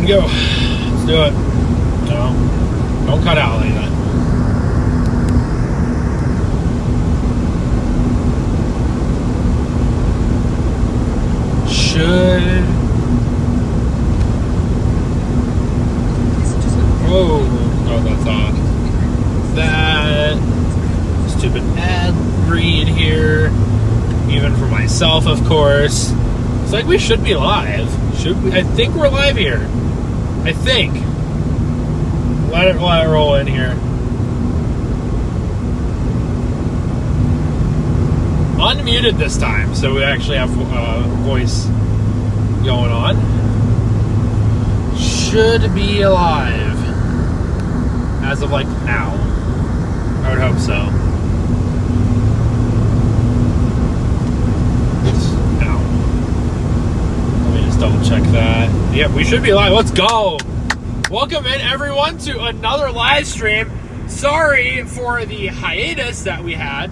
to go. Let's do it. No, don't cut out like that. Should. Oh, that's odd. That stupid ad read here, even for myself, of course. It's like we should be live. Should we? I think we're live here. I think. Let it roll in here. Unmuted this time, so we actually have voice going on. Should be alive as of like now. I would hope so. Now, let me just double check that. Yep, we should be live. Let's go. Welcome in everyone to another live stream. Sorry for the hiatus that we had.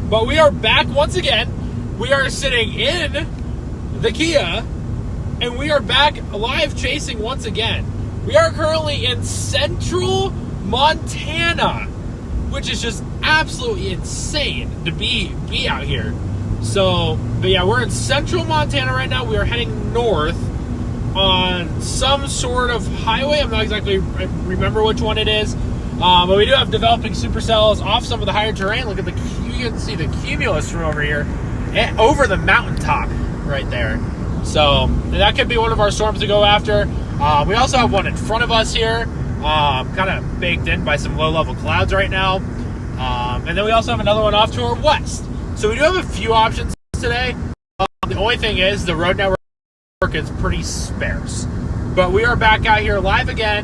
But we are back once again. We are sitting in the Kia, and we are back live chasing once again. We are currently in central Montana, which is just absolutely insane to be out here. So, but yeah, we're in central Montana right now. We are heading north on some sort of highway. I'm not exactly remember which one it is. But we do have developing supercells off some of the higher terrain. Look at you can see the cumulus from over here, and over the mountaintop right there. So that could be one of our storms to go after. We also have one in front of us here, kind of baked in by some low-level clouds right now. And then we also have another one off to our west. So we do have a few options today. The only thing is the road network is pretty sparse. But we are back out here live again.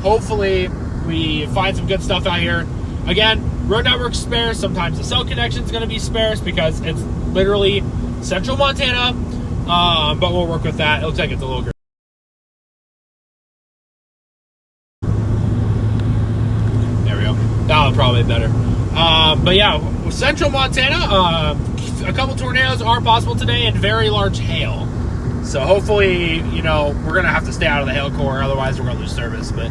Hopefully we find some good stuff out here. Again, road network's sparse. Sometimes the cell connection's going to be sparse because it's literally central Montana. But we'll work with that. It looks like it's a little. There we go. That'll probably be better. But yeah, central Montana. A couple tornadoes are possible today and very large hail. So hopefully, we're going to have to stay out of the hail core. Otherwise, we're going to lose service. But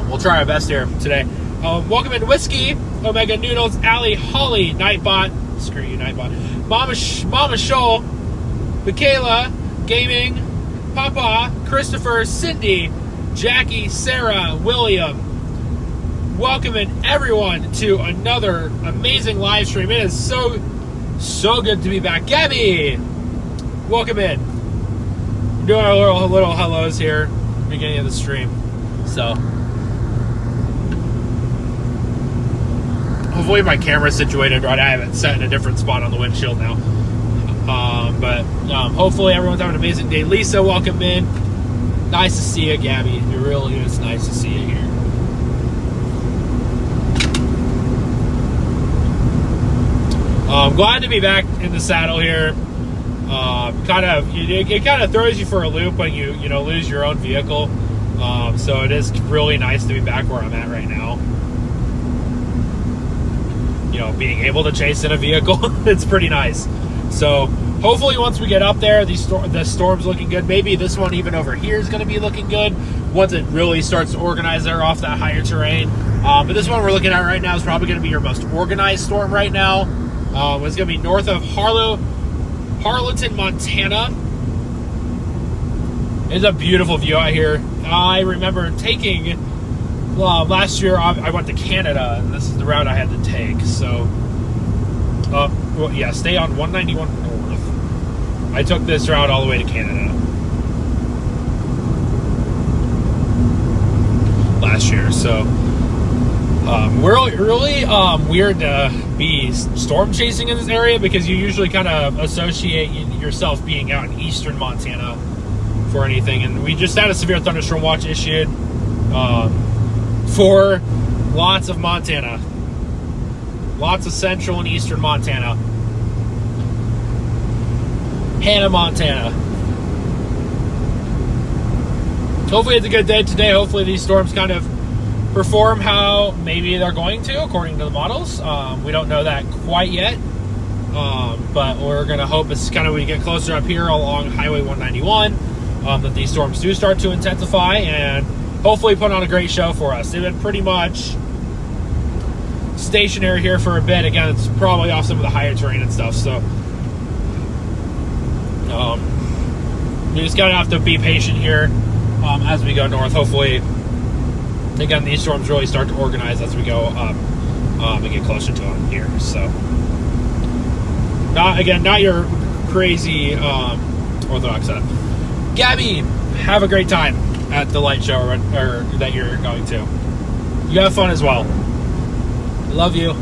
we'll try our best here today. Welcome in Whiskey, Omega Noodles, Allie, Holly, Nightbot. Screw you, Nightbot. Mama Shoal, Michaela, Gaming, Papa, Christopher, Cindy, Jackie, Sarah, William. Welcome in everyone to another amazing live stream. It is so good to be back. Gabby, welcome in. We're doing our little hellos here at the beginning of the stream. So hopefully my camera's situated right. I have it set in a different spot on the windshield now. But hopefully everyone's having an amazing day. Lisa, welcome in. Nice to see you, Gabby. It really is nice to see you here. I'm glad to be back in the saddle here. It kind of throws you for a loop when you lose your own vehicle. So it is really nice to be back where I'm at right now. Being able to chase in a vehicle, it's pretty nice. So hopefully once we get up there, the storm's looking good. Maybe this one even over here is going to be looking good once it really starts to organize there off that higher terrain. But this one we're looking at right now is probably going to be your most organized storm right now. It's going to be north of Harleton, Montana. It's a beautiful view out here. I remember taking, last year I went to Canada, and this is the route I had to take. So, stay on 191 North. I took this route all the way to Canada last year. So, really weird to be storm chasing in this area because you usually kind of associate yourself being out in eastern Montana for anything. And we just had a severe thunderstorm watch issued for lots of Montana. Lots of central and eastern Montana. Hannah, Montana. Hopefully it's a good day today. Hopefully these storms kind of perform how maybe they're going to, according to the models. We don't know that quite yet. But we're going to hope it's kind of we get closer up here along Highway 191 that these storms do start to intensify and hopefully put on a great show for us. They've been pretty much stationary here for a bit. Again, it's probably off some of the higher terrain and stuff, so we just gotta have to be patient here as we go north. Hopefully, again, these storms really start to organize as we go up and get closer to them here. So, not your crazy Orthodox setup. Gabby, have a great time at the light show or that you're going to. You have fun as well. Love you.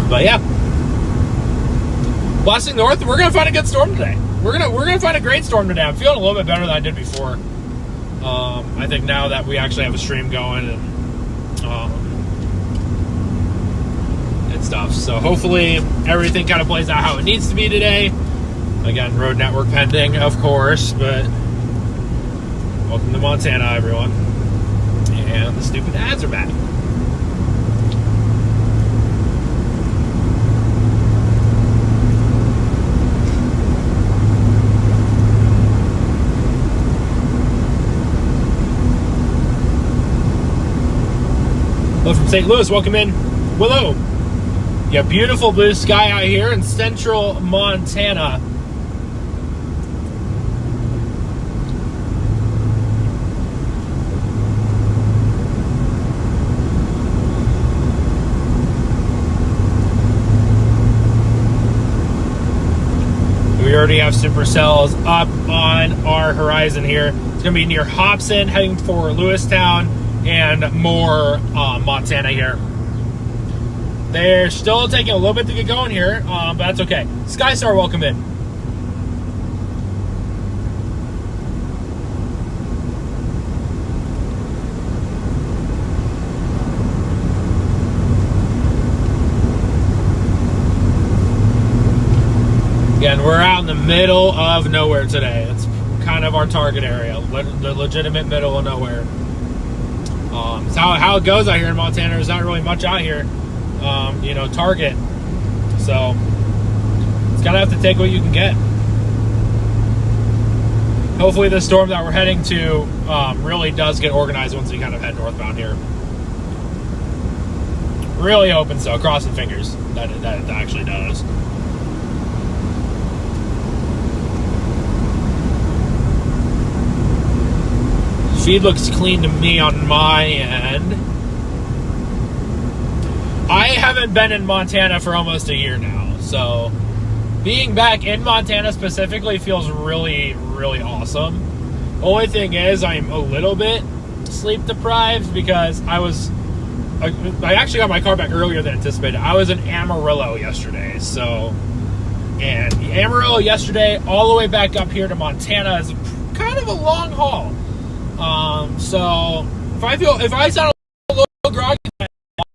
But yeah, Blessing North, we're gonna find a good storm today. We're gonna find a great storm today. I'm feeling a little bit better than I did before. I think now that we actually have a stream going and stuff, so hopefully everything kind of plays out how it needs to be today. Again, road network pending, of course, but welcome to Montana, everyone. And the stupid ads are back. Hello from St. Louis, welcome in. Willow. Yeah, beautiful blue sky out here in central Montana. We already have supercells up on our horizon here. It's going to be near Hobson, heading for Lewistown and more Montana here. They're still taking a little bit to get going here, but that's okay. Skystar, welcome in. Again, we're out in the middle of nowhere today. It's kind of our target area, the legitimate middle of nowhere. It's how it goes out here in Montana. There's not really much out here, target. So it's gotta have to take what you can get. Hopefully the storm that we're heading to really does get organized once we kind of head northbound here. Really hoping so. Crossing fingers that it actually does. Feed looks clean to me on my end. I haven't been in Montana for almost a year now, so being back in Montana specifically feels really, really awesome. Only thing is, I'm a little bit sleep deprived because I actually got my car back earlier than anticipated. I was in Amarillo yesterday, and Amarillo yesterday all the way back up here to Montana is kind of a long haul. So if I sound a little groggy,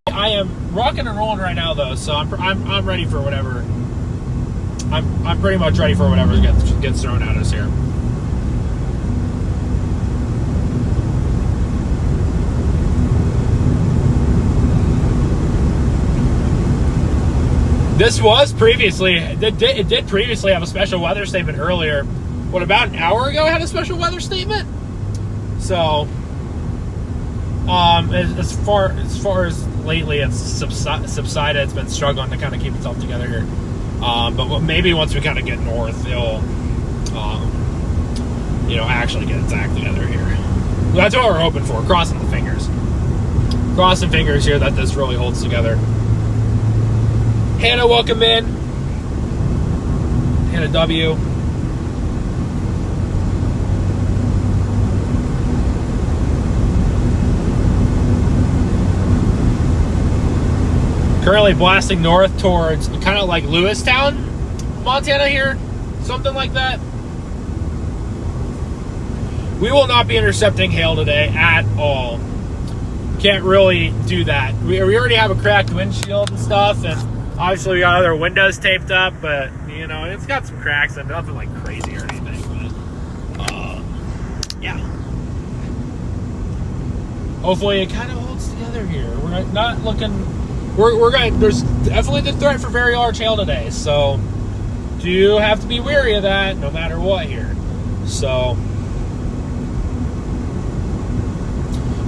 I am rocking and rolling right now though. So I'm ready for whatever. I'm pretty much ready for whatever gets thrown at us here. This was previously it did previously have a special weather statement earlier. What, about an hour ago it had a special weather statement? So, as far as lately it's subsided, it's been struggling to kind of keep itself together here. But maybe once we kind of get north, it'll, actually get its act together here. That's what we're hoping for. Crossing the fingers. Crossing fingers here that this really holds together. Hannah, welcome in. Hannah W. Currently blasting north towards kind of like Lewistown, Montana here, something like that. We will not be intercepting hail today at all. Can't really do that. We already have a cracked windshield and stuff, and obviously we got other windows taped up, but it's got some cracks and nothing like crazy or anything. But yeah. hopefully it kind of holds together here. We're not looking. We're going. There's definitely the threat for very large hail today, so do have to be wary of that no matter what here. So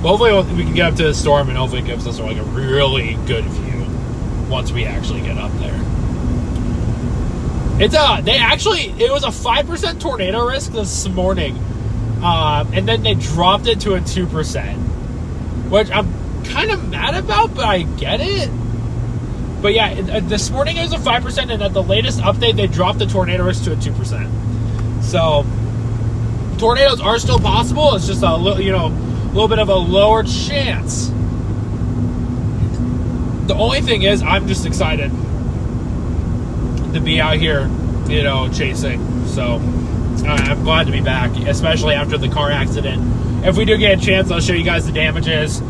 hopefully we can get up to the storm, and hopefully it gives us like a really good view once we actually get up there. It was a 5% tornado risk this morning, and then they dropped it to a 2%, which I'm kind of mad about, but I get it. But yeah, this morning it was a 5%, and at the latest update, they dropped the tornado risk to a 2%. So tornadoes are still possible. It's just a little bit of a lower chance. The only thing is, I'm just excited to be out here, chasing. So I'm glad to be back, especially after the car accident. If we do get a chance, I'll show you guys the damages.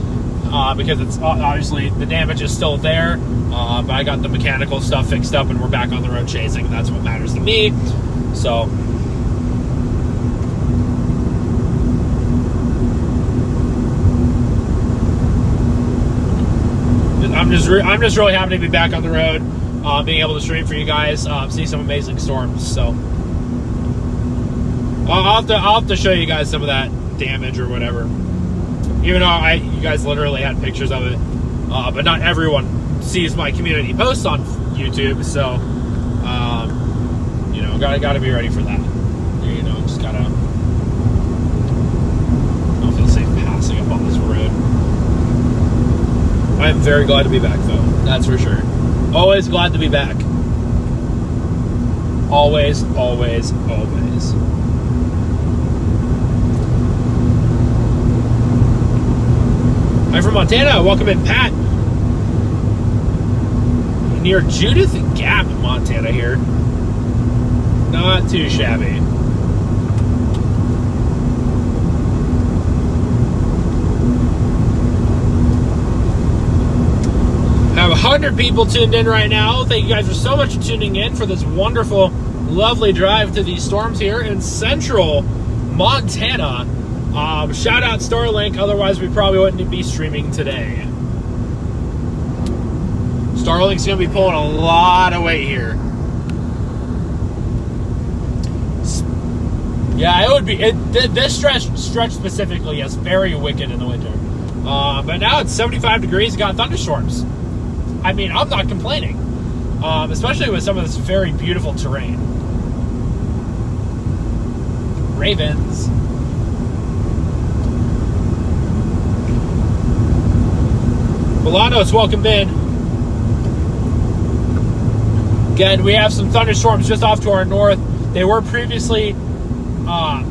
Because it's obviously the damage is still there, but I got the mechanical stuff fixed up and we're back on the road chasing. That's what matters to me. So I'm just really happy to be back on the road, being able to stream for you guys, see some amazing storms. So I'll have to show you guys some of that damage or whatever. Even though you guys literally had pictures of it, but not everyone sees my community posts on YouTube, so gotta be ready for that. Just gotta. I don't feel safe passing up on this road. I am very glad to be back, though. That's for sure. Always glad to be back. Always, always, always. I'm from Montana. Welcome in, Pat. Near Judith Gap, Montana here. Not too shabby. I have 100 people tuned in right now. Thank you guys for so much for tuning in for this wonderful, lovely drive to these storms here in central Montana. Shout out Starlink, otherwise we probably wouldn't be streaming today. Starlink's going to be pulling a lot of weight here. Yeah, it would be. This stretch specifically is very wicked in the winter. But now it's 75 degrees, got thunderstorms. I mean, I'm not complaining. Especially with some of this very beautiful terrain. Ravens. Milanos, welcome in. Again, we have some thunderstorms just off to our north. They were previously,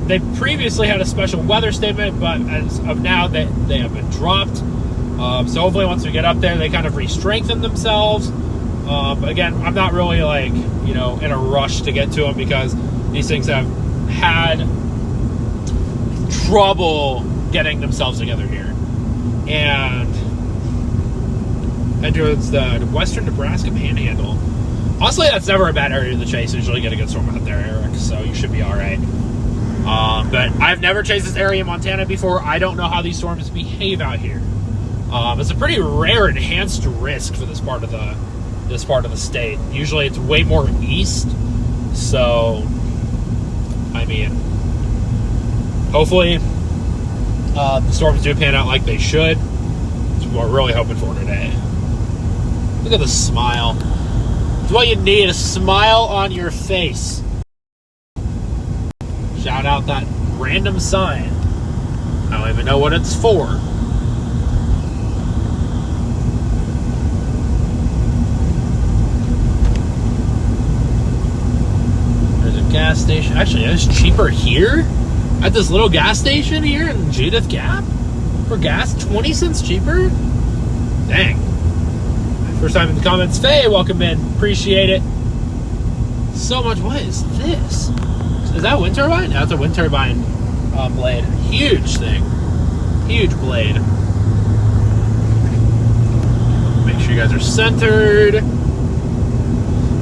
they previously had a special weather statement, but as of now, they have been dropped. So hopefully once we get up there, they kind of re-strengthen themselves. But again, I'm not really in a rush to get to them because these things have had trouble getting themselves together here. And towards the western Nebraska Panhandle. Honestly, that's never a bad area to chase. Usually get a good storm out there, Eric, so you should be all right. But I've never chased this area in Montana before. I don't know how these storms behave out here. It's a pretty rare enhanced risk for this part of the state. Usually, it's way more east. So, I mean, hopefully, the storms do pan out like they should. That's what we're really hoping for today. Look at the smile. It's what you need, a smile on your face. Shout out that random sign. I don't even know what it's for. There's a gas station. Actually, it's cheaper here? At this little gas station here in Judith Gap? For gas, 20 cents cheaper? Dang. First time in the comments. Faye, welcome in. Appreciate it so much. What is this? Is that a wind turbine? That's a wind turbine blade. Huge thing. Huge blade. Make sure you guys are centered.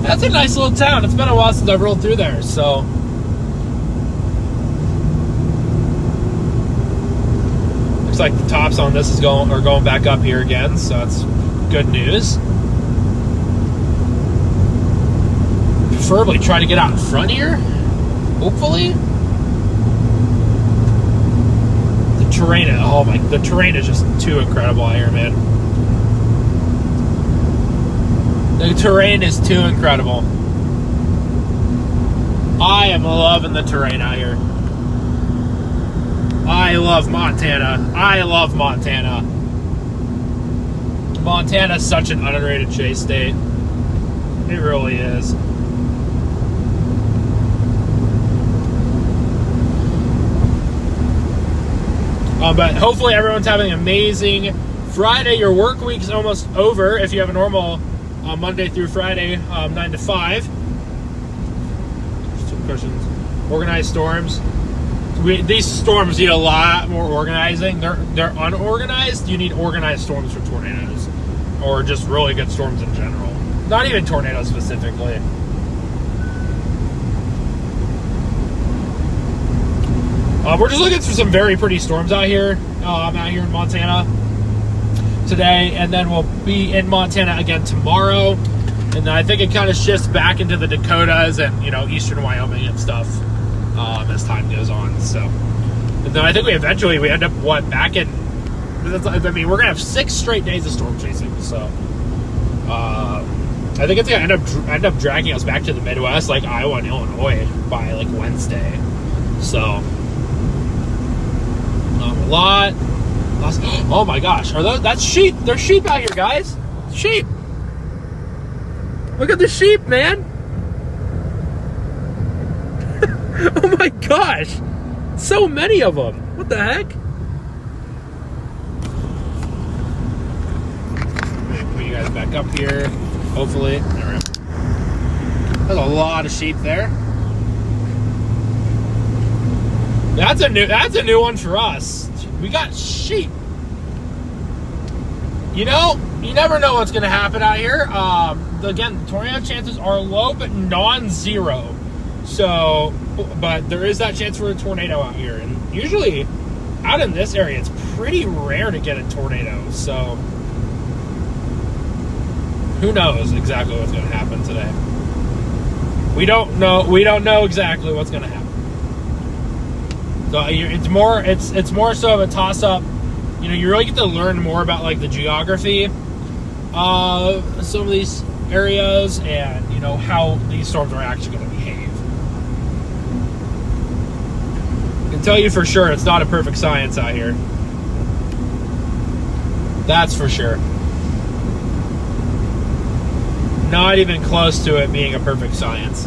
That's a nice little town. It's been a while since I've rolled through there, so. Looks like the tops on this are going back up here again, so that's good news. Preferably try to get out in front here, hopefully. The terrain is just too incredible out here, man. The terrain is too incredible. I am loving the terrain out here. I love Montana. I love Montana. Montana's such an underrated chase state. It really is. But hopefully everyone's having an amazing Friday. Your work week's almost over if you have a normal Monday through Friday, 9 to 5. Just 2 questions. Organized storms. These storms need a lot more organizing. They're unorganized. You need organized storms for tornadoes, or just really good storms in general. Not even tornadoes specifically. We're just looking for some very pretty storms out here. I'm out here in Montana today, and then we'll be in Montana again tomorrow. And then I think it kind of shifts back into the Dakotas and, eastern Wyoming and stuff as time goes on. So, and then I think we end up back in. We're gonna have 6 straight days of storm chasing. So, I think it's gonna end up dragging us back to the Midwest, like Iowa and Illinois, by like Wednesday. So. A lot. Oh my gosh, that's sheep. There's sheep out here, guys. Sheep. Look at the sheep, man. Oh my gosh. So many of them. What the heck? Let me put you guys back up here. Hopefully. There's a lot of sheep there. That's a new one for us. We got sheep. You never know what's going to happen out here. Again, tornado chances are low, but non-zero. So, but there is that chance for a tornado out here. And usually, out in this area, it's pretty rare to get a tornado. So, who knows exactly what's going to happen today? We don't know exactly what's going to happen. So it's more so of a toss-up. You really get to learn more about like the geography of some of these areas and how these storms are actually going to behave. I can tell you for sure it's not a perfect science out here. That's for sure. Not even close to it being a perfect science.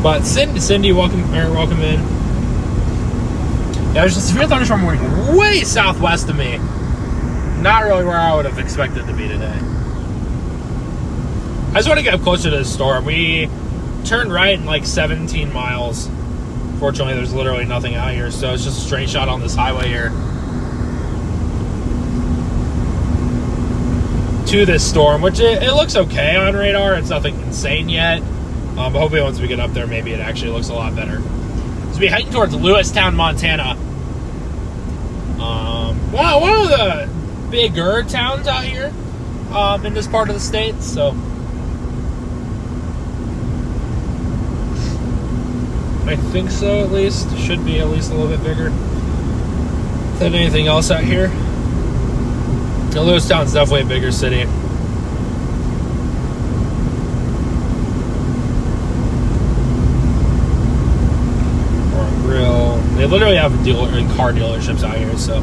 But Cindy, welcome in. Yeah, there's a severe thunderstorm warning way southwest of me. Not really where I would have expected to be today. I just want to get up closer to the storm. We turned right in like 17 miles. Fortunately, there's literally nothing out here, so it's just a straight shot on this highway here to this storm, which it looks okay on radar. It's nothing insane yet. But hopefully once we get up there, maybe it actually looks a lot better. So we're heading towards Lewistown, Montana. One of the bigger towns out here in this part of the state. So I think so, at least. Should be at least a little bit bigger than anything else out here. Lewistown's definitely a bigger city. They literally have car dealerships out here, so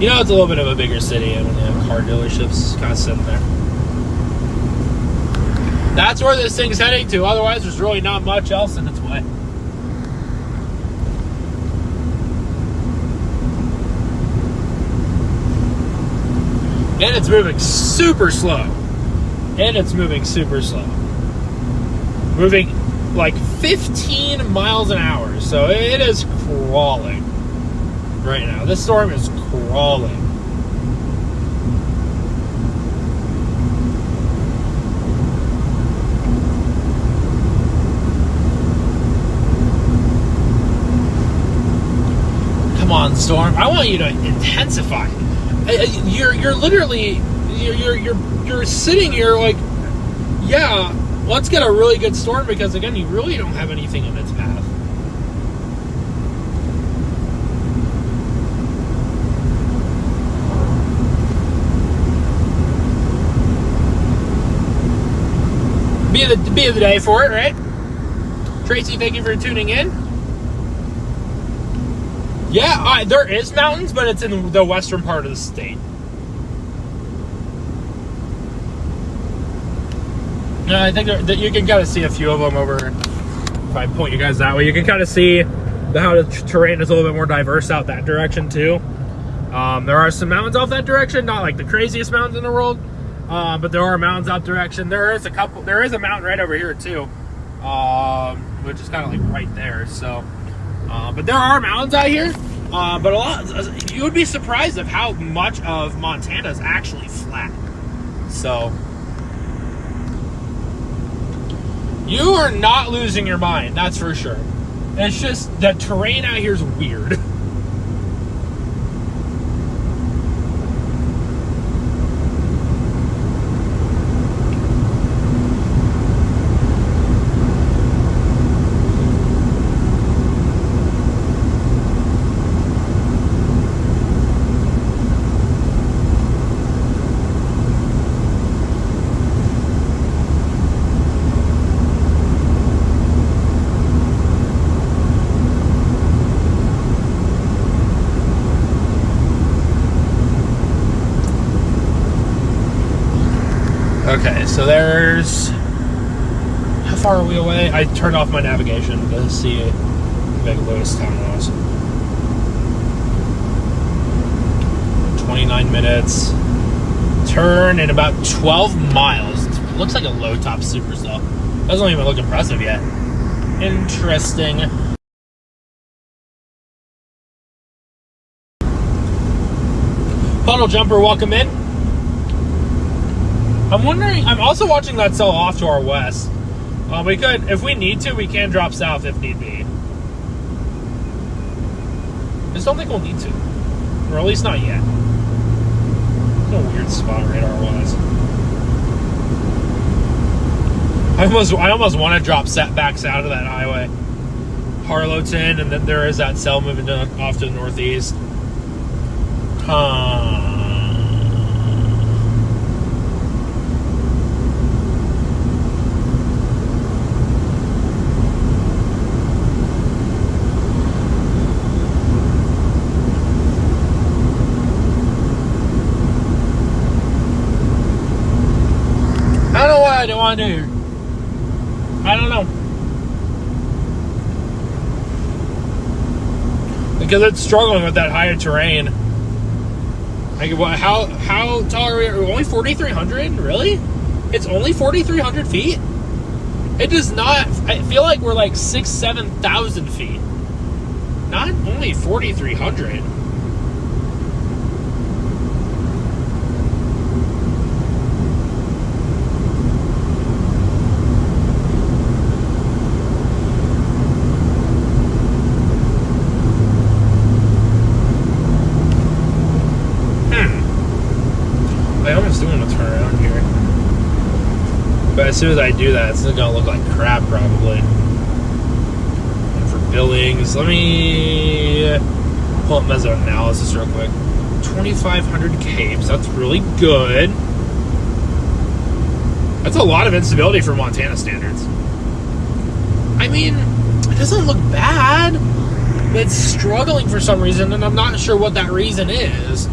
it's a little bit of a bigger city, and when they have car dealerships kind of sitting there. That's where this thing's heading to. Otherwise, there's really not much else in its way. And it's moving super slow. Moving like 15 miles an hour, so it is crawling. right now. This storm is crawling. Come on, storm. I want you to intensify. You're literally you're sitting here like, yeah, let's get a really good storm, because again, you really don't have anything in its path. Be of the day for it, right? Tracy, thank you for tuning in. Yeah, there is mountains, but it's in the western part of the state. I think that you can kind of see a few of them over. If I point you guys that way, you can kind of see how the terrain is a little bit more diverse out that direction too. There are some mountains off that direction, not like the craziest mountains in the world, but there are mountains out direction. There is a mountain right over here too, which is kind of like right there. So, but there are mountains out here. But a lot, you would be surprised of how much of Montana is actually flat. So, you are not losing your mind, that's for sure. It's just that terrain out here is weird. Okay, so there's... How far are we away? I turned off my navigation to see how big Lewistown was. 29 minutes. Turn in about 12 miles. It looks like a low-top super though. Doesn't even look impressive yet. Interesting. Puddle Jumper, welcome in. I'm wondering, I'm also watching that cell off to our west. We could, if we need to, we can drop south if need be. I just don't think we'll need to. Or at least not yet. It's a weird spot radar-wise. I almost want to drop setbacks out of that highway. Harlowton, and then there is that cell moving off to the northeast. I don't want to do. I don't know, because it's struggling with that higher terrain. Like, how tall are we? Only 4,300? Really? It's only 4,300 feet. It does not. I feel like we're like 6,000-7,000 feet. Not only 4,300. But as soon as I do that, it's gonna look like crap probably. And for Billings, let me pull up meso analysis real quick. 2,500 capes, that's really good. That's a lot of instability for Montana standards. I mean, it doesn't look bad, but it's struggling for some reason, and I'm not sure what that reason is.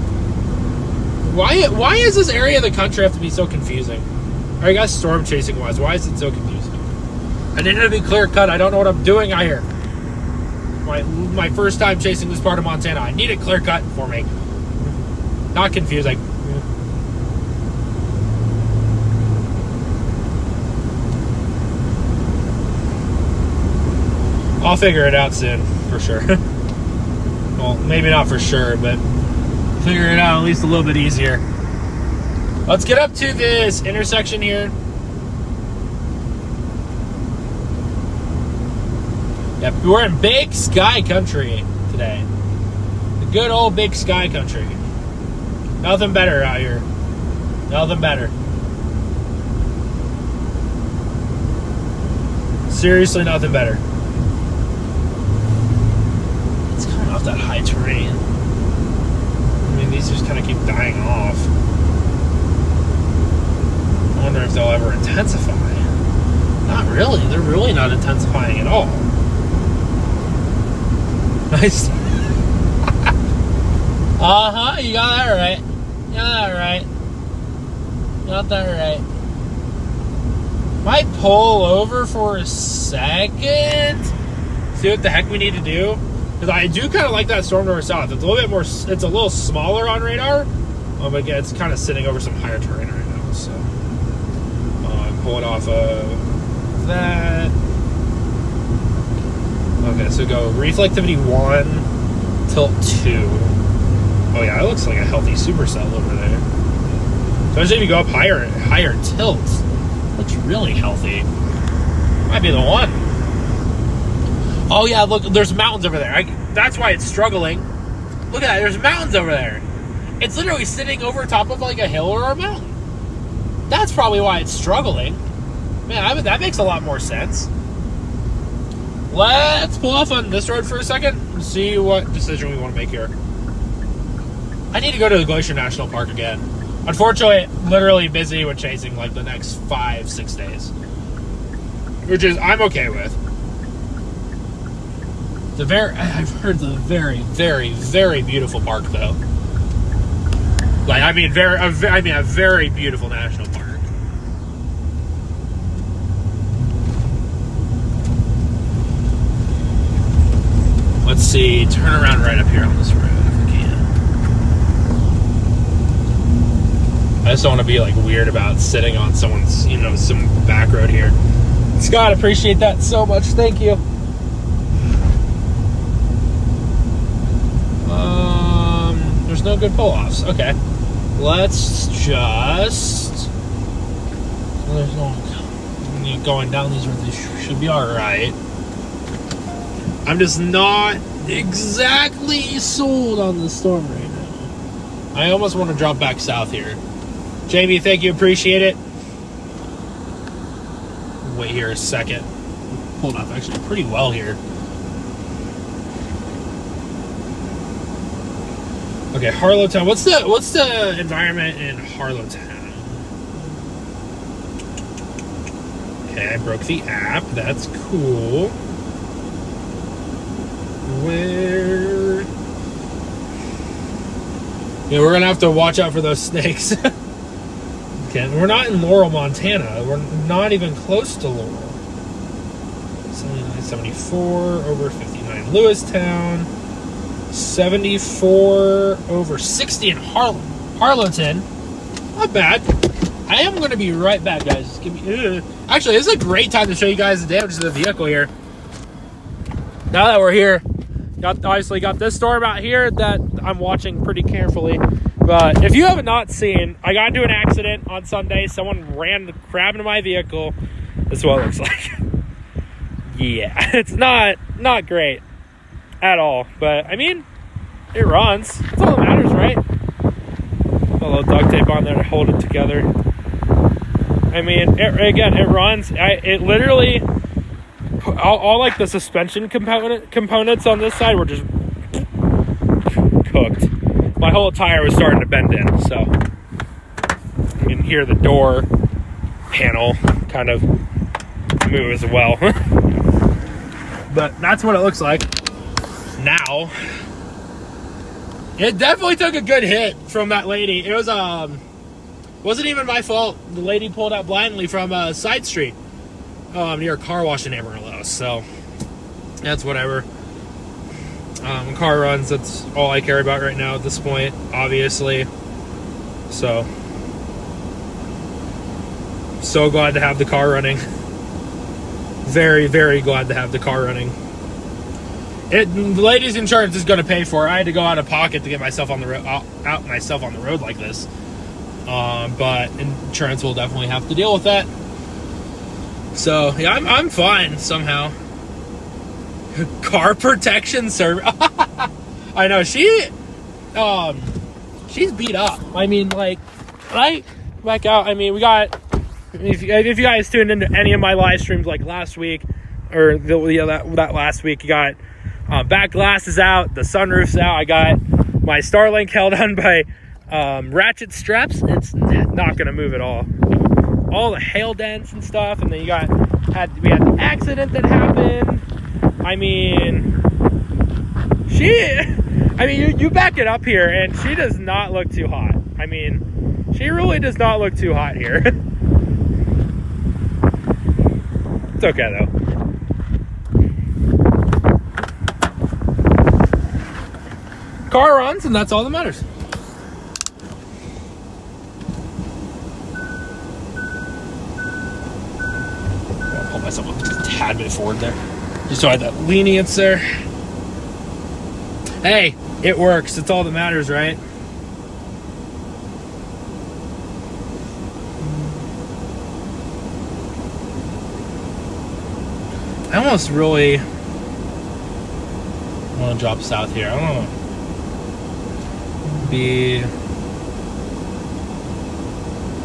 Why is this area of the country have to be so confusing? Alright guys, storm chasing wise, why is it so confusing? I need it to be clear cut. I don't know what I'm doing out here. My first time chasing this part of Montana. I need it clear cut for me. Not confusing. I'll figure it out soon, for sure. Well, maybe not for sure, but figure it out at least a little bit easier. Let's get up to this intersection here. Yep, we're in Big Sky Country today. The good old Big Sky Country. Nothing better out here. Nothing better. Seriously, nothing better. It's coming off that high terrain. I mean, these just kind of keep dying off. I wonder if they'll ever intensify. Not really. They're really not intensifying at all. Nice. Uh-huh, you got that right. You got that right. You got that right. Might pull over for a second. See what the heck we need to do. Because I do kind of like that storm north south. It's a little bit more, it's a little smaller on radar. But again, it's kind of sitting over some higher terrain right now. So I'm pulling off of that. Okay, so go reflectivity 1, tilt 2. Oh yeah, it looks like a healthy supercell over there. Especially if you go up higher tilt. Looks really healthy. Might be the one. Oh yeah, look, there's mountains over there. That's why it's struggling. Look at that, there's mountains over there. It's literally sitting over top of like a hill or a mountain. That's probably why it's struggling. Man, that makes a lot more sense. Let's pull off on this road for a second and see what decision we want to make here. I need to go to the Glacier National Park again. Unfortunately, literally busy with chasing like the next 5-6 days. Which is, I'm okay with. I've heard the very, very, very beautiful park though. Like, I mean, a very beautiful national park. Let's see, turn around right up here on this road if we can. I just don't want to be like weird about sitting on someone's, some back road here. Scott, appreciate that so much. Thank you. There's no good pull-offs. Okay. Let's just... There's no... Going down these roads, they should be alright. I'm just not exactly sold on the storm right now. I almost want to drop back south here. Jamie, thank you. Appreciate it. Wait here a second. Pulled off actually pretty well here. Okay, Harlowtown. What's the environment in Harlowtown? Okay, I broke the app. That's cool. Where? Yeah, we're gonna have to watch out for those snakes. Okay, we're not in Laurel, Montana. We're not even close to Laurel. 79, 74 over 59, Lewistown. 74 over 60 in Harlowton. Not bad. I am going to be right back, guys. Just give me. Actually, this is a great time to show you guys the damage to the vehicle here. Now that we're here, obviously got this storm out here that I'm watching pretty carefully. But if you have not seen, I got into an accident on Sunday. Someone ran the crab into my vehicle. That's what it looks like. Yeah, it's not great at all. But, I mean, it runs. That's all that matters, right? A little duct tape on there to hold it together. I mean, it runs. It literally, all like the suspension components on this side were just cooked. My whole tire was starting to bend in, so you can hear the door panel kind of move as well. But that's what it looks like now. It definitely took a good hit from that lady. It was wasn't even my fault. The lady pulled out blindly from a side street near a car wash in Amarillo. So that's whatever. Car runs, that's all I care about right now at this point, obviously. So glad to have the car running. Very, very glad to have the car running. The lady's insurance is going to pay for it. I had to go out of pocket to get myself on the road, out myself on the road like this. But insurance will definitely have to deal with that. So yeah, I'm fine somehow. Car protection service. I know she's beat up. I mean, like, right back out. I mean, we got. If you guys tuned into any of my live streams like last week, or that last week, you got back glasses out, the sunroof's out. I got my Starlink held on by ratchet straps. It's not gonna move at all. All the hail dents and stuff, and then we had the accident that happened. I mean, you back it up here, and she does not look too hot. I mean, she really does not look too hot here. It's okay though. Car runs, and that's all that matters. I'll pull myself up just a tad bit forward there, just so I had that lenience there. Hey, it works. It's all that matters, right? I almost really want to drop south here. I don't know. Be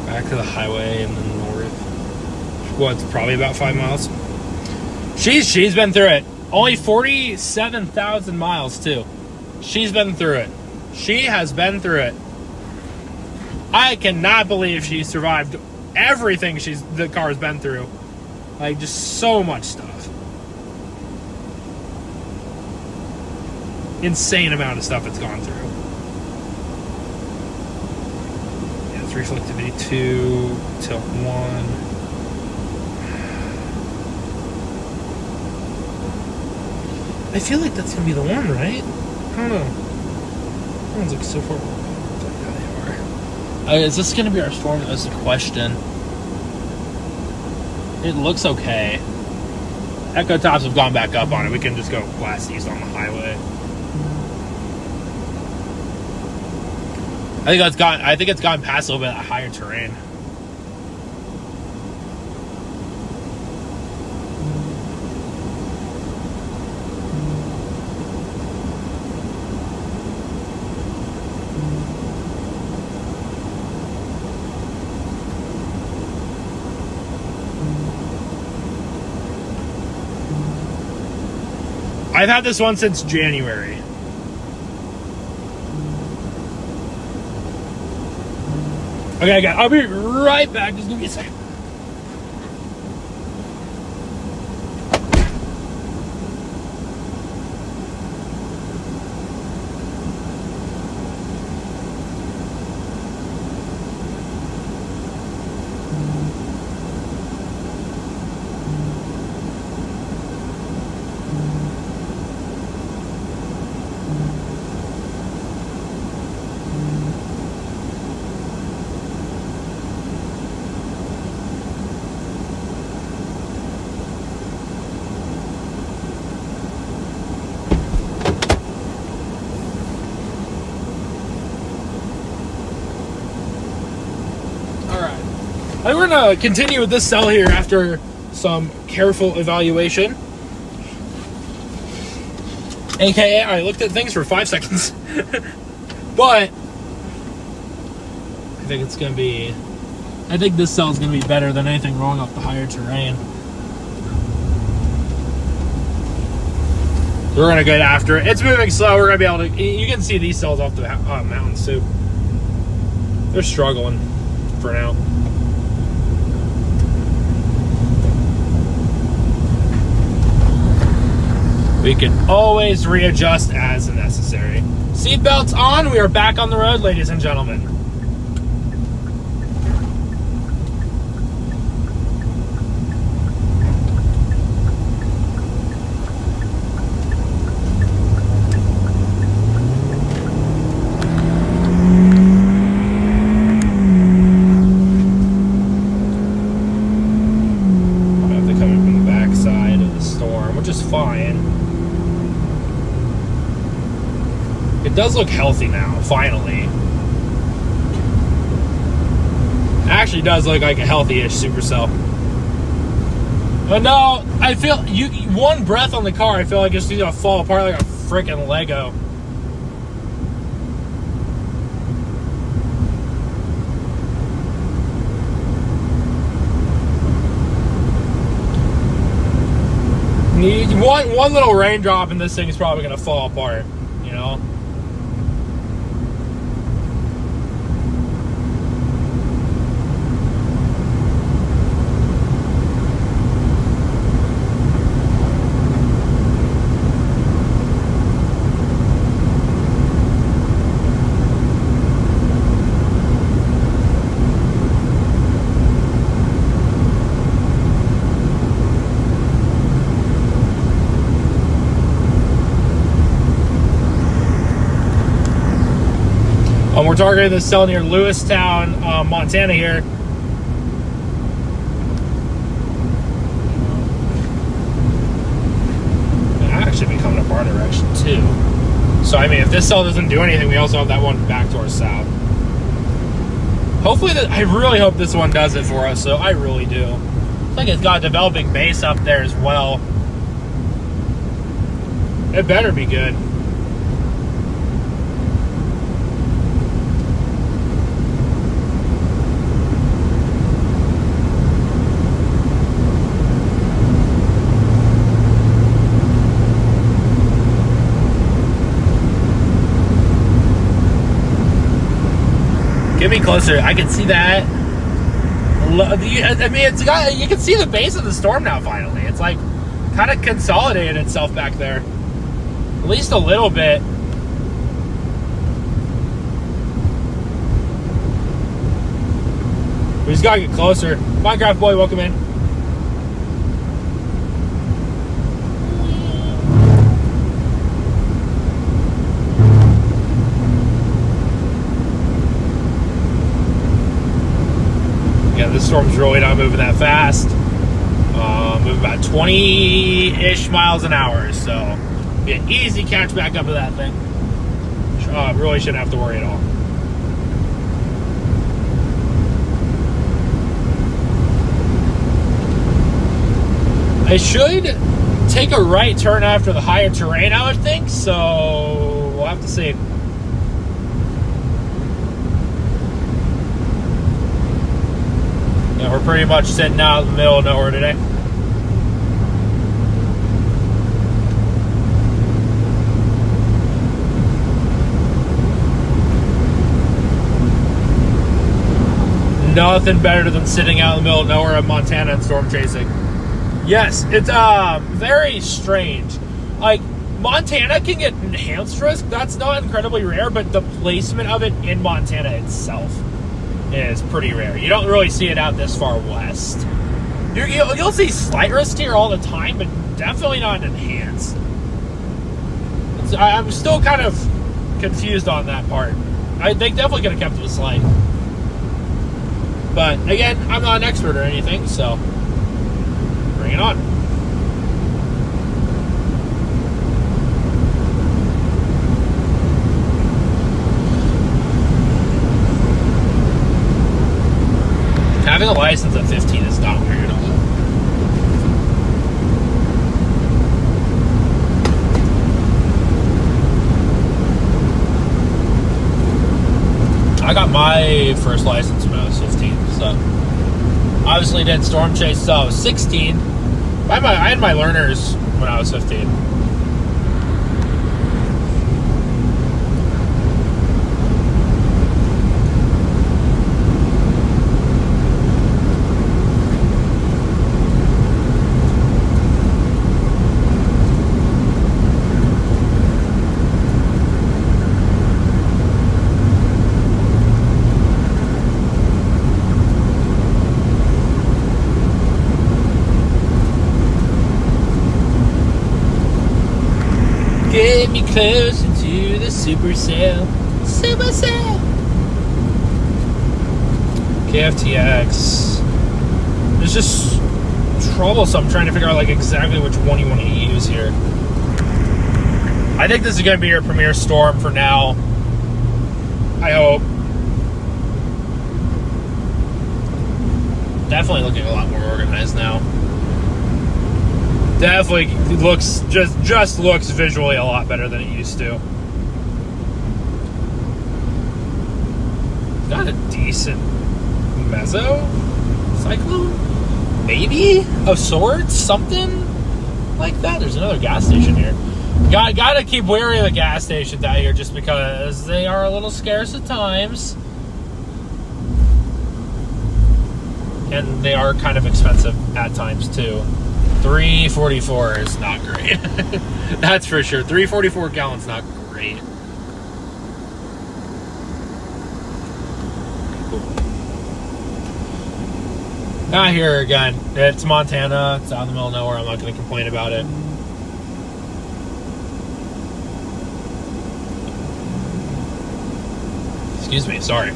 back to the highway and then north. It's probably about 5 miles. She's been through it. Only 47,000 miles too. She's been through it. She has been through it. I cannot believe she survived everything the car's been through. Like, just so much stuff. Insane amount of stuff it's gone through. Yeah, it's reflectivity 2, tilt 1. I feel like that's gonna be the one, right? I don't know. That one's like so far. Yeah, they are. Is this gonna be our storm? That's the question. It looks okay. Echo tops have gone back up on it. We can just go blast east on the highway. I think it's gone past a little bit of higher terrain. I've had this one since January. Okay, I'll be right back. Just give me a second. I think we're going to continue with this cell here after some careful evaluation. AKA, I looked at things for 5 seconds. But I think it's going to be... I think this cell is going to be better than anything wrong off the higher terrain. We're going to get after it. It's moving slow. We're going to be able to... You can see these cells off the mountains too. They're struggling for now. We can always readjust as necessary. Seatbelts on. We are back on the road, ladies and gentlemen. I have to come in from the back side of the storm, which is fine. It does look healthy now, finally. It actually does look like a healthy-ish supercell. But no, I feel one breath on the car, I feel like it's gonna fall apart like a freaking Lego. One little raindrop and this thing is probably gonna fall apart, you know? We're targeting this cell near Lewistown, Montana here. It actually be coming up our direction too. So I mean, if this cell doesn't do anything, we also have that one back to our south. Hopefully, I really hope this one does it for us. So I really do. I think it's got a developing base up there as well. It better be good. Get me closer. I can see that. I mean, it's got. You can see the base of the storm now. Finally, it's like kind of consolidated itself back there, at least a little bit. We just gotta get closer. Minecraft boy, welcome in. This storm's really not moving that fast. Moving about 20-ish miles an hour, so be an easy catch back up of that thing. Really shouldn't have to worry at all. I should take a right turn after the higher terrain, I would think, so we'll have to see. We're pretty much sitting out in the middle of nowhere today. Nothing better than sitting out in the middle of nowhere in Montana and storm chasing. Yes, it's very strange. Like, Montana can get enhanced risk. That's not incredibly rare, but the placement of it in Montana itself is pretty rare. You don't really see it out this far west. You'll see slight risk here all the time, but definitely not enhanced. I'm still kind of confused on that part. They definitely could have kept it a slight. But again, I'm not an expert or anything, so bring it on. Having a license at 15 is not weird at all. I got my first license when I was 15, so obviously did storm chase until I was 16. I had my learners when I was 15. Get me close into the supercell. Supercell. KFTX. It's just troublesome trying to figure out like exactly which one you want to use here. I think this is going to be your premier storm for now. I hope. Definitely looking a lot more organized now. Definitely looks just looks visually a lot better than it used to. Got a decent mezzo cyclone, maybe of sorts, something like that. There's another gas station here. Gotta keep wary of the gas stations out here just because they are a little scarce at times. And they are kind of expensive at times too. $3.44 is not great. That's for sure. $3.44 gallons not great. Not here again. It's Montana. It's out in the middle of nowhere. I'm not going to complain about it. Excuse me. Sorry.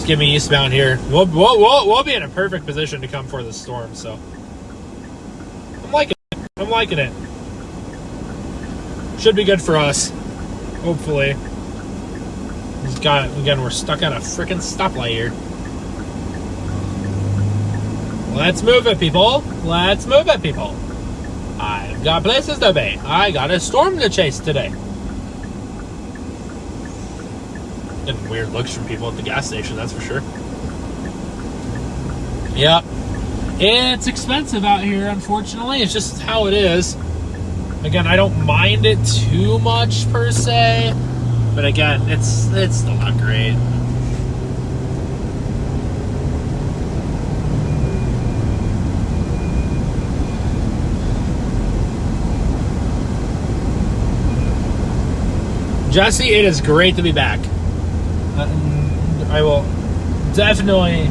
Get me eastbound here. We'll be in a perfect position to come for the storm, so I'm liking it. Should be good for us, hopefully. Again, we're stuck at a freaking stoplight here. Let's move it, people. Let's move it, people. I've got places to be. I got a storm to chase today. And weird looks from people at the gas station, that's for sure. Yep. It's expensive out here, unfortunately. It's just how it is. Again, I don't mind it too much per se. But again, it's still not great. Jesse, it is great to be back. I will definitely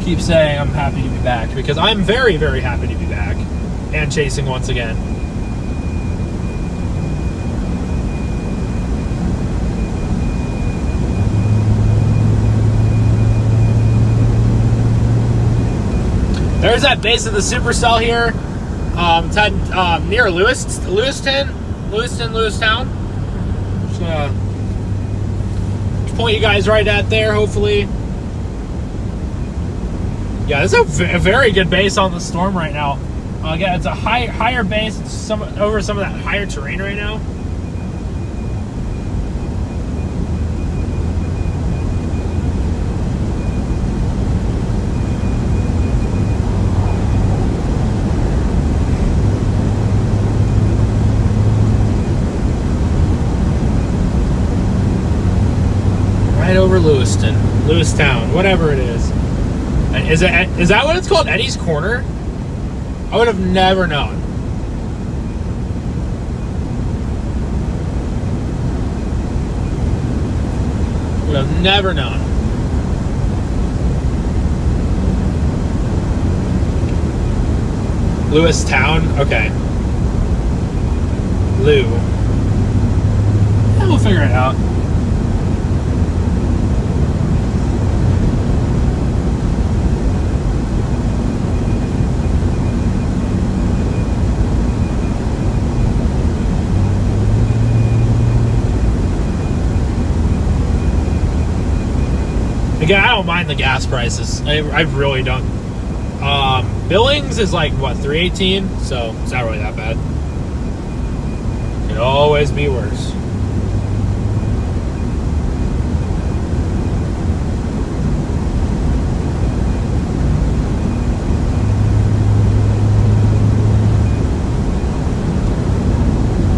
keep saying I'm happy to be back because I'm very, very happy to be back and chasing once again. There's that base of the Supercell here, near Lewistown. Just gonna point you guys right at there, hopefully. Yeah, this is a very good base on the storm right now. Again, it's a higher base. It's over some of that higher terrain right now. Over Lewistown, whatever it is. Is that what it's called? Eddie's Corner? I would have never known. Would have never known. Lewistown? Okay. Lou. Yeah, we'll figure it out. Again, I don't mind the gas prices. I really don't. Billings is like, what, $3.18? So it's not really that bad. Could always be worse.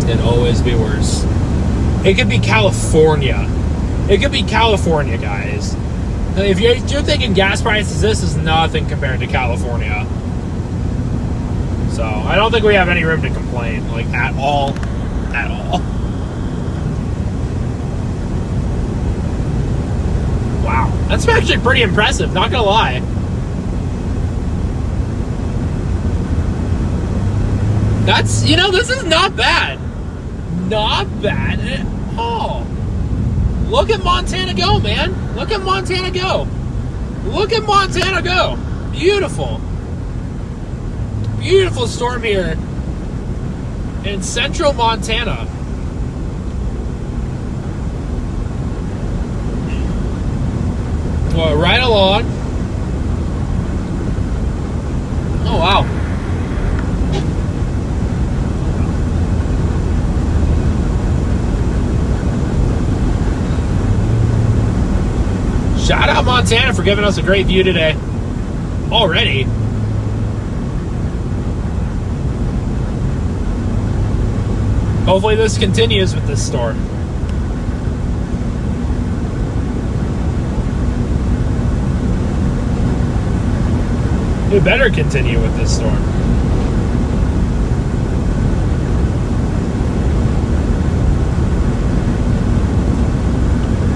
It'd always be worse. It could be California. It could be California, guys. If you're thinking gas prices, this is nothing compared to California. So I don't think we have any room to complain, like at all. At all. Wow. That's actually pretty impressive, not gonna lie. That's, this is not bad. Not bad at all. Look at Montana go, man. Look at Montana go. Look at Montana go. beautiful. Beautiful storm here in central Montana. Well, right along. Oh, wow. Shout out Montana for giving us a great view today. Already. Hopefully this continues with this storm. It better continue with this storm.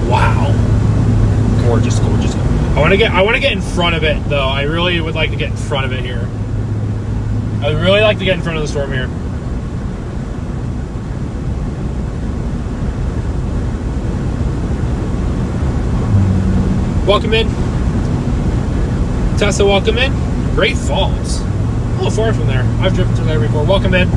Wow. Gorgeous, gorgeous. I want to get in front of it though. I really would like to get in front of it here. I would really like to get in front of the storm here. Welcome in. Tessa, welcome in. Great Falls. A little far from there. I've driven through there before. Welcome in.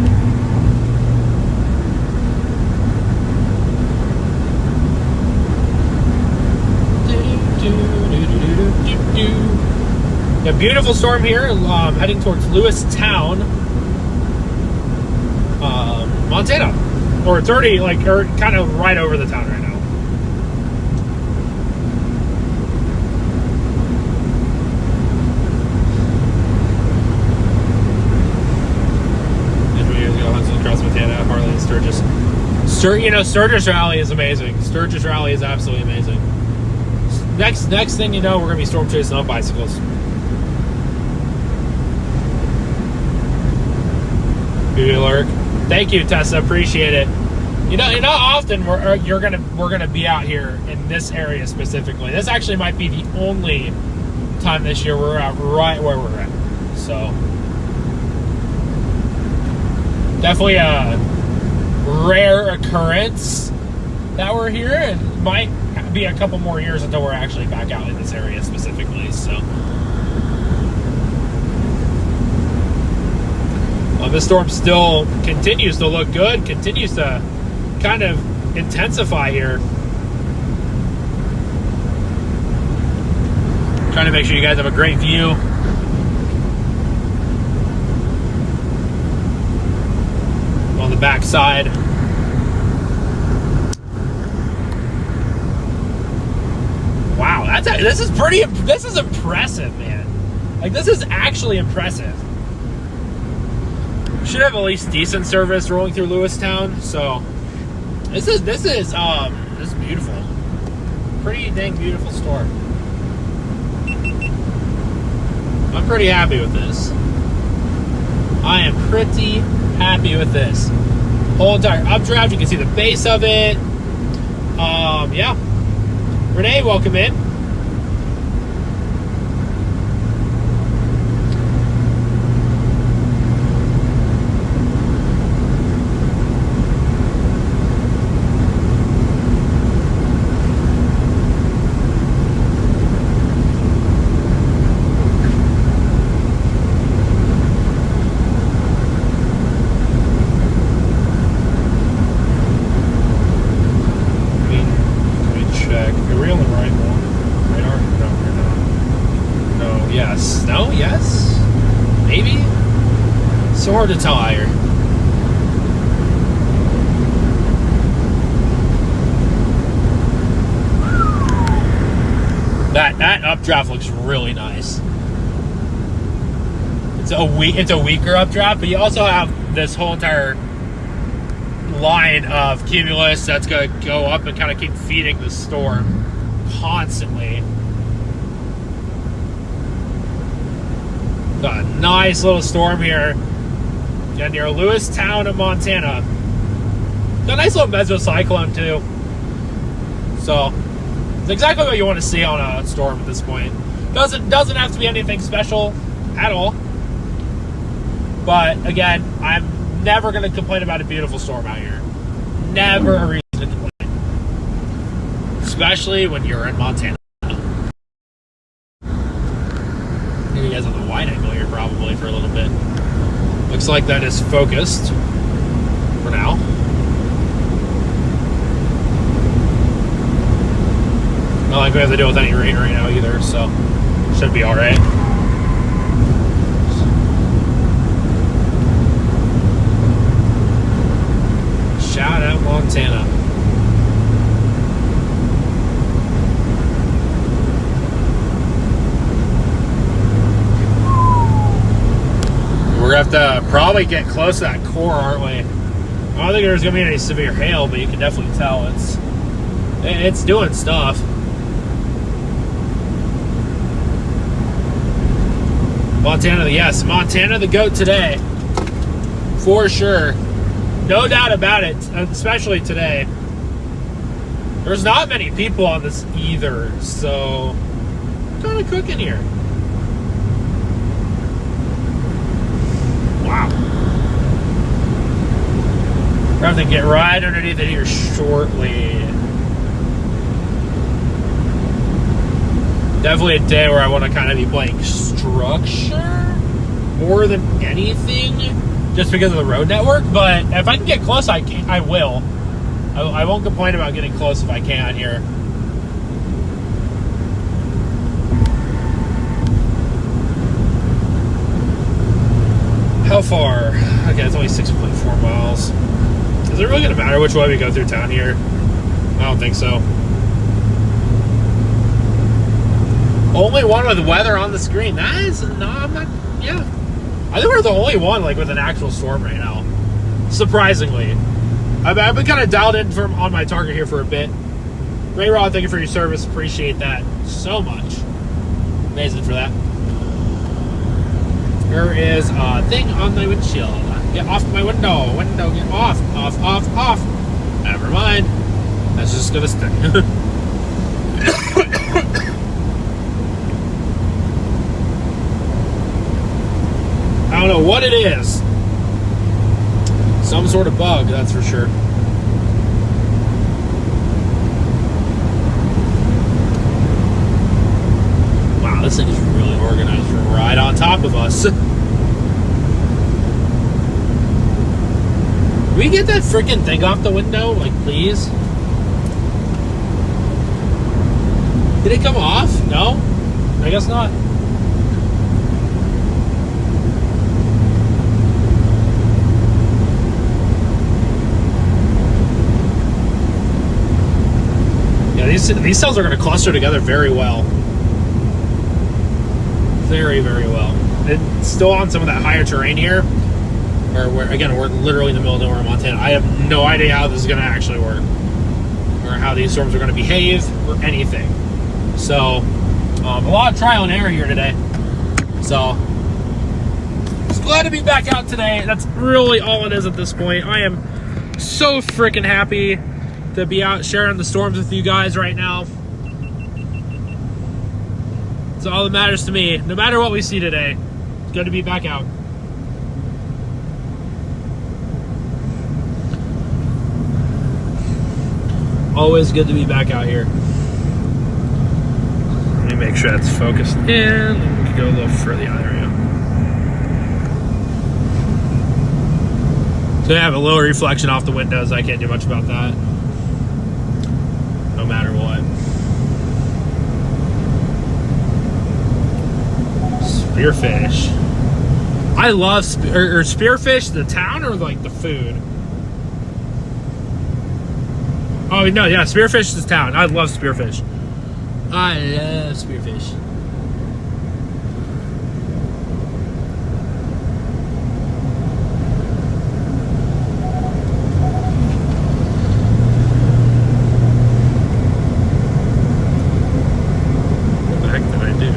A beautiful storm here, heading towards Lewistown, Montana, or 30, or kind of right over the town right now. Across Montana, Harley and Sturgis. Sturgis Rally is amazing. Sturgis Rally is absolutely amazing. Next thing you know, we're gonna be storm chasing on bicycles. Beauty alert. Thank you, Tessa. Appreciate it. Not often we're gonna be out here in this area specifically. This actually might be the only time this year we're out right where we're at. So definitely a rare occurrence that we're here, and might be a couple more years until we're actually back out in this area specifically. So this storm still continues to look good, continues to kind of intensify here. Trying to make sure you guys have a great view. On the back side. Wow, this is impressive, man. Like, this is actually impressive. Should have at least decent service rolling through Lewistown. So this is beautiful. Pretty dang beautiful storm. I'm pretty happy with this. I am pretty happy with this. Whole entire updraft, you can see the base of it. Yeah. Renee, welcome in. Hard to tell here. That updraft looks really nice. It's a weaker updraft, but you also have this whole entire line of cumulus that's gonna go up and kind of keep feeding the storm constantly. Got a nice little storm here. Yeah, near Lewistown in Montana. Got a nice little mesocyclone too. So it's exactly what you want to see on a storm at this point. Doesn't have to be anything special at all. But again, I'm never gonna complain about a beautiful storm out here. Never a reason to complain. Especially when you're in Montana. You guys on the Looks like that is focused for now. Not like we have to deal with any rain right now either, so should be all right. Shout out Montana. We're going to have to probably get close to that core, aren't we? I don't think there's going to be any severe hail, but you can definitely tell it's doing stuff. Montana, yes, Montana the GOAT today. For sure. No doubt about it, especially today. There's not many people on this either, so kind of cooking here. Wow. We're going to get right underneath it here shortly. Definitely a day where I want to kind of be playing structure more than anything, just because of the road network. But if I can get close, I will. I won't complain about getting close if I can here. How far? Okay, it's only 6.4 miles. Is it really going to matter which way we go through town here? I don't think so. Only one with weather on the screen. That is, no, I'm not, yeah. I think we're the only one, like, with an actual storm right now. Surprisingly. I've been kind of dialed in on my target here for a bit. Ray Rod, thank you for your service. Appreciate that so much. Amazing for that. There is a thing on my windshield. Get off my window. Window, get off. Off, off, off. Never mind. That's just gonna stick. I don't know what it is. Some sort of bug, that's for sure. Wow, this thing is really organized right on top of us. Can we get that freaking thing off the window? Like, please? Did it come off? No? I guess not. Yeah, these cells are going to cluster together very well. Very, very well. It's still on some of that higher terrain here. Where again, we're literally in the middle of nowhere in Montana. I have no idea how this is going to actually work, or how these storms are going to behave, or anything. So, a lot of trial and error here today. So, just glad to be back out today. That's really all it is at this point. I am so freaking happy to be out sharing the storms with you guys right now. It's all that matters to me. No matter what we see today, it's good to be back out. Always good to be back out here. Let me make sure that's focused in. And we can go a little further out area. So I have a little reflection off the windows. I can't do much about that. No matter what. Spearfish. I love spearfish, the town or like the food? Oh, no, yeah, spearfish is town. I love spearfish. I love spearfish. What the heck did I do?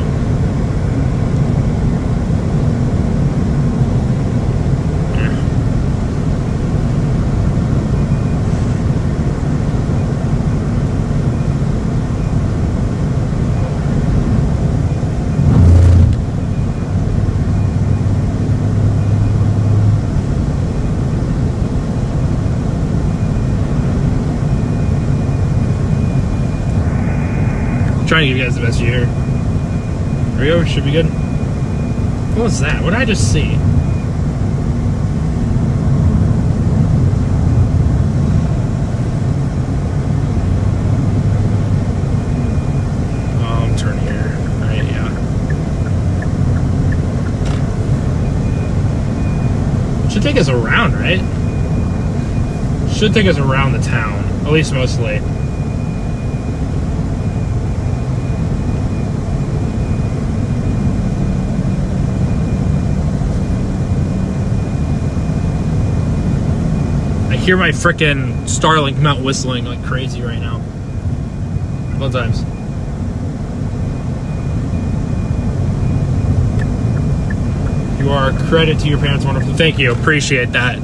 Trying to give you guys the best view here. There we go, should be good. What was that? What did I just see? take us around, right? Should take us around the town, at least mostly. I hear my frickin' Starlink mount whistling like crazy right now. Fun times. You are a credit to your parents, wonderful. Thank you. Appreciate that.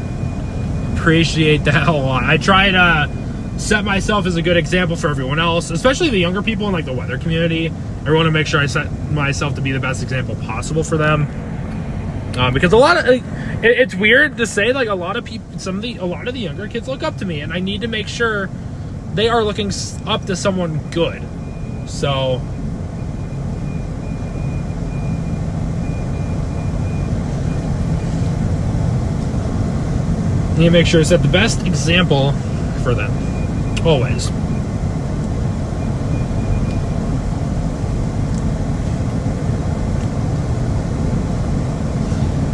Appreciate that a lot. I try to set myself as a good example for everyone else, especially the younger people in like the weather community. I want to make sure I set myself to be the best example possible for them. Because a lot of it's weird to say, like, a lot of people, a lot of the younger kids look up to me, and I need to make sure they are looking up to someone good. So need to make sure I set the best example for them, always.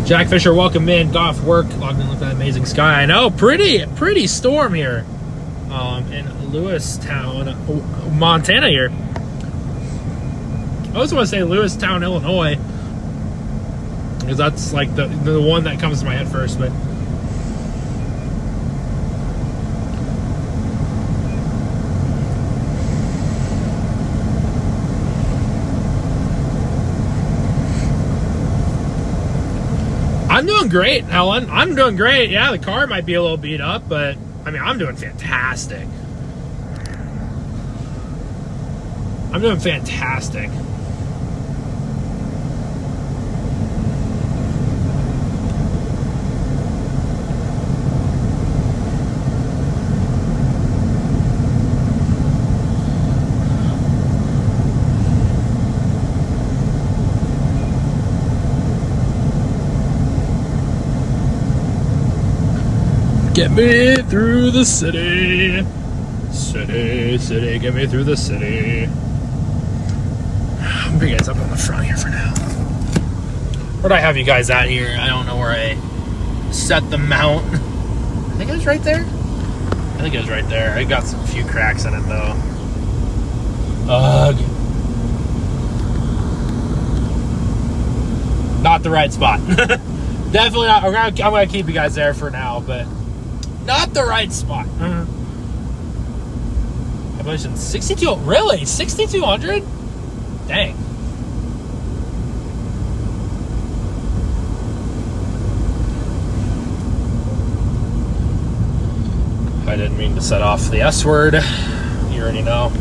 Jack Fisher, welcome in. Got off work, logged in with that amazing sky. I know, pretty storm here in Lewistown, Montana here. I also want to say Lewistown, Illinois, because that's like the one that comes to my head first, but I'm doing great, Helen. I'm doing great. Yeah, the car might be a little beat up, but I mean, I'm doing fantastic. I'm doing fantastic. Get me through the city. City, get me through the city. I'll bring you guys up on the front here for now. Where'd I have you guys at here? I don't know where I set the mount. I think it was right there. I think it was right there. I got some few cracks in it though. Ugh. Not the right spot. Definitely not. I'm gonna keep you guys there for now, but not the right spot. Population 62. Really? 6,200? Dang. I didn't mean to set off the S word. You already know.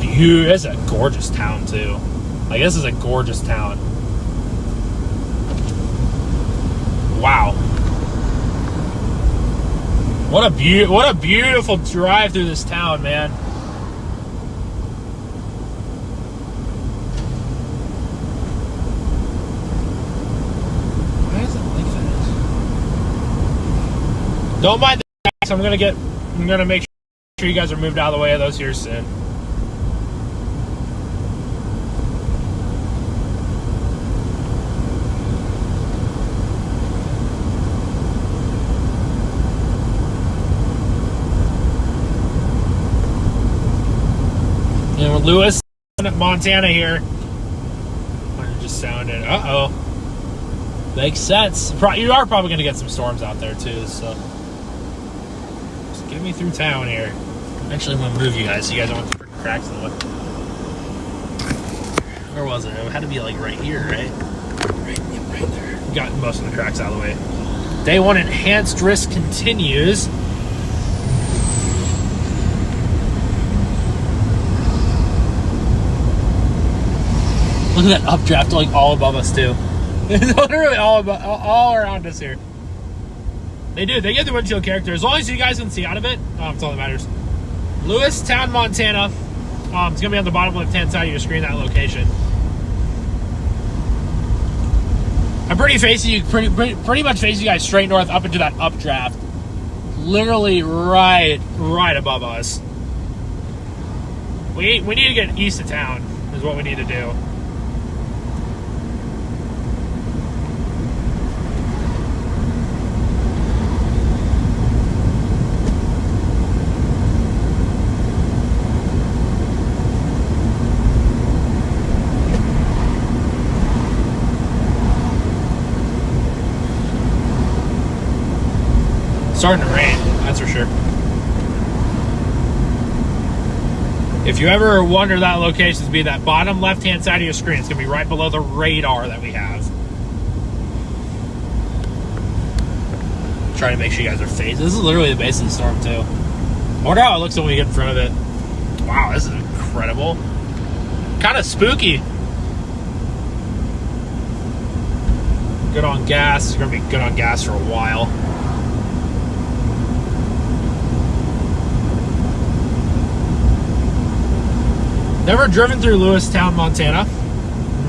Dude, it's a gorgeous town too. Like, this is a gorgeous town. Wow. What a beautiful drive through this town, man. Why is it like that? Don't mind the tracks. I'm gonna make sure you guys are moved out of the way of those here soon. And Lewis, Montana here. I just sounded. Uh-oh. Makes sense. You are probably going to get some storms out there too, so just get me through town here. Actually, I'm going to move you guys so you guys don't want the freaking cracks in the way. Where was it? It had to be like right here, right? Right there. Got most of the cracks out of the way. Day one enhanced risk continues. Look at that updraft, like all above us too. Literally all around us here. They do. They get the windshield character. As long as you guys can see out of it, that's all that matters. Lewistown, Montana. It's gonna be on the bottom left-hand side of your screen. That location. I'm pretty much facing you guys straight north up into that updraft. Literally right above us. We need to get east of town. Is what we need to do. starting to rain, that's for sure. If you ever wonder that location to be that bottom left-hand side of your screen, it's going to be right below the radar that we have. Trying to make sure you guys are phased. This is literally the base of the storm, too. I wonder how it looks when we get in front of it. Wow, this is incredible. Kind of spooky. Good on gas. It's going to be good on gas for a while. Never driven through Lewistown, Montana.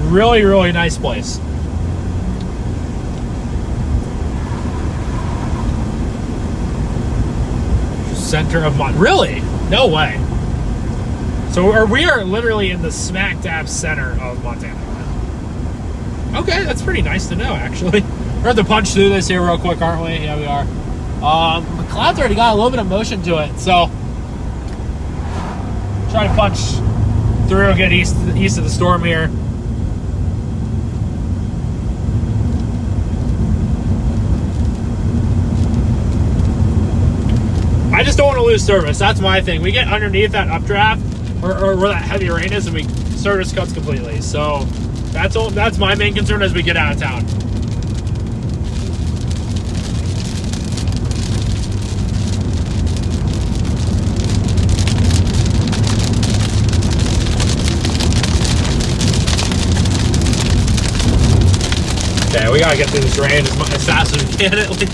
Really, really nice place. Center of Really? No way. So we are literally in the smack dab center of Montana. Okay, that's pretty nice to know, actually. We're going to punch through this here real quick, aren't we? Yeah, we are. The cloud's already got a little bit of motion to it, so try to punch through and get east of the storm here. I just don't want to lose service. That's my thing. We get underneath that updraft or where that heavy rain is, and we service cuts completely. So that's my main concern as we get out of town. Okay, we gotta get through this rain as fast as we can at least.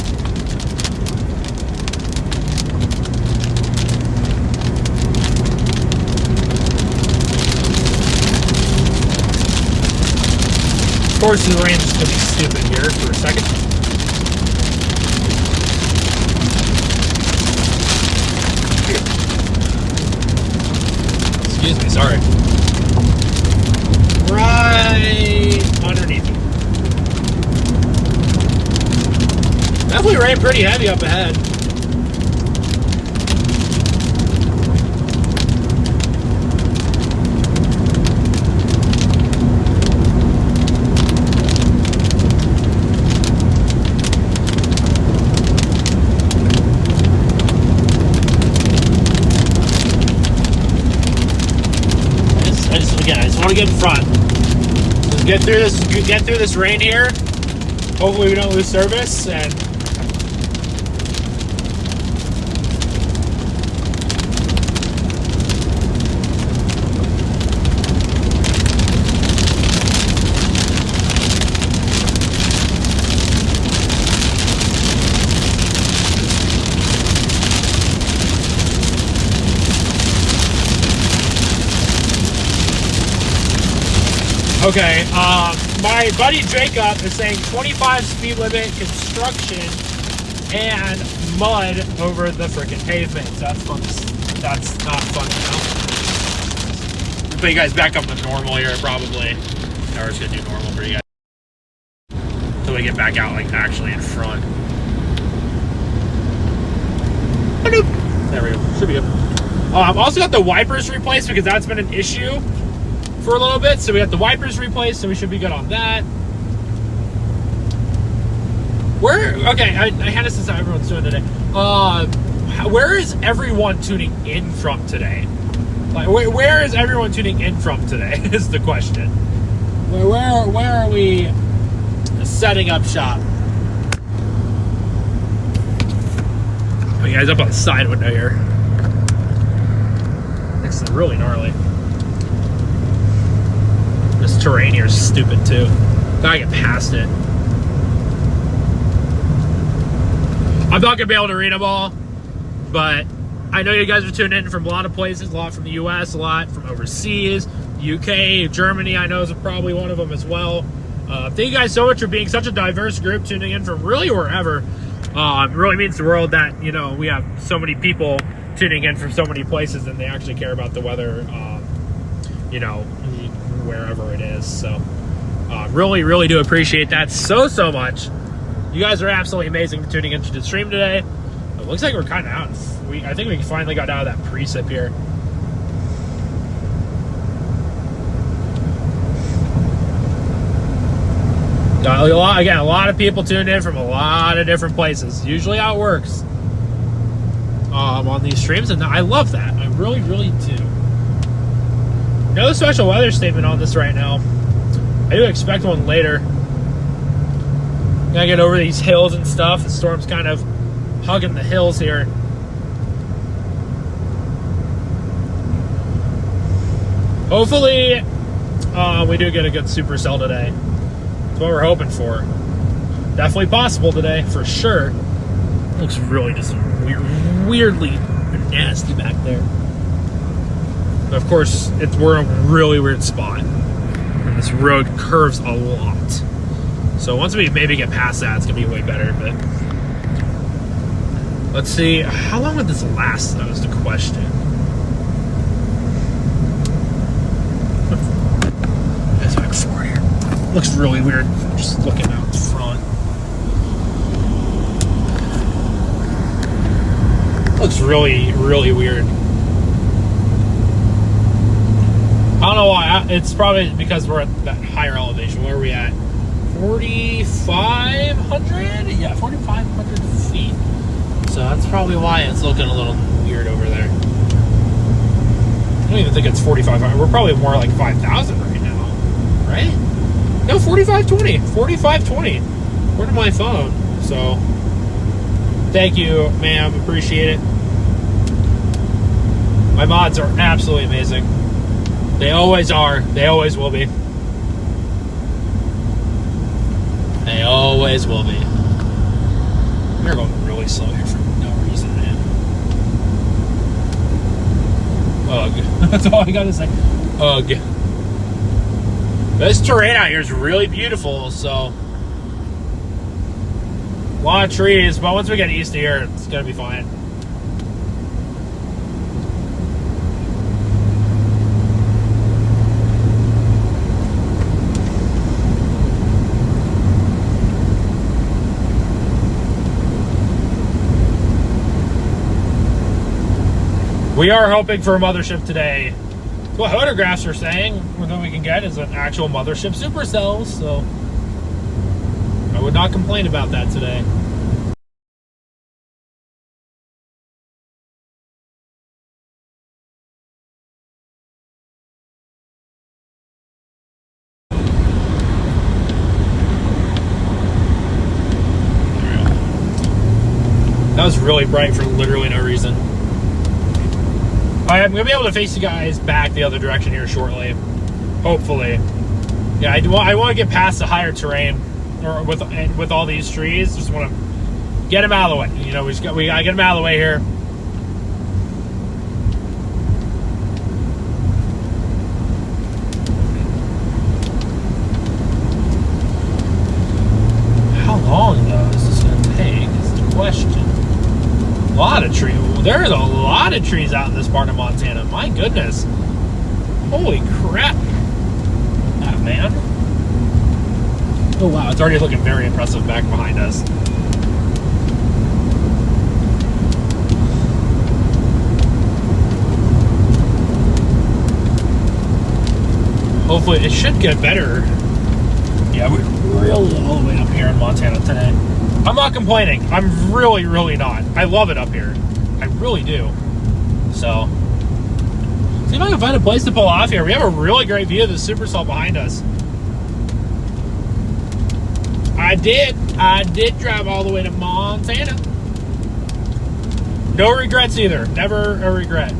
Of course, the rain is gonna be stupid here for a second. Excuse me, sorry. Right underneath it. Definitely rained pretty heavy up ahead. I just want to get in front. Let's get through this rain here. Hopefully we don't lose service and okay, my buddy Jacob is saying 25 speed limit, construction, and mud over the frickin' pavement. So that's fun. That's not fun, you know? Put you guys back up to normal here, probably. Now we're just gonna do normal for you guys until we get back out, like actually in front. There we go. Should be good. I've also got the wipers replaced because that's been an issue for a little bit, so we got the wipers replaced, so we should be good on that. Okay, I had this since how everyone's doing today. Where is everyone tuning in from today? Like, where is everyone tuning in from today is the question. Where are we setting up shop? Oh, you guys up on the side window here. This is really gnarly. This terrain here is stupid too. Gotta get past it. I'm not gonna be able to read them all, but I know you guys are tuning in from a lot of places, a lot from the US, a lot from overseas, UK, Germany, I know is probably one of them as well. Thank you guys so much for being such a diverse group, tuning in from really wherever. It really means the world that, you know, we have so many people tuning in from so many places and they actually care about the weather, you know, wherever it is. So really, really do appreciate that so much. You guys are absolutely amazing for tuning into the stream today. It looks like we're kind of out. I think we finally got out of that precip here. A lot of people tuned in from a lot of different places. Usually how it works. on these streams, and I love that. I really, really do. No special weather statement on this right now. I do expect one later. Gotta get over these hills and stuff. The storm's kind of hugging the hills here. Hopefully, we do get a good supercell today. That's what we're hoping for. Definitely possible today, for sure. Looks really just weirdly nasty back there. But of course, we're in a really weird spot. And this road curves a lot. So once we maybe get past that, it's going to be way better. But let's see. How long would this last, though, is the question. It's like 4 here. Looks really weird just looking out the front. Looks really, really weird. I don't know why. It's probably because we're at that higher elevation. Where are we at? 4,500? Yeah, 4,500 feet. So that's probably why it's looking a little weird over there. I don't even think it's 4,500. We're probably more like 5,000 right now. Right? No, 4,520. 4,520. According to my phone. So, thank you, ma'am. Appreciate it. My mods are absolutely amazing. They always are. They always will be. They always will be. We're going really slow here for no reason, man. Ugh. That's all I gotta say. Ugh. This terrain out here is really beautiful, so. A lot of trees, but once we get east of here, it's gonna be fine. We are hoping for a mothership today. What photographs are saying that we can get is an actual mothership supercell, so I would not complain about that today. That was really bright for literally no reason. I'm going to be able to face you guys back the other direction here shortly. Hopefully. Yeah, I want to get past the higher terrain or with all these trees. Just want to get them out of the way. You know, we got to get them out of the way here. How long, though, is this going to take is the question. A lot of trees. There's a lot of trees out in this part of Montana. My goodness. Holy crap. Ah, man. Oh, wow. It's already looking very impressive back behind us. Hopefully, it should get better. Yeah, we're really all the way up here in Montana today. I'm not complaining. I'm really, really not. I love it up here. I really do. So, see if I can find a place to pull off here. We have a really great view of the supercell behind us. I did drive all the way to Montana. No regrets either. Never a regret.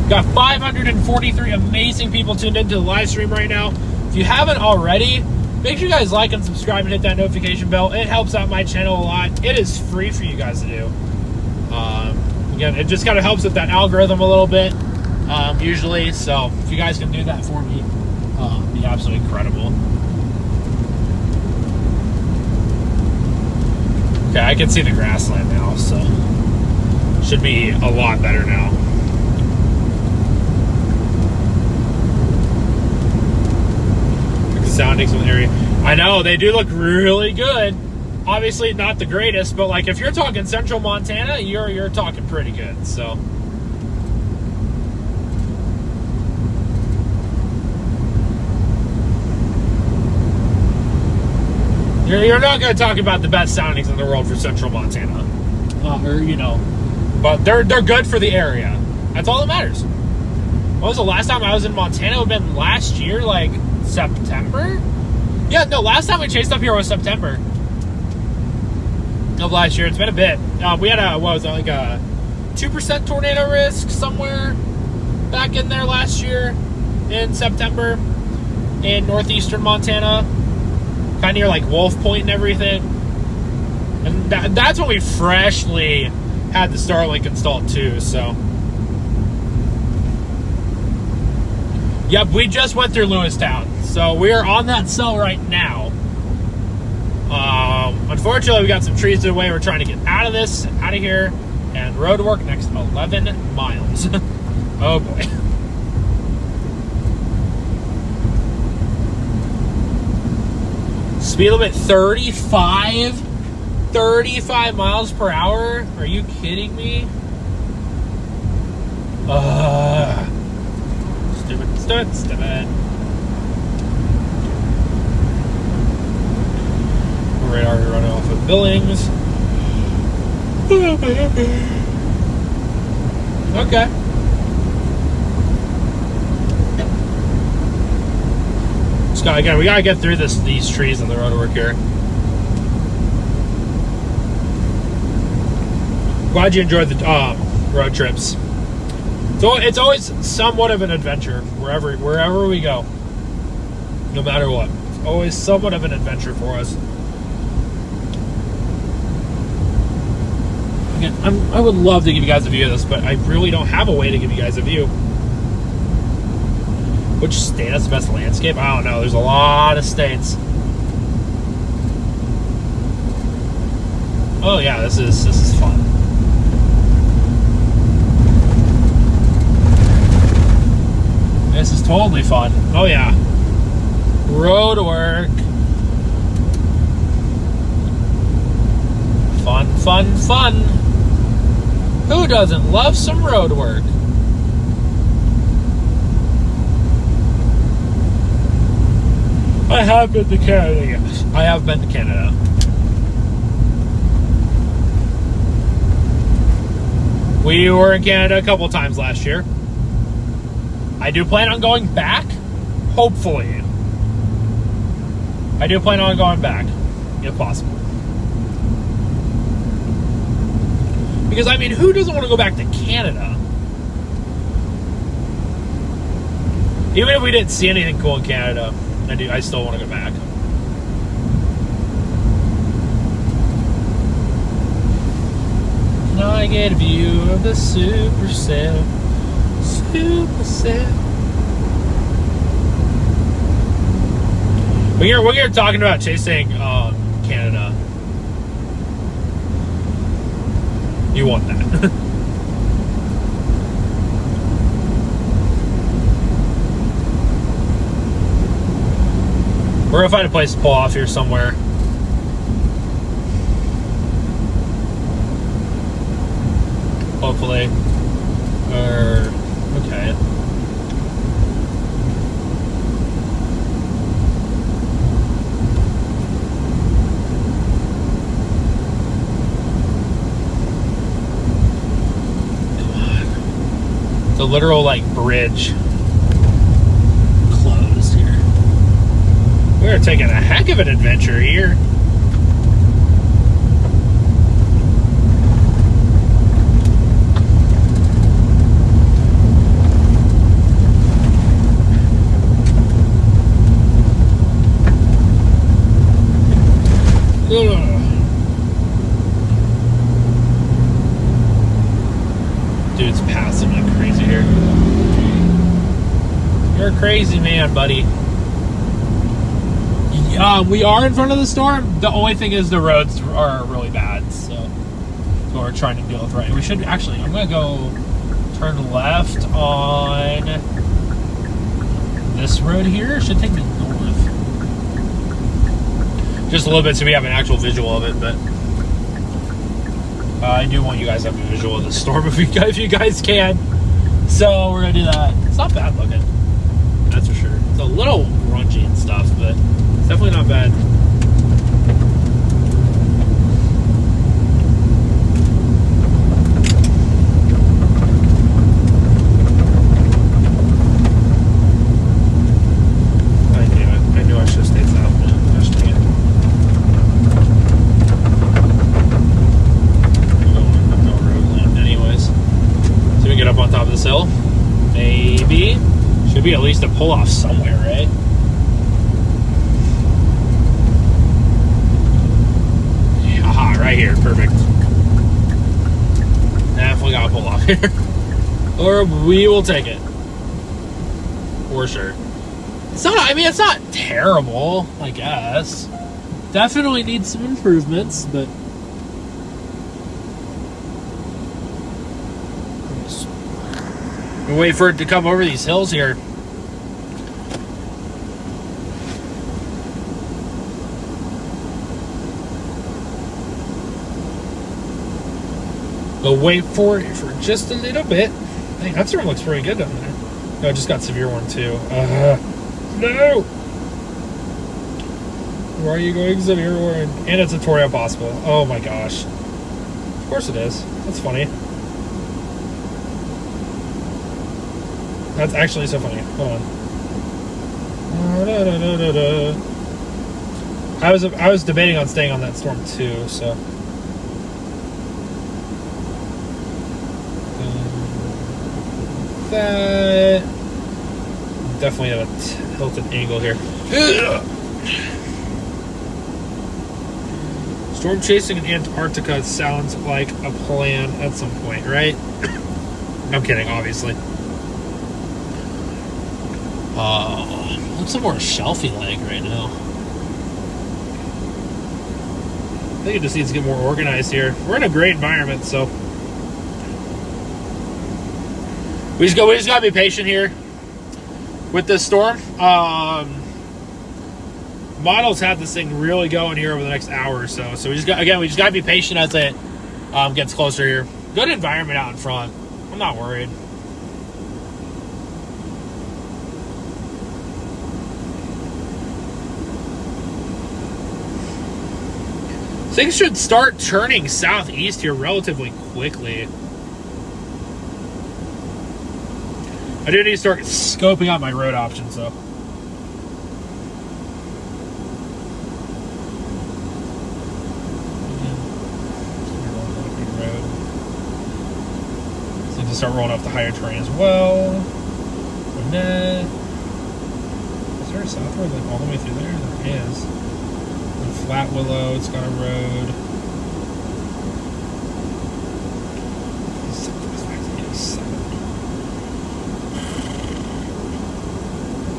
Got 543 amazing people tuned into the live stream right now. If you haven't already, make sure you guys like and subscribe and hit that notification bell. It helps out my channel a lot. It is free for you guys to do. Again, it just kind of helps with that algorithm a little bit, usually. So if you guys can do that for me, it'd be absolutely incredible. Okay, I can see the grassland now, so should be a lot better now. Soundings from the area. I know, they do look really good. Obviously not the greatest, but like if you're talking central Montana, you're talking pretty good. So You're not going to talk about the best soundings in the world for Central Montana, but they're good for the area. That's all that matters. When was the last time I was in Montana? It would have been last year, like September. Yeah, no, last time we chased up here was September of last year. It's been a bit. We had a 2% tornado risk somewhere back in there last year in September in northeastern Montana, kind of near like Wolf Point and everything. And that's when we freshly had the Starlink installed too. So, yep, we just went through Lewistown, so we are on that cell right now. Unfortunately, we got some trees in the way. We're trying to get out of here, and road work next 11 miles. Oh boy. Speed limit 35 miles per hour? Are you kidding me? Stupid. Radar running off of Billings. Okay. Again, we gotta get through these trees on the road work here. Glad you enjoyed the road trips. So it's always somewhat of an adventure wherever we go, no matter what. It's always somewhat of an adventure for us. Again, I would love to give you guys a view of this, but I really don't have a way to give you guys a view. Which state has the best landscape? I don't know. There's a lot of states. Oh yeah, this is fun. This is totally fun. Oh yeah. Road work. Fun. Who doesn't love some road work? I have been to Canada, yes. I have been to Canada. We were in Canada a couple times last year. I do plan on going back, hopefully. I do plan on going back, if possible. Because, I mean, who doesn't want to go back to Canada? Even if we didn't see anything cool in Canada, I still want to go back. Now I get a view of the Supercell. We're here talking about chasing Canada. You want that. We're gonna find a place to pull off here somewhere. Hopefully. Okay. Come on. It's a literal, like, bridge. We're taking a heck of an adventure here. Dude's passing like crazy here. You're a crazy man, buddy. We are in front of the storm. The only thing is the roads are really bad, so that's what we're trying to deal with right. We should actually, I'm gonna go turn left on this road here. It should take me north. Just a little bit so we have an actual visual of it, but I do want you guys to have a visual of the storm if you guys can. So we're gonna do that. It's not bad looking, that's for sure. It's a little grungy and stuff, but it's definitely not bad. Should be at least a pull-off somewhere, right? Aha, right here. Perfect. Definitely got a pull-off here. Or we will take it. For sure. It's not, I mean, it's not terrible, I guess. Definitely needs some improvements, but... We'll wait for it to come over these hills here. We'll wait for it for just a little bit. Hey, that storm looks pretty good down there. No, it just got severe one too. No! Why are you going severe one? And it's a tornado possible. Oh my gosh. Of course it is. That's funny. That's actually so funny. Hold on. I was debating on staying on that storm too, so. That definitely at a tilted angle here. Storm chasing in Antarctica sounds like a plan at some point, right? I'm kidding, obviously. Looks more shelfy like right now. I think it just needs to get more organized here. We're in a great environment, so we just gotta be patient here with this storm. Models have this thing really going here over the next hour or so. So we just gotta be patient as it gets closer here. Good environment out in front. I'm not worried. Things should start turning southeast here relatively quickly. I do need to start scoping out my road options, though. So I need to start rolling off the higher terrain as well. And then, is there a south road like all the way through there? There is. And Flat Willow, it's got a road.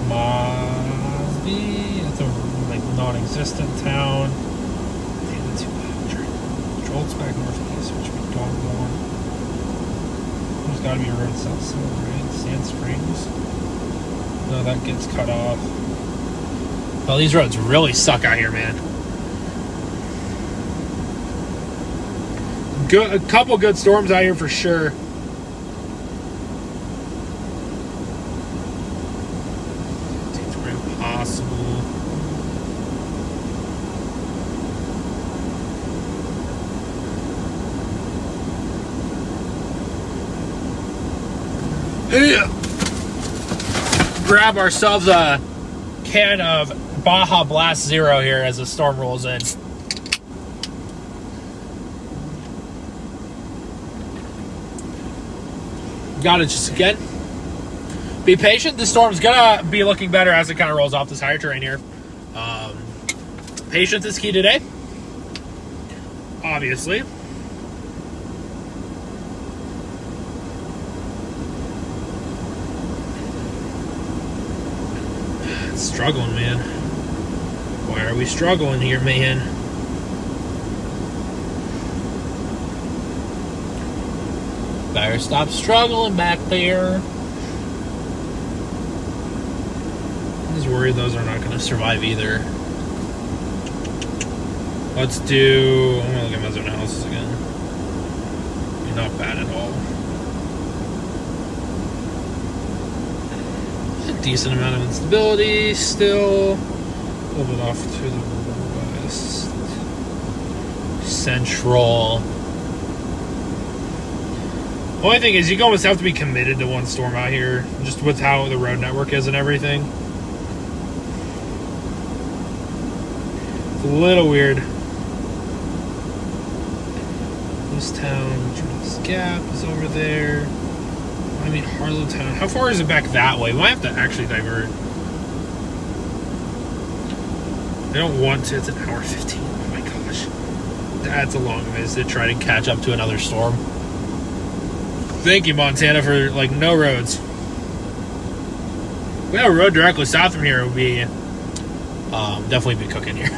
Mosby, it's a like non-existent town. Damn, that's too bad. Jolt's back northeast, which we don't want. There's got to be a road south somewhere, right? Sand Springs. No, that gets cut off. Well, these roads really suck out here, man. A couple good storms out here for sure. Grab ourselves a can of Baja Blast Zero here as the storm rolls in. Gotta just again be patient. The storm's gonna be looking better as it kind of rolls off this higher terrain here. Patience is key today, obviously. Struggling, man. Why are we struggling here, man? Better stop struggling back there. I'm just worried those are not going to survive either. Let's do... I'm going to look at my zone houses again. Not bad at all. Decent amount of instability still. A little bit off to the west. Central. Only thing is, you almost have to be committed to one storm out here, just with how the road network is and everything. It's a little weird. This town, Charles Gap is over there. I mean, Harlowtown. How far is it back that way? We might have to actually divert. I don't want to. It's an hour 15. Oh my gosh. That's a long ways to try to catch up to another storm. Thank you, Montana, for, like, no roads. If we had a road directly south from here, it would be definitely be cooking here.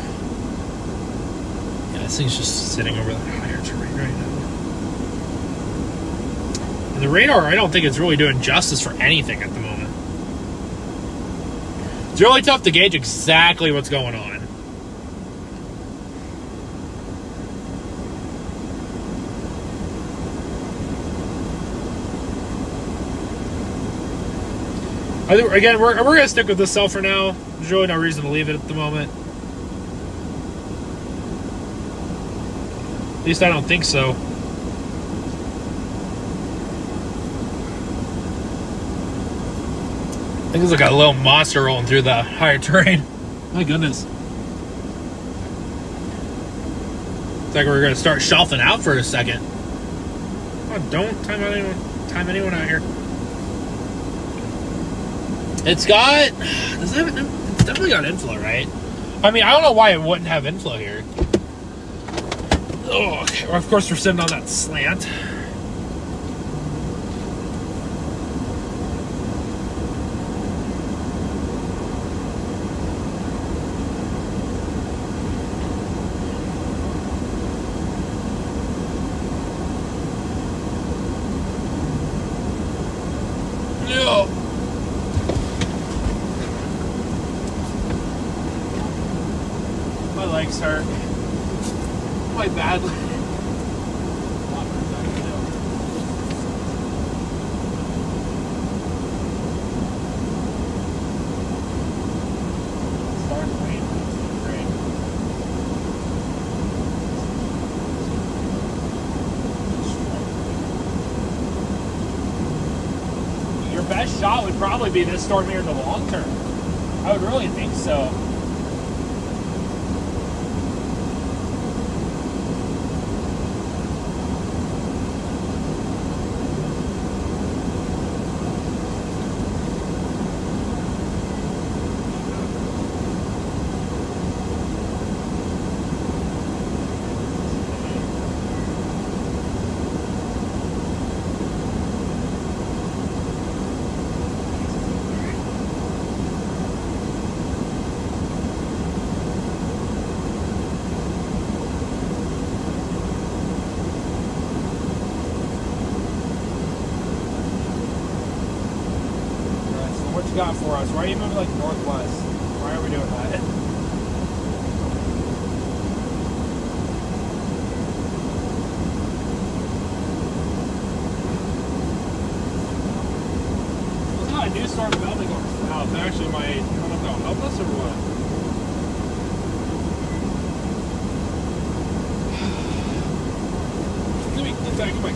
Yeah, this thing's just sitting over the higher terrain right now. And the radar, I don't think it's really doing justice for anything at the moment. It's really tough to gauge exactly what's going on. Again, we're going to stick with this cell for now. There's really no reason to leave it at the moment. At least I don't think so. I think it's like a little monster rolling through the higher terrain. My goodness. It's like we're going to start shelving out for a second. Oh, don't time anyone out here. It's definitely got inflow, right? I mean, I don't know why it wouldn't have inflow here. Oh, okay. Well, of course, we're sitting on that slant. No. My legs hurt quite badly. Your best shot would probably be this storm here in the long term. I would really think so. What you got for us? Why are you moving like northwest? Why are we doing that? It's not a new storm developing going south. Actually, I don't know if that'll help us or what. Let me get back in my...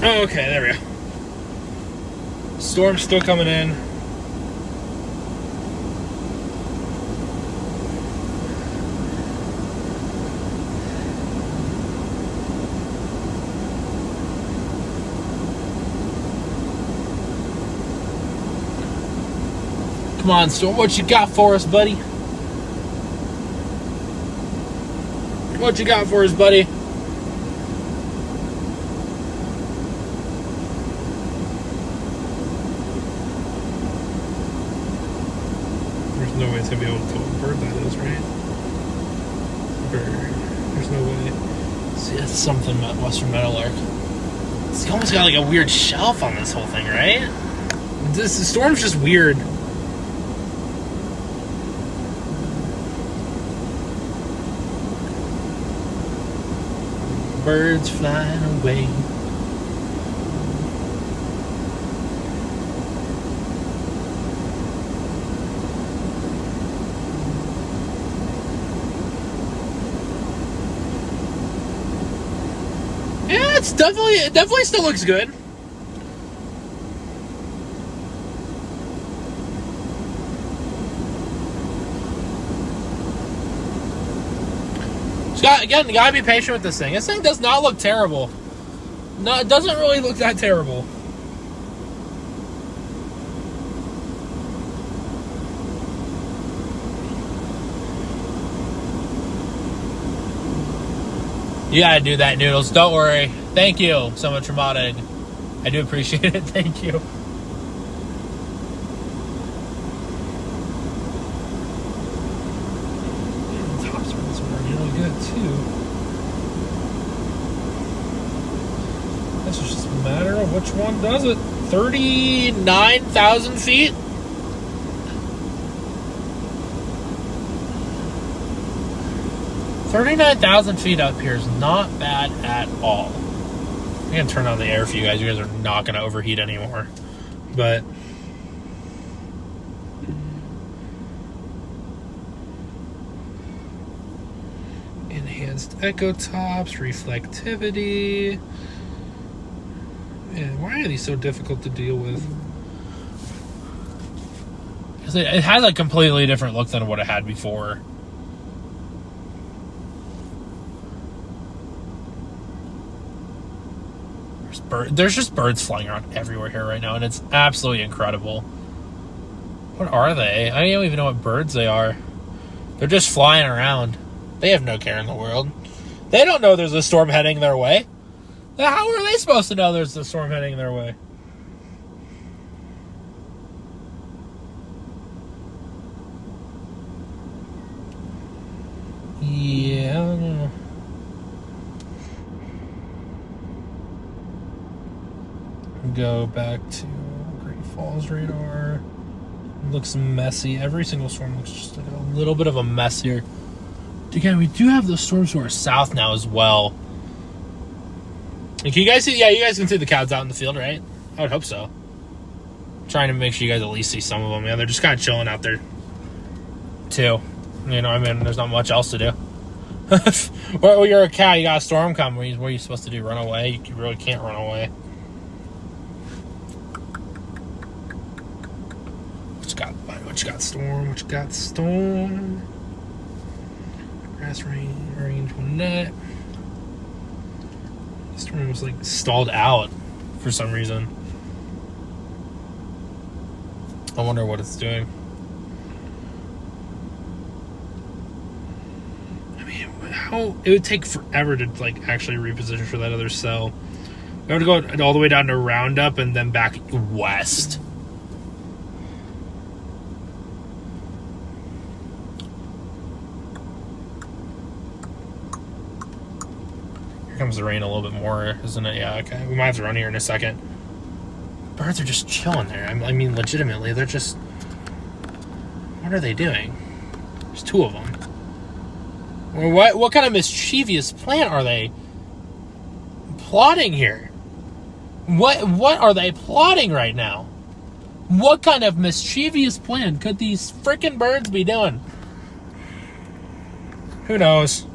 Oh, okay, there we go. Storm's still coming in. Come on, Storm, what you got for us, buddy? What you got for us, buddy? No way it's gonna be able to tell what bird that is, right? Bird. There's no way. See, that's something about Western Meadowlark. It's almost got like a weird shelf on this whole thing, right? The storm's just weird. Birds flying away. It definitely still looks good. Again, you gotta be patient with this thing. This thing does not look terrible. No, it doesn't really look that terrible. You gotta do that, Noodles. Don't worry. Thank you so much for modding. I do appreciate it. Thank you. The top speeds are really good too. This is just a matter of which one does it. 39,000 feet? $39,000 feet up here is not bad at all. I'm going to turn on the air for you guys. You guys are not going to overheat anymore. But enhanced echo tops, reflectivity. Man, why are these so difficult to deal with? Because it has a completely different look than what it had before. There's just birds flying around everywhere here right now, and it's absolutely incredible. What are they? I don't even know what birds they are. They're just flying around. They have no care in the world. They don't know there's a storm heading their way. How are they supposed to know there's a storm heading their way? Yeah, I don't know. Go back to Great Falls radar. It looks messy. Every single storm looks just like a little bit of a mess here. Again, we do have the storms to our south now as well. And can you guys see? Yeah, you guys can see the clouds out in the field, right? I would hope so. I'm trying to make sure you guys at least see some of them. Yeah, they're just kind of chilling out there, too. You know, I mean, there's not much else to do. Well, you're a cow. You got a storm coming. What are you supposed to do? Run away? You really can't run away. What you got, storm? What you got, storm? Grass range one net. The storm was like stalled out for some reason. I wonder what it's doing. I mean, how it would take forever to like actually reposition for that other cell. I would go all the way down to Roundup and then back west. Here comes the rain a little bit more, isn't it? Yeah, okay. We might have to run here in a second. Birds are just chilling there. I mean, legitimately, they're just... What are they doing? There's two of them. What kind of mischievous plan are they plotting here? What are they plotting right now? What kind of mischievous plan could these freaking birds be doing? Who knows?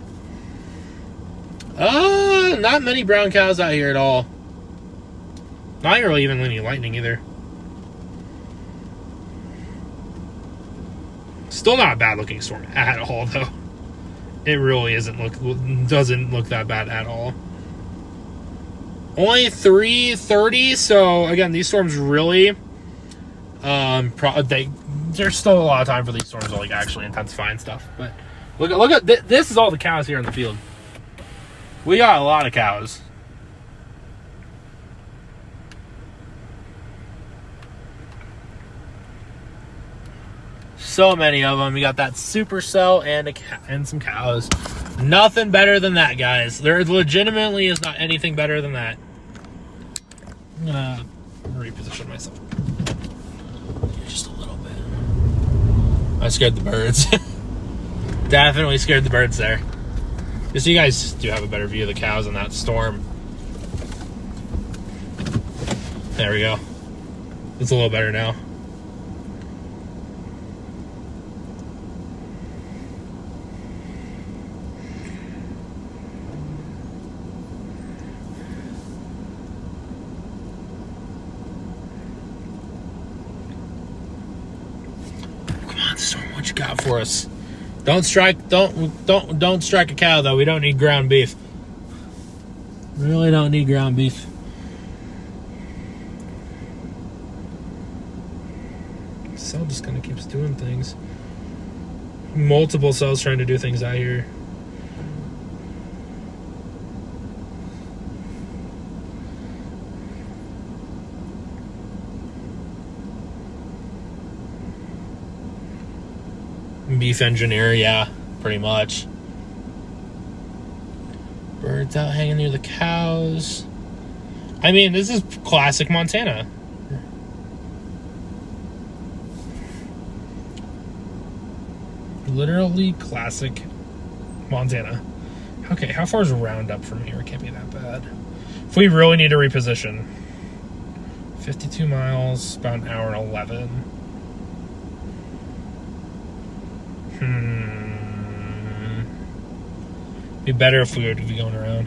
Not many brown cows out here at all. Not really even any lightning either. Still not a bad looking storm at all, though. It really doesn't look that bad at all. Only 3:30, so again, these storms really, there's still a lot of time for these storms to like actually intensify and stuff. But look at this is all the cows here in the field. We got a lot of cows. So many of them. We got that supercell and some cows. Nothing better than that, guys. There legitimately is not anything better than that. I'm gonna reposition myself just a little bit. I scared the birds. Definitely scared the birds there. Just so you guys do have a better view of the cows in that storm. There we go. It's a little better now. Come on, storm, what you got for us? Don't strike a cow though. We don't need ground beef. Really don't need ground beef. cell just kind of keeps doing things. Multiple cells trying to do things out here. Beef engineer, yeah, pretty much. Birds out hanging near the cows. I mean, this is classic Montana. Literally classic Montana. Okay, how far is Roundup from here? It can't be that bad. If we really need to reposition. 52 miles, about an hour and 11. Be better if we were to be going around.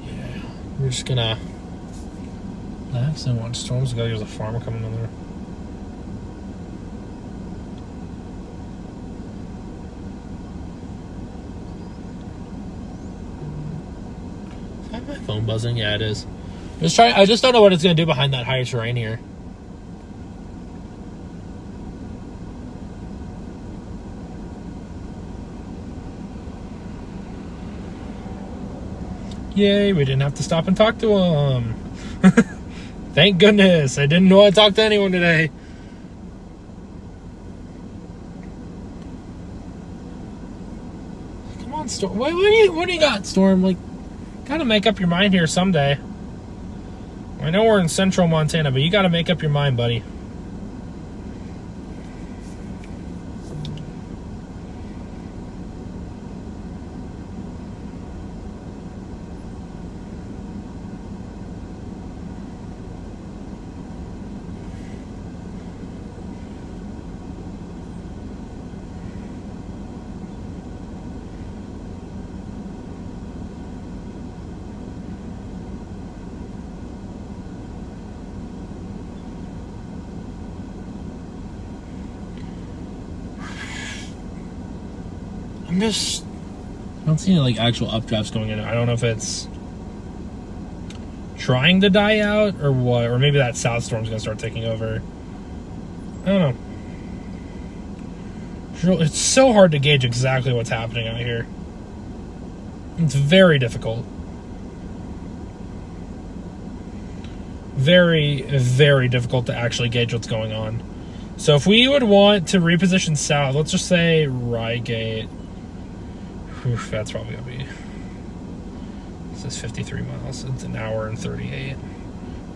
Yeah, we're just gonna relax and watch storms go. There's a farmer coming in there. Is that my phone buzzing? Yeah, it is. I just don't know what it's gonna do behind that higher terrain here. Yay, we didn't have to stop and talk to him. Thank goodness. I didn't know I talked to anyone today. Come on, Storm. What do you got, Storm? Like, gotta make up your mind here someday. I know we're in central Montana, but you gotta make up your mind, buddy. I don't see any like actual updrafts going in. I don't know if it's trying to die out or what, or maybe that south storm's gonna start taking over. I don't know. It's so hard to gauge exactly what's happening out here. It's very difficult. Very, very difficult to actually gauge what's going on. So if we would want to reposition south, let's just say Rygate. Oof, that's probably gonna be. This is 53 miles. It's an hour and 38.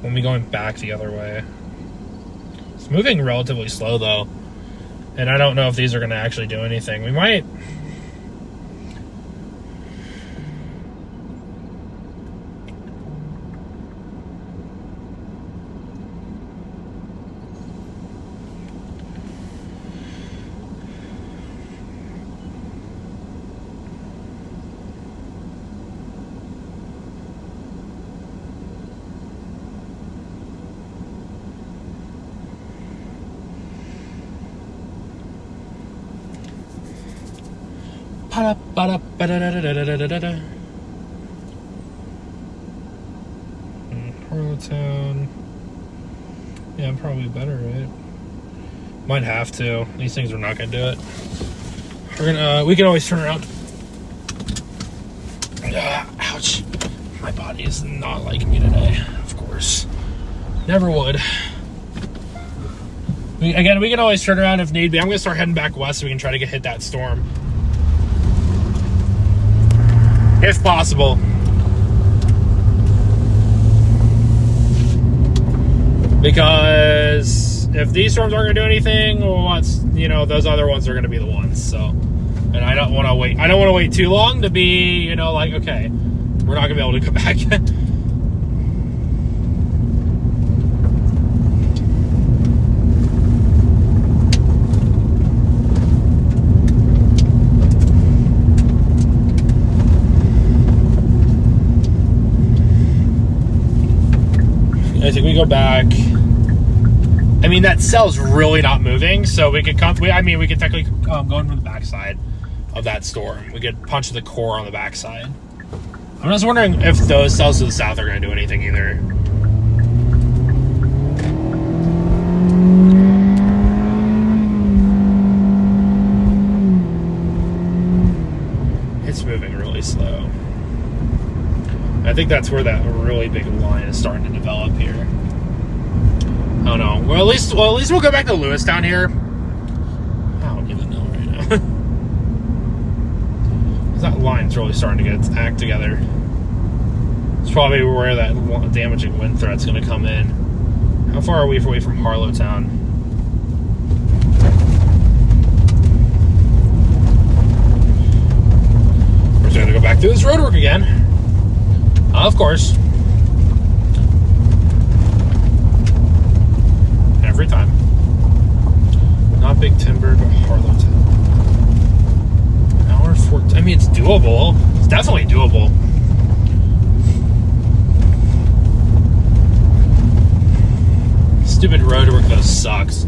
We'll be going back the other way. It's moving relatively slow though, and I don't know if these are gonna actually do anything. We might. Harlowtown. Yeah, I'm probably better, right? Might have to. These things are not gonna do it. We can always turn around. Ouch. My body is not liking me today, of course. Never would. We can always turn around if need be. I'm gonna start heading back west so we can try to hit that storm. If possible. Because if these storms aren't going to do anything, well, those other ones are going to be the ones. So, and I don't want to wait. I don't want to wait too long to be, like, okay, we're not going to be able to come back. I think we go back. I mean, that cell's really not moving, so we could come. We could technically go into the backside of that storm. We could punch the core on the backside. I'm just wondering if those cells to the south are going to do anything either. I think that's where that really big line is starting to develop here. I don't know. Well, at least we'll go back to Lewistown here. I don't even know right now. That line's really starting to get its act together. It's probably where that damaging wind threat's going to come in. How far are we away from Harlowtown? We're just going to go back through this roadwork again. Of course. Every time. Not Big Timber, but Harlowtown. Hour 14. I mean, it's doable. It's definitely doable. Stupid roadwork though sucks.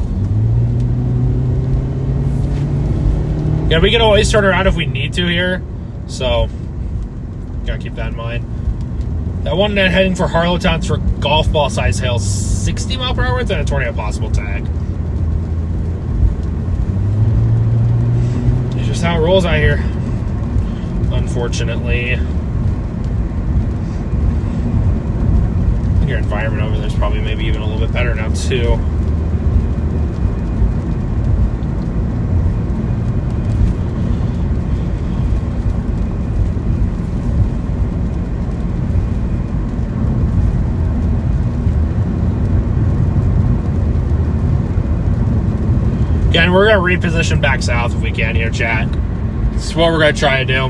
Yeah, we can always turn around if we need to here. So, gotta keep that in mind. That one net heading for Harlowtown's for golf ball size hail, 60 mile per hour winds and a tornado possible tag. It's just how it rolls out here, unfortunately. I think your environment over there is probably maybe even a little bit better now too. Again, we're going to reposition back south if we can here, chat. This is what we're going to try to do.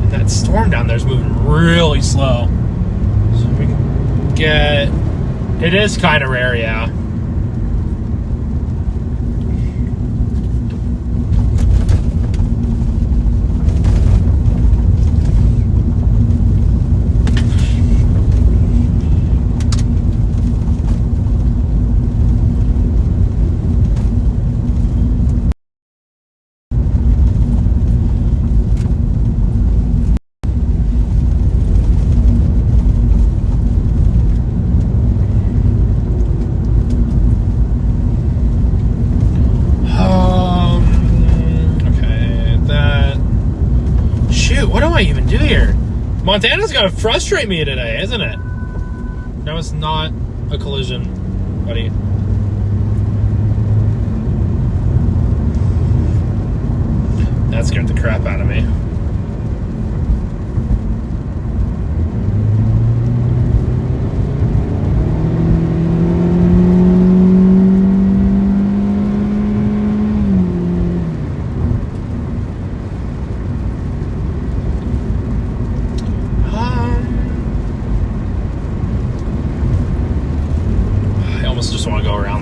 And that storm down there is moving really slow. So we can get... It is kind of rare, yeah. Montana's gonna frustrate me today, isn't it? That was not a collision, buddy. That scared the crap out of me.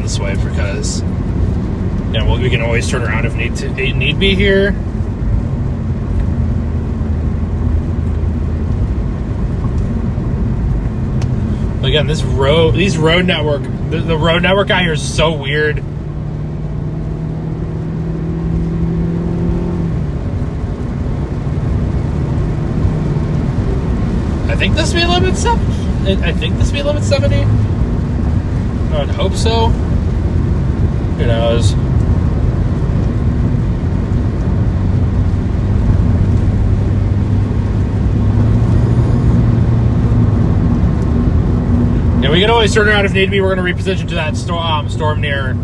This way because well, we can always turn around if need be here. But again, the road network out here is so weird. I think the speed limit's 70. I would hope so. Who knows? Yeah, we can always turn around if need be. We're going to reposition to that storm near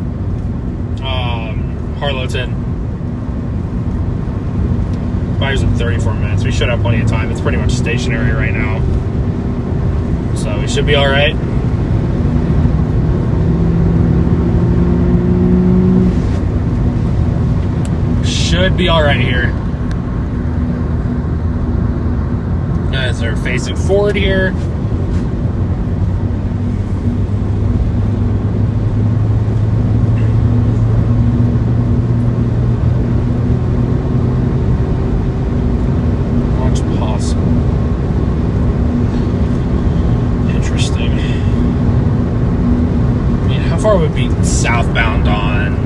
Harlowton. Fires in 34 minutes. We should have plenty of time. It's pretty much stationary right now. So we should be all right. Should be all right here. Guys are facing forward here. Launch possible. Interesting. I mean, how far would be southbound on?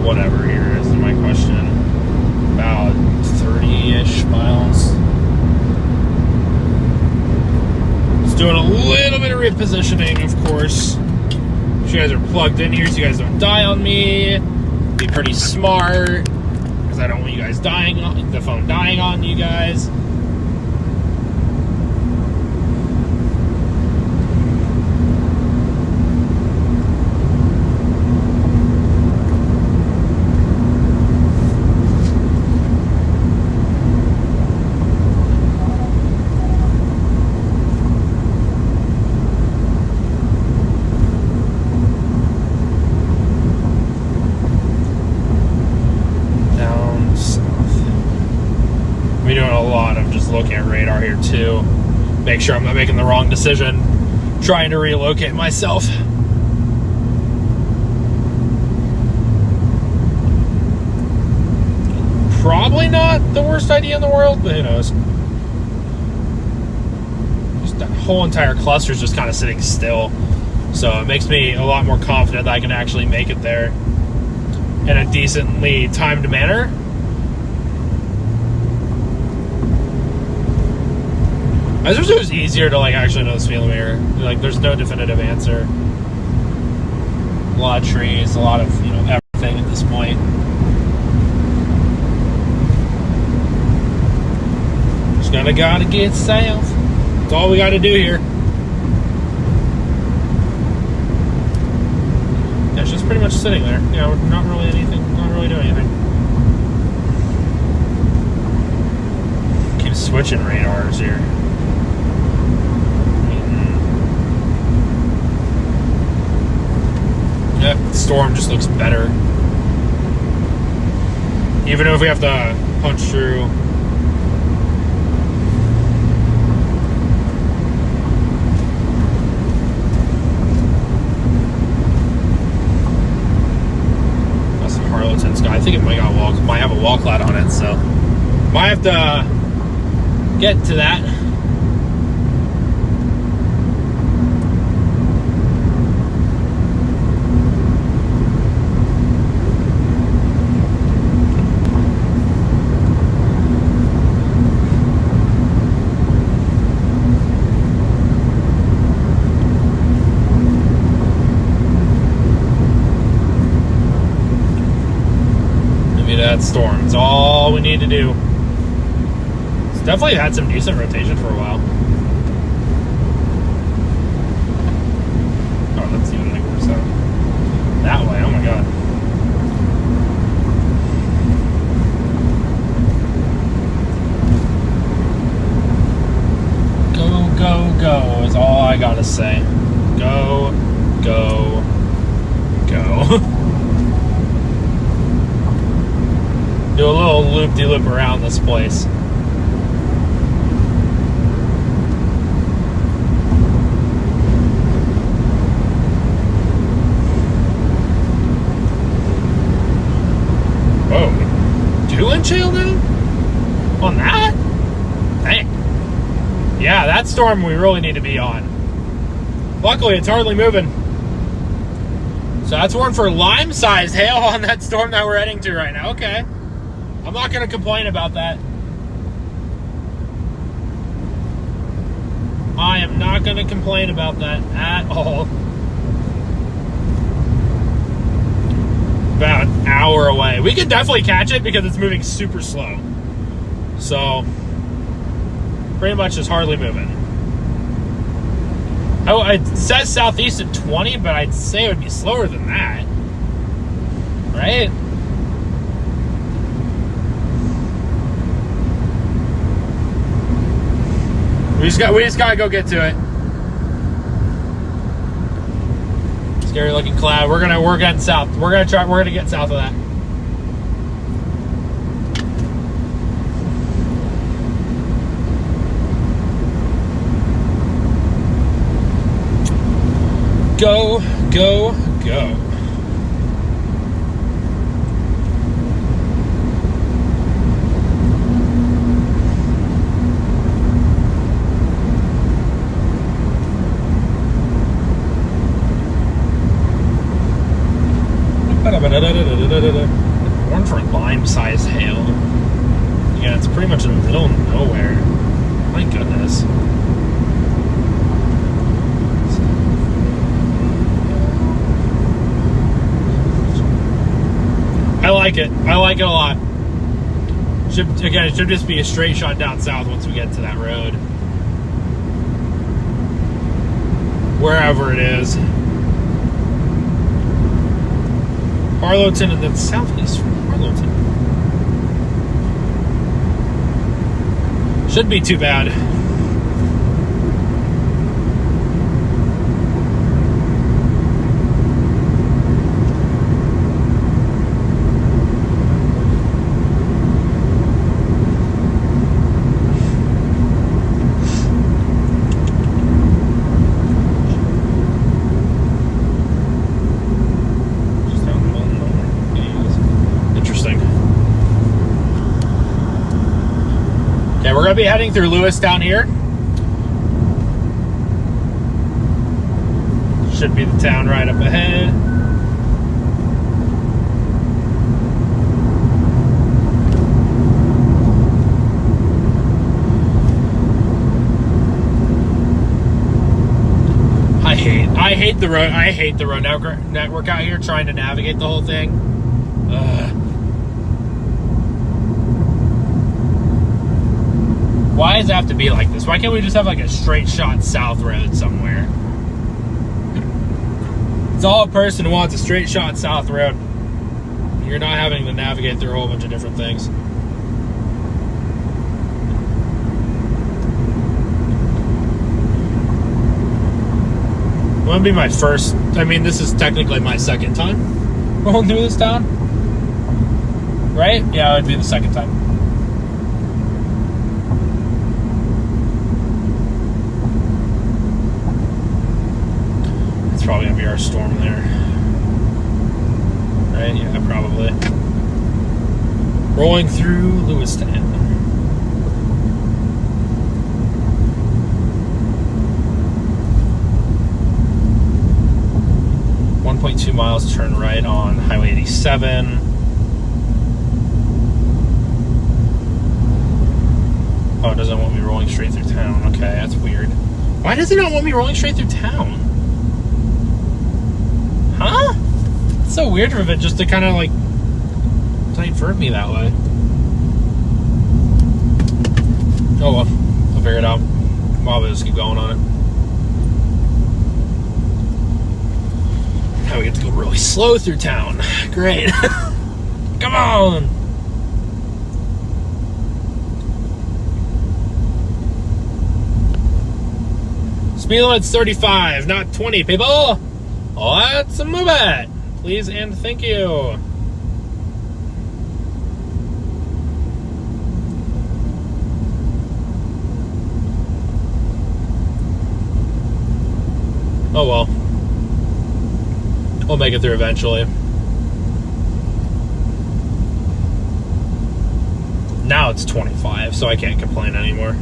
Whatever here is my question. positioning, of course. You guys are plugged in here so you guys don't die on me. Be pretty smart, because I don't want you guys dying on the phone dying on you guys. Looking at radar here too. Make sure I'm not making the wrong decision trying to relocate myself. Probably not the worst idea in the world, but who knows. Just that whole entire cluster is just kind of sitting still. So it makes me a lot more confident that I can actually make it there in a decently timed manner. I just wish it was easier to actually know the speed limiter. There's no definitive answer. A lot of trees, a lot of everything at this point. Just gotta get south. That's all we gotta do here. Yeah, it's just pretty much sitting there. We're not really doing anything. Keep switching radars here. Yep, the storm just looks better. Even if we have to punch through. That's some Harlowton sky. I think it might have a wall cloud on it, so might have to get to that. That storm. It's all we need to do. It's definitely had some decent rotation for a while. Oh, that's even worse out. That way, oh my god. Go, go, go is all I gotta say. Go, go, go. Do a little loop-de-loop around this place. Whoa. 2-inch hail now? On that? Dang. Yeah, that storm we really need to be on. Luckily, it's hardly moving. So that's one for lime-sized hail on that storm that we're heading to right now. Okay. I'm not going to complain about that. I am not going to complain about that at all. About an hour away. We could definitely catch it because it's moving super slow. So, pretty much just hardly moving. Oh, it says southeast at 20, but I'd say it would be slower than that. Right? We just gotta go get to it. Scary looking cloud. We're getting south. We're gonna get south of that. Go, go, go. One for lime-sized hail. Yeah, it's pretty much in the middle of nowhere. My goodness. like it. I like it a lot. It should just be a straight shot down south once we get to that road. Wherever it is. Harlowton and then southeast from Harlowton. Shouldn't be too bad. We're going to be heading through Lewis down here. Should be the town right up ahead. I hate the road. I hate the road network out here trying to navigate the whole thing. Why does it have to be like this? Why can't we just have like a straight shot south road somewhere? It's all a person wants, a straight shot south road. You're not having to navigate through a whole bunch of different things. Well, it'll be my first, I mean, this is technically my second time rolling through this town. Right? Yeah, it would be the second time. Probably gonna be our storm there, right? Yeah, probably. Rolling through Lewistown. .2 miles, turn right on Highway 87. Oh, it doesn't want me rolling straight through town. Okay, that's weird. Why does it not want me rolling straight through town? Huh? It's so weird of it just to kind of like divert me that way. Oh well, I'll figure it out. I'll just keep going on it. Now we get to go really slow through town. Great. Come on. Speed limit's 35, not 20, people. Let's move it. Please and thank you. Oh well. We'll make it through eventually. Now it's 25, so I can't complain anymore.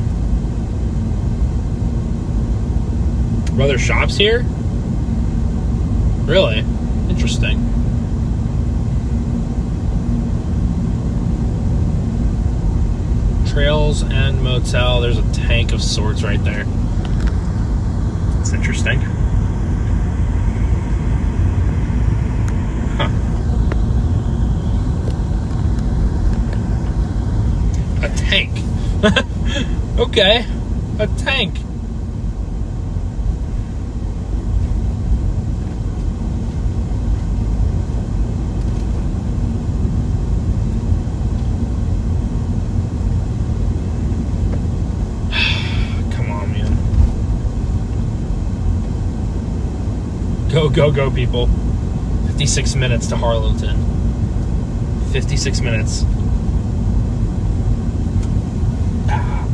Brother shops here? Really? Interesting. Trails and motel. There's a tank of sorts right there. It's interesting. Huh. A tank. Okay. A tank. Go, people. 56 minutes to Harlowton. 56 minutes. Oh,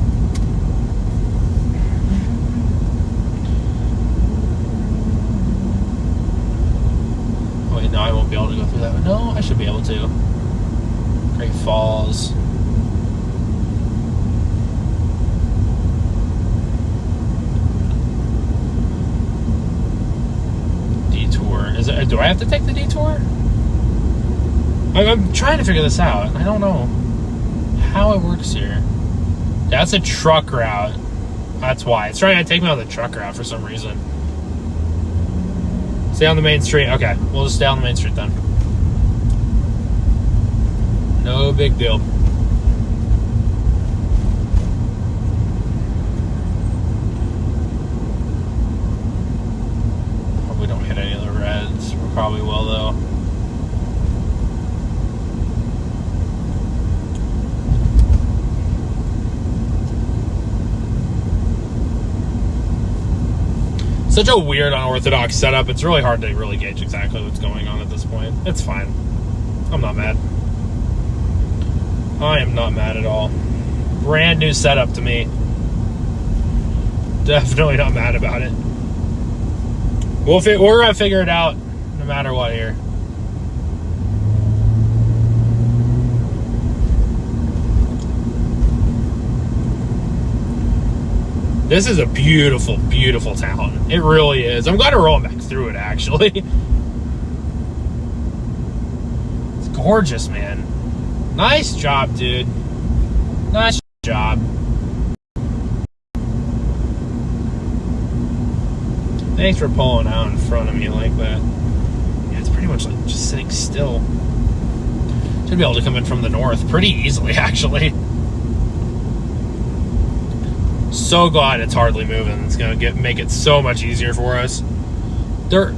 wait, no, I won't be able to go through that one. No, I should be able to. Great Falls. Do I have to take the detour? I'm trying to figure this out. I don't know how it works here. That's a truck route. That's why. It's trying to take me on the truck route for some reason. Stay on the main street. Okay, we'll just stay on the main street then. No big deal. Probably don't hit any of the reds. We probably will, though. Such a weird, unorthodox setup. It's really hard to really gauge exactly what's going on at this point. It's fine. I'm not mad. I am not mad at all. Brand new setup to me. Definitely not mad about it. We're going to figure it out no matter what here. This is a beautiful, beautiful town. It really is. I'm glad to roll back through it, actually. It's gorgeous, man. Nice job, dude. Nice job. Thanks for pulling out in front of me like that. Yeah, it's pretty much like just sitting still. Should be able to come in from the north pretty easily, actually. So glad it's hardly moving. It's gonna make it so much easier for us. There's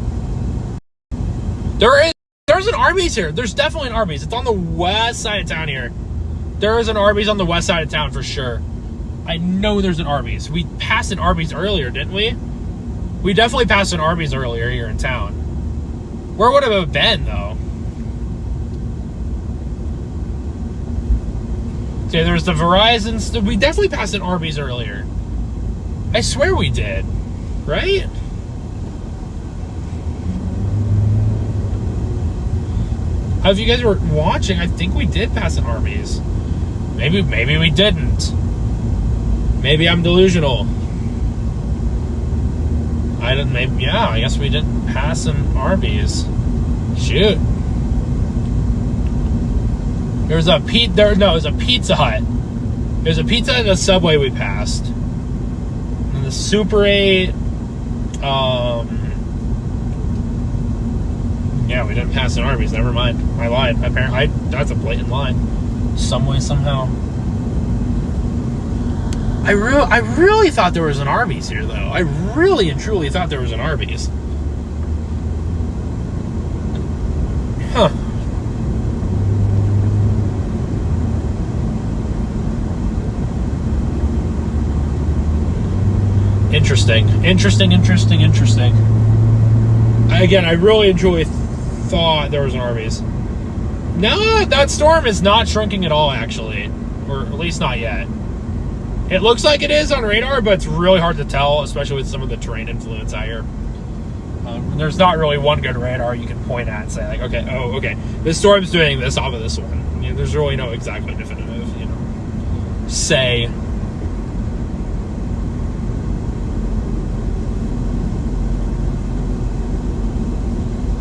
an Arby's here. There's definitely an Arby's. It's on the west side of town here. There is an Arby's on the west side of town for sure. I know there's an Arby's. We passed an Arby's earlier, didn't we? We definitely passed an Arby's earlier here in town. Where would it have been, though? Okay, there's the Verizon. We definitely passed an Arby's earlier. I swear we did. Right? If you guys were watching, I think we did pass an Arby's. Maybe we didn't. Maybe I'm delusional. I guess we didn't pass an Arby's. Shoot. There's a Pizza Hut. There's a Pizza Hut and a Subway we passed. And the Super 8. Yeah, we didn't pass an Arby's. Never mind. I lied. Apparently, that's a blatant lie. Some way, somehow. I really thought there was an Arby's here, though. I really and truly thought there was an Arby's. Huh. Interesting. Again, I really thought there was an Arby's. No, that storm is not shrinking at all, actually. Or at least not yet. It looks like it is on radar, but it's really hard to tell, especially with some of the terrain influence out here. There's not really one good radar you can point at and say, like, okay, this storm's doing this off of this one. You know, there's really no exactly definitive, say.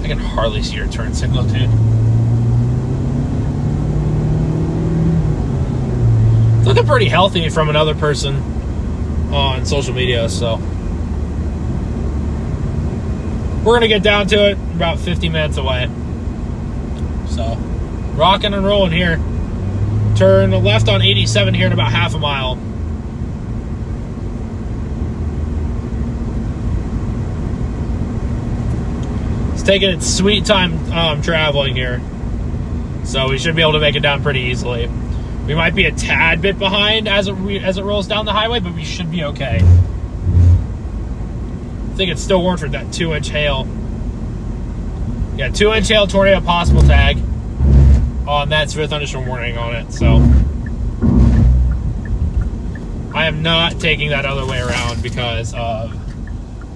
I can hardly see your turn signal, dude. It's looking pretty healthy from another person on social media, so we're gonna get down to it about 50 minutes away. So, rocking and rolling here. Turn left on 87 here in about half a mile. It's taking its sweet time traveling here, so we should be able to make it down pretty easily. We might be a tad bit behind as it rolls down the highway, but we should be okay. I think it's still warned for that 2-inch hail. Yeah, 2-inch hail tornado possible tag on that severe thunderstorm warning on it. So I am not taking that other way around because of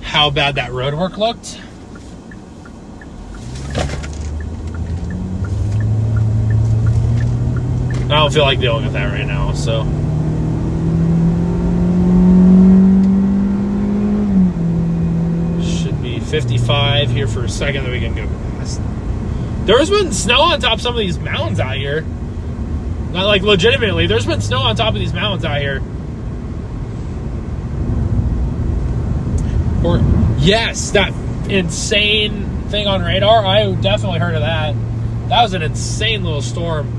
how bad that road work looked. I don't feel like dealing with that right now, so. Should be 55 here for a second, then we can go past. There's been snow on top of some of these mountains out here. Not like legitimately, there's been snow on top of these mountains out here. Or, yes, that insane thing on radar. I definitely heard of that. That was an insane little storm.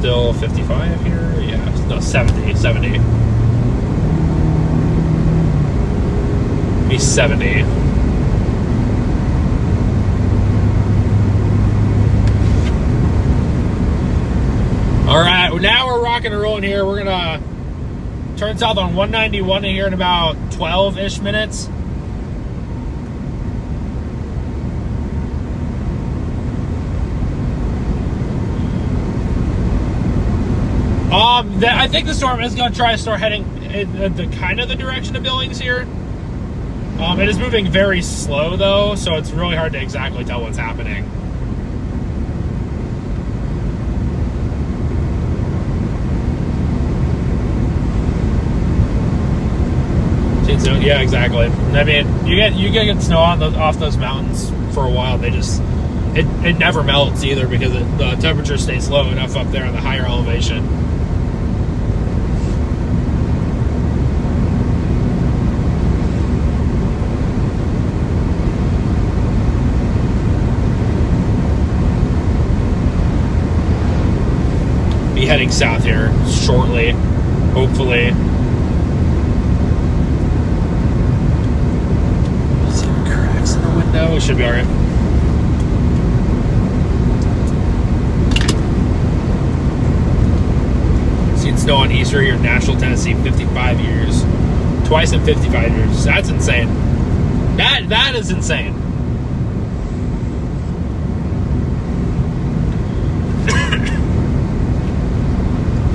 still 55 here? Yeah, no, 70. Be 70. All right, now we're rocking and rolling here. We're gonna turn south on 191 here in about 12-ish minutes. I think the storm is going to try to start heading in the kind of the direction of Billings here. It is moving very slow though, so it's really hard to exactly tell what's happening. Yeah, exactly. I mean, you get snow off those mountains for a while. It never melts either because the temperature stays low enough up there on the higher elevation. Be heading south here shortly, hopefully. No, we should be all right. Seen snow on Easter here in Nashville, Tennessee, 55 years. Twice in 55 years. That's insane. That is insane.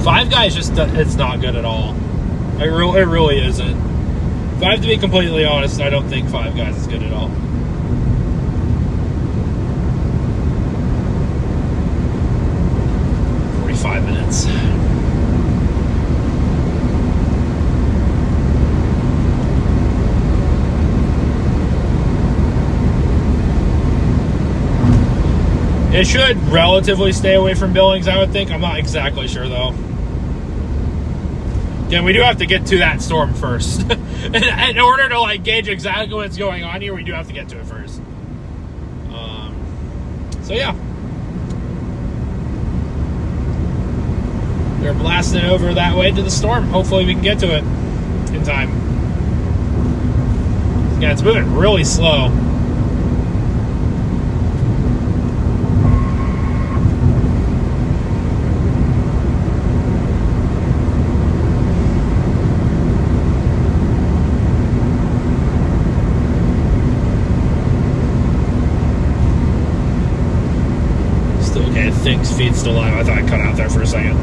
Five Guys it's not good at all. It really isn't. If I have to be completely honest, I don't think Five Guys is good at all. Minutes. It should relatively stay away from Billings, I would think. I'm not exactly sure though. Yeah, we do have to get to that storm first. In order to like gauge exactly what's going on here, we do have to get to it first. So yeah. They're blasting over that way to the storm. Hopefully we can get to it in time. Yeah, it's moving really slow. Still okay, I think feed's still alive. I thought I cut out there for a second.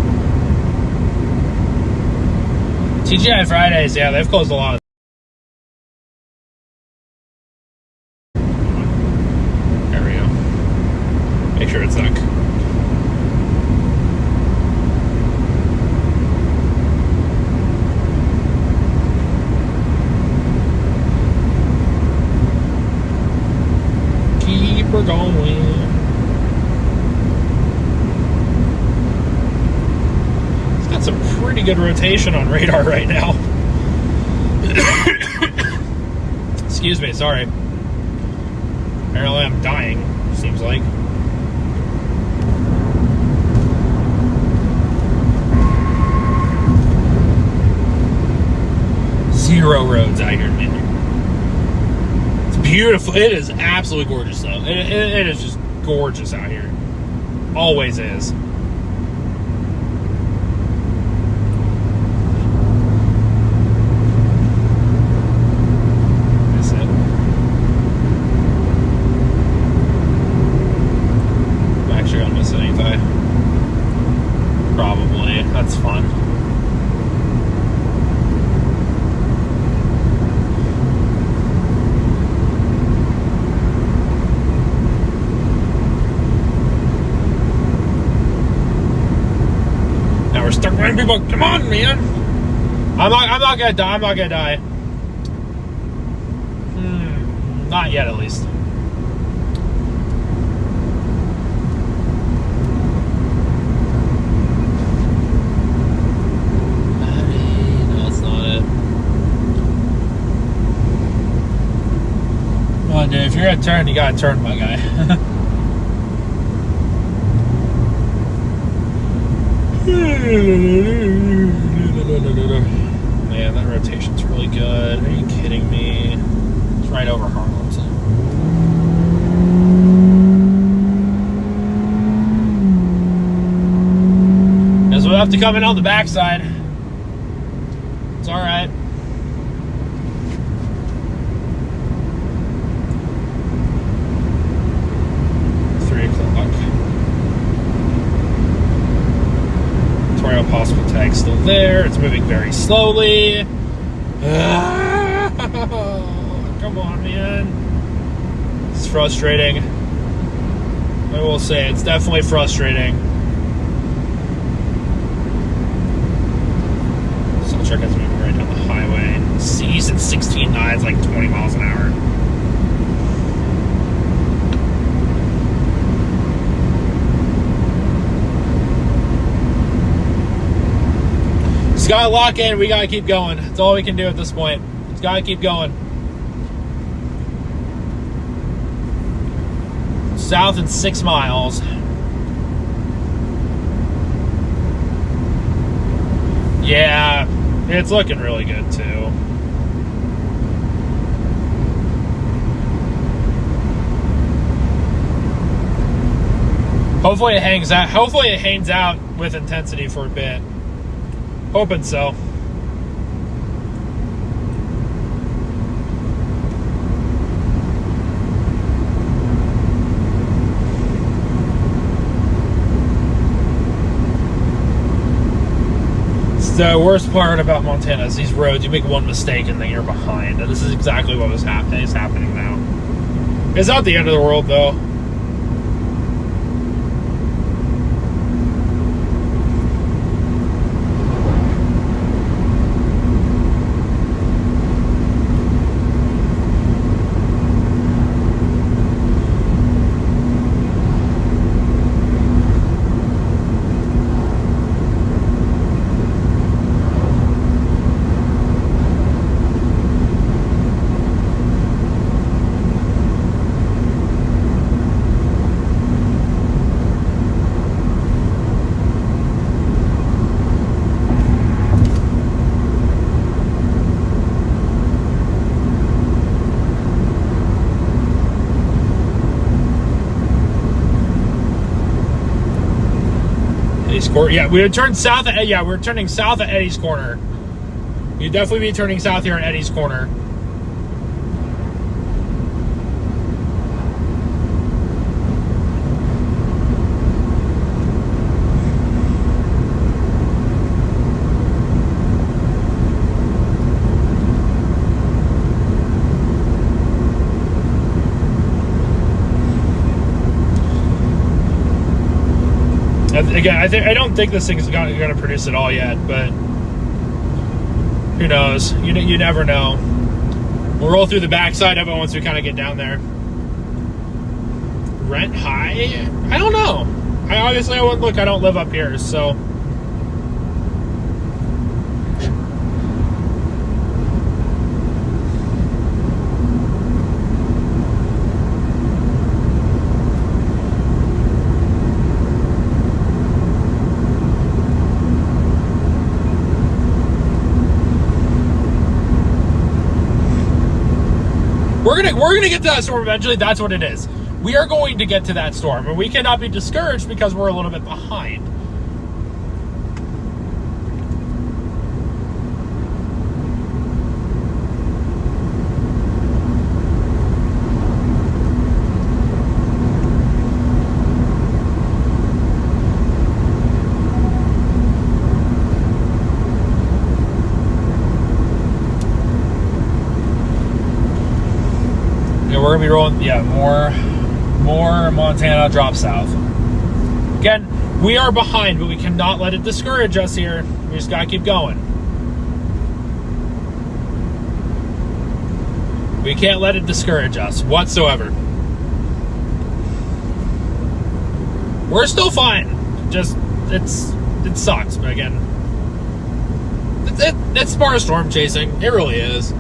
TGI Fridays, yeah, they've closed a lot. There we go. Make sure it's stuck. Keep her going. Some pretty good rotation on radar right now. Excuse me, sorry. Apparently I'm dying, seems like. Zero roads out here, man. It's beautiful. It is absolutely gorgeous, though. It is just gorgeous out here. Always is. Probably. That's fun. Now we're stuck running people. Come on, man. I'm not gonna die. I'm not gonna die. Not yet, at least. Dude, if you're gonna turn, you gotta turn, my guy. Man, that rotation's really good. Are you kidding me? It's right over Harlington. Guess we'll have to come in on the backside. It's alright. Possible tag still there. It's moving very slowly. Come on, man. It's frustrating. I will say it's definitely frustrating. Some truck is moving right down the highway. C's at 16.9, like 20 miles an hour. Gotta lock in. We gotta keep going. That's all we can do at this point. Just gotta keep going. South in 6 miles. Yeah, it's looking really good too. Hopefully it hangs out. Hopefully it hangs out with intensity for a bit. Hoping so. It's the worst part about Montana is these roads. You make one mistake and then you're behind. And this is exactly what was happening now. It's not the end of the world though. Yeah, we would turn south. We're turning south at Eddie's Corner. You'd definitely be turning south here at Eddie's Corner. Again, I don't think this thing's going to produce it all yet, but who knows? You never know. We'll roll through the backside of it once we kind of get down there. Rent high? I don't know. I wouldn't look. I don't live up here, so. We're gonna get to that storm eventually. That's what it is. We are going to get to that storm, and we cannot be discouraged because we're a little bit behind. We're gonna be rolling, more Montana drop south. Again, we are behind, but we cannot let it discourage us here. We just gotta keep going. We can't let it discourage us whatsoever. We're still fine. Just it sucks, but again, it's part of storm chasing. It really is.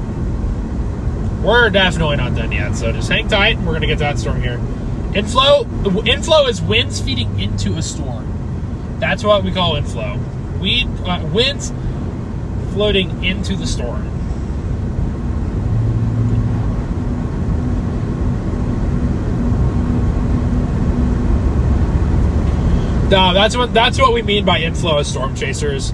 We're definitely not done yet, so just hang tight. We're going to get to that storm here. Inflow is winds feeding into a storm. That's what we call inflow. winds floating into the storm. No, that's what we mean by inflow as storm chasers.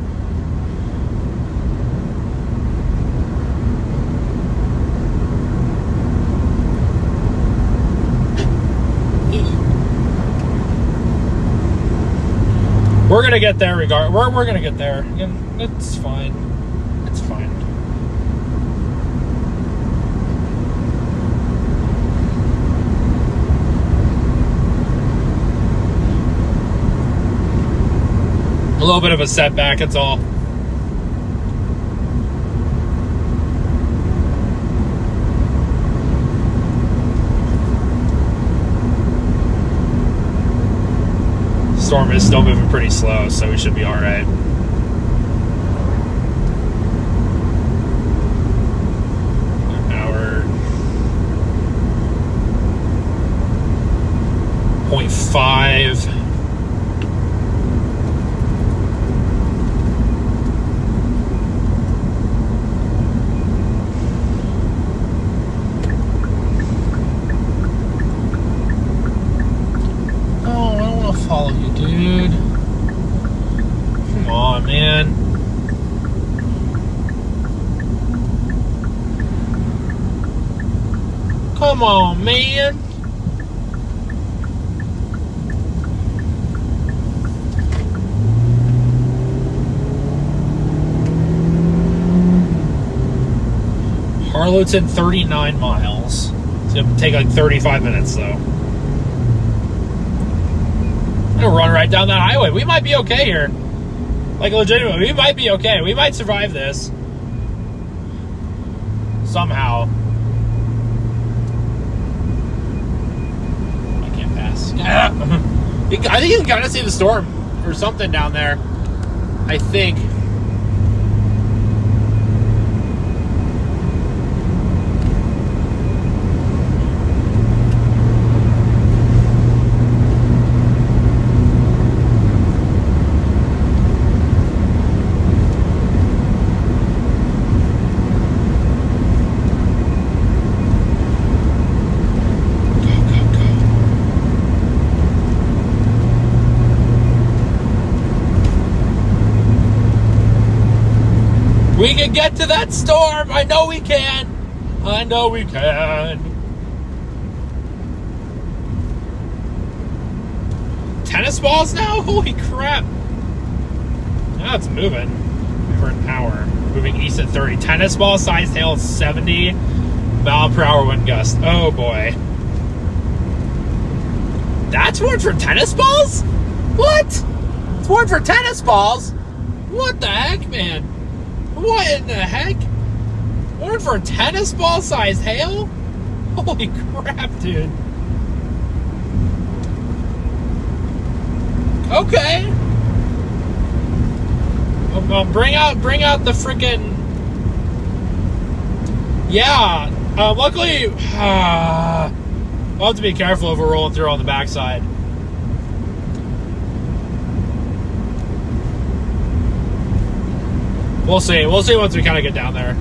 We're gonna get there we're gonna get there. And it's fine. It's fine. A little bit of a setback, it's all. Storm is still moving pretty slow, so we should be all right. An hour. 0.5. Follow you, dude. Come on, man. Come on, man. Harlowton, 39 miles. It's gonna take like 35 minutes, though. Run right down that highway. We might be okay here. Like, legitimately, we might be okay. We might survive this. Somehow. I can't pass. I think you can kind of see the storm or something down there. I think. We can get to that storm. I know we can. I know we can. Tennis balls now? Holy crap. Now it's moving for an hour. Moving east at 30. Tennis ball sized hail 70 mile per hour wind gust. Oh boy. That's warned for tennis balls? What? It's warned for tennis balls? What the heck, man? What in the heck? Warned for tennis ball sized hail? Holy crap, dude. Okay. Bring out the freaking. Yeah. Luckily, I'll have to be careful if we're rolling through on the backside. We'll see. We'll see once we kind of get down there.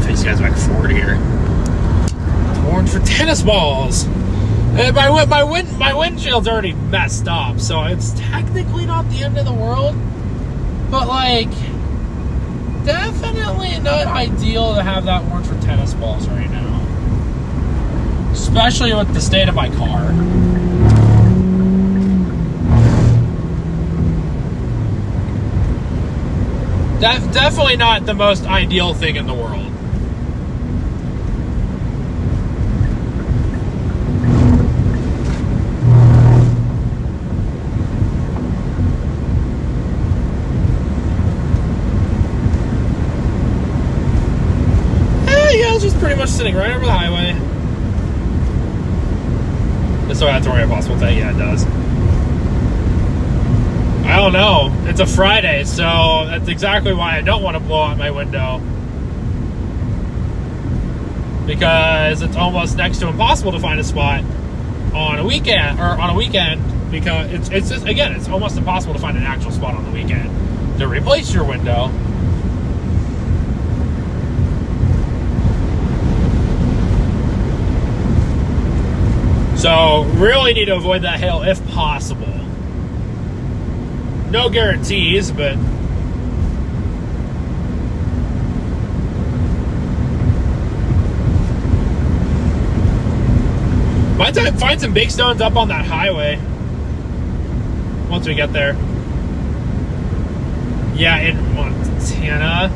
These guys are like 40 here. Warned for tennis balls. My windshield's already messed up, so it's technically not the end of the world. But, like, definitely not ideal to have that warrant for tennis balls right now. Especially with the state of my car. Definitely not the most ideal thing in the world. Just pretty much sitting right over the highway. So that's already a possible thing. Yeah, it does. I don't know. It's a Friday, so that's exactly why I don't want to blow out my window. Because it's almost next to impossible to find a spot on a weekend, because it's just, again, it's almost impossible to find an actual spot on the weekend to replace your window. So really need to avoid that hail if possible. No guarantees, but might find some big stones up on that highway once we get there. Yeah, in Montana.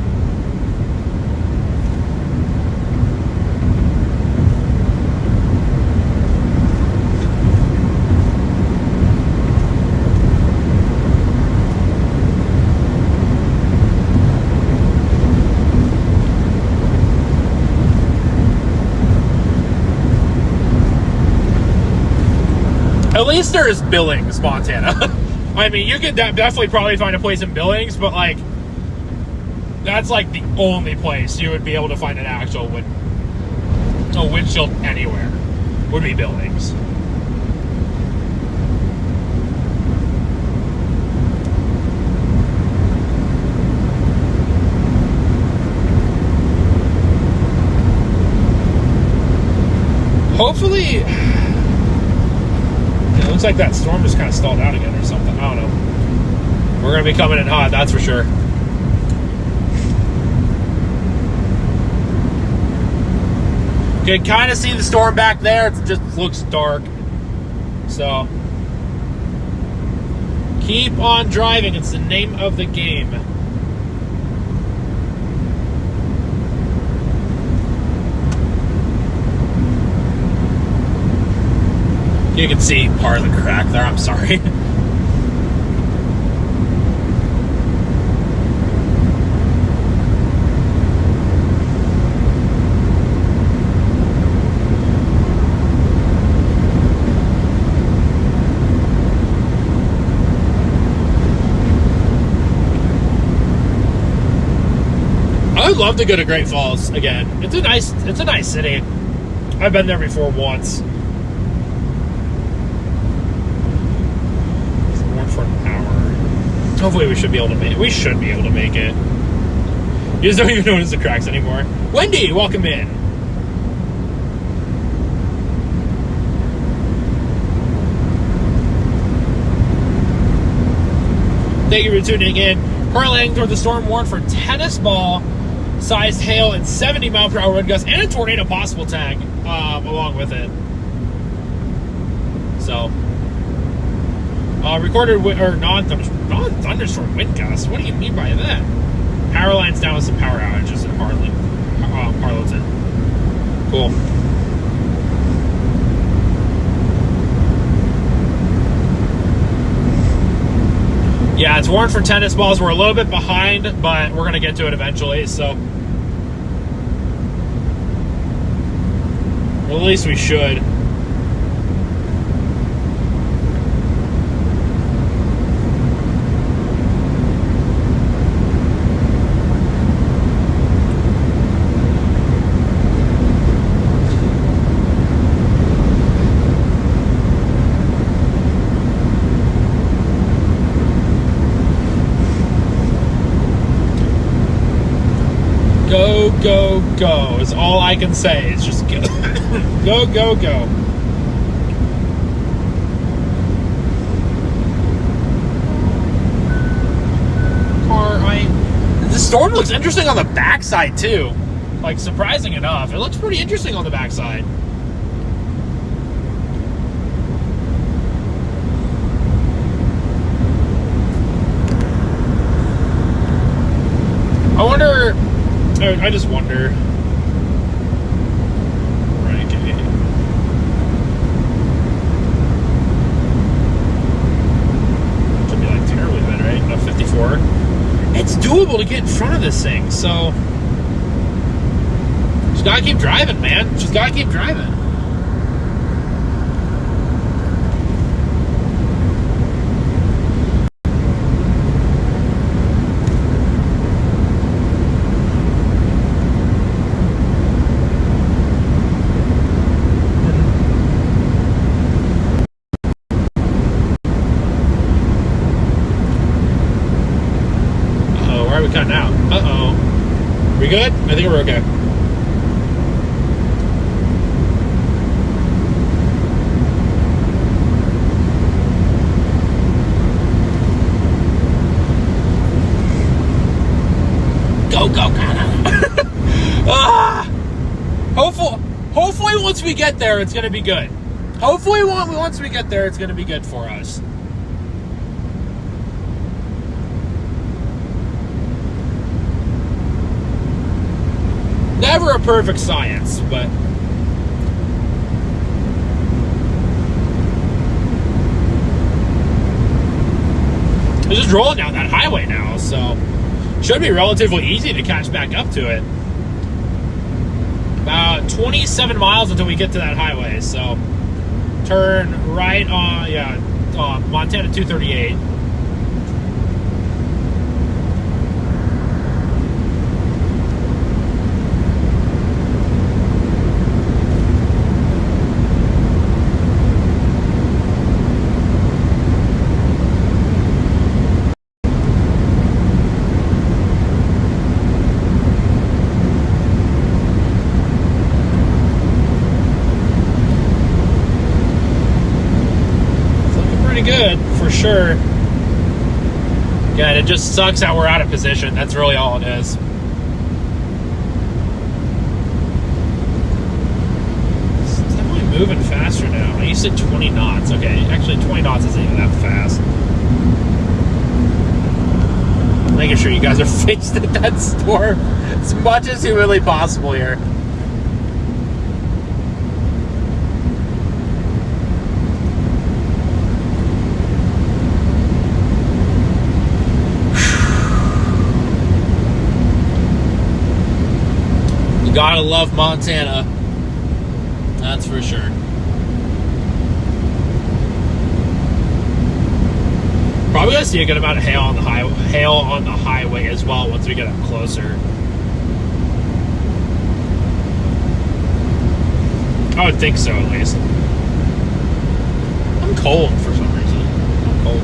At least there's Billings, Montana. I mean, you could definitely probably find a place in Billings, but like, that's like the only place you would be able to find an actual windshield anywhere would be Billings. Hopefully. It looks like that storm just kind of stalled out again or something. I don't know. We're going to be coming in hot, that's for sure. You can kind of see the storm back there. It just looks dark. So, keep on driving. It's the name of the game. You can see part of the crack there. I'm sorry. I would love to go to Great Falls again. It's a nice city. I've been there before once. For an hour. Hopefully we should be able to make it. We should be able to make it. You just don't even notice the cracks anymore. Wendy, welcome in. Thank you for tuning in. Currently heading toward the storm warned for tennis ball sized hail and 70 mile per hour wind gusts and a tornado possible tag along with it. So recorded or non-thunderstorm wind gusts. What do you mean by that? Power lines down with some power outages in Harlowton. Cool. Yeah, it's warned for tennis balls. We're a little bit behind, but we're going to get to it eventually, so. Well, at least we should. Go, go, go is all I can say. It's just go. Go, go, go. The storm looks interesting on the backside too. Like, surprising enough, it looks pretty interesting on the backside. I wonder. I just wonder. Right. Should be like terribly bad, right? No, 54. It's doable to get in front of this thing, so just gotta keep driving, man. Just gotta keep driving. good? I think we're okay. Go, Canada. Hopefully once we get there, it's going to be good. Hopefully once we get there, it's going to be good for us. Never a perfect science, but we're just rolling down that highway now, so should be relatively easy to catch back up to it. About 27 miles until we get to that highway, so turn right on, Montana 238. Good for sure. Again, it just sucks that we're out of position. That's really all it is. It's definitely moving faster now. You said 20 knots. Okay, actually 20 knots isn't even that fast. Making sure you guys are fixed at that storm as much as humanly possible here. Gotta love Montana. That's for sure. Probably gonna see a good amount of hail on the highway as well once we get up closer. I would think so, at least. I'm cold for some reason. I'm cold.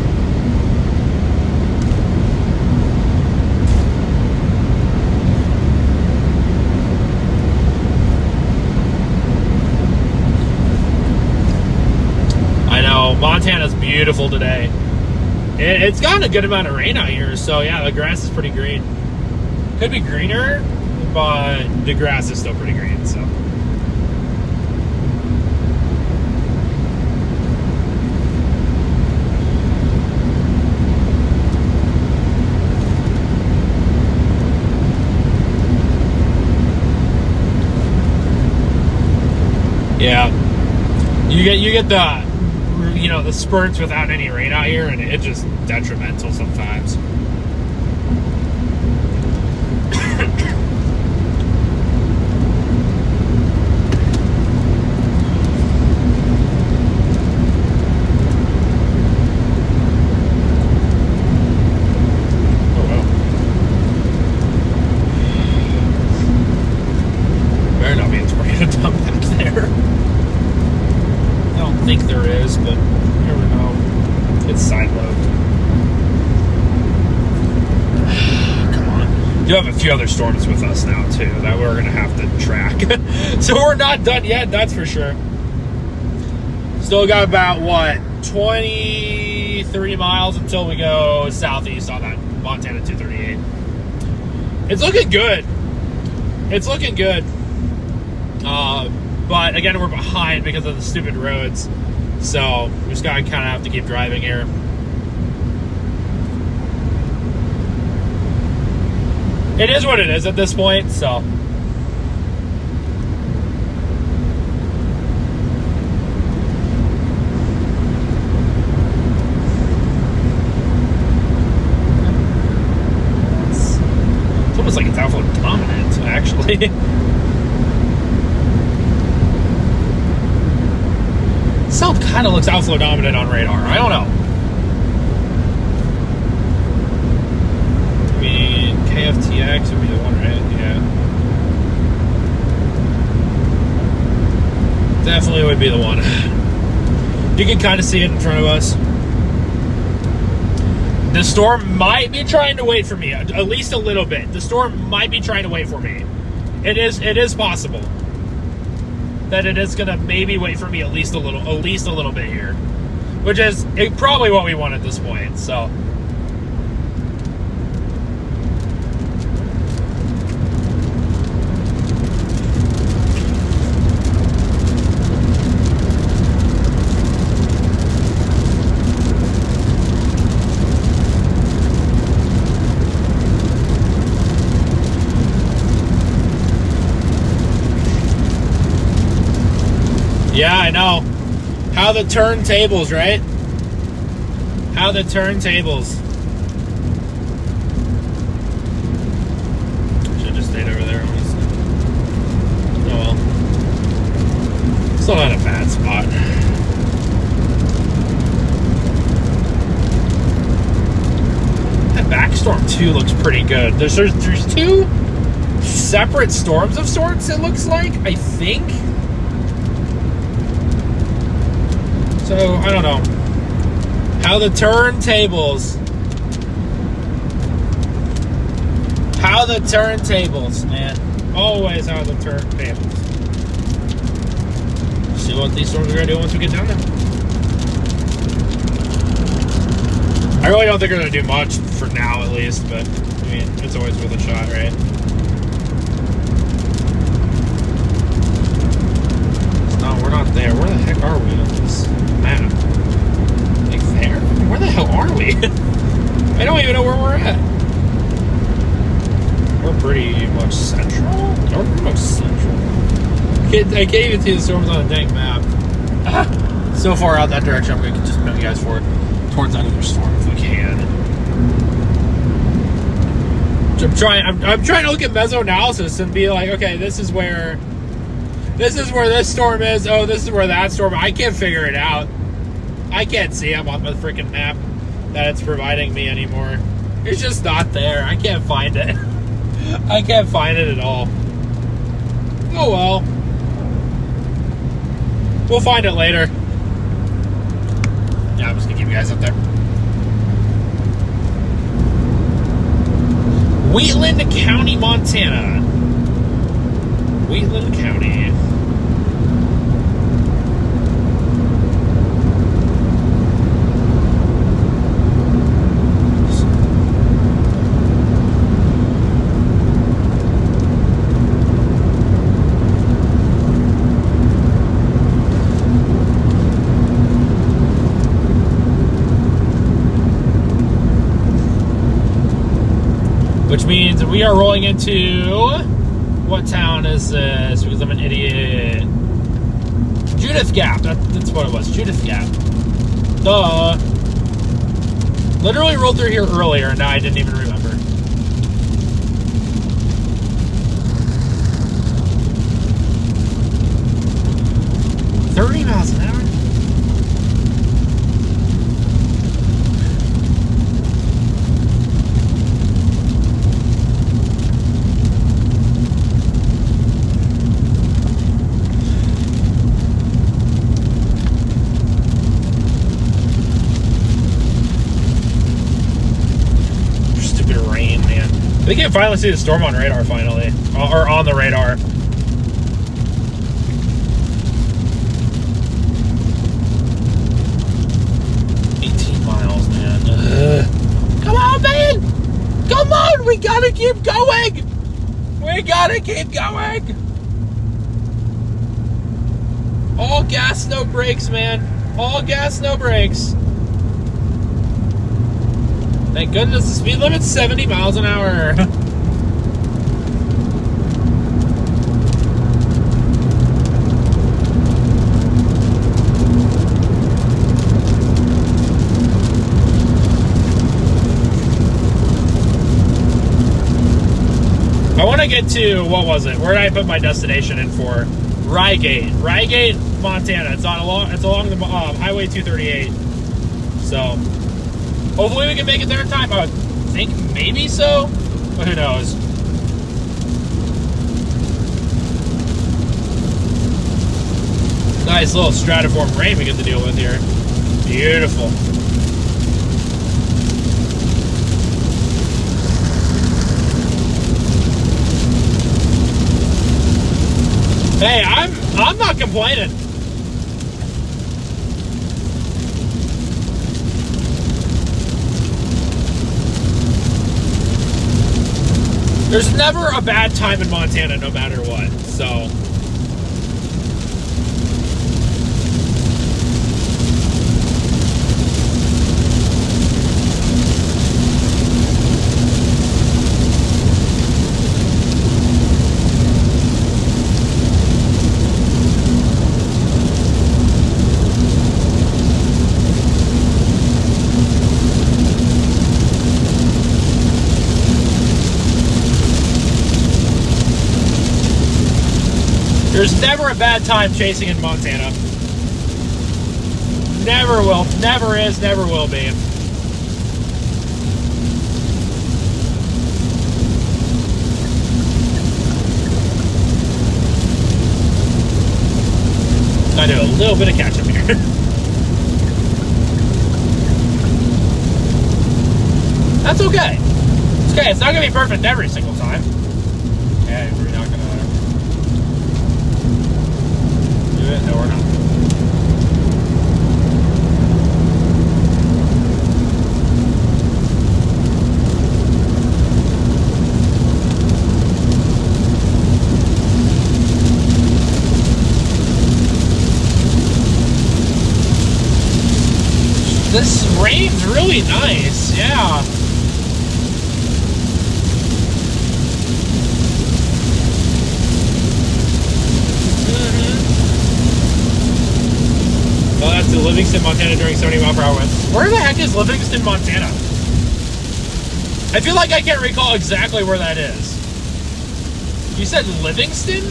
Montana's beautiful today. It's gotten a good amount of rain out here, so yeah, the grass is pretty green. Could be greener, but the grass is still pretty green, so. Yeah, you get the the spurts without any rain out here, and it's just detrimental sometimes. Oh well. Better not be a tornado dump back there. I don't think there is, but you never know. It's side load. Come on. You have a few other storms with us now, too, that we're going to have to track. So we're not done yet, that's for sure. Still got about, 23 miles until we go southeast on that Montana 238. It's looking good. It's looking good. But again, we're behind because of the stupid roads. So we just gotta kind of have to keep driving here. It is what it is at this point, so. It's almost like it's outflow dominant, actually. South kind of looks outflow dominant on radar. I don't know. I mean, KFTX would be the one, right? Yeah. Definitely would be the one. You can kind of see it in front of us. The storm might be trying to wait for me, at least a little bit. The storm might be trying to wait for me. It is possible that it is gonna maybe wait for me at least a little bit here, which is probably what we want at this point. So. Yeah, I know. How the turntables, right? How the turntables. Should have just stayed over there. Oh well. Still not a bad spot. That backstorm too looks pretty good. There's two separate storms of sorts, it looks like, I think. So, I don't know. How the turntables. How the turntables, man. Always how the turntables. See what these storms are going to do once we get down there. I really don't think they're going to do much for now, at least. But, I mean, it's always worth a shot, right? No, we're not there. Where the heck are we on this map? Like there? Where the hell are we? I don't even know where we're at. We're pretty much central? We're pretty much central. I can't even see the storms on a dang map. So far out that direction, I'm going to just put you guys forward towards another storm if we can. I'm trying to look at meso-analysis and be like, okay, this is where this storm is. Oh, this is where that storm. I can't figure it out. I can't see them on the freaking map that it's providing me anymore. It's just not there. I can't find it. I can't find it at all. Oh well. We'll find it later. Yeah, I'm just gonna keep you guys up there. Wheatland County, Montana. Wheatland County. Which means we are rolling into, what town is this? Because I'm an idiot. Judith Gap. That's what it was. Judith Gap. Duh. Literally rolled through here earlier, and now I didn't even remember. $30 miles an hour? We can finally see the storm on radar, finally. Or on the radar. Man. Come on, man! Come on! We gotta keep going! We gotta keep going! All gas, no brakes, man. All gas, no brakes. Thank goodness the speed limit's 70 miles an hour. I want to get to, what was it? Where did I put my destination in for? Rygate, Montana. It's along the Highway 238. So hopefully we can make it there in time. I would think maybe so, but who knows? Nice little stratiform rain we get to deal with here. Beautiful. Hey, I'm not complaining. There's never a bad time in Montana, no matter what. So. There's never a bad time chasing in Montana. Never will. Never is, never will be. I do a little bit of catch up here. That's okay. It's okay. It's not going to be perfect every single time. Okay, we're not going to do it. No, we're not. This rain's really nice, yeah. Well, that's to Livingston, Montana during 70 mile per hour winds. Where the heck is Livingston, Montana? I feel like I can't recall exactly where that is. You said Livingston?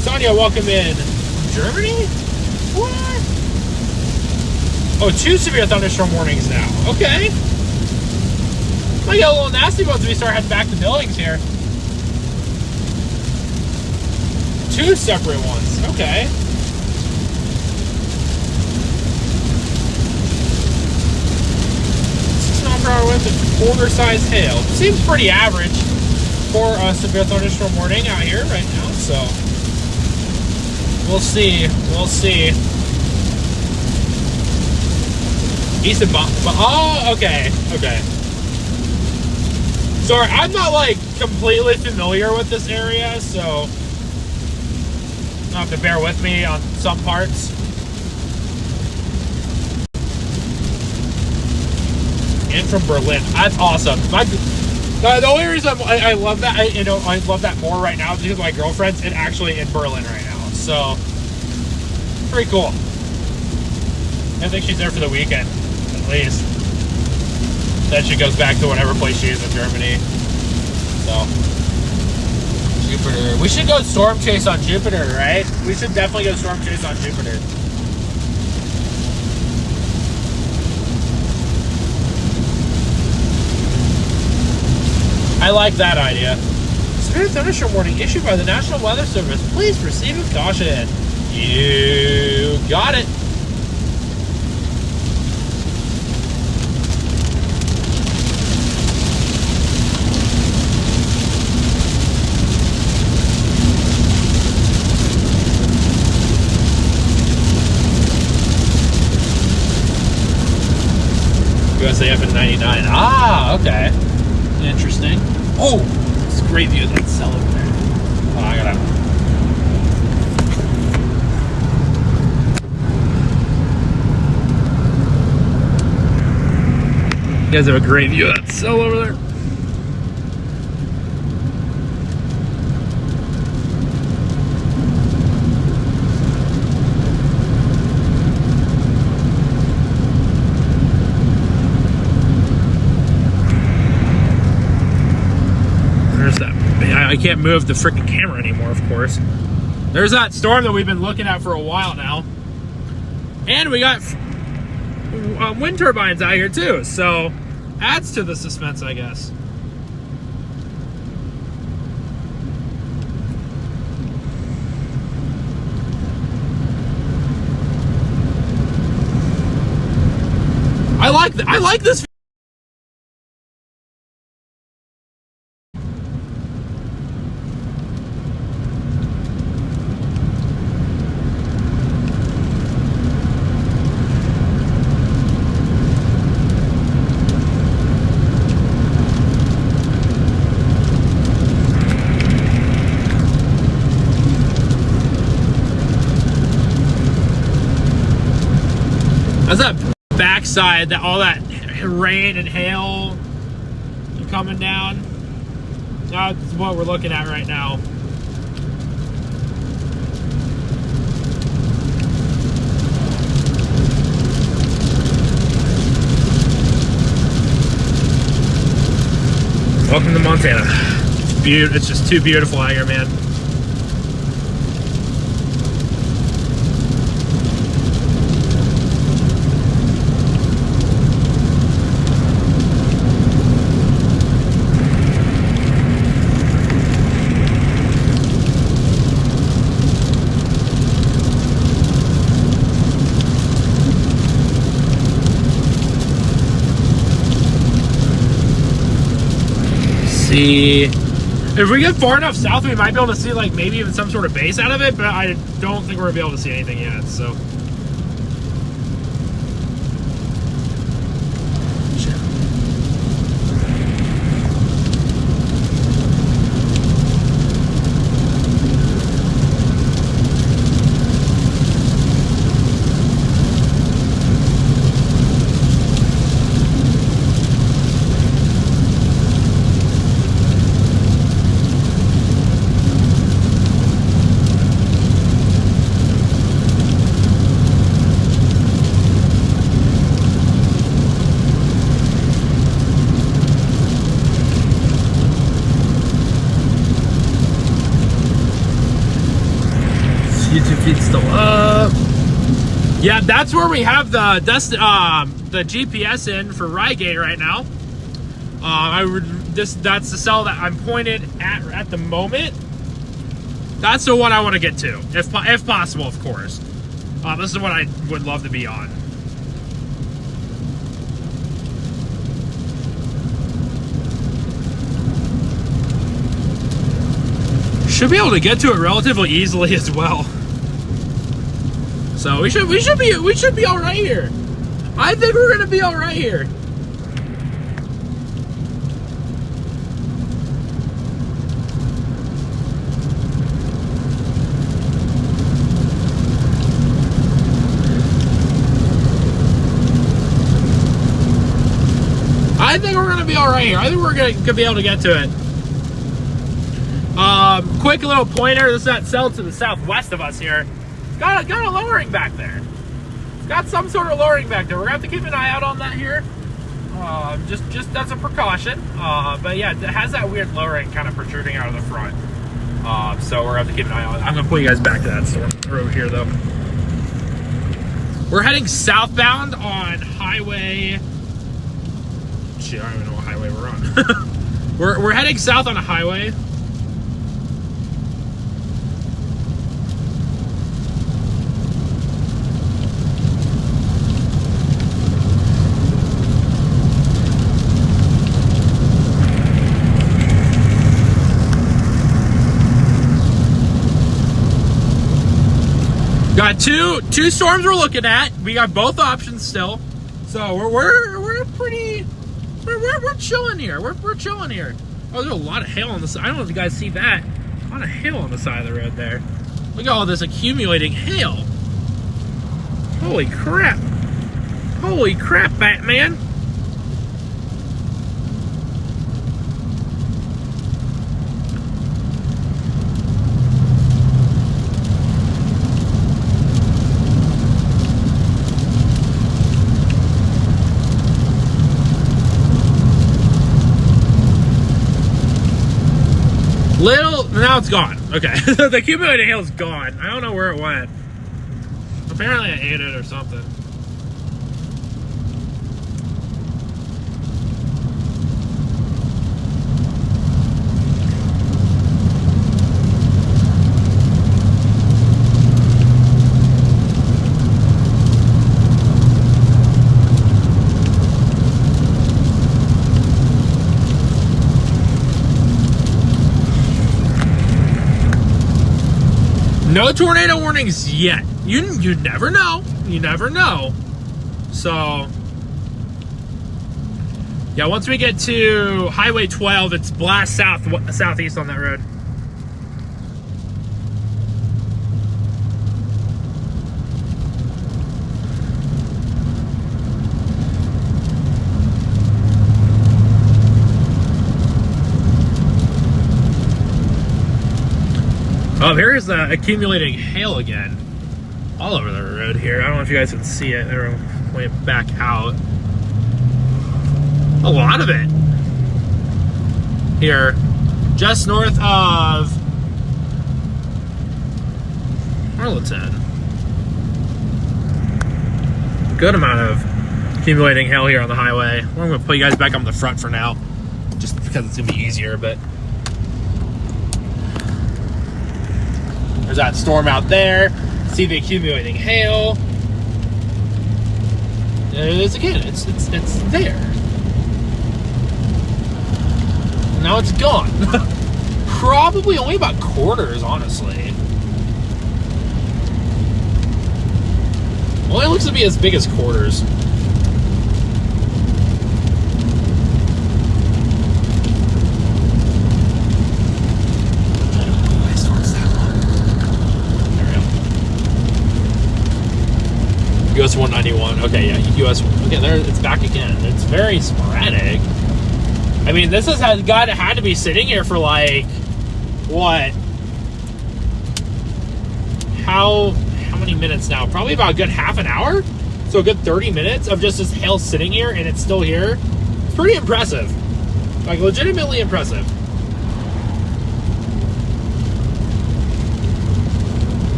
Sonia, welcome in. Germany? What? Oh, 2 severe thunderstorm warnings now. Okay. Might get a little nasty once we start heading back to Billings here. 2 separate ones. Okay. 6 mile per hour winds and quarter-sized hail. Seems pretty average for a severe thunderstorm warning out here right now, so we'll see. We'll see. East of oh, okay. Okay. Sorry, I'm not like completely familiar with this area, so you'll have to bear with me on some parts. And from Berlin. That's awesome. The only reason I love that, I love that more right now is because my girlfriend's actually in Berlin right now. So, pretty cool. I think she's there for the weekend, at least. Then she goes back to whatever place she is in Germany. So, Jupiter. We should go storm chase on Jupiter, right? We should definitely go storm chase on Jupiter. I like that idea. Severe thunderstorm warning issued by the National Weather Service. Please proceed with caution. You got it. USAF in 99. Ah, okay. Interesting. Oh, it's a great view of that cell over there. Oh, I gotta. You guys have a great view of that cell over there. I can't move the freaking camera anymore, of course. There's that storm that we've been looking at for a while now. And we got wind turbines out here too, so adds to the suspense, I guess. I like this. That's that backside, that all that rain and hail coming down. That's what we're looking at right now. Welcome to Montana. It's just too beautiful out here, man. See, if we get far enough south, we might be able to see like maybe even some sort of base out of it, but I don't think we're gonna be able to see anything yet. So YouTube feed's still up. Yeah, that's where we have the GPS in for Rygate right now. That's the cell that I'm pointed at the moment. That's the one I want to get to, if possible, of course. This is what I would love to be on. Should be able to get to it relatively easily as well. So we should be all right here. I think we're gonna be all right here. I think we're gonna be all right here. I think we're gonna be able to get to it. Quick little pointer. This is that cell to the southwest of us here. Got a lowering back there. It's got some sort of lowering back there. We're gonna have to keep an eye out on that here. Just as a precaution. But yeah, it has that weird lowering kind of protruding out of the front. So we're gonna have to keep an eye on it. I'm gonna pull you guys back to that storm road here though. We're heading southbound on highway. Shit, I don't even know what highway we're on. we're heading south on a highway. Got two storms we're looking at. We got both options still, so we're pretty we're chilling here. We're chilling here. Oh, there's a lot of hail on the side. I don't know if you guys see that. A lot of hail on the side of the road there. Look at all this accumulating hail. Holy crap! Holy crap, Batman! Now it's gone. Okay. The accumulated hail is gone. I don't know where it went. Apparently I ate it or something. No tornado warnings yet. You never know. You never know. So, yeah, once we get to Highway 12, it's blast southeast on that road. Oh, here's the accumulating hail again. All over the road here. I don't know if you guys can see it. They're way back out. A lot of it. Here. Just north of Arlington. Good amount of accumulating hail here on the highway. Well, I'm going to put you guys back on the front for now. Just because it's going to be easier, but... There's that storm out there. See the accumulating hail. There it is again. It's there. Now it's gone. Probably only about quarters, honestly. Only looks to be as big as quarters. US 191. Okay, yeah, US. Okay, there it's back again. It's very sporadic. I mean, this had to be sitting here for like what? How many minutes now? Probably about a good half an hour. So a good 30 minutes of just this hail sitting here and it's still here. It's pretty impressive. Like legitimately impressive.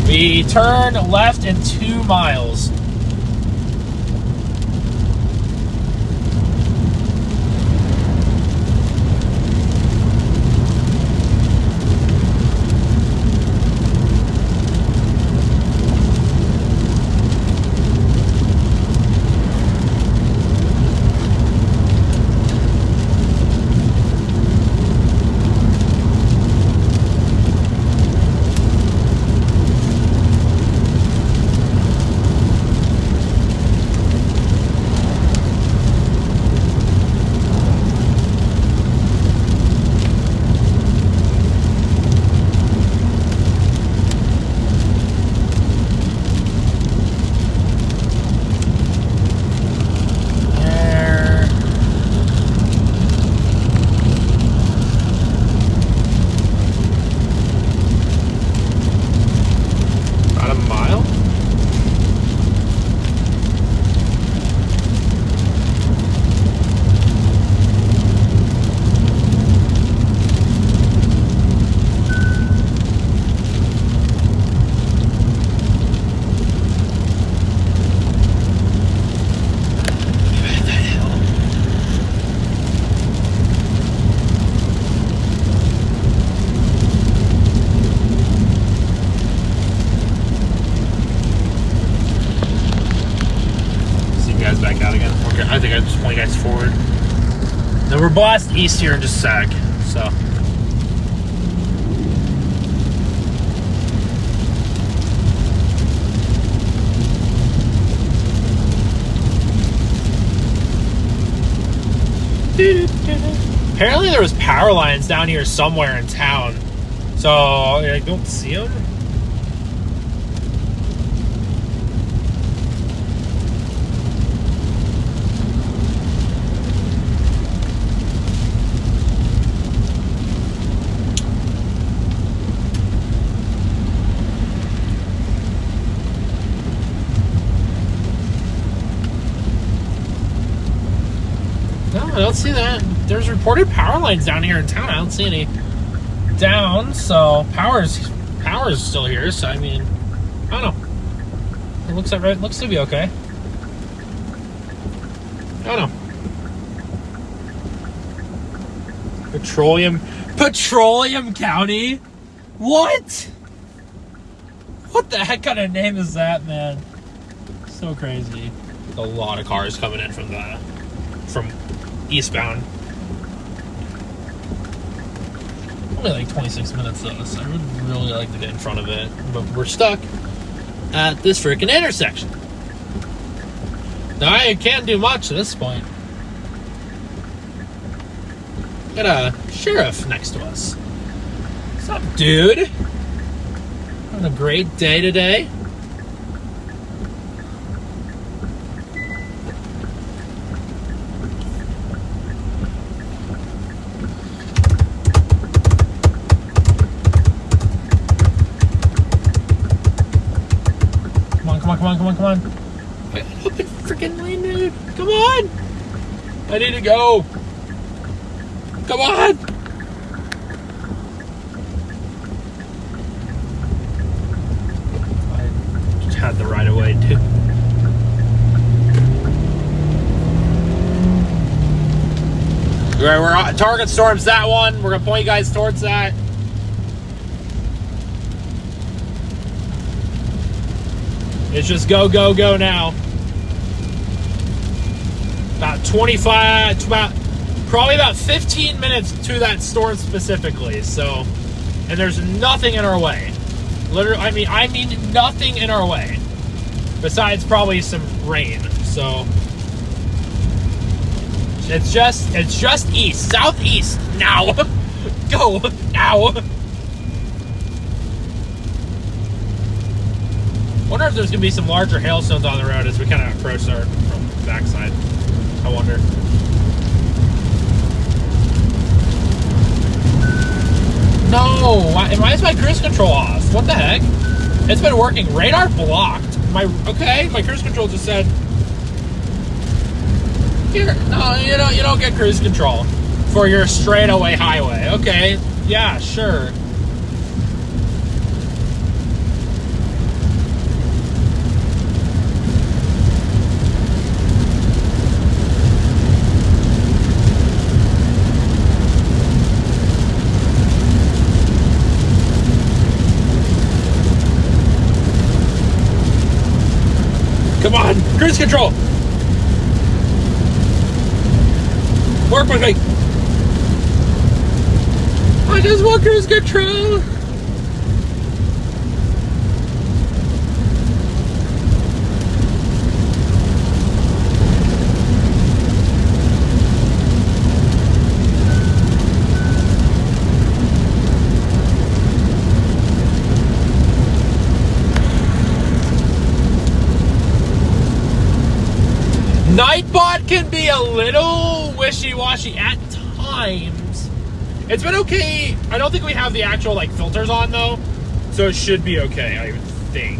We turn left in 2 miles. Back out again. Okay, I think I just point you guys forward. Then we're blast east here in just a sec. So. Apparently there was power lines down here somewhere in town. So I don't see them. I don't see that. There's reported power lines down here in town. I don't see any down, so power's still here. So I mean, I don't know. It looks like it looks to be okay. I don't know. Petroleum County? What? What the heck kind of name is that, man? So crazy. A lot of cars coming in from eastbound. Only like 26 minutes though, so I would really like to get in front of it. But we're stuck at this freaking intersection. Now I can't do much at this point. Got a sheriff next to us. What's up, dude? Having a great day today. Come on, come on, come on, come on. I got open freaking lane, dude. Come on. I need to go. Come on. I had the right of way, dude. All right, we're on target storm's that one. We're gonna point you guys towards that. It's just go, go, go now. About 25, probably about 15 minutes to that storm specifically. So, and there's nothing in our way. Literally, I mean nothing in our way. Besides probably some rain. So, it's just east, southeast, now. Go, now. Wonder if there's gonna be some larger hailstones on the road as we kind of approach our from the backside. I wonder. No, why is my cruise control off? What the heck? It's been working. Radar blocked. My cruise control just said, here. No, you don't get cruise control for your straightaway highway. Okay, yeah, sure. Come on, cruise control. Work with me. I just want cruise control. Nightbot can be a little wishy-washy at times. It's been okay. I don't think we have the actual filters on though, so it should be okay, I would think.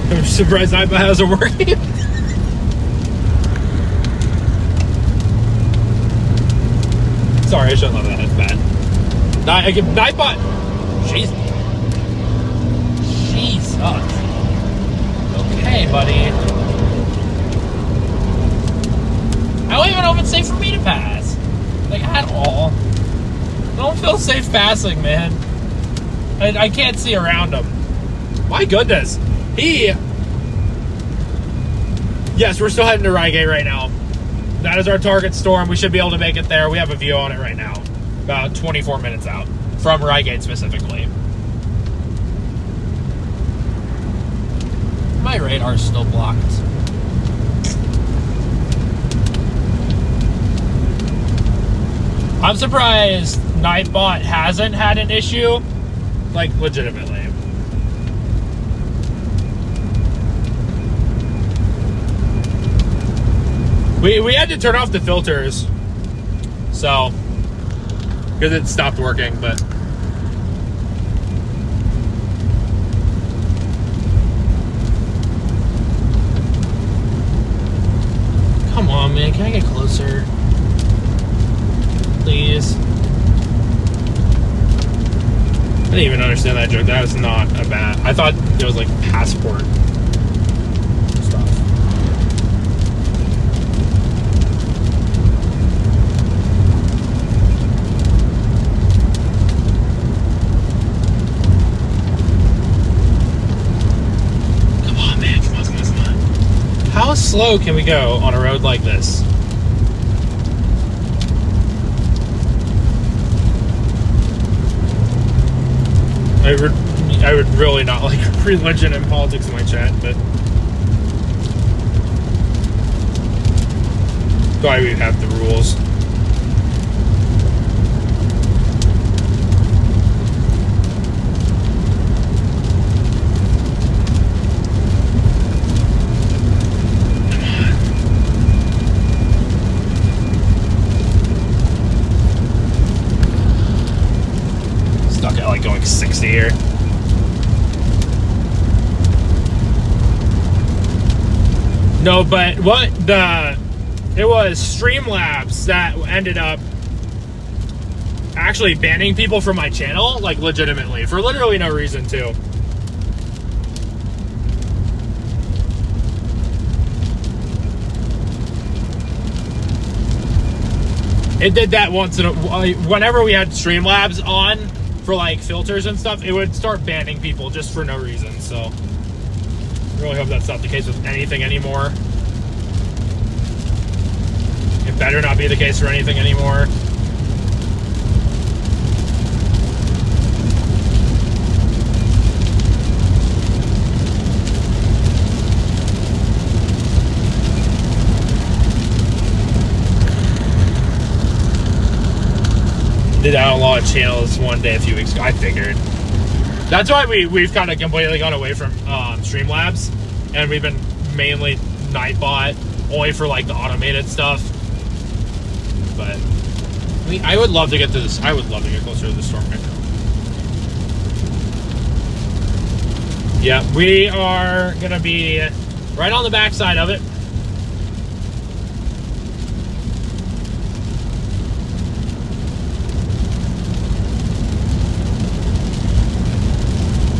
I'm surprised Nightbot hasn't working. Sorry, I shouldn't let that. That's bad. Nightbot. Jeez. Jesus. Okay, buddy. I don't even know if it's safe for me to pass. At all. I don't feel safe passing, man. I can't see around him. My goodness. Yes, we're still heading to Rygate right now. That is our target storm. We should be able to make it there. We have a view on it right now. About 24 minutes out. From Rygate specifically. My radar's still blocked. I'm surprised Nightbot hasn't had an issue. Legitimately. We had to turn off the filters, so, because it stopped working, but. Come on, man, can I get closer? Please. I didn't even understand that joke. That was not a bad. I thought it was passport stuff. How slow can we go on a road like this? I would really not like religion and politics in my chat, but that's why we have the rules. Stuck at like going 60 here. No, but it was Streamlabs that ended up actually banning people from my channel, like legitimately, for literally no reason too. It did that once in a whenever we had Streamlabs on for like filters and stuff, it would start banning people just for no reason. So I really hope that's not the case with anything anymore. It better not be the case for anything anymore. Did outlaw channels one day a few weeks ago. I figured. That's why we've kind of completely gone away from Streamlabs, and we've been mainly Nightbot only for like the automated stuff. But I mean, I would love to get to this. I would love to get closer to the storm right now. Yeah, we are gonna be right on the backside of it.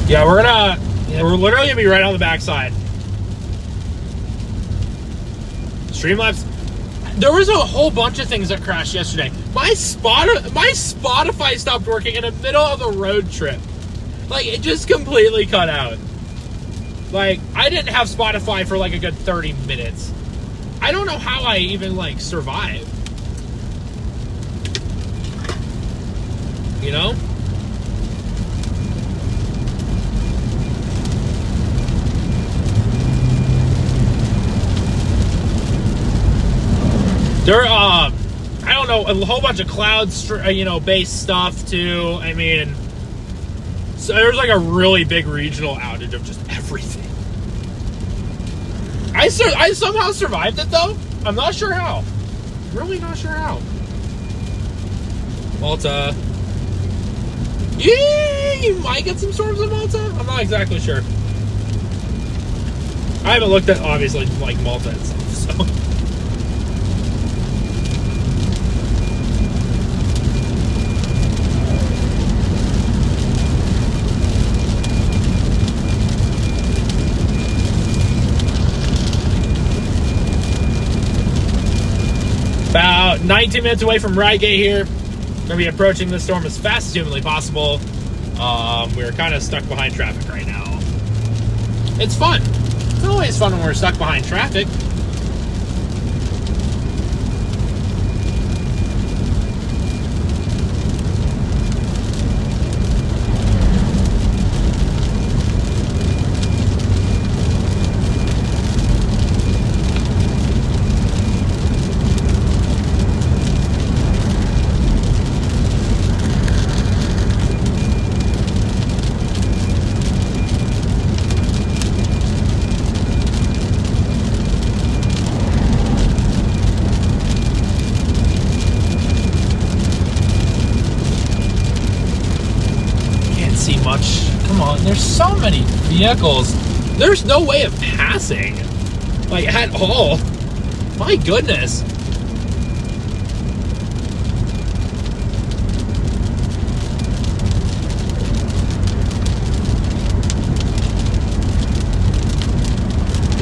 Yeah, we're literally gonna be right on the backside. Streamlabs. There was a whole bunch of things that crashed yesterday. My Spotify stopped working in the middle of a road trip. Like, it just completely cut out. Like, I didn't have Spotify for like a good 30 minutes. I don't know how I even like survived. You know? There, I don't know, a whole bunch of cloud, based stuff too. I mean, so there's like a really big regional outage of just everything. I somehow survived it though. I'm not sure how. Really not sure how. Malta. Yeah, you might get some storms in Malta. I'm not exactly sure. I haven't looked at obviously like Malta and stuff, so. About 19 minutes away from Reigate here. Going to be approaching this storm as fast as humanly possible. We're kind of stuck behind traffic right now. It's fun. It's always fun when we're stuck behind traffic. There's so many vehicles. There's no way of passing, like, at all. My goodness.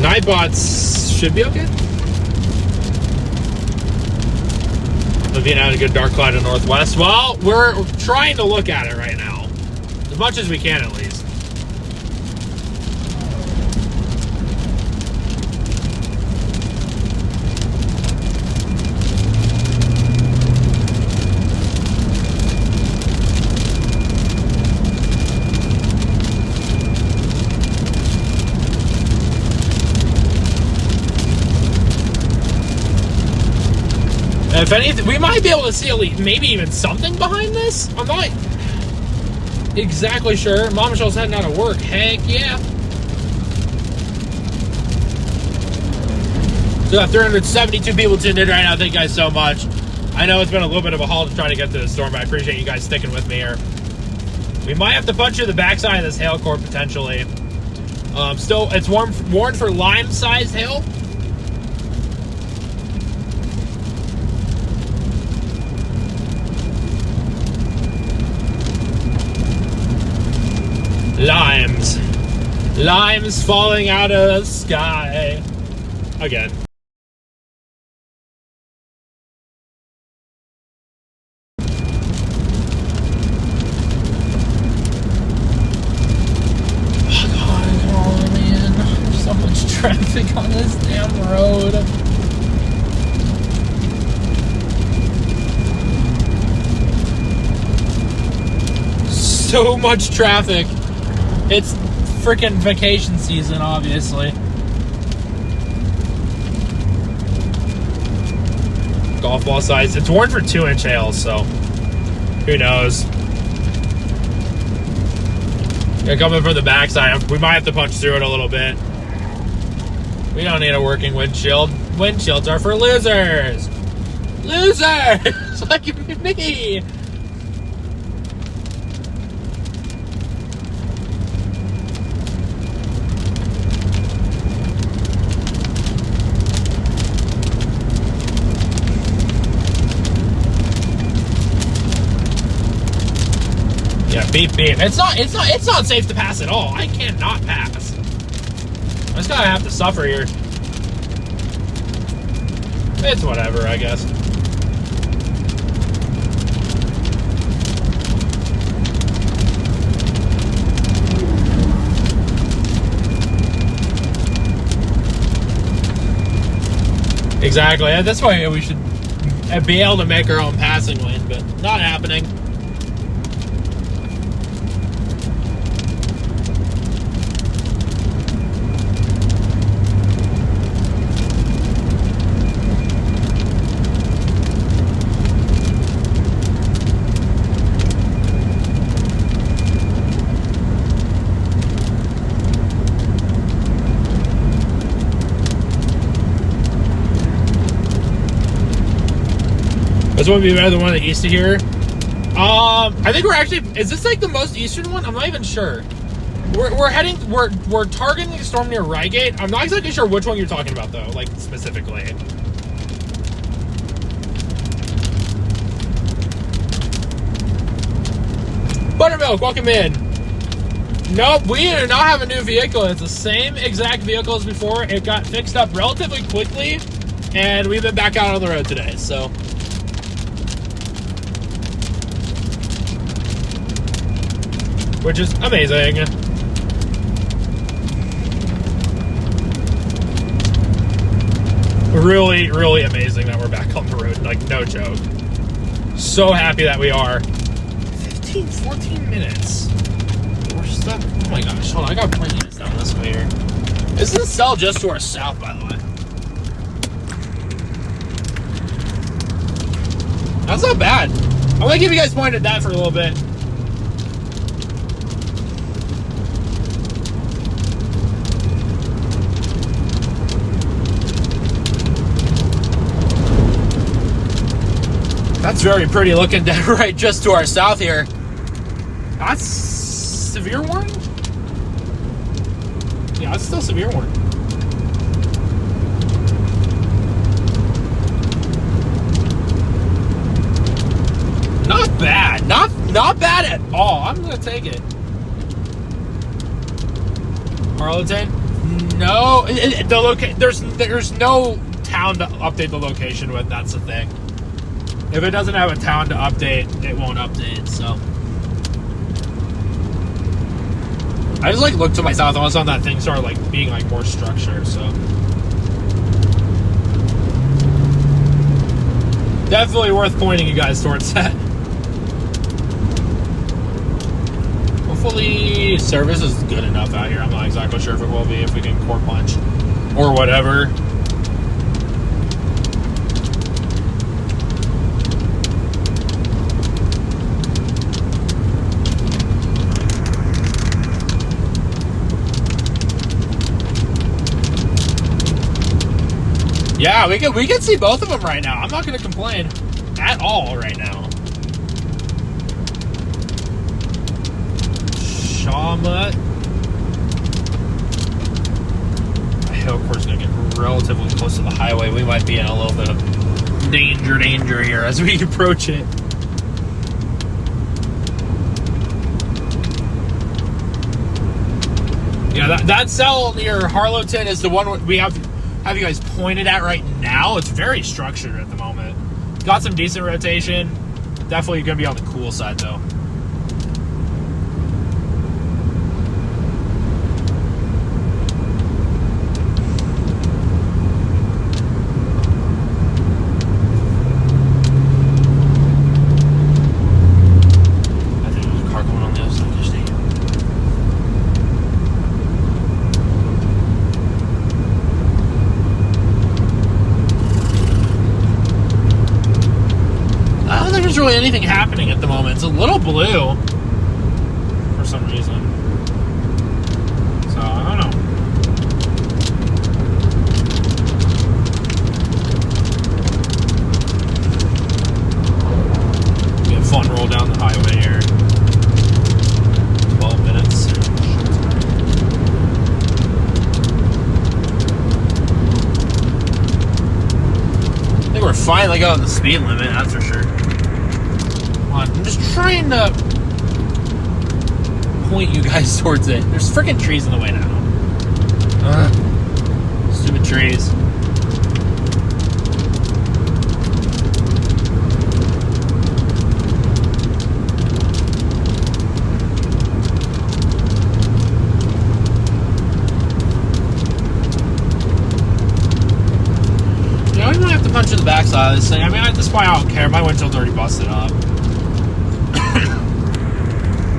Nightbots should be okay. Looking at a good dark cloud in northwest. Well, we're trying to look at it right now, as much as we can at least. If anything, we might be able to see at least maybe even something behind this. I'm not exactly sure. Mom Michelle's heading out of work. Heck yeah. So 372 people tuned in right now. Thank you guys so much. I know it's been a little bit of a haul to try to get to the storm, but I appreciate you guys sticking with me here. We might have to punch through the backside of this hail core potentially. Still, it's warned for lime-sized hail. Limes falling out of the sky. Again. Traffic on this damn road. So much traffic. It's freaking vacation season, obviously. Golf ball size. It's warned for 2-inch hail, so who knows? They're coming from the backside. We might have to punch through it a little bit. We don't need a working windshield. Windshields are for losers. Losers! Like me. Yeah, beep beep. It's not safe to pass at all. I cannot pass. I'm just gonna have to suffer here. It's whatever, I guess. Exactly. That's why we should be able to make our own passing lane, but not happening. This one would be better than one that east of here. I think we're actually. Is this like the most eastern one? I'm not even sure. We're targeting the storm near Rygate. I'm not exactly sure which one you're talking about though, like specifically. Buttermilk, welcome in. Nope, we do not have a new vehicle. It's the same exact vehicle as before. It got fixed up relatively quickly, and we've been back out on the road today. So. Which is amazing. Really, really amazing that we're back on the road. Like, no joke. So happy that we are. 14 minutes. We're stuck. Oh my gosh. Hold on. I got plenty of stuff this way here. This is a cell just to our south, by the way. That's not bad. I'm going to give you guys point at that for a little bit. That's very pretty looking down right just to our south here. That's severe warning? Yeah, it's still severe warning. Not bad. Not bad at all. I'm gonna take it. Arlington? No. There's no town to update the location with. That's the thing. If it doesn't have a town to update, it won't update, so. I just like looked to my south, all of a sudden that thing started like being like more structure, so. Definitely worth pointing you guys towards that. Hopefully service is good enough out here. I'm not exactly sure if it will be, if we can core punch or whatever. Yeah, we can see both of them right now. I'm not going to complain at all right now. Shawmut. The hill course going to get relatively close to the highway. We might be in a little bit of danger here as we approach it. Yeah, that cell near Harlowton is the one we have you guys pointed at right now. It's very structured at the moment. Got some decent rotation. Definitely going to be on the cool side, though. Really anything happening at the moment. It's a little blue for some reason. So, I don't know. We have fun roll down the highway here. 12 minutes. I think we're finally going the speed limit, that's for sure. I'm just trying to point you guys towards it. There's freaking trees in the way now. Stupid trees. You know, we might have to punch in the backside of this thing. I mean, at this point, I don't care. My windshield's already busted up.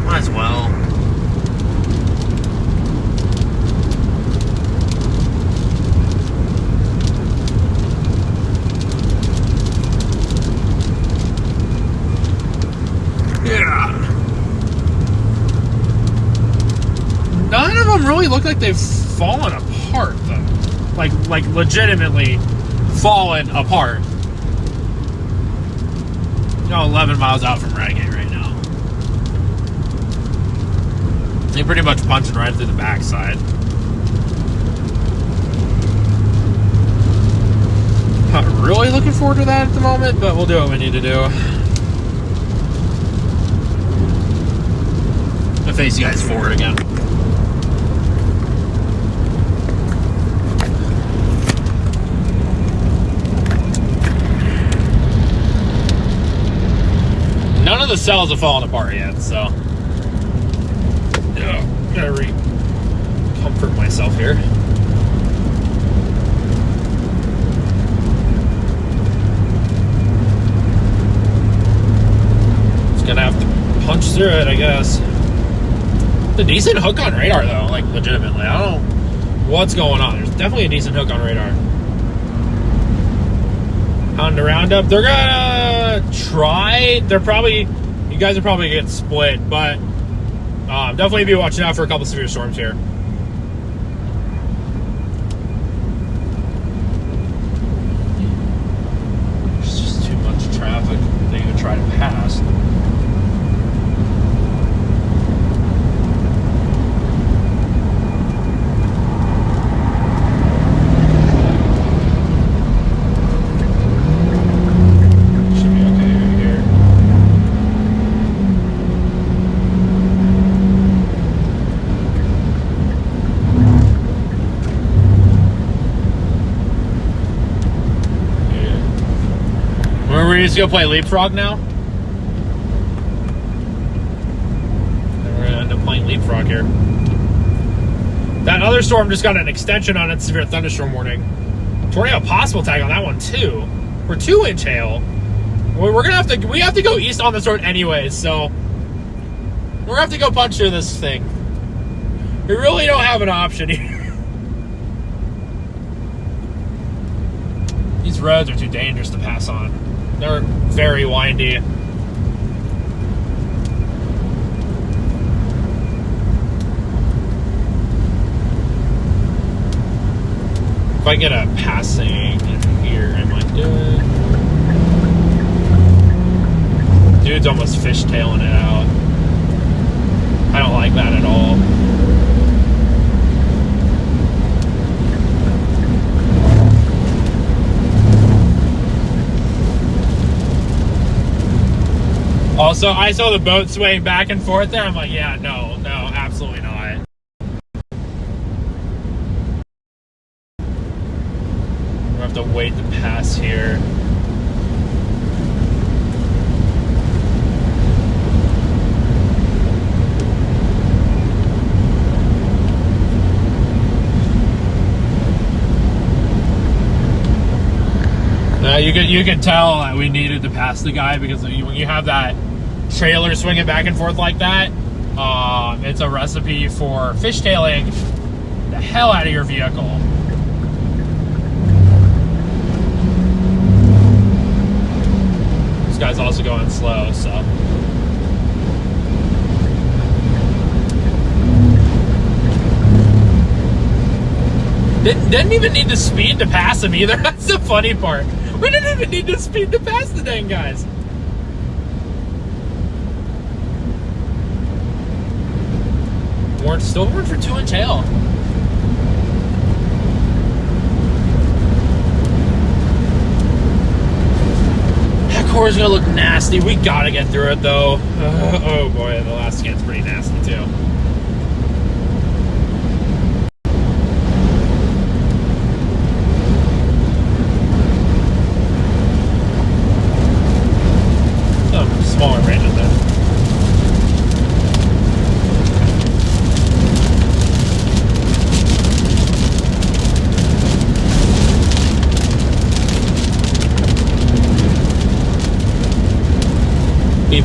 Might as well. Yeah. None of them really look like they've fallen apart, though. Like legitimately fallen apart. You know, 11 miles out from Radgate right now. They pretty much punching right through the backside. Not really looking forward to that at the moment, but we'll do what we need to do. I'll face you guys forward again. None of the cells have fallen apart yet, so yeah, gotta comfort myself here. Just gonna have to punch through it, I guess. It's a decent hook on radar, though, like legitimately. I don't know what's going on. There's definitely a decent hook on radar. On the roundup, they're gonna try. They're probably, you guys are probably getting split, but definitely be watching out for a couple severe storms here. There's just too much traffic to even try to pass. We're just gonna play Leapfrog now. And we're gonna end up playing Leapfrog here. That other storm just got an extension on its severe thunderstorm warning. Tornado possible tag on that one too. We're 2-inch hail. We're gonna have to. We have to go east on this road anyways, so we're gonna have to go punch through this thing. We really don't have an option here. These roads are too dangerous to pass on. They're very windy. If I get a passing Dude's almost fishtailing it out. I don't like that at all. Also, I saw the boat swaying back and forth there. I'm like, yeah, no, absolutely not. We'll have to wait to pass here. You could tell that we needed to pass the guy because when you have that trailer swinging back and forth like that, it's a recipe for fishtailing the hell out of your vehicle. This guy's also going slow, so. Didn't even need to speed to pass him either. That's the funny part. We didn't even need to speed to pass the dang guys. Still warned for 2-inch hail. That core is gonna look nasty. We gotta get through it though. Oh boy, the last scan's pretty nasty too. Some smaller ranges there.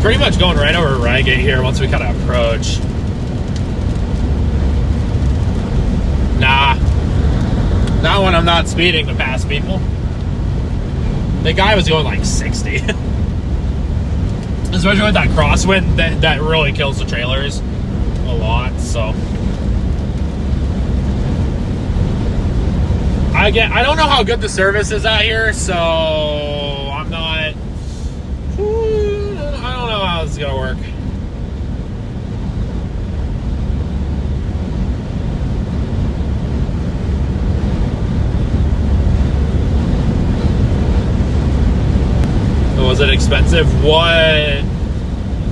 Pretty much going right over Rygate here once we kind of approach. Nah. Not when I'm not speeding to pass people. The guy was going like 60. Especially with that crosswind, that really kills the trailers a lot, so. I don't know how good the service is out here, so I'm not. I don't know how this is gonna work. Was it expensive? What?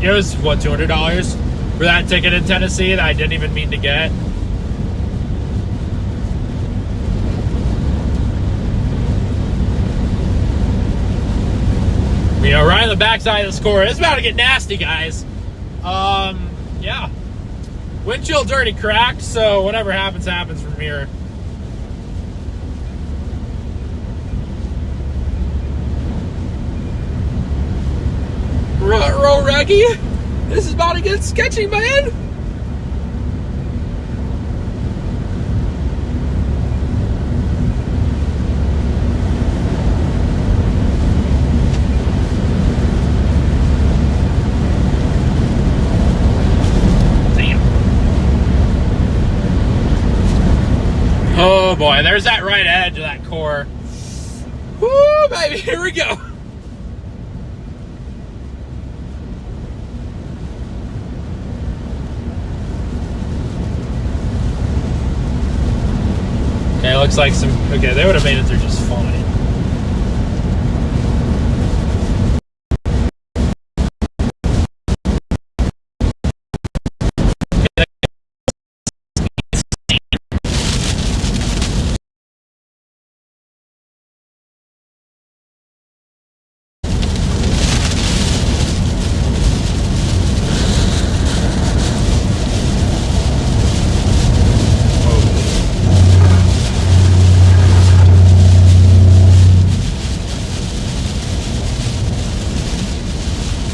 It was what, $200 for that ticket in Tennessee that I didn't even mean to get. You know, right on the backside of the score. It's about to get nasty, guys. Yeah. Windshield's already cracked, so whatever happens, happens from here. Ruh-roh, Reggie. This is about to get sketchy, man. Oh boy, there's that right edge of that core. Woo, baby, here we go. Okay, looks like some, okay, they would have made it through just fine.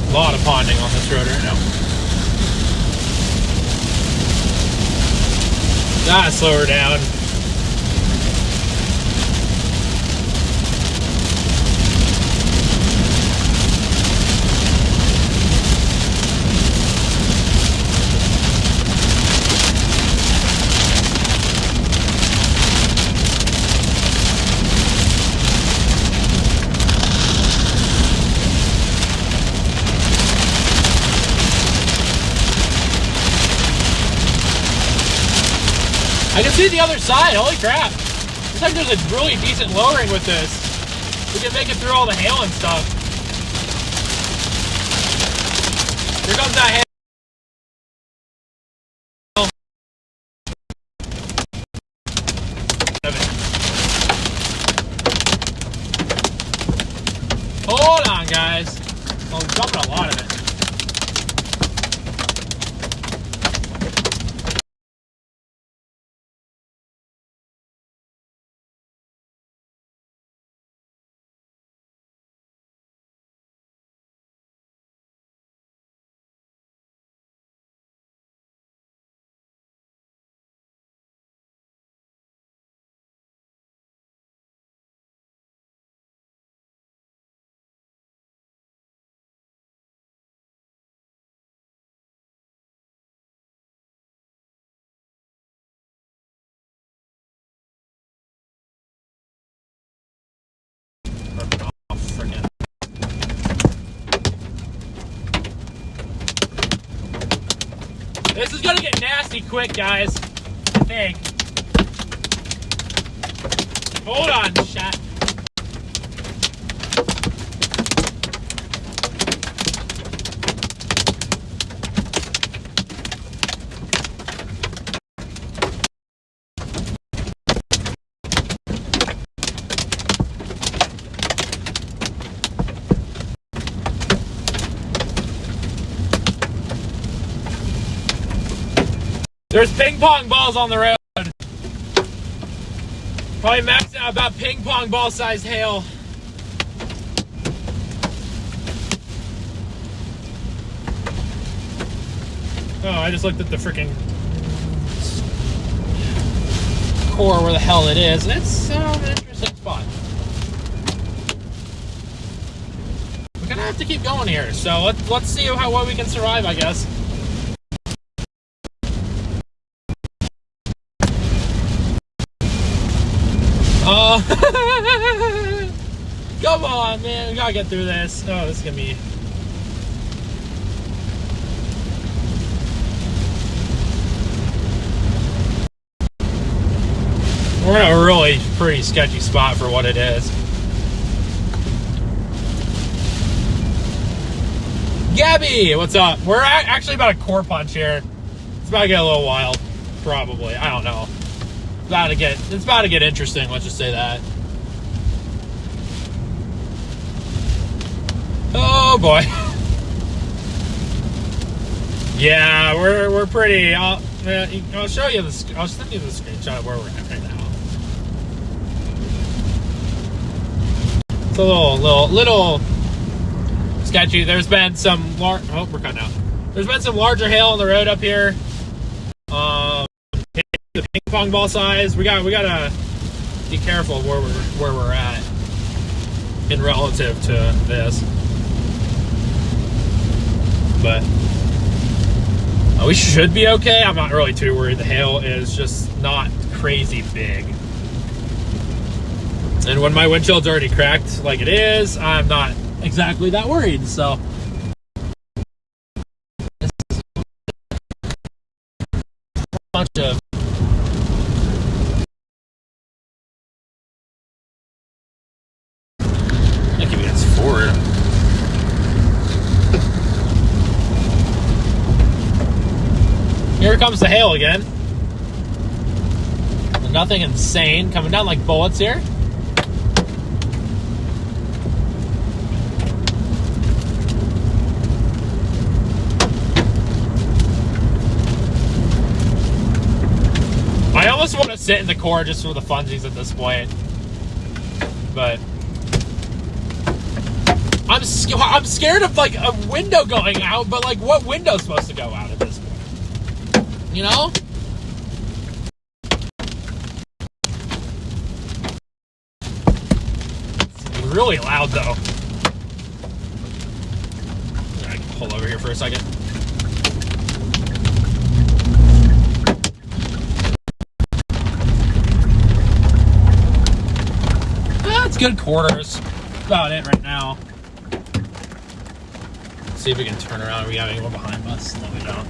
A lot of ponding on this road right now. Gotta slow her down. I can see the other side. Holy crap. Looks like there's a really decent lowering with this. We can make it through all the hail and stuff. Here comes that hail. Hold on, guys. Well, I'm dumping a lot of it. This is gonna get nasty quick, guys. I think. Hold on, chat. There's ping pong balls on the road. Probably maxed out about ping pong ball sized hail. Oh, I just looked at the freaking core where the hell it is. It's an interesting spot. We're gonna have to keep going here. So let's see what we can survive, I guess. Come on, man. We gotta get through this. Oh, this is gonna be... We're in a really pretty sketchy spot for what it is. Gabby, what's up? We're actually about a core punch here. It's about to get a little wild. Probably. I don't know. It's about to get interesting, let's just say that. Oh boy. Yeah, we're pretty. I'll show you this. I'll send you the screenshot of where we're at right now. It's a little sketchy. There's been some oh, we're cutting out. There's been some larger hail on the road up here. The ping pong ball size. We gotta be careful where we're at in relative to this. But we should be okay. I'm not really too worried. The hail is just not crazy big. And when my windshield's already cracked like it is, I'm not exactly that worried. So a bunch of forward. Here comes the hail again. Nothing insane. Coming down like bullets here. I almost want to sit in the core just for the funsies at this point. But I'm scared of like a window going out, but like what window's supposed to go out at this point? You know? It's really loud though. I can pull over here for a second. That's good quarters. That's about it right now. See if we can turn around. We got anyone behind us? No, we don't.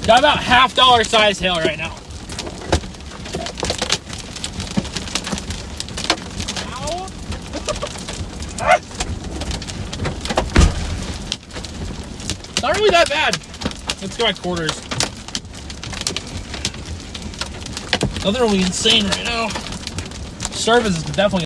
Got about $50 size hail right now. Ow. Not really that bad. Let's go at quarters. Nothing really insane right now. Service is definitely.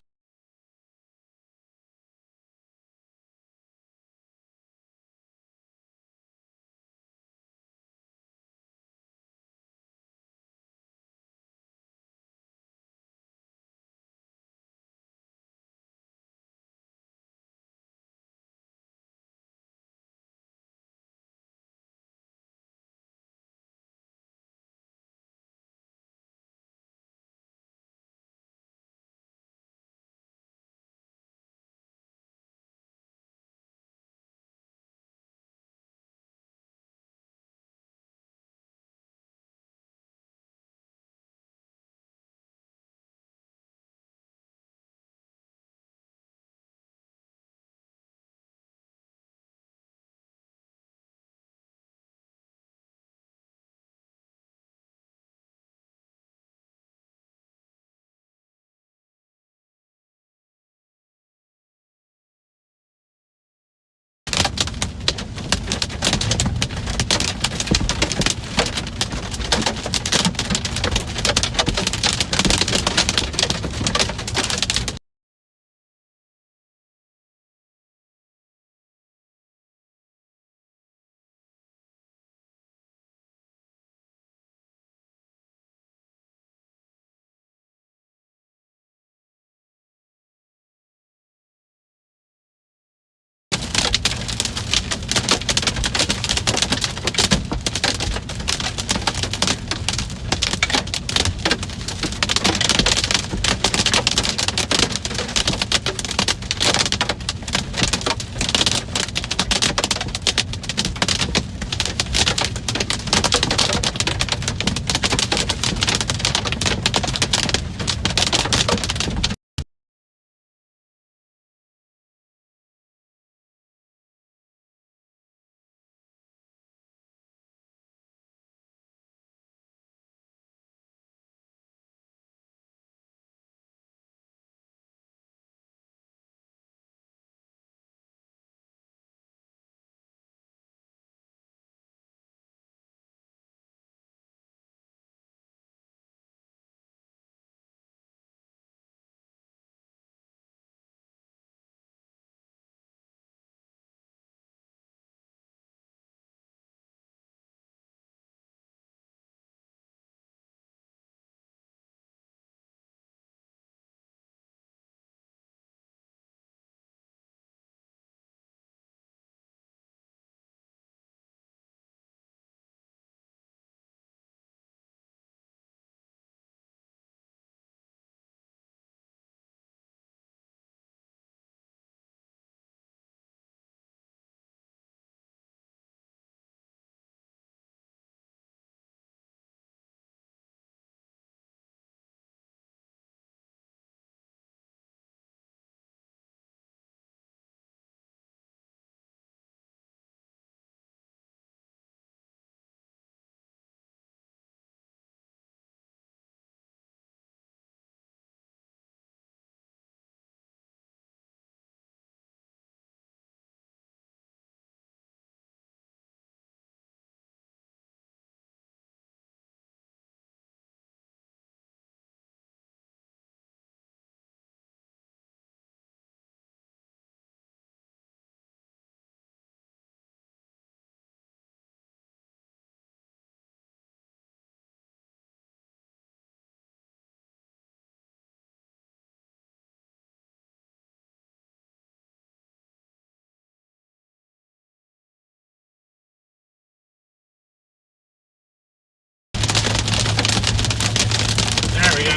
There we go.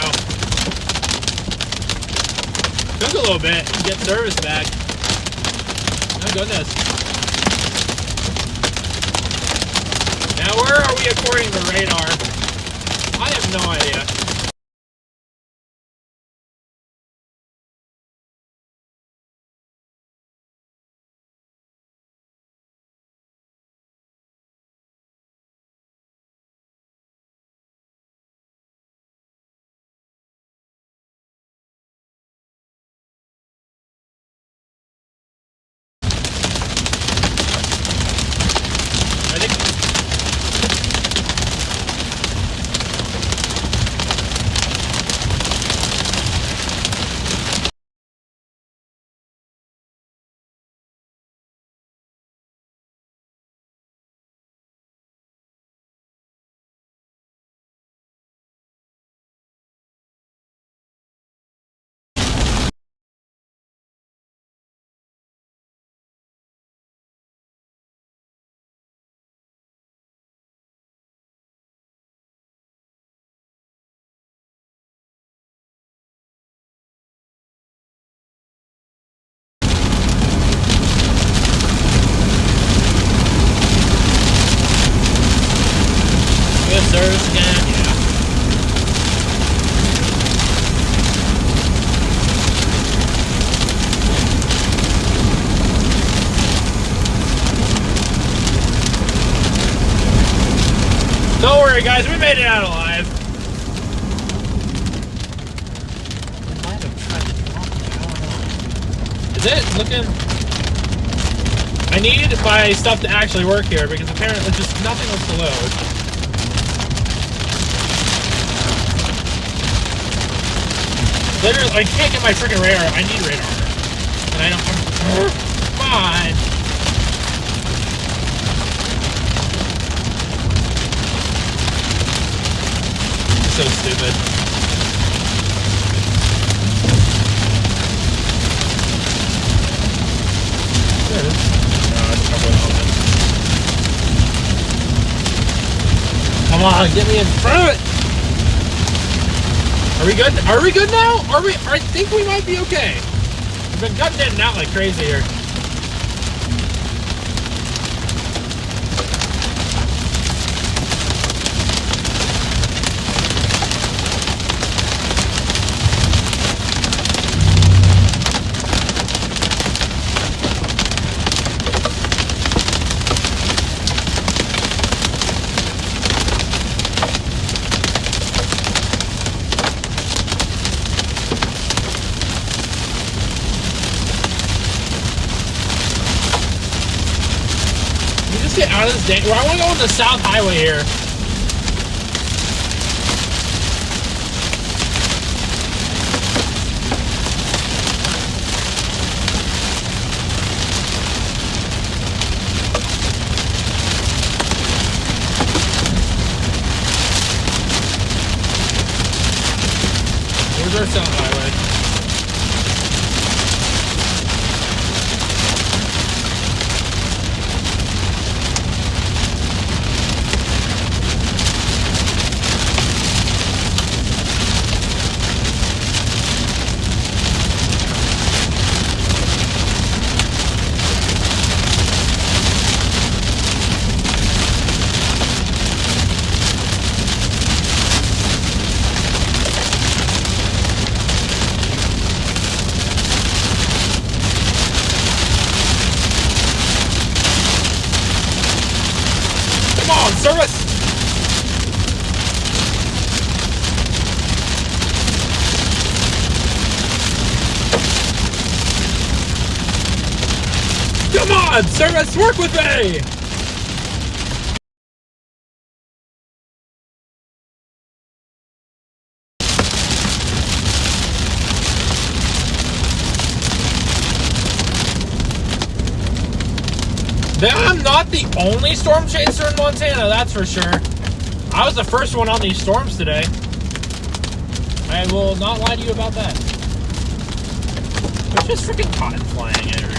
Took a little bit to get service back. Oh goodness. Now where are we according to radar? I have no idea. worry, guys. We made it out alive. Is it looking? I need my stuff to actually work here because apparently just nothing wants to load. Literally, I can't get my freaking radar. I need radar. And I don't. Come on. So stupid. There it is. Come on, get me in front of it. Are we good? Are we good now? Are we? I think we might be okay. We've been cutting in and out like crazy here. Get out of this day. Well, I want to go on the South Highway here. Where's our South Highway? Come on, service! Come on, service, work with me! I'm not the only storm chaser in Montana, that's for sure. I was the first one on these storms today. I will not lie to you about that. There's just freaking cotton flying everywhere.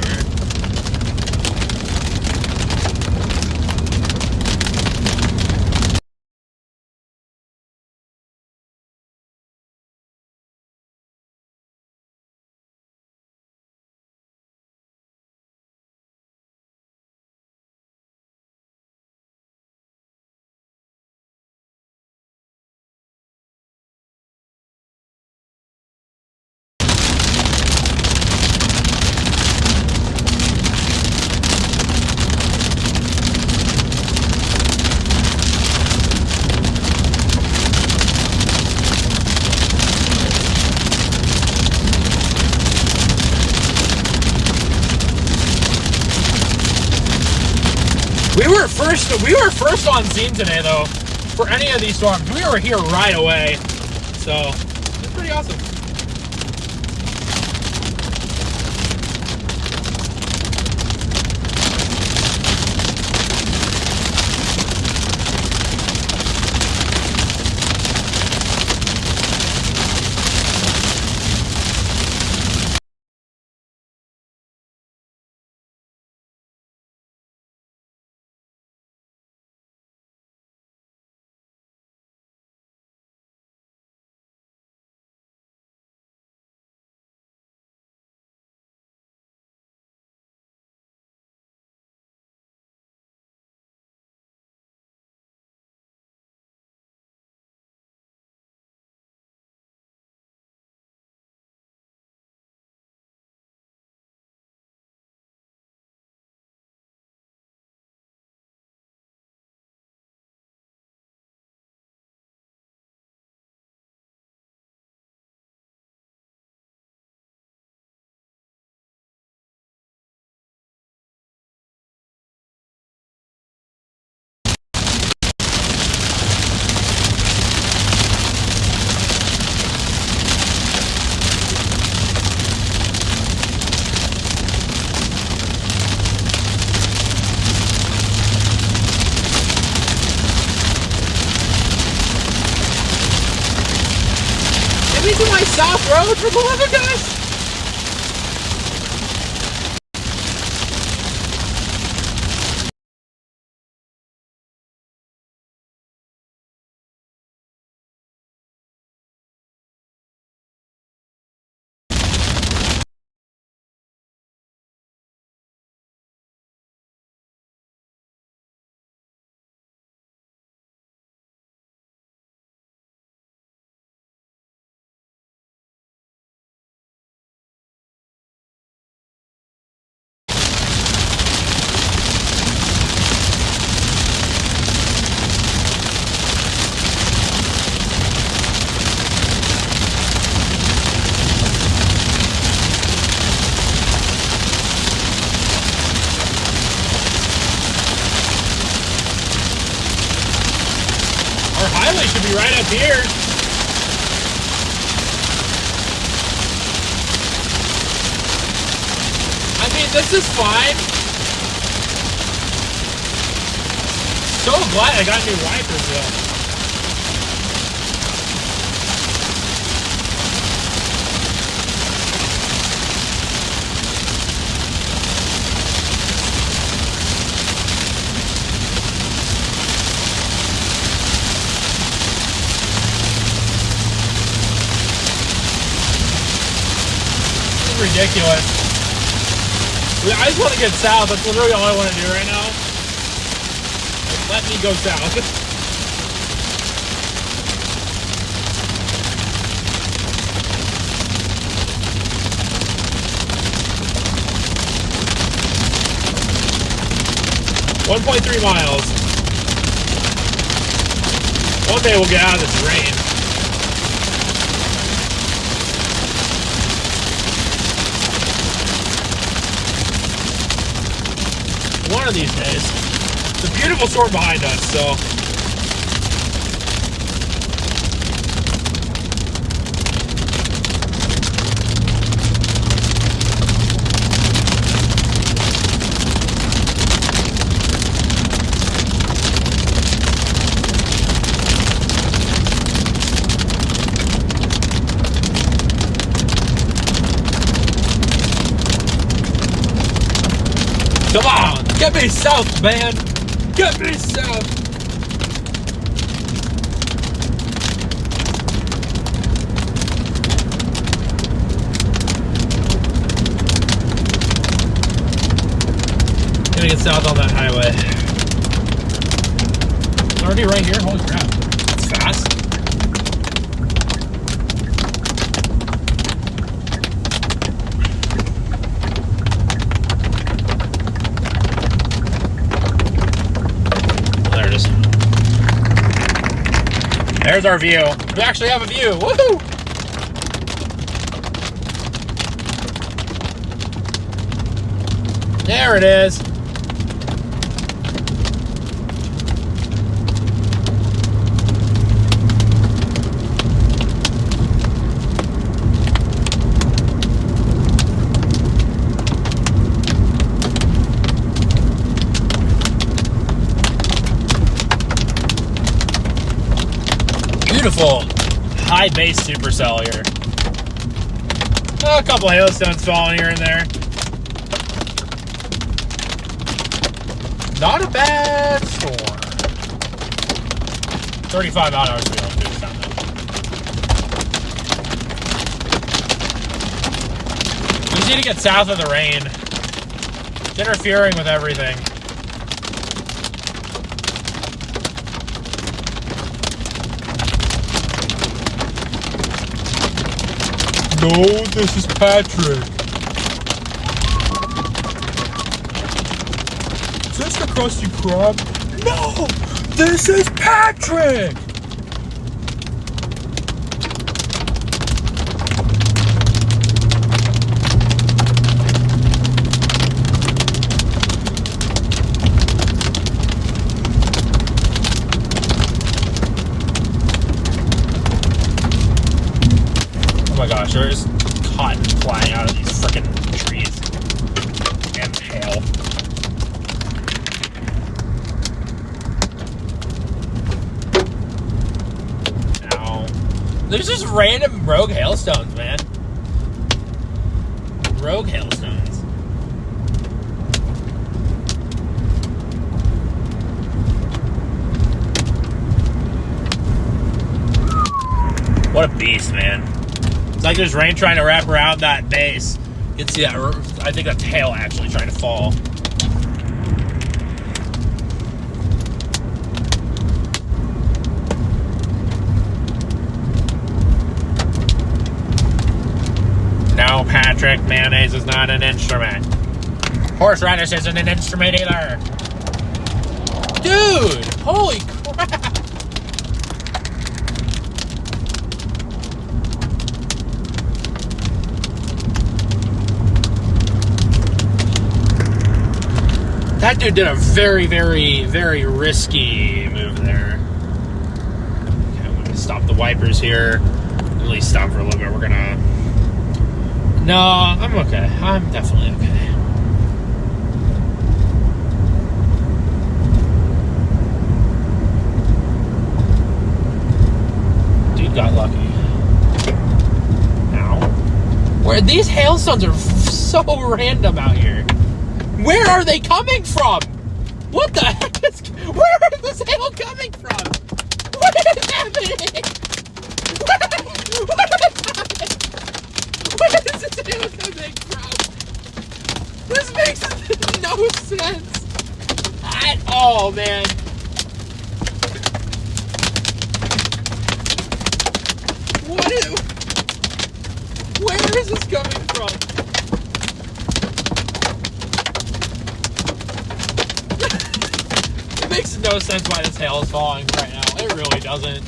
We were first on scene today, though. For any of these storms, we were here right away. So, it's pretty awesome. South Road for the love of guys. Our highway should be right up here. I mean, this is fine. So glad I got new wipers though. Ridiculous. I just want to get south. That's literally all I want to do right now. Let me go south. .3 miles. One day we'll get out of this rain. One of these days. It's a beautiful storm behind us, so. Come on! Get me south, man! Get me south! Gonna get south on that highway. It's already right here? Holy crap. That's fast. There's our view. We actually have a view. Woohoo! There it is. Beautiful high base supercell here. A couple hailstones falling here and there. Not a bad storm. 35 mile an hour speed on this time though. We just need to get south of the rain. It's interfering with everything. No, this is Patrick. Is this the Krusty Krab? No, this is Patrick. Oh my gosh, there's cotton flying out of these frickin' trees and hail. Ow. There's just random rogue hailstones, man. Rogue hailstones. What a beast, man. It's like there's rain trying to wrap around that base. You can see that, I think that's hail actually trying to fall. No, Patrick, mayonnaise is not an instrument. Horseradish isn't an instrument either. Dude, holy crap. That dude did a very, very, very risky move there. Okay, I'm gonna stop the wipers here. At least stop for a little bit. We're gonna... No, I'm okay. I'm definitely okay. Dude got lucky. Ow. Where these hailstones are so random out here. Where are they coming from? What the heck is... Where is this hail coming from? What is happening? What is happening? Where is this hail coming from? This makes no sense at all, man. Where is this coming from? It makes no sense why this hail is falling right now. It really doesn't.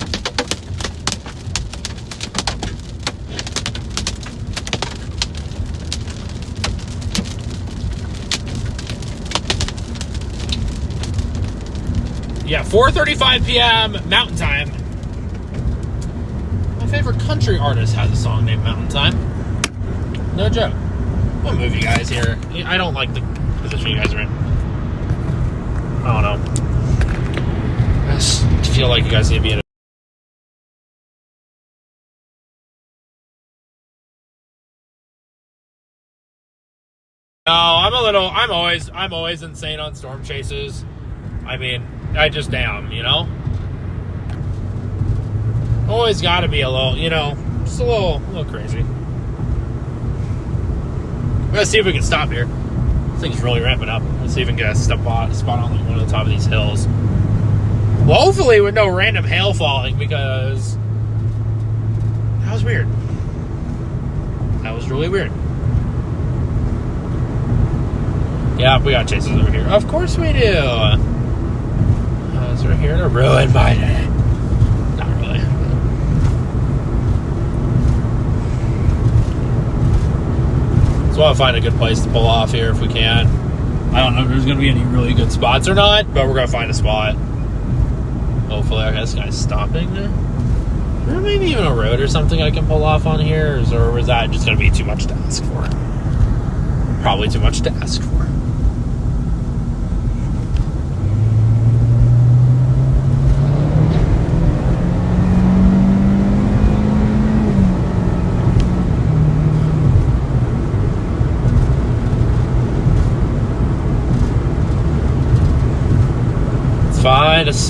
Yeah, 4:35 p.m. Mountain Time. My favorite country artist has a song named Mountain Time. No joke. I'm gonna move you guys here. I don't like the position you guys are in. I don't know. I just feel like you guys need to be in a... No, I'm always insane on storm chases. I mean, I just am, you know? Always gotta be a little, you know, just a little crazy. We're gonna see if we can stop here. This thing's really ramping up. Let's see if we can get a spot on like one of the top of these hills. Well, hopefully with no random hail falling, because that was weird. That was really weird. Yeah, we got chases over here. Of course we do. We're here to ruin my day. Not really. So I want to find a good place to pull off here if we can. I don't know if there's going to be any really good spots or not, but we're going to find a spot. Hopefully, okay, this guy's stopping there. Or maybe even a road or something I can pull off on here, or is that just going to be too much to ask for? Probably too much to ask for.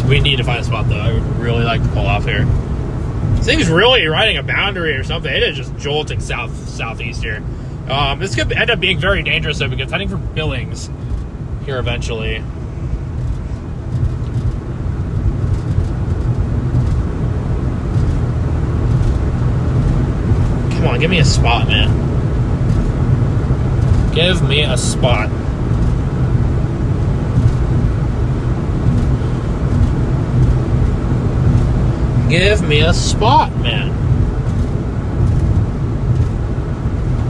We need to find a spot though. I would really like to pull off here. This thing's really riding a boundary or something. It is just jolting southeast here. This could end up being very dangerous though, because heading for Billings here eventually. Come on, give me a spot, man. Give me a spot. Give me a spot, man.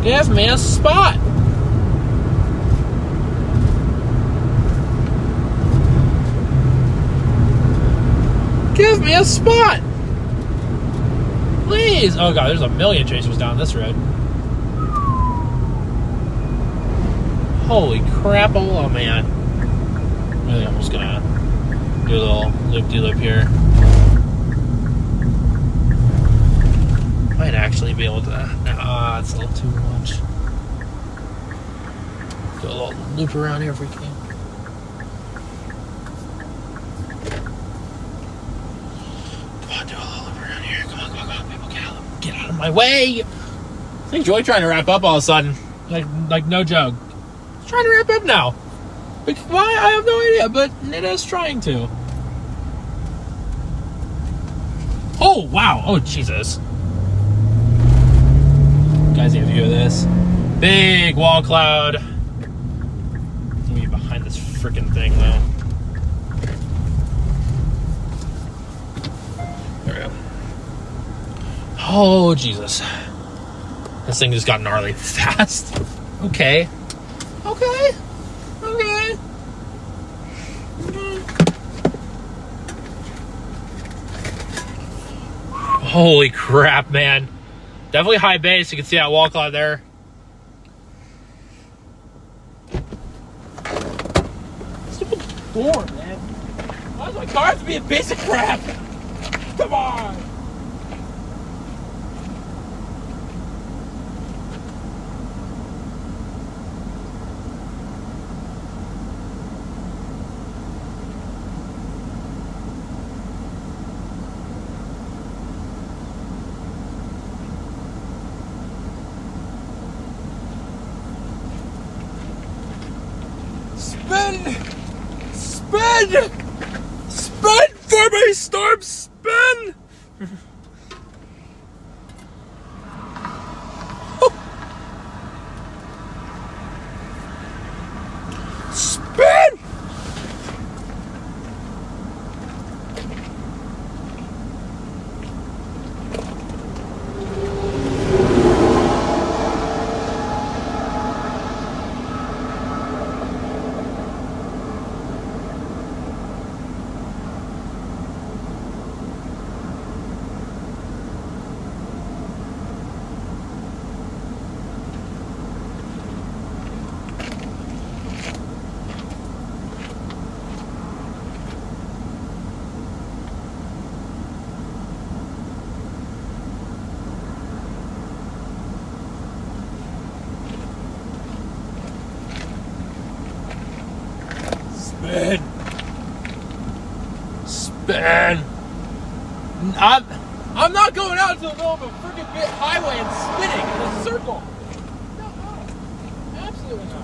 Give me a spot. Give me a spot. Please. Oh god, there's a million chasers down this road. Holy crap, oh man. I think I'm just gonna do a little loop-de-loop here. might actually be able to. Nah, it's a little too much. Do a little loop around here if we can. Come on, do a little loop around here. Come on, people, get out of my way. I think Joy trying to wrap up all of a sudden. Like no joke. It's trying to wrap up now. Why? I have no idea, but it is trying to. Oh, wow. Oh, Jesus. Guys, need a view of this. Big wall cloud. Let me be behind this freaking thing, though. There we go. Oh, Jesus. This thing just got gnarly fast. Okay. Holy crap, man. Definitely high base. You can see that wall cloud there. Stupid door, man. Why does my car have to be a piece of crap? Come on. Spin for me, Storm, spin! Spin! Spin. I'm not going out to the middle of a freaking bit highway and spinning in a circle. No, absolutely not.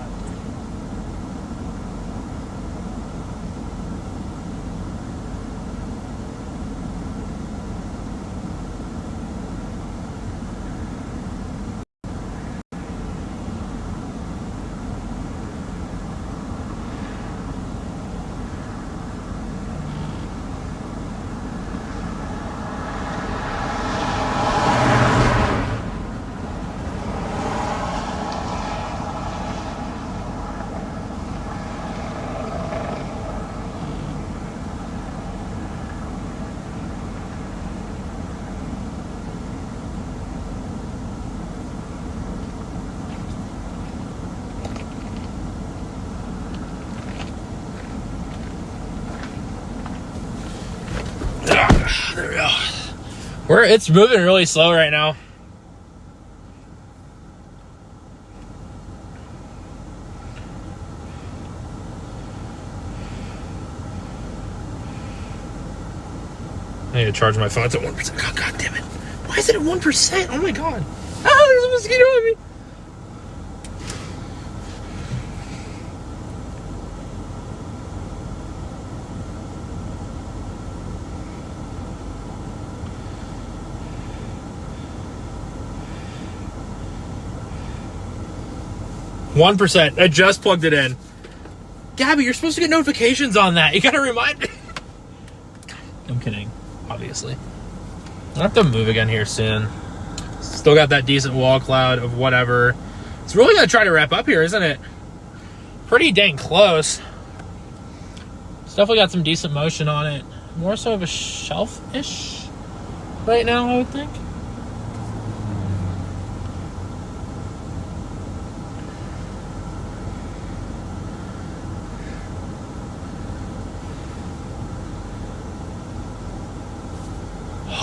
There we go. It's moving really slow right now. I need to charge my phone. It's at 1%. God damn it. Why is it at 1%? Oh my god. Ah, there's a mosquito on me. %. I just plugged it in. Gabby, you're supposed to get notifications on that. You gotta remind me. I'm kidding, obviously. I'll have to move again here soon. Still got that decent wall cloud of whatever. It's really gonna try to wrap up here, isn't it? Pretty dang close. It's definitely got some decent motion on it. More so of a shelf-ish right now, I would think.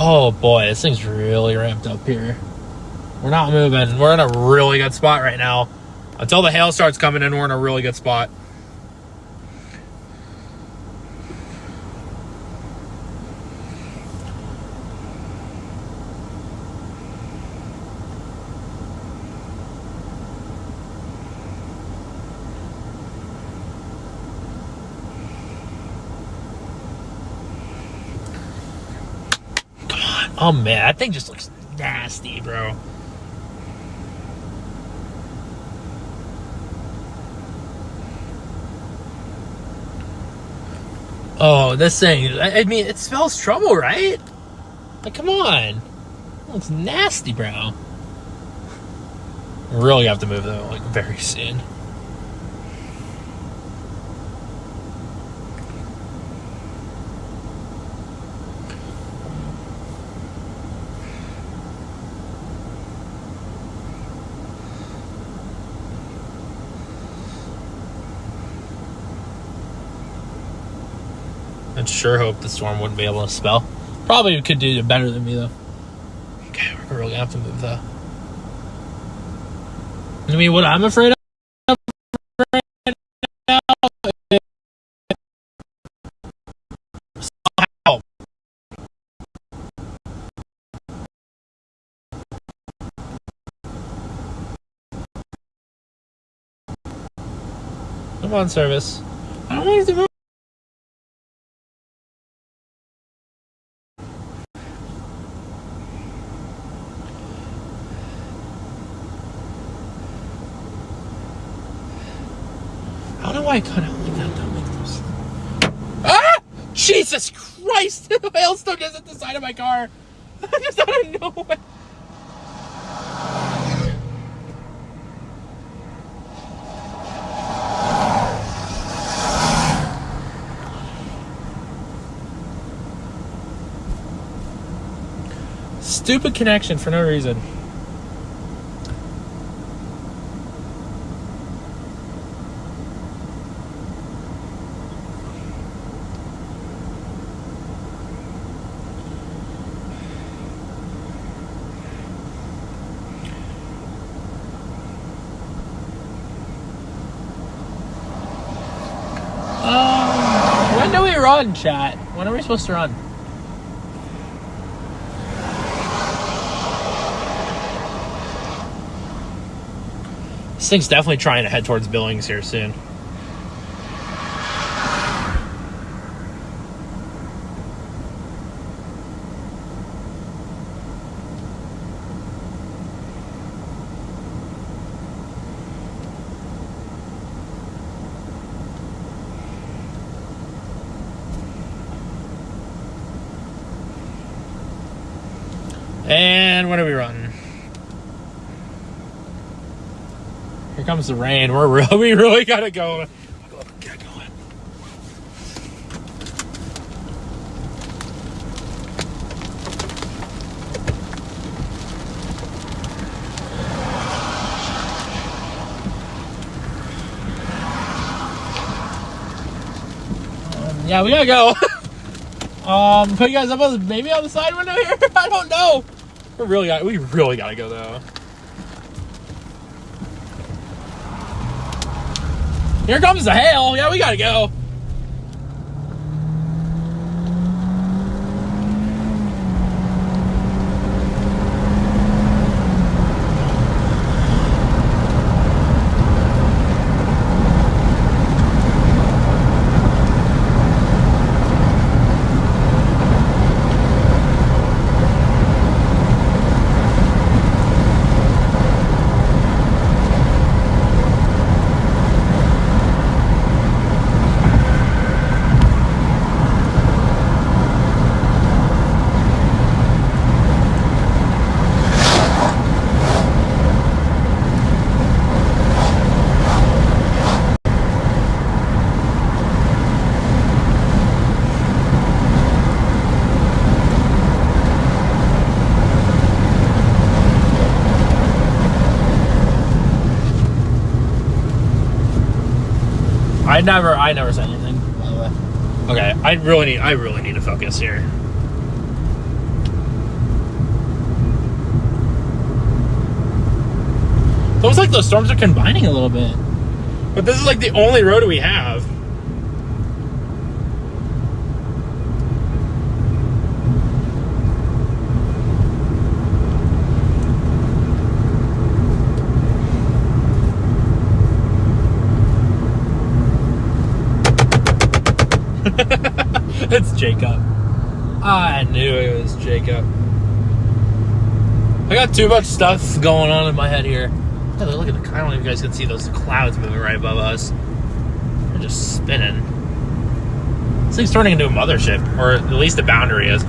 Oh boy, this thing's really ramped up here. We're not moving. We're in a really good spot right now. Until the hail starts coming in, we're in a really good spot. Oh man, that thing just looks nasty, bro. Oh, this thing, I mean, it spells trouble, right? Like, come on. It looks nasty, bro. We really have to move, though, like, very soon. I'd sure hope the storm wouldn't be able to spell. Probably could do better than me, though. Okay, we're really gonna have to move, though. I mean, what I'm afraid of right now is somehow. Come on, service. I don't want to move. I don't know why I cut out like that. That makes no sense. Ah! Jesus Christ! The hailstone just hit the side of my car. Just out of nowhere. Stupid connection for no reason. When do we run, chat? When are we supposed to run? This thing's definitely trying to head towards Billings here soon. And when are we running? Here comes the rain. We really gotta go. Get going. Yeah, we gotta go. Put you guys up on maybe on the side window here. I don't know. We really gotta go though. Here comes the hail. Yeah, we gotta go. I never said anything, by the way. Okay, I really need to focus here. Looks like those storms are combining a little bit. But this is like the only road we have. It's Jacob. I knew it was Jacob. I got too much stuff going on in my head here. Look at the. I don't know if you guys can see those clouds moving right above us. They're just spinning. This thing's turning into a mothership, or at least the boundary is.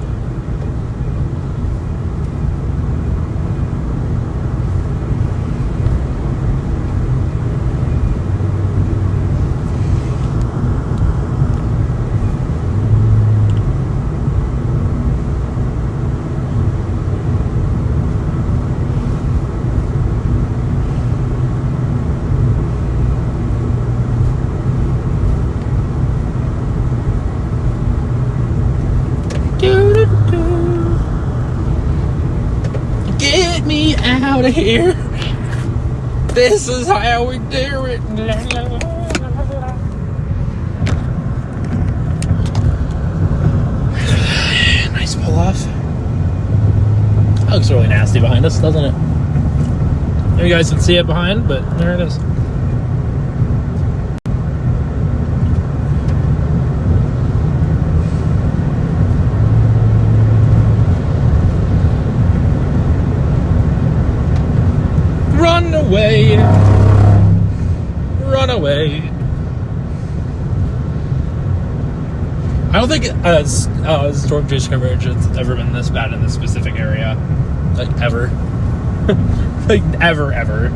Get me out of here. This is how we do it. Nice pull off. That looks really nasty behind us, doesn't it? You guys can see it behind, but there it is. Run away. Run away. I don't think storm chase convergence has ever been this bad in this specific area. Like, ever. Like, ever.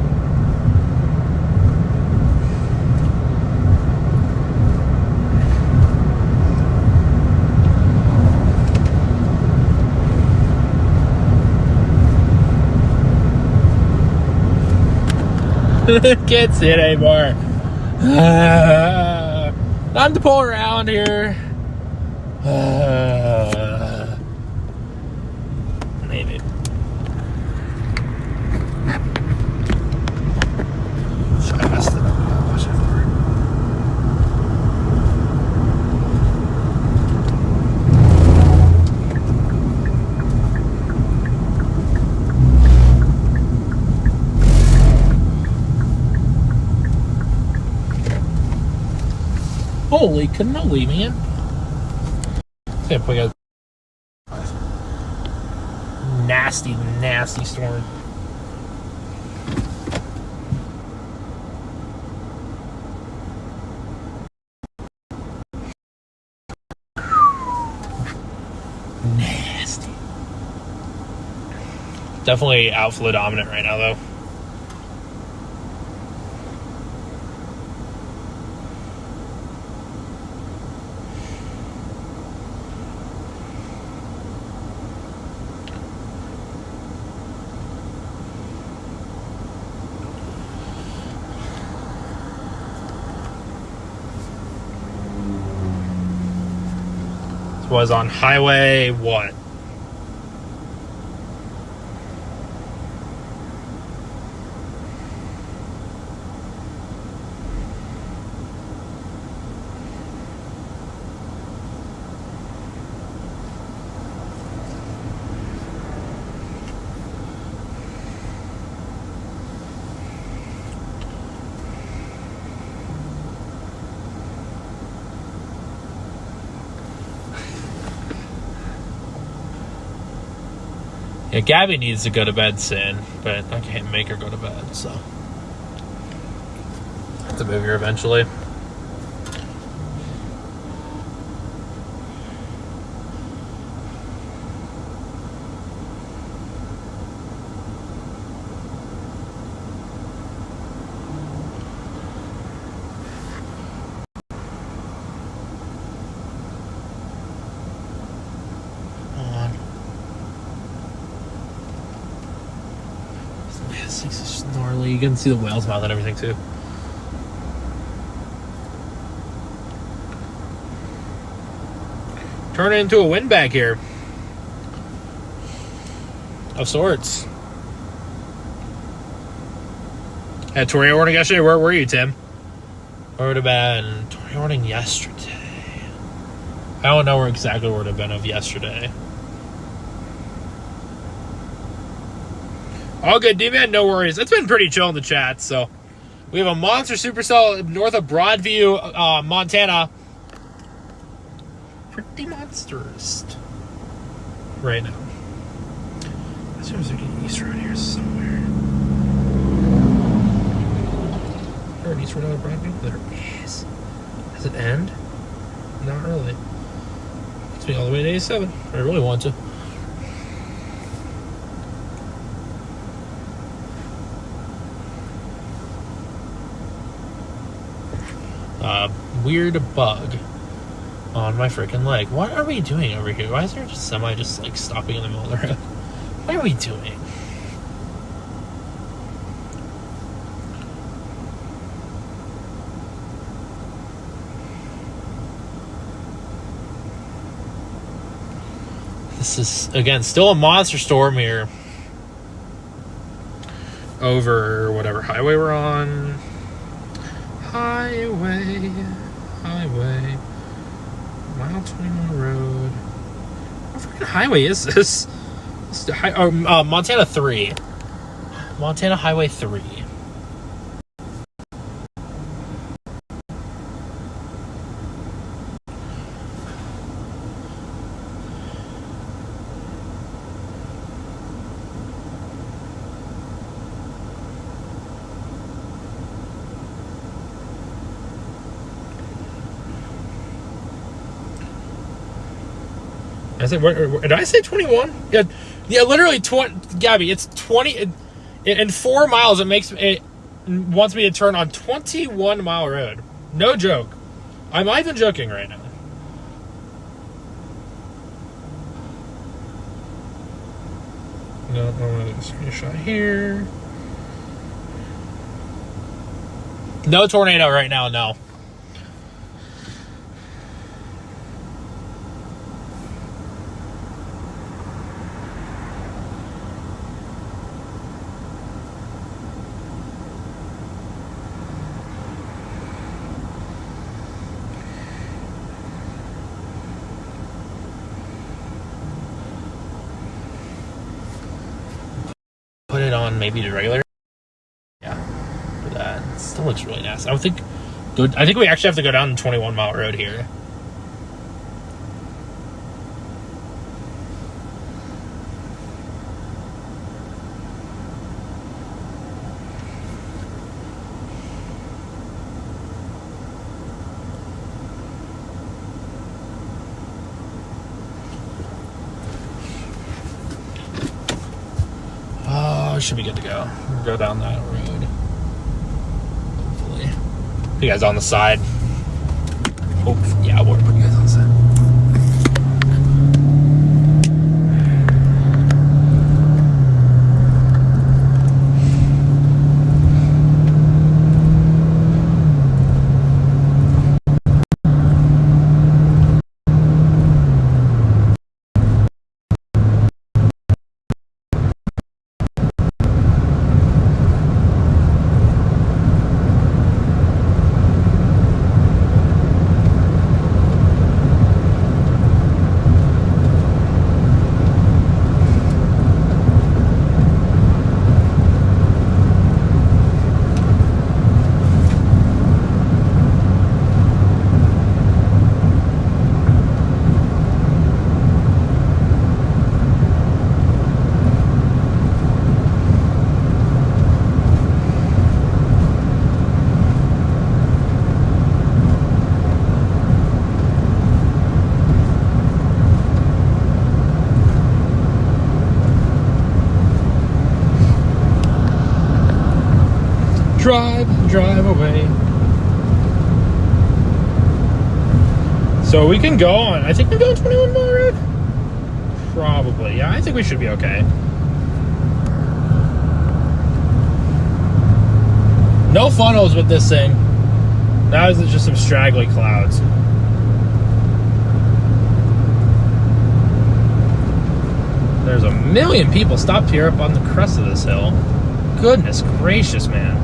Can't see it anymore. Time to pull around here. Maybe. I messed it up. Watch it for it. Holy cannoli, man. Yeah, we got nasty storm. Nasty. Definitely outflow dominant right now, though. Was on highway what? Yeah, Gabby needs to go to bed soon, but I can't make her go to bed, so I have to move her eventually. This thing's so gnarly. You can see the whale's mouth and everything too. Turn it into a windbag here. Of sorts. At tornado warning yesterday? Where were you, Tim? Where would have been tornado warning yesterday? I don't know where exactly where it would have been of yesterday. All good, D-Man, no worries. It's been pretty chill in the chat, so. We have a monster supercell north of Broadview, Montana. Pretty monstrous right now. I assume there's an east road here somewhere. Is there an east road out of Broadview? There is. Does it end? Not really. It's me all the way to 87. I really want to. Weird bug on my freaking leg. What are we doing over here? Why is there just semi just like stopping in the middle of the road? What are we doing? This is, again, still a monster storm here over whatever highway we're on. Highway, mile 21 road. What freaking highway is this? Montana 3. Montana Highway 3. I said, did I say 21? Yeah, literally 20. Gabby, it's 20. In 4 miles, it wants me to turn on 21 mile road. No joke. I'm not even joking right now. No, I want to screenshot here. No tornado right now, no. Put it on maybe the regular. Yeah, for that. It still looks really nice. I think we actually have to go down the 21 mile road here. Should be good to go. We'll go down that road. Hopefully. You guys on the side? Hopefully. Yeah, we'll put you guys on the side. Drive away. So we can go on, I think we go on 21 mile road? Probably, yeah, I think we should be okay. No funnels with this thing. Now it's just some straggly clouds. There's a million people stopped here up on the crest of this hill. Goodness gracious, man.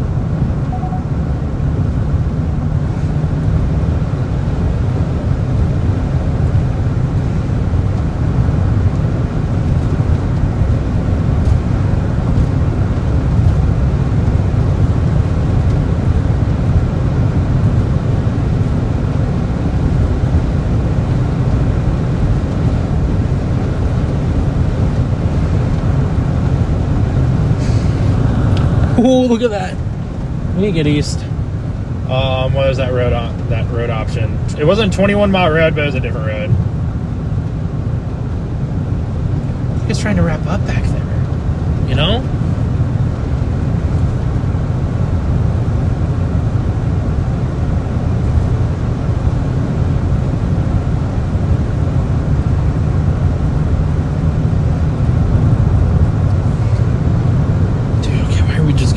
Oh, look at that. We need to get east. What was that road option? It wasn't 21 Mile Road, but it was a different road. He's trying to wrap up back there. You know?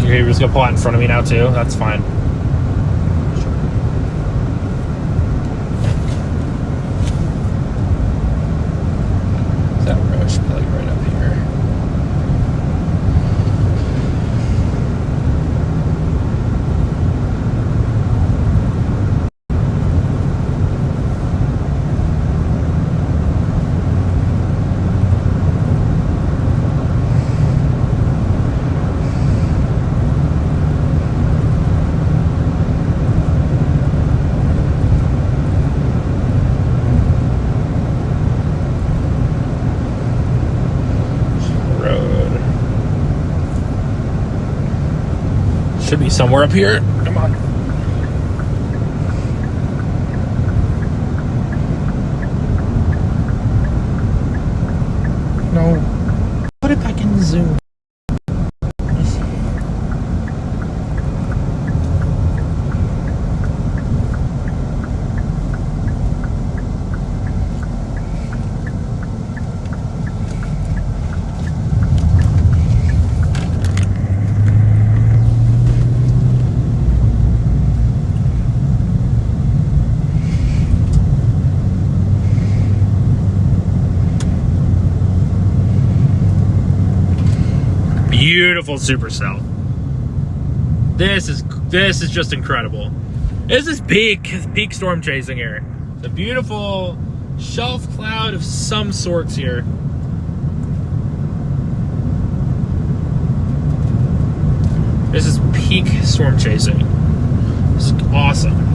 You're just gonna pull out in front of me now too? That's fine. That road should be like right up here. Should be somewhere up here. Come on. No. Put it back in the zoom. Beautiful supercell. This is just incredible. This is peak storm chasing here. It's a beautiful shelf cloud of some sorts here. This is peak storm chasing. This is awesome.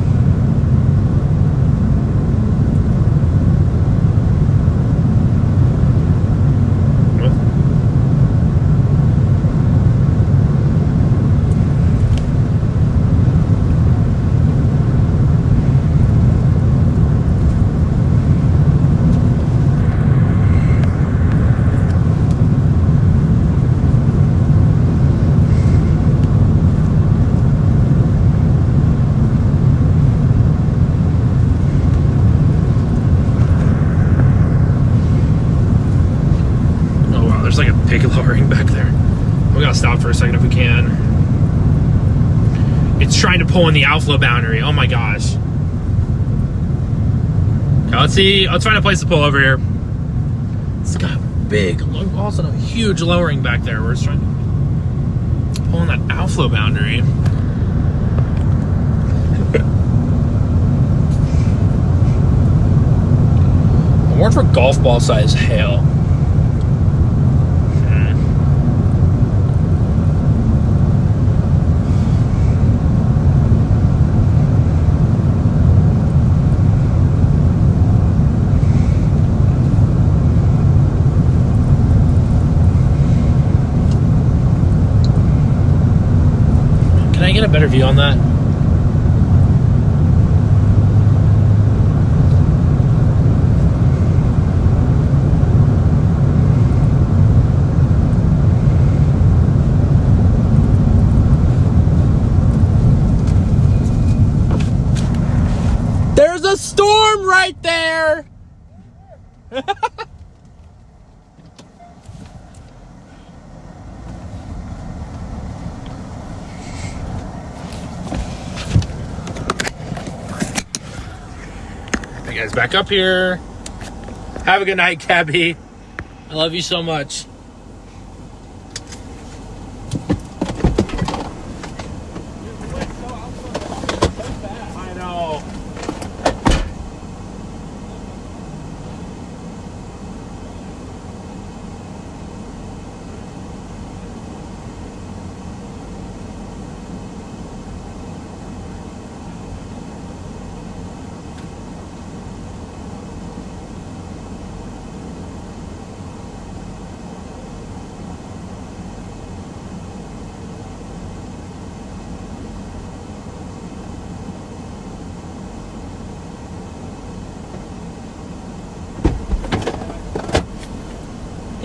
There's like a big lowering back there. We gotta stop for a second if we can. It's trying to pull in the outflow boundary. Oh my gosh. Okay, let's see. Let's find a place to pull over here. It's got a big, also a huge lowering back there. We're just trying to pull in that outflow boundary. I wonder for golf ball size hail. Can I get a better view on that? There's a storm right there! Hey guys, back up here. Have a good night, Cabby. I love you so much. I know.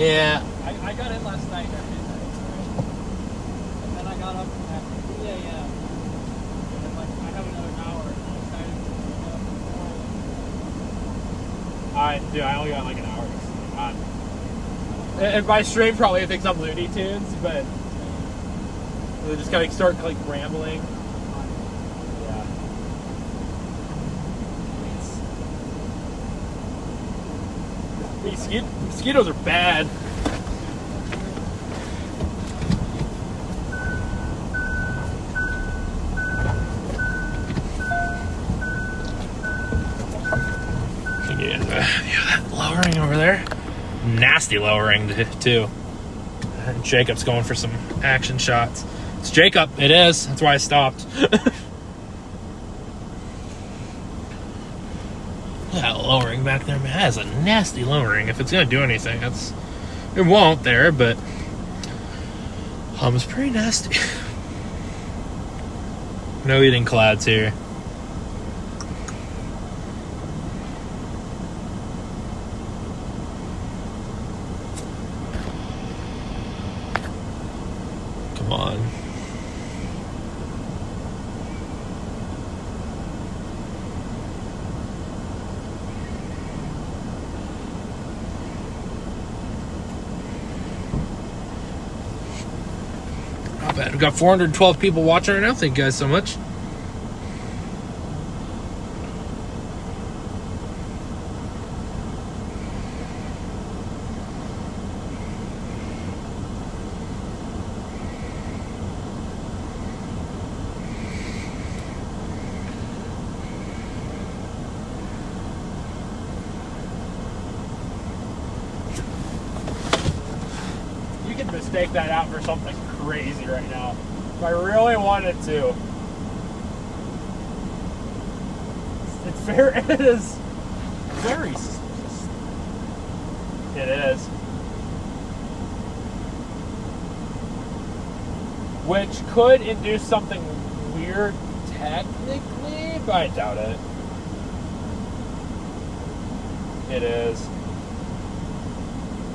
Yeah. I got in last night at midnight. And then I got up at 3 a.m. And then, like, I have another hour. And I'm excited to Dude, I only got like an hour. And by stream, probably thinks I'm Looney Tunes, but they just kind of start like rambling. Yeah. Mosquitoes are bad. Yeah, that lowering over there. Nasty lowering, too. Jacob's going for some action shots. It's Jacob. It is. That's why I stopped. That lowering back there, man, that is a nasty lowering. If it's going to do anything, it won't there, but it's pretty nasty. No eating clouds here. Come on. Not bad. We've got 412 people watching right now. Thank you guys so much. Mistake that out for something crazy right now. If I really wanted to. It's fair. It is very suspicious. It is. Which could induce something weird technically, but I doubt it. It is.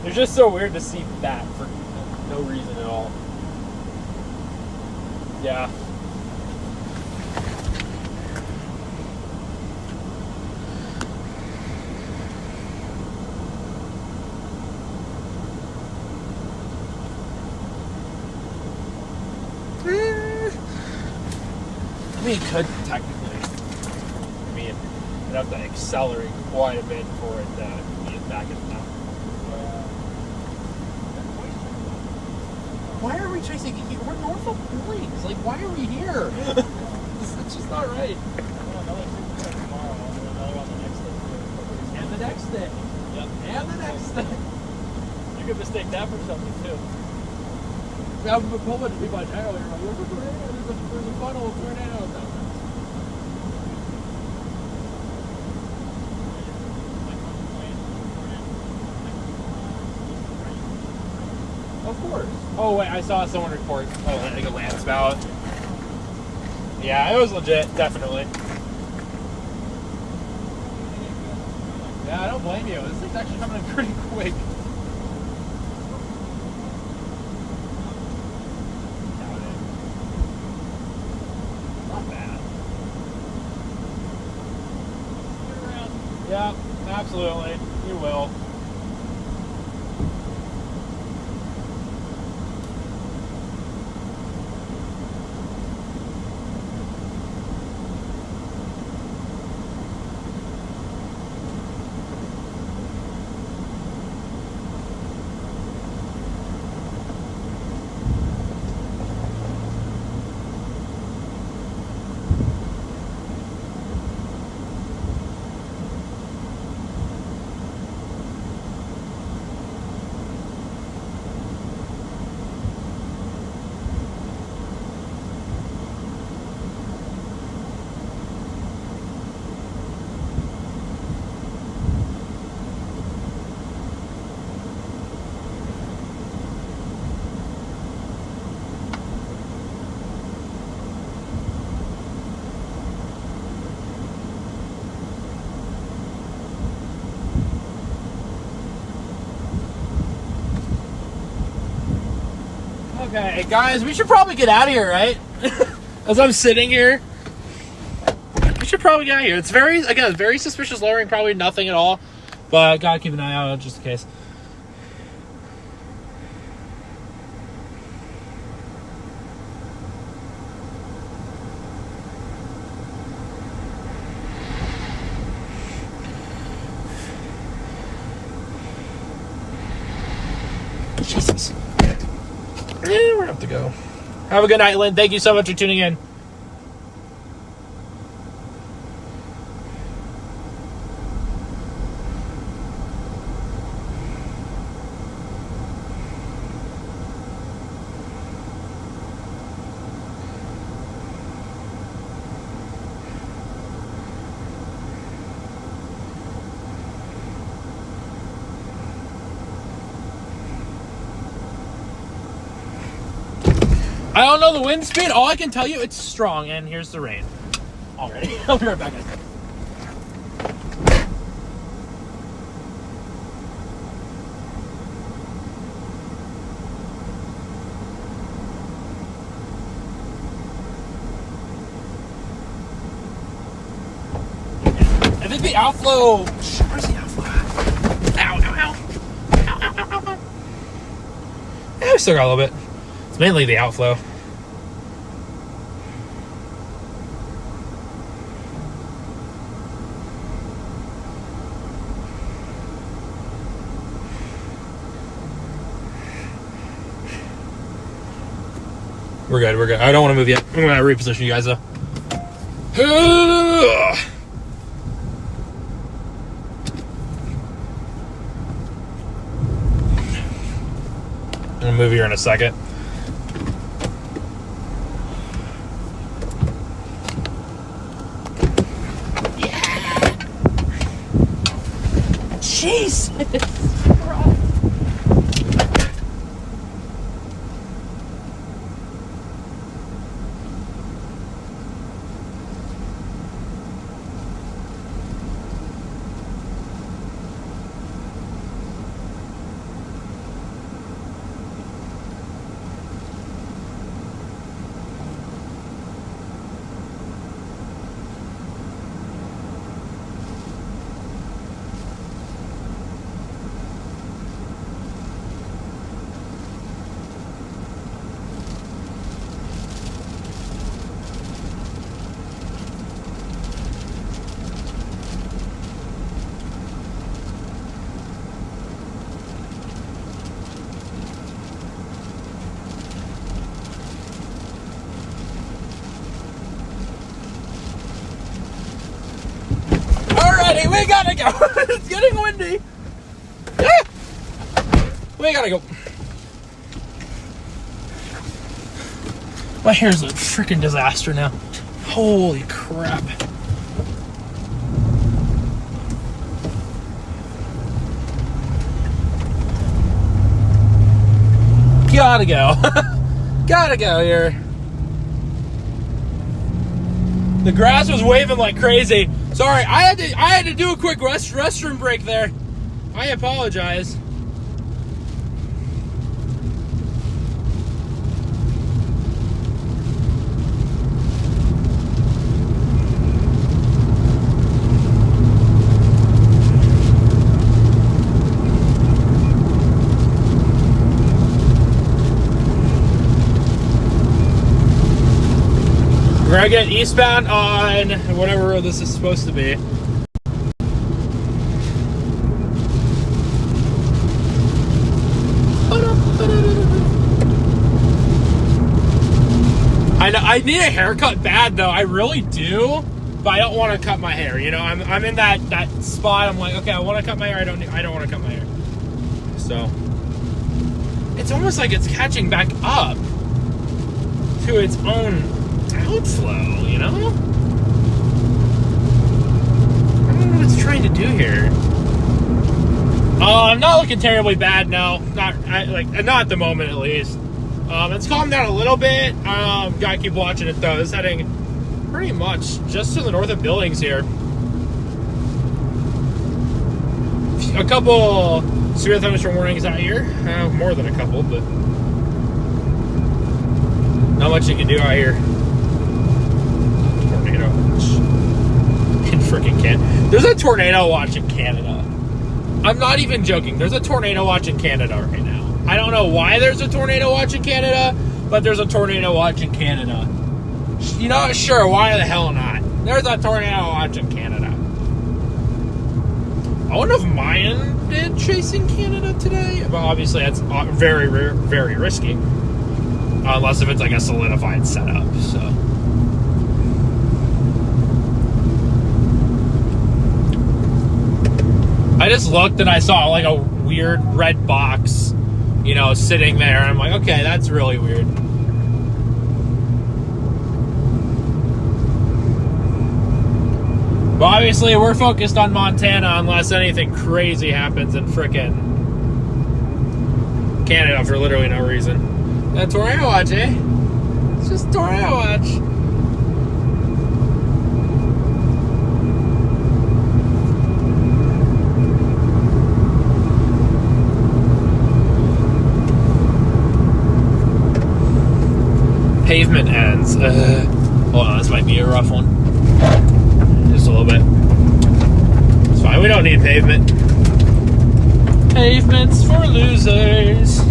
It's just so weird to see that for no reason at all. Yeah. I mean, it could technically. I mean, it'd have to accelerate quite a bit for it to be back in town. Why are we chasing here? We're north of Billings. Like, why are we here? It's just not right. Another tomorrow. Another on the next day. And the next day. Yep. And the next day. You could mistake that for something too. Yeah, but Pullman to be by earlier. Like, there's a tornado. There's a funnel of tornadoes out there. Of course. Oh, wait, I saw someone report, like a land spout. Yeah, it was legit, definitely. Yeah, I don't blame you. This thing's actually coming in pretty quick. Not bad. Yeah, absolutely. You will. Okay, guys, we should probably get out of here, right? As I'm sitting here, we should probably get out of here. It's very suspicious lowering, probably nothing at all, but gotta keep an eye out just in case. Jesus. We're gonna have to go. Have a good night, Lynn. Thank you so much for tuning in. I don't know the wind speed. All I can tell you, it's strong. And here's the rain already. I'll be right back, guys. I think the outflow. Where's the outflow? Ow, ow, ow. Ow, ow, ow, ow, ow. Yeah, we still got a little bit. It's mainly the outflow. We're good, we're good. I don't want to move yet. I'm going to reposition you guys, though. I'm going to move here in a second. Jesus. Alrighty, we gotta go. It's getting windy. We gotta go. My hair's a freaking disaster now. Holy crap. Gotta go. Gotta go here. The grass was waving like crazy. Sorry, I had to do a quick restroom break there. I apologize. We're gonna get eastbound on whatever road this is supposed to be. I need a haircut bad though. I really do, but I don't want to cut my hair. You know, I'm in that spot. I'm like, okay, I want to cut my hair. I don't want to cut my hair. So it's almost like it's catching back up to its own outflow, you know? I don't know what it's trying to do here. I'm not looking terribly bad, no. Not at the moment, at least. It's calmed down a little bit. Gotta keep watching it, though. It's heading pretty much just to the north of Billings here. A couple severe thunderstorm warnings out here. More than a couple, but... Not much you can do out here. Tornado watch in freaking Canada. There's a tornado watch in Canada. I'm not even joking. There's a tornado watch in Canada right now. I don't know why there's a tornado watch in Canada, but there's a tornado watch in Canada. You know, sure, why the hell not? There's a tornado watch in Canada. I wonder if Mayan did chasing Canada today. Well, obviously that's very, very risky. Unless if it's like a solidified setup, so. I just looked and I saw like a weird red box, you know, sitting there. I'm like, okay, that's really weird. But obviously we're focused on Montana unless anything crazy happens in frickin' Canada for literally no reason. That tornado watch, eh? It's just tornado watch. Pavement ends. Hold on, this might be a rough one. Just a little bit. It's fine, we don't need pavement. Pavement's for losers.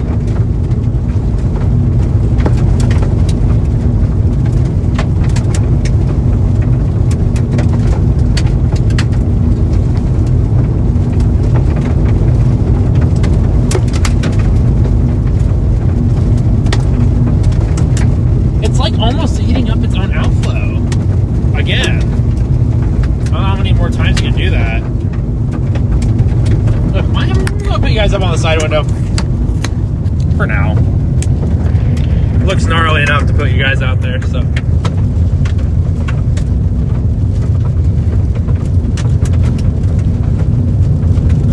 It's like almost eating up its own outflow. Again. I don't know how many more times you can do that. Look, I'm gonna put you guys up on the side window. For now. It looks gnarly enough to put you guys out there, so.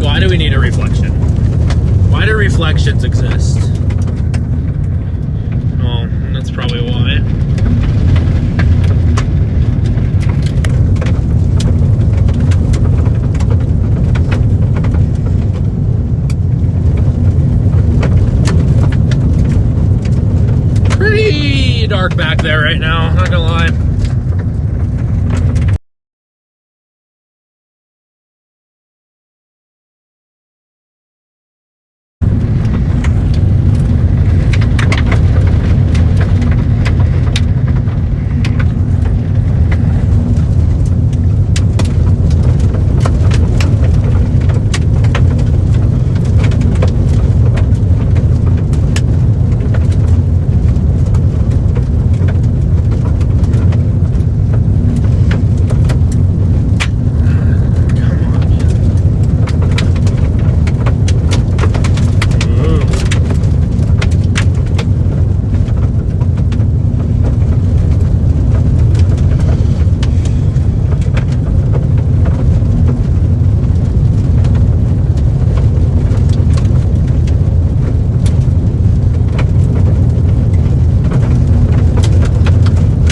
Why do we need a reflection? Why do reflections exist? Well, that's probably why. Pretty dark back there right now, not gonna lie.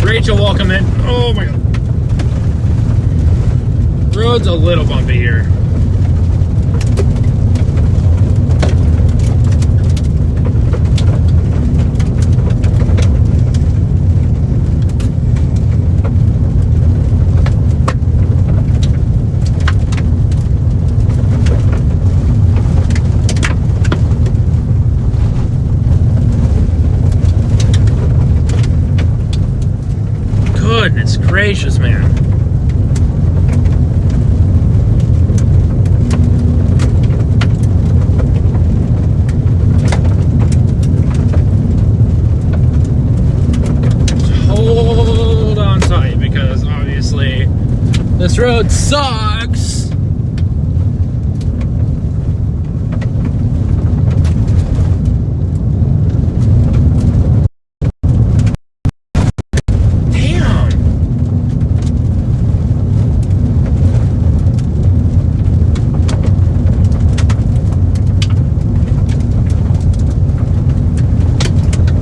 Rachel, welcome in. Oh my god. Road's a little bumpy here. Goodness gracious, man. Hold on tight because obviously this road sucks.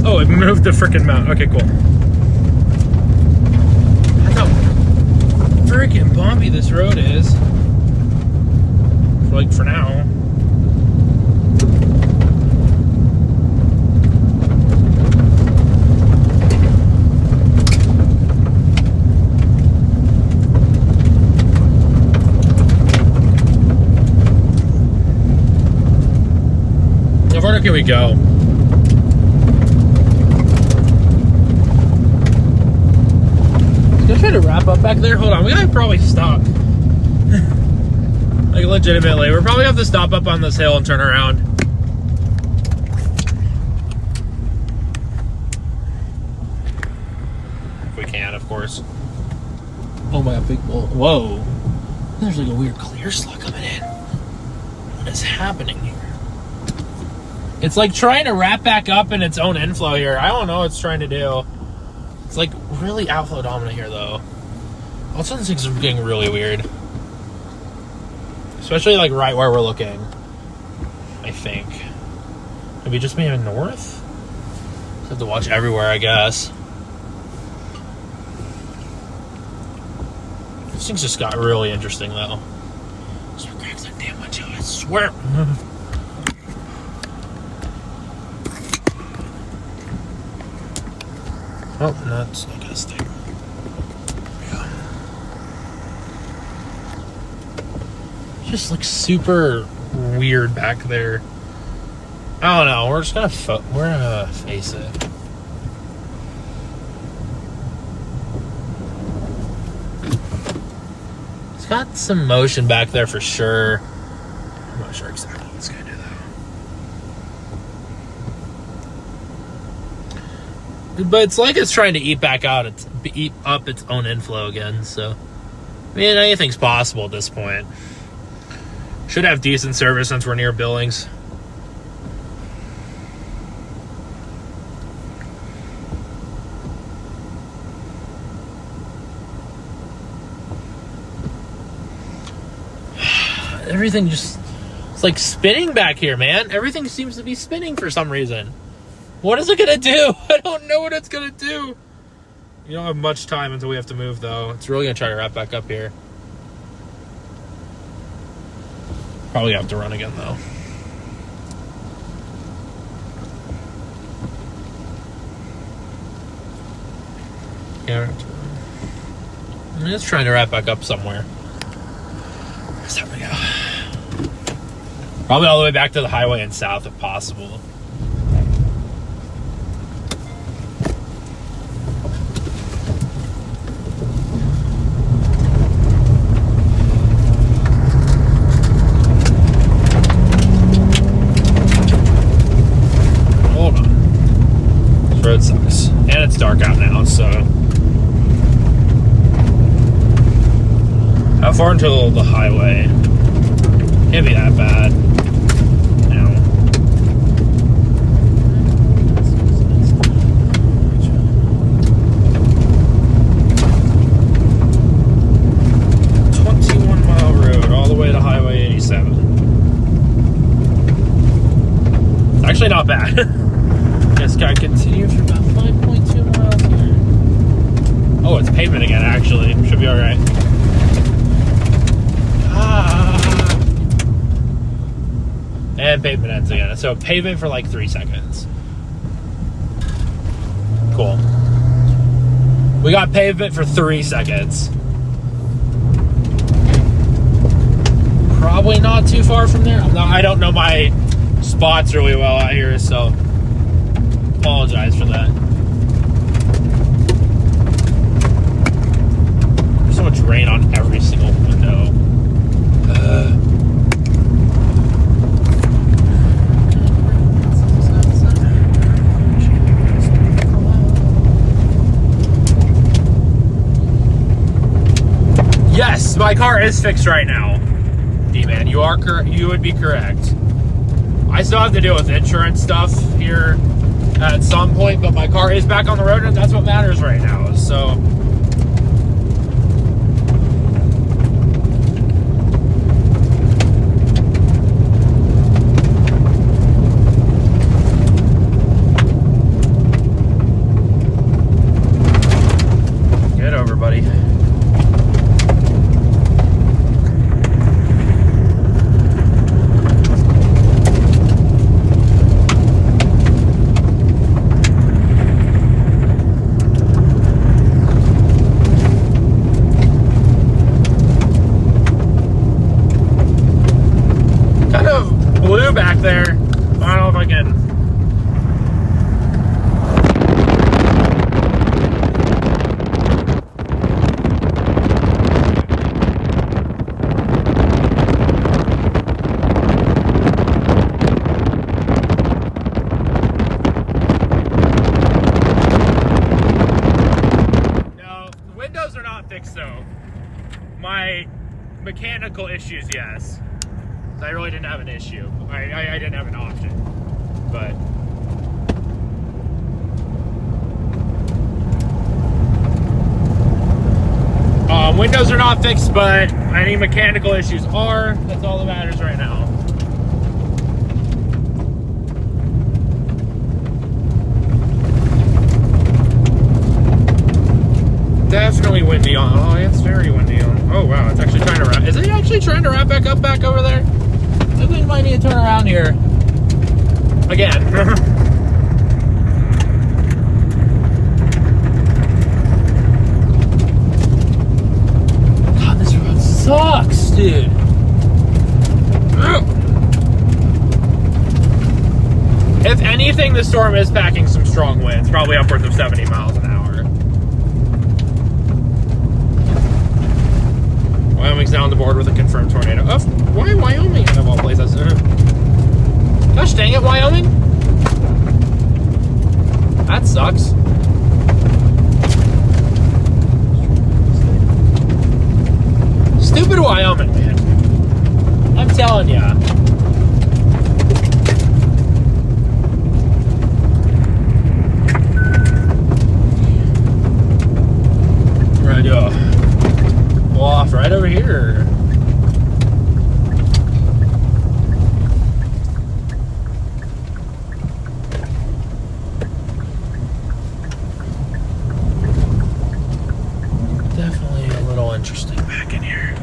Oh, it moved the frickin' mount. Okay, cool. That's how frickin' bumpy this road is. Like, for now. far can we go? Gonna try to wrap up back there. Hold on, we gotta probably stop. Like legitimately, we're probably have to stop up on this hill and turn around. If we can, of course. Oh my god, big bull. Whoa. There's like a weird clear slug coming in. What is happening here? It's like trying to wrap back up in its own inflow here. I don't know what it's trying to do. It's like really outflow dominant here though. All of a sudden things are getting really weird. Especially like right where we're looking. I think. Maybe just maybe north? Just have to watch everywhere, I guess. This thing's just got really interesting though. Just cracks that damn windshield, I swear. Oh, no, it's not gonna stay. Yeah. Just looks super weird back there. I don't know. We're just gonna face it. It's got some motion back there for sure. I'm not sure exactly what it's gonna do though. But it's like it's trying to eat up its own inflow again. So, I mean, anything's possible at this point. Should have decent service since we're near Billings. Everything just, it's like spinning back here, man. Everything seems to be spinning for some reason. What is it gonna do? I don't know what it's gonna do. You don't have much time until we have to move, though. It's really gonna try to wrap back up here. Probably have to run again, though. Yeah. I mean, it's trying to wrap back up somewhere. There we go. Probably all the way back to the highway and south if possible. Hold on. This road sucks. And it's dark out now, so. How far until the highway? Can't be that bad. No. 21-mile road all the way to Highway 87. It's actually not bad. Just gotta continue for about 5.2 miles here. Oh, it's pavement again, actually. Should be alright. And pavement ends again. So pavement for like 3 seconds. Cool. We got pavement for 3 seconds. Probably not too far from there. I don't know my spots really well out here, so apologize for that. There's so much rain on every single window. Yes, my car is fixed right now. D-man, you would be correct. I still have to deal with insurance stuff here at some point, but my car is back on the road, and that's what matters right now. So. Get over, buddy. Back there. I don't know if I can my mechanical issues, yes. I really didn't have an issue. I didn't have an option. But windows are not fixed, but any mechanical issues are. That's all that matters right now. Definitely windy on. Oh, it's very windy on. Oh wow, it's actually trying to wrap. Is it actually trying to wrap back over there? I think we might need to turn around here again. God, this road sucks, dude. If anything, the storm is packing some strong winds, probably upwards of 70 miles an hour. Wyoming's now on the board with a confirmed tornado. Oh, why Wyoming of all places? Gosh dang it, Wyoming! That sucks. Stupid Wyoming, man. I'm telling ya. We're gonna do a pull off right over here. Definitely a little interesting back in here.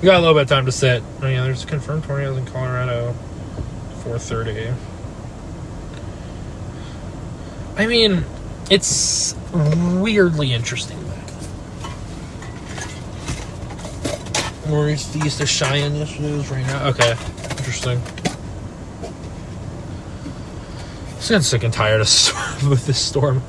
We got a little bit of time to sit. Oh yeah, there's confirmed tornadoes in Colorado. 4:30. I mean, it's weirdly interesting back then. Northeast of Cheyenne yesterday right now. Okay, interesting. I'm just getting sick and tired of with this storm.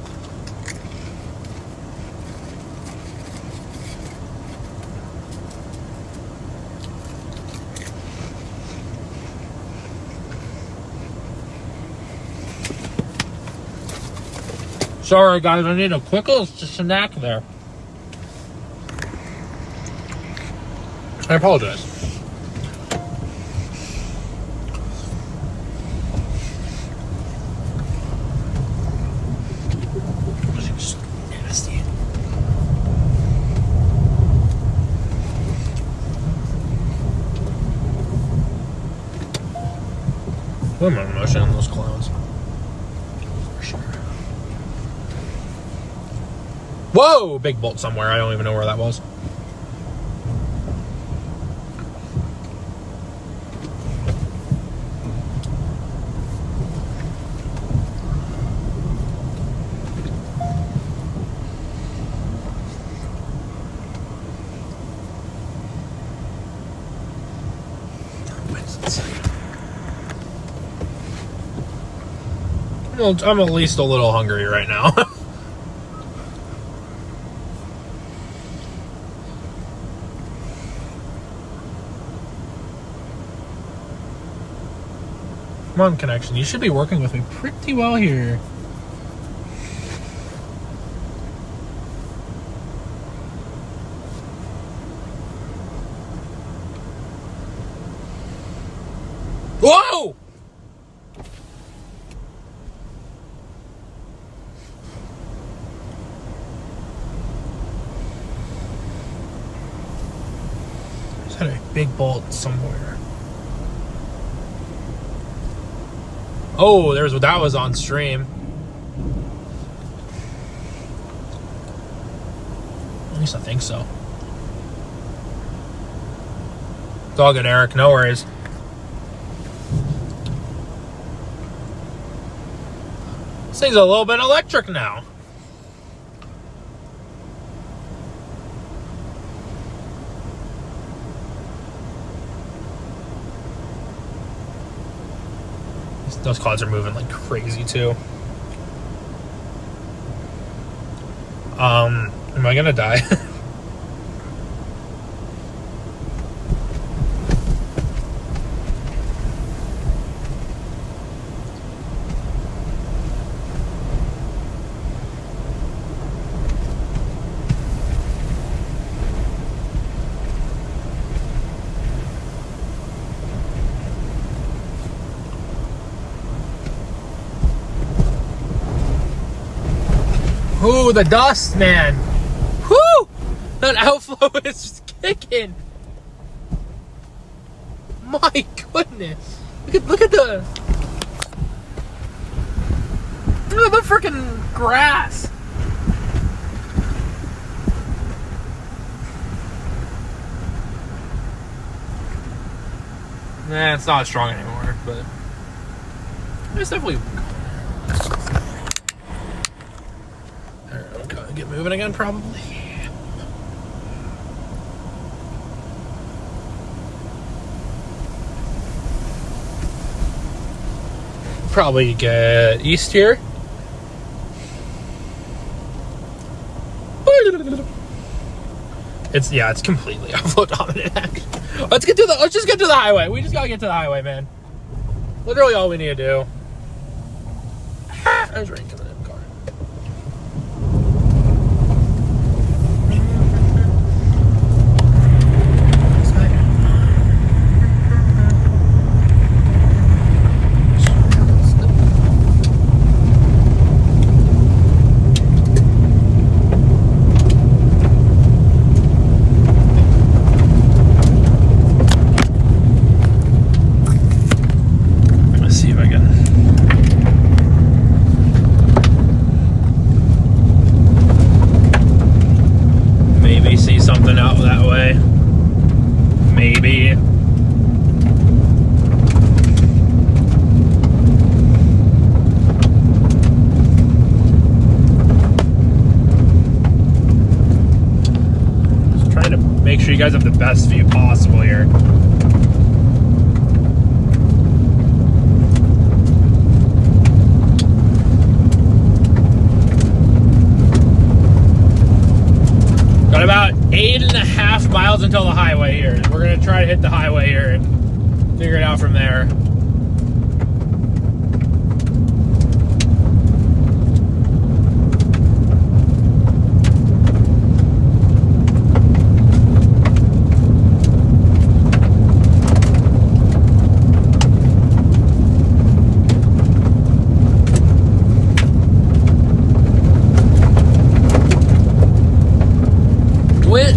Sorry guys, I need a quick little snack there. I apologize. It's nasty. What am I emotion in those clouds? For sure. Whoa! Big bolt somewhere. I don't even know where that was. Well, I'm at least a little hungry right now. Come on, connection. You should be working with me pretty well here. Whoa! There's had a big bolt somewhere. Oh, that was on stream. At least I think so. It's all good, Eric. No worries. This thing's a little bit electric now. Those clouds are moving like crazy too. Am I gonna die? Ooh, the dust, man. Whoo! That outflow is just kicking. My goodness. Look at the freaking grass. Nah, it's not as strong anymore, but it's definitely. Alright, I'm get moving again, probably. Probably get east here. It's completely outflow dominant. Let's just get to the highway. We just gotta get to the highway, man. Literally all we need to do. There's rain coming in the car. Make sure you guys have the best view possible here. Got about 8.5 miles until the highway here. We're gonna try to hit the highway here and figure it out from there.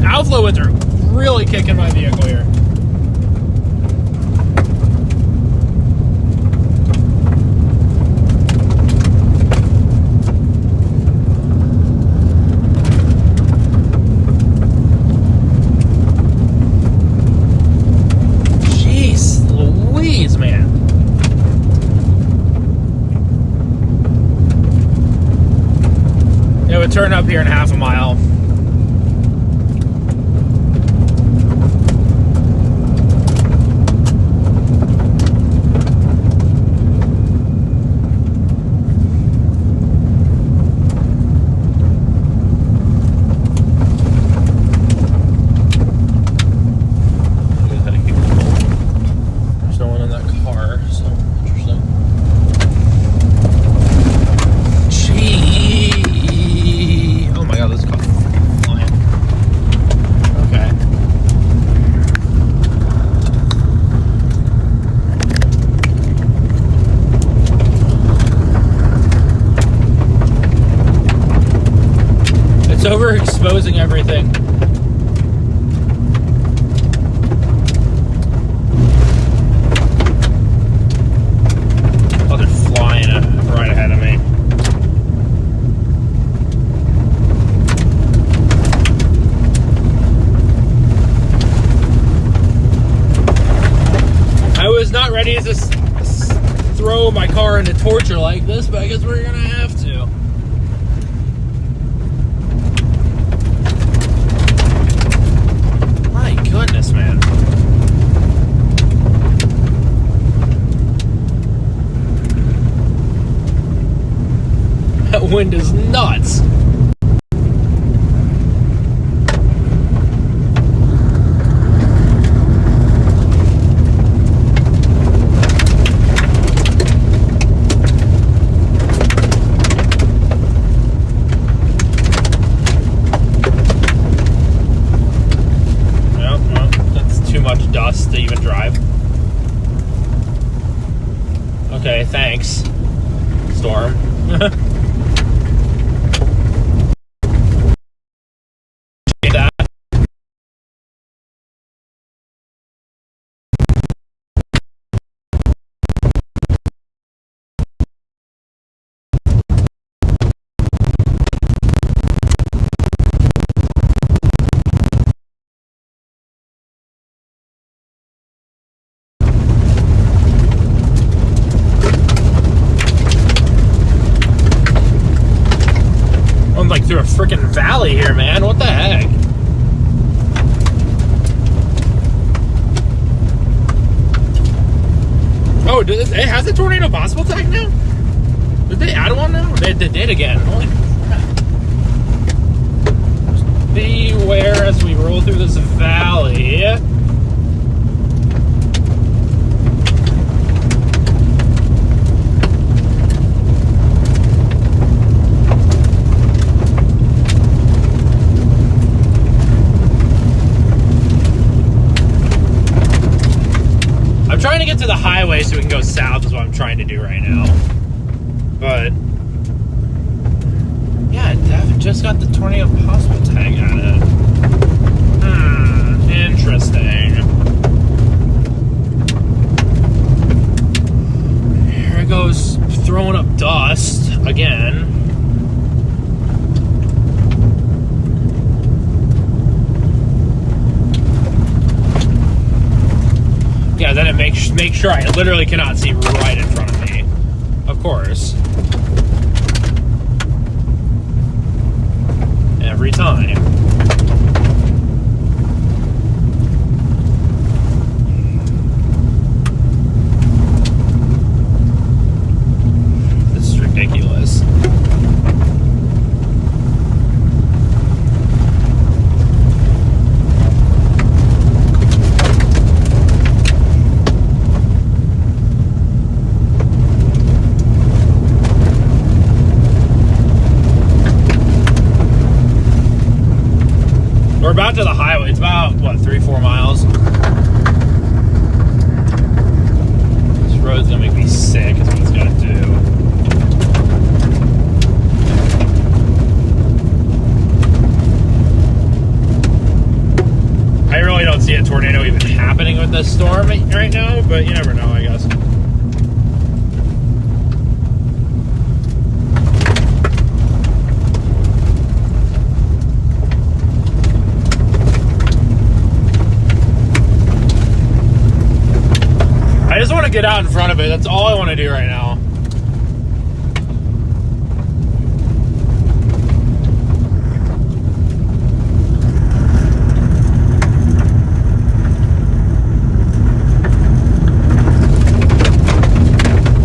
Outflow winds are really kicking my vehicle here. Jeez Louise, man. It would turn up here in half a mile. It's overexposing everything. Oh, they're flying right ahead of me. I was not ready to throw my car into torture like this, but I guess we're gonna have to. Goodness, man. That wind is nuts. Dust to even drive. Okay, thanks, Storm. through a freaking valley here, man. What the heck? Oh, it has a tornado possible tag now? Did they add one now? They did again. Holy crap. Beware as we roll through this valley. I'm trying to get to the highway so we can go south is what I'm trying to do right now. But yeah, I've just got the tornado possible tag on it. Interesting. Here it goes, throwing up dust again. Yeah, then it makes sure I literally cannot see right in front of me. Of course. Every time. This is ridiculous. We're about to the highway. It's about, what, 3-4 miles? This road's gonna make me sick, is what it's gonna do. I really don't see a tornado even happening with this storm right now, but you never know, I guess. I just want to get out in front of it. That's all I want to do right now.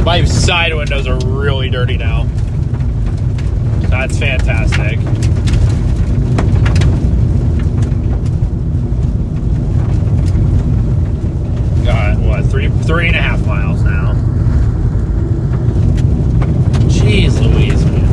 My side windows are really dirty now. That's fantastic. Got what, 3.5 miles now. Jeez Louise, man.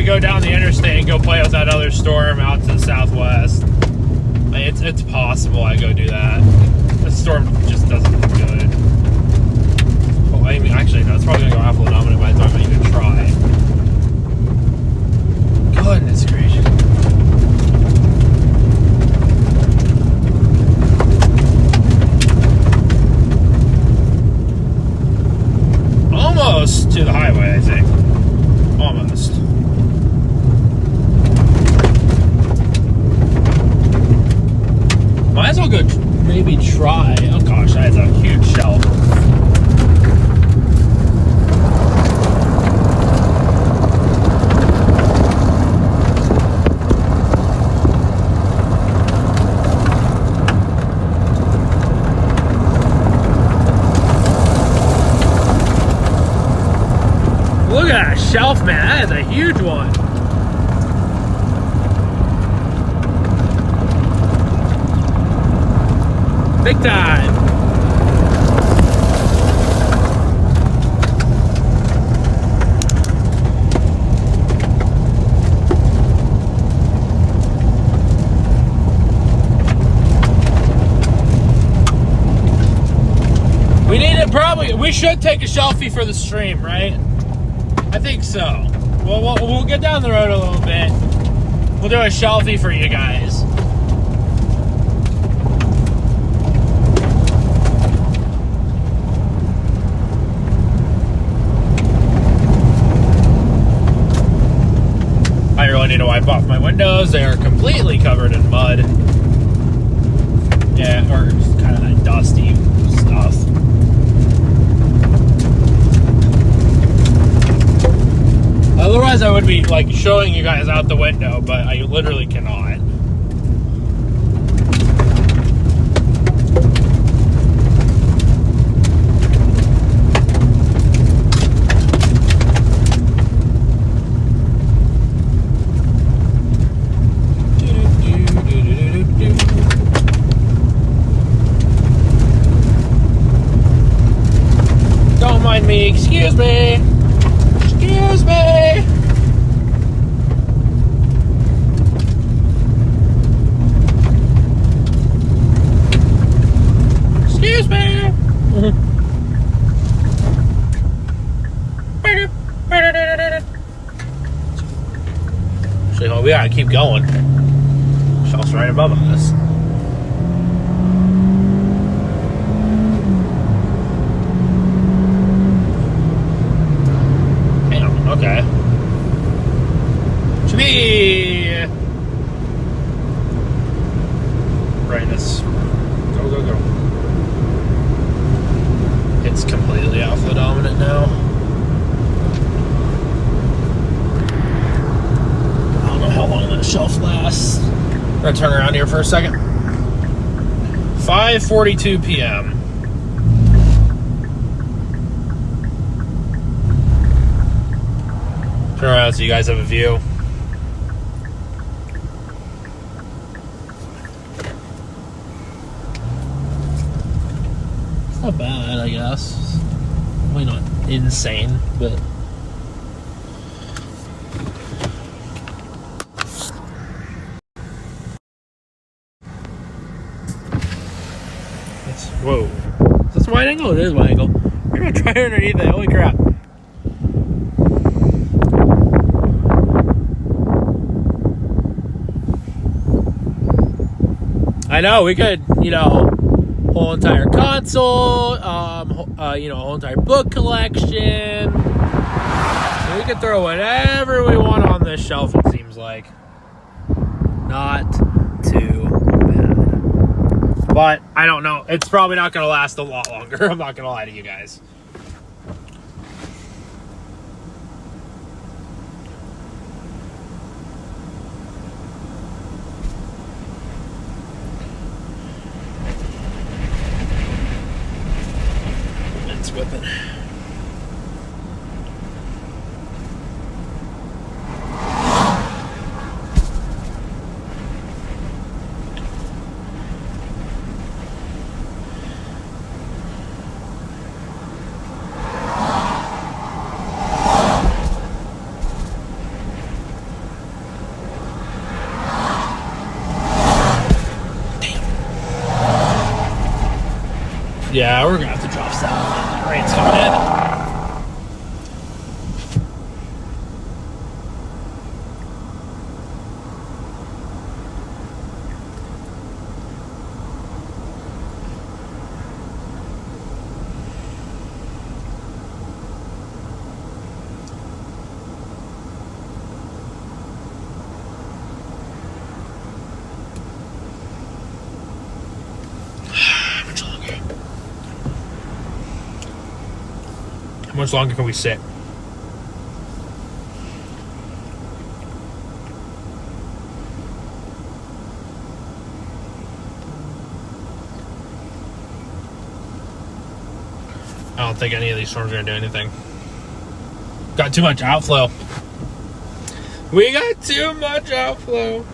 Go down the interstate and go play with that other storm out to the southwest. It's possible I go do that. The storm just doesn't look good. Well, I mean, actually, no, it's probably gonna go Apple Domino by the time I even try. Goodness gracious. Almost to the highway, I think. Almost. that shelf, man. That is a huge one. Big time. We should take a shelfie for the stream, right? I think so. We'll get down the road a little bit. We'll do a shelfie for you guys. I really need to wipe off my windows. They are completely covered in mud. Yeah, or just kind of that dusty stuff. Otherwise, I would be like showing you guys out the window, but I literally cannot. Don't mind me, excuse me. Excuse me. Excuse me. So we gotta keep going. Shelf's right above us. Damn, okay. Should be brightness. Go, go, go. It's completely alpha dominant now. I don't know how long that shelf lasts. I'm gonna turn around here for a second. 5:42 p.m. Turn around so you guys have a view. It's not bad, I guess. Probably not insane, but it's, whoa. Is this wide angle? It is wide angle. We're gonna try underneath it. Holy crap. I know, we could, whole entire console, whole entire book collection. We could throw whatever we want on this shelf, it seems like. Not too bad. But, I don't know. It's probably not going to last a lot longer. I'm not going to lie to you guys. Whipping. Yeah, we're gonna have to drop south. Rain's coming in. How much longer can we sit? I don't think any of these storms are going to do anything. Got too much outflow. We got too much outflow.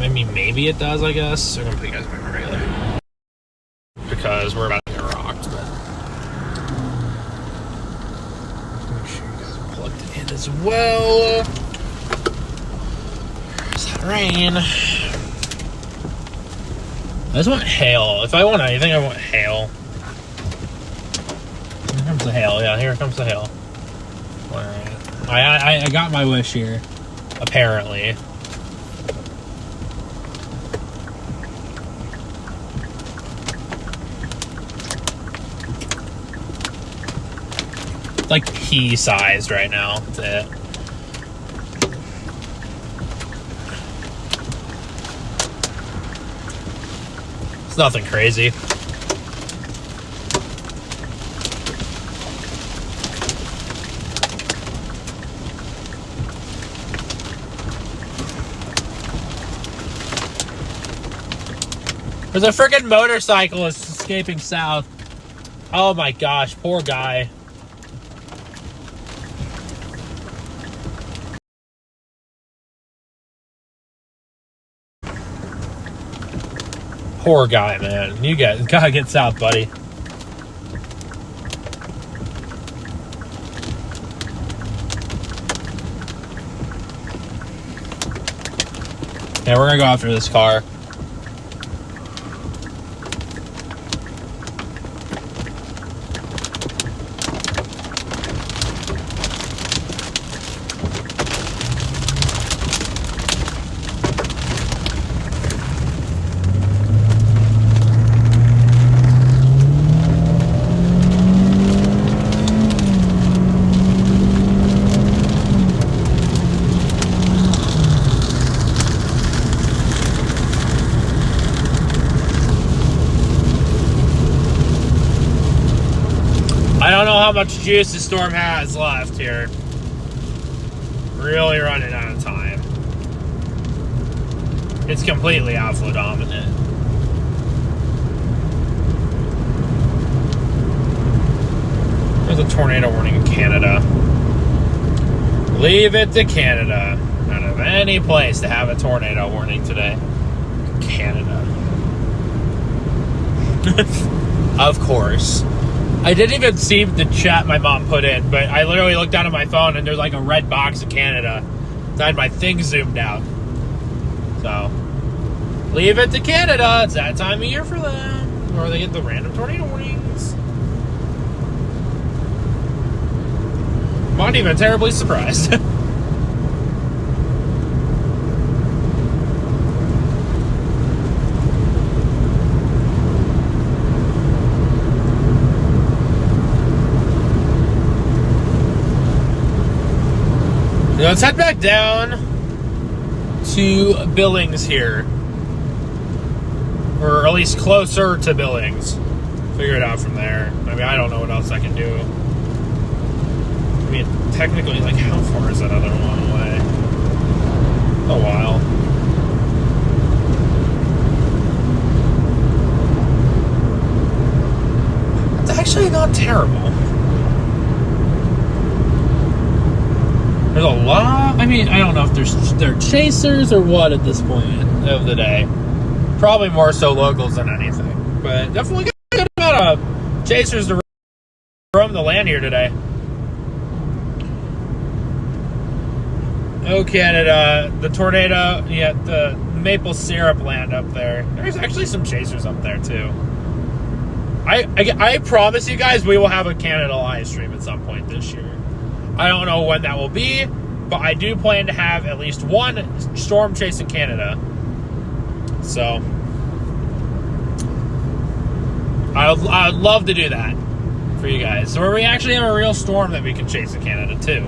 I mean, maybe it does, I guess. We're gonna put you guys back on regular. Because we're about to get rocked, but make sure you guys are plugged in as well. There's that rain. I just want hail. If I want anything, I want hail. Here comes the hail. Yeah, here comes the hail. Alright. I got my wish here. Apparently. It's like pea-sized right now. That's it. It's nothing crazy. There's a freaking motorcyclist escaping south. Oh my gosh, poor guy. Poor guy, man. You gotta get south, buddy. Yeah, we're gonna go after this car. I don't know how much juice the storm has left here. Really running out of time. It's completely outflow dominant. There's a tornado warning in Canada. Leave it to Canada. Out of any place to have a tornado warning today. Canada. Of course. I didn't even see the chat my mom put in, but I literally looked down at my phone and there's like a red box of Canada. So I had my thing zoomed out. So, leave it to Canada. It's that time of year for them. Or they get the random tornado warnings. I'm not even terribly surprised. Let's head back down to Billings here. Or at least closer to Billings. Figure it out from there. I mean, I don't know what else I can do. I mean, technically, like, how far is that other one away? A while. It's actually not terrible. There's a lot. I mean, I don't know if they're chasers or what at this point of the day. Probably more so locals than anything. But definitely got a good amount of chasers to roam the land here today. Oh, Canada. The tornado. Yeah, the maple syrup land up there. There's actually some chasers up there, too. I promise you guys we will have a Canada live stream at some point this year. I don't know when that will be, but I do plan to have at least one storm chase in Canada. So, I'd love to do that for you guys. So we actually have a real storm that we can chase in Canada too.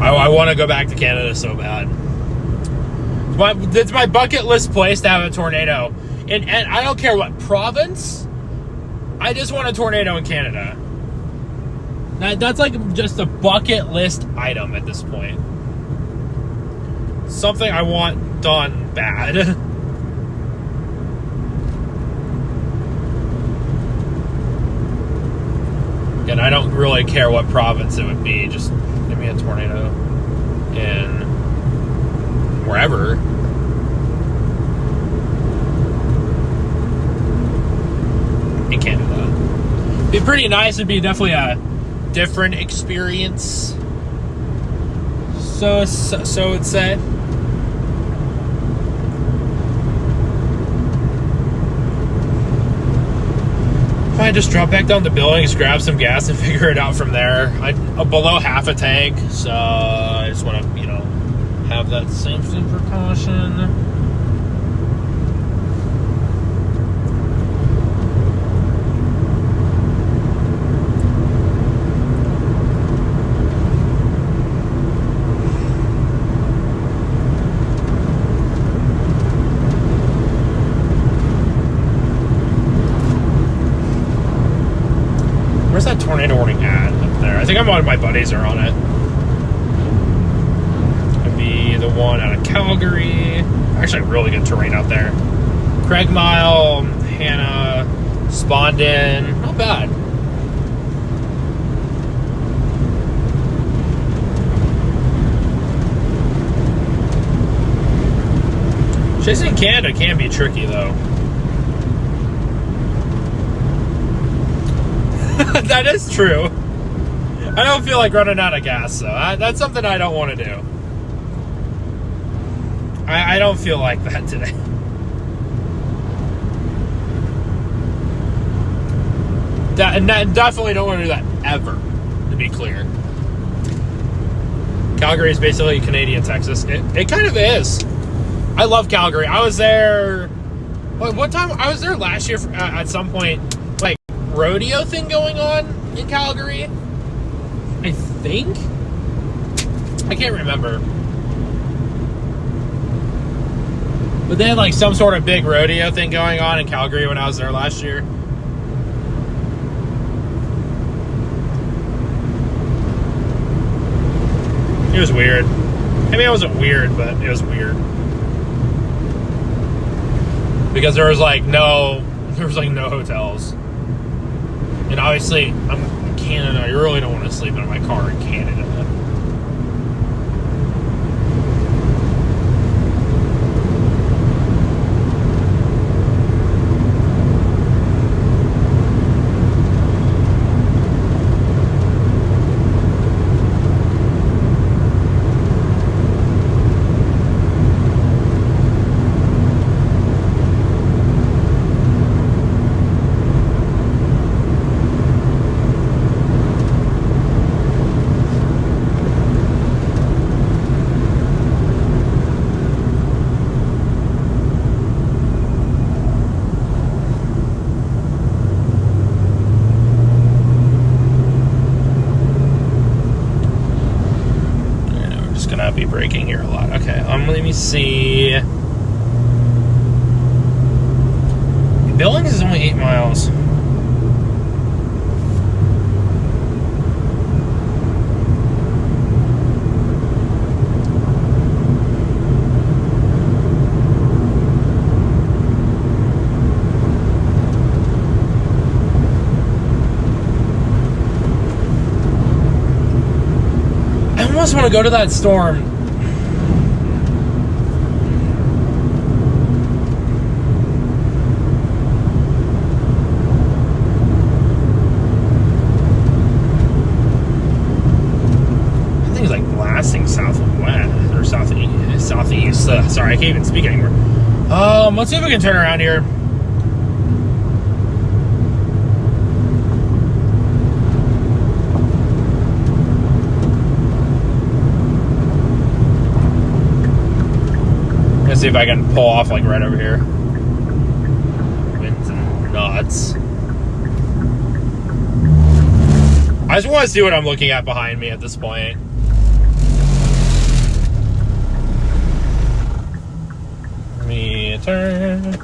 I want to go back to Canada so bad. It's my bucket list place to have a tornado. And I don't care what province. I just want a tornado in Canada. That's like just a bucket list item at this point. Something I want done bad. And I don't really care what province it would be. Just give me a tornado in wherever. In Canada. It'd be pretty nice. It'd be definitely a different experience. So it's said. I just drop back down to Billings, grab some gas, and figure it out from there. I'm below half a tank, so I just want to, have that safety precaution. Where's that tornado warning at up there? I think one of my buddies are on it. It'd be the one out of Calgary. Actually, really good terrain out there. Craigmile, Hannah, Spondon. Not bad. Chasing Canada can be tricky, though. That is true. I don't feel like running out of gas, so that's something I don't want to do. I don't feel like that today. Definitely don't want to do that ever, to be clear. Calgary is basically Canadian Texas. It kind of is. I love Calgary. I was there... What time? I was there last year at some point. Rodeo thing going on in Calgary, I think. I can't remember, but they had some sort of big rodeo thing going on in Calgary when I was there last year. It was weird. I mean, it wasn't weird, but it was weird because there was no hotels. And obviously, I'm in Canada. I really don't want to sleep in my car in Canada. Be braking here a lot. Okay, let me see. Billings is only 8 miles. I almost want to go to that storm. I think it's blasting southwest or southeast. Sorry, I can't even speak anymore. Let's see if we can turn around here. See if I can pull off right over here. Winds and nuts. I just want to see what I'm looking at behind me at this point. me turn.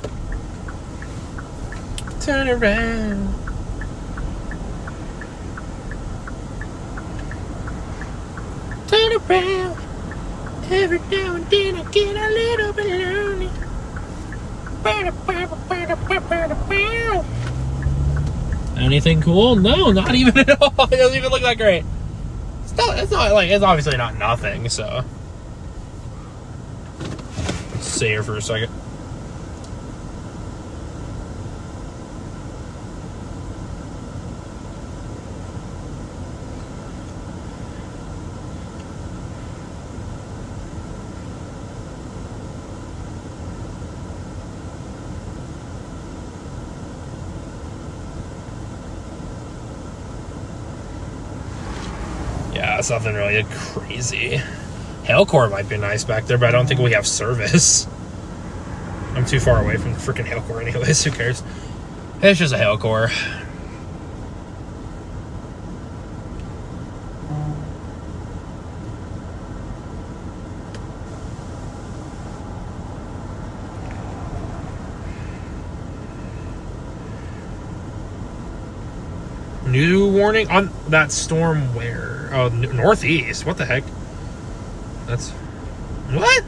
Turn around. Turn around. Every now and then I get a little bit lonely. Anything cool? No, not even at all. It doesn't even look that great. It's not like, it's obviously not nothing, so. Let's stay here for a second. Yeah, it's nothing really crazy. Hailcore might be nice back there, but I don't think we have service. I'm too far away from the freaking Hailcore anyways, who cares? It's just a Hailcore. New warning on that storm where? Oh, northeast. What the heck? That's... What?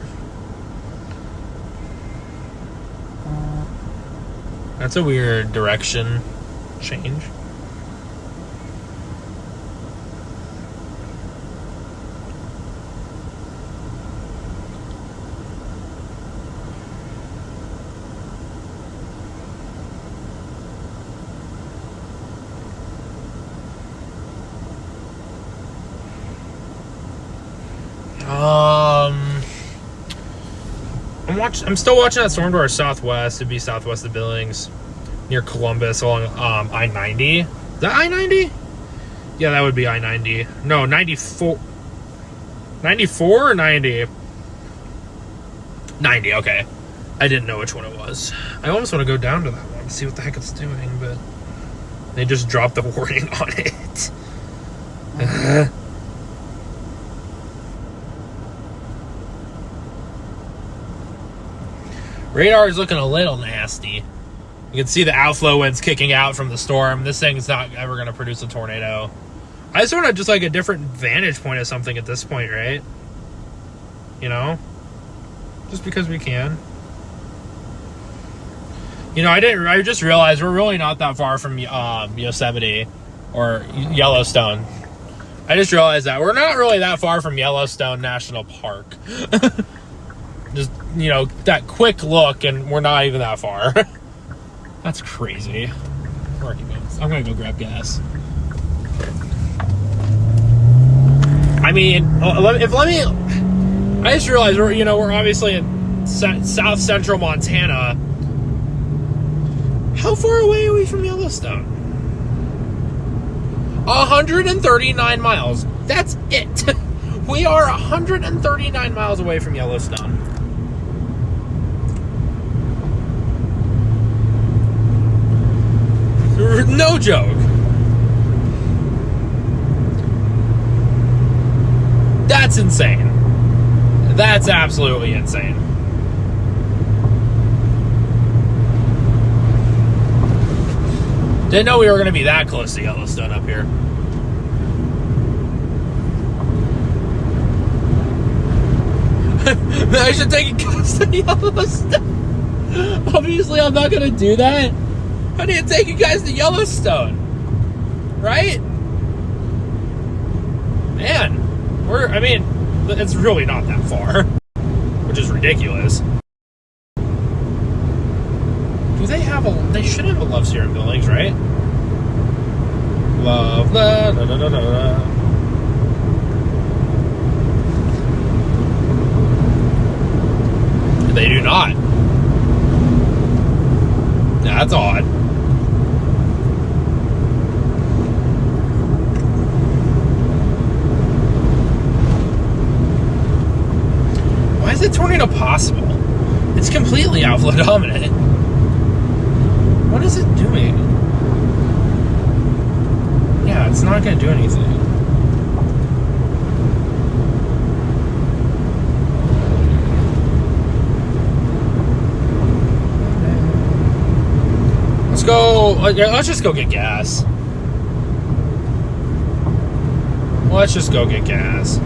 That's a weird direction change. I'm still watching that storm to our southwest. It'd be southwest of Billings, near Columbus, along I-90. Is that I-90? Yeah, that would be I-90. No, 94. 94 or 90? 90, okay. I didn't know which one it was. I almost want to go down to that one to see what the heck it's doing, but they just dropped the warning on it. Radar is looking a little nasty. You can see the outflow winds kicking out from the storm. This thing's not ever going to produce a tornado. I sort of just like a different vantage point of something at this point, right? You know? Just because we can. You know, I just realized we're really not that far from Yosemite or Yellowstone. I just realized that we're not really that far from Yellowstone National Park. Just, you know, that quick look, and we're not even that far. That's crazy. I'm gonna go grab gas. I mean, I just realized we're obviously in south central Montana. How far away are we from Yellowstone? 139 miles. That's it. We are 139 miles away from Yellowstone. No joke. That's insane. That's absolutely insane. Didn't know we were going to be that close to Yellowstone up here. I should take a guys to Yellowstone. Obviously, I'm not going to do that. I need to take you guys to Yellowstone. Right? Man. It's really not that far. Which is ridiculous. Do they have they should have a Love's here in Billings, right? Love, la, la, la, la, la. They do not. That's odd. Why is a tornado possible? It's completely outflow dominant. What is it doing? Yeah, it's not going to do anything. Let's just go get gas. Let's just go get gas.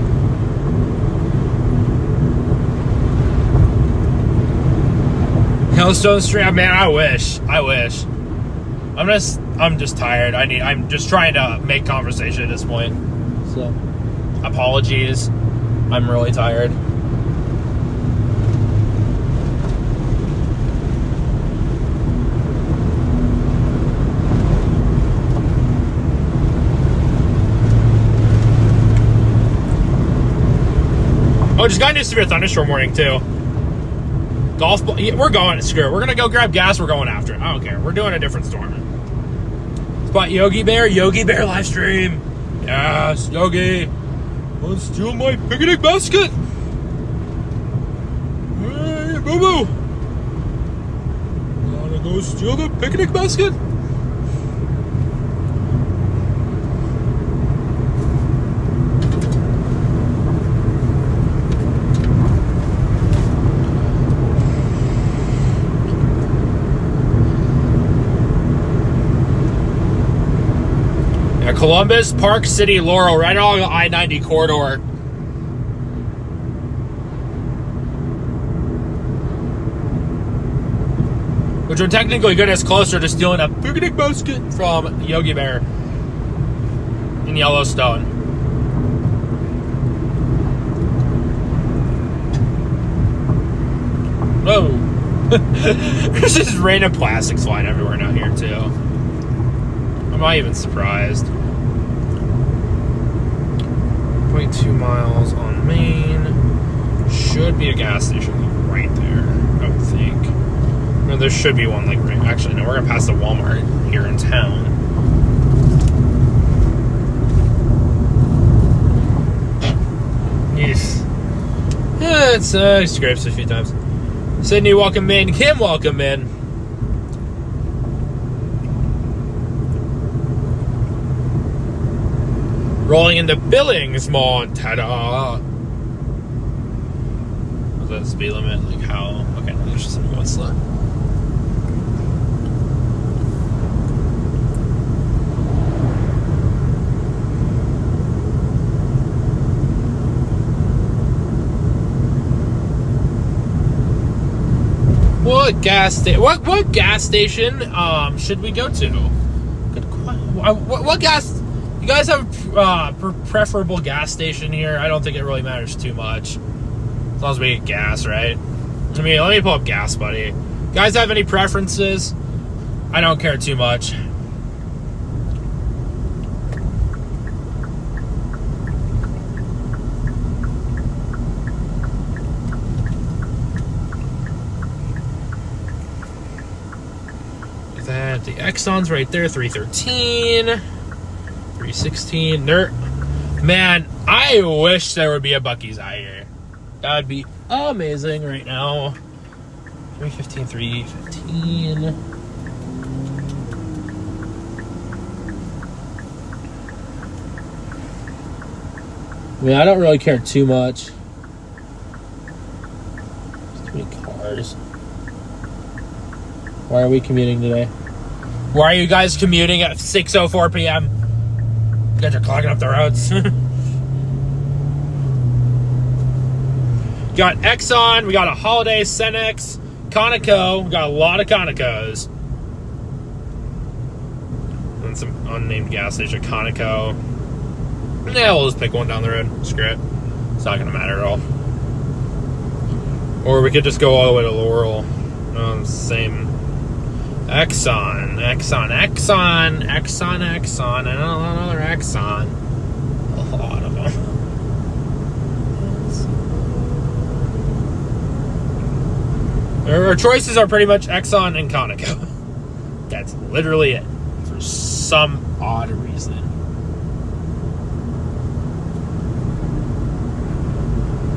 Yellowstone Stream, man, I wish. I'm just tired. I'm just trying to make conversation at this point. So, apologies. I'm really tired. Oh, just got into a severe thunderstorm warning too. Golf ball. Yeah, we're going. Screw it. We're gonna go grab gas. We're going after it. I don't care. We're doing a different storm. Spot Yogi Bear live stream. Yes, Yogi. Let's steal my picnic basket. Hey, boo boo. Wanna go steal the picnic basket? Columbus, Park City, Laurel, right along the I-90 corridor. Which would technically get us closer to stealing a picnic basket from Yogi Bear in Yellowstone. Whoa. There's just random plastics flying everywhere down here, too. I'm not even surprised. 0.2 miles on Main. Should be a gas station right there, I would think. No, there should be one like right. Actually, no, we're gonna pass the Walmart here in town. Yes. Yeah, it's scrapes a few times. Sydney, welcome in. Kim, welcome in. Rolling into Billings, Montana. Was that the speed limit? Like how? Okay, there's just something going slow. What gas station? What gas station should we go to? Good question. What gas? You guys have a preferable gas station here? I don't think it really matters too much. As long as we get gas, right? I mean, let me pull up Gas Buddy. Guys have any preferences? I don't care too much. That the Exxon's right there, 313. 316. Man, I wish there would be a Buc-ee's out here. That would be amazing right now. 315, 315. I mean, I don't really care too much. There's too many cars. Why are we commuting today? Why are you guys commuting at 6:04 p.m.? You guys are clogging up the roads. Got Exxon, we got a Holiday, Cenex, Conoco. We got a lot of Conocos. And some unnamed gas station, Conoco. Yeah, we'll just pick one down the road. Screw it. It's not going to matter at all. Or we could just go all the way to Laurel. Same. Exxon, and another Exxon. A lot of them. Our choices are pretty much Exxon and Conoco. That's literally it. For some odd reason.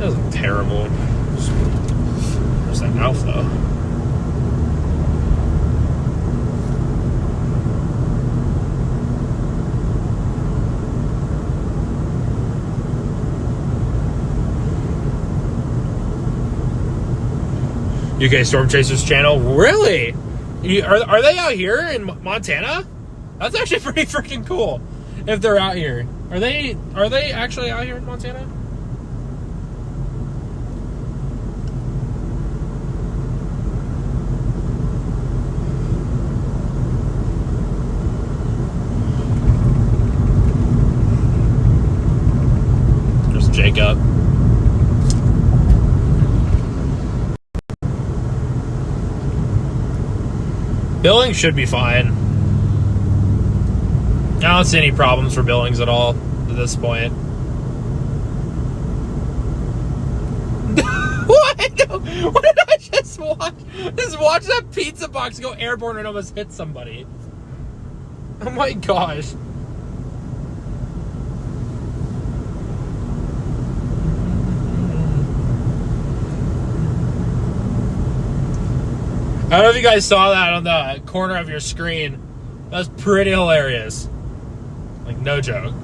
That was terrible. Where's that Alpha? UK Storm Chasers channel? Really? Are they out here in Montana? That's actually pretty freaking cool. If they're out here, are they actually out here in Montana? There's Jacob. Billings should be fine. I don't see any problems for Billings at all at this point. What? What did I just watch? Just watch that pizza box go airborne and almost hit somebody. Oh my gosh. I don't know if you guys saw that on the corner of your screen. That was pretty hilarious. Like, no joke.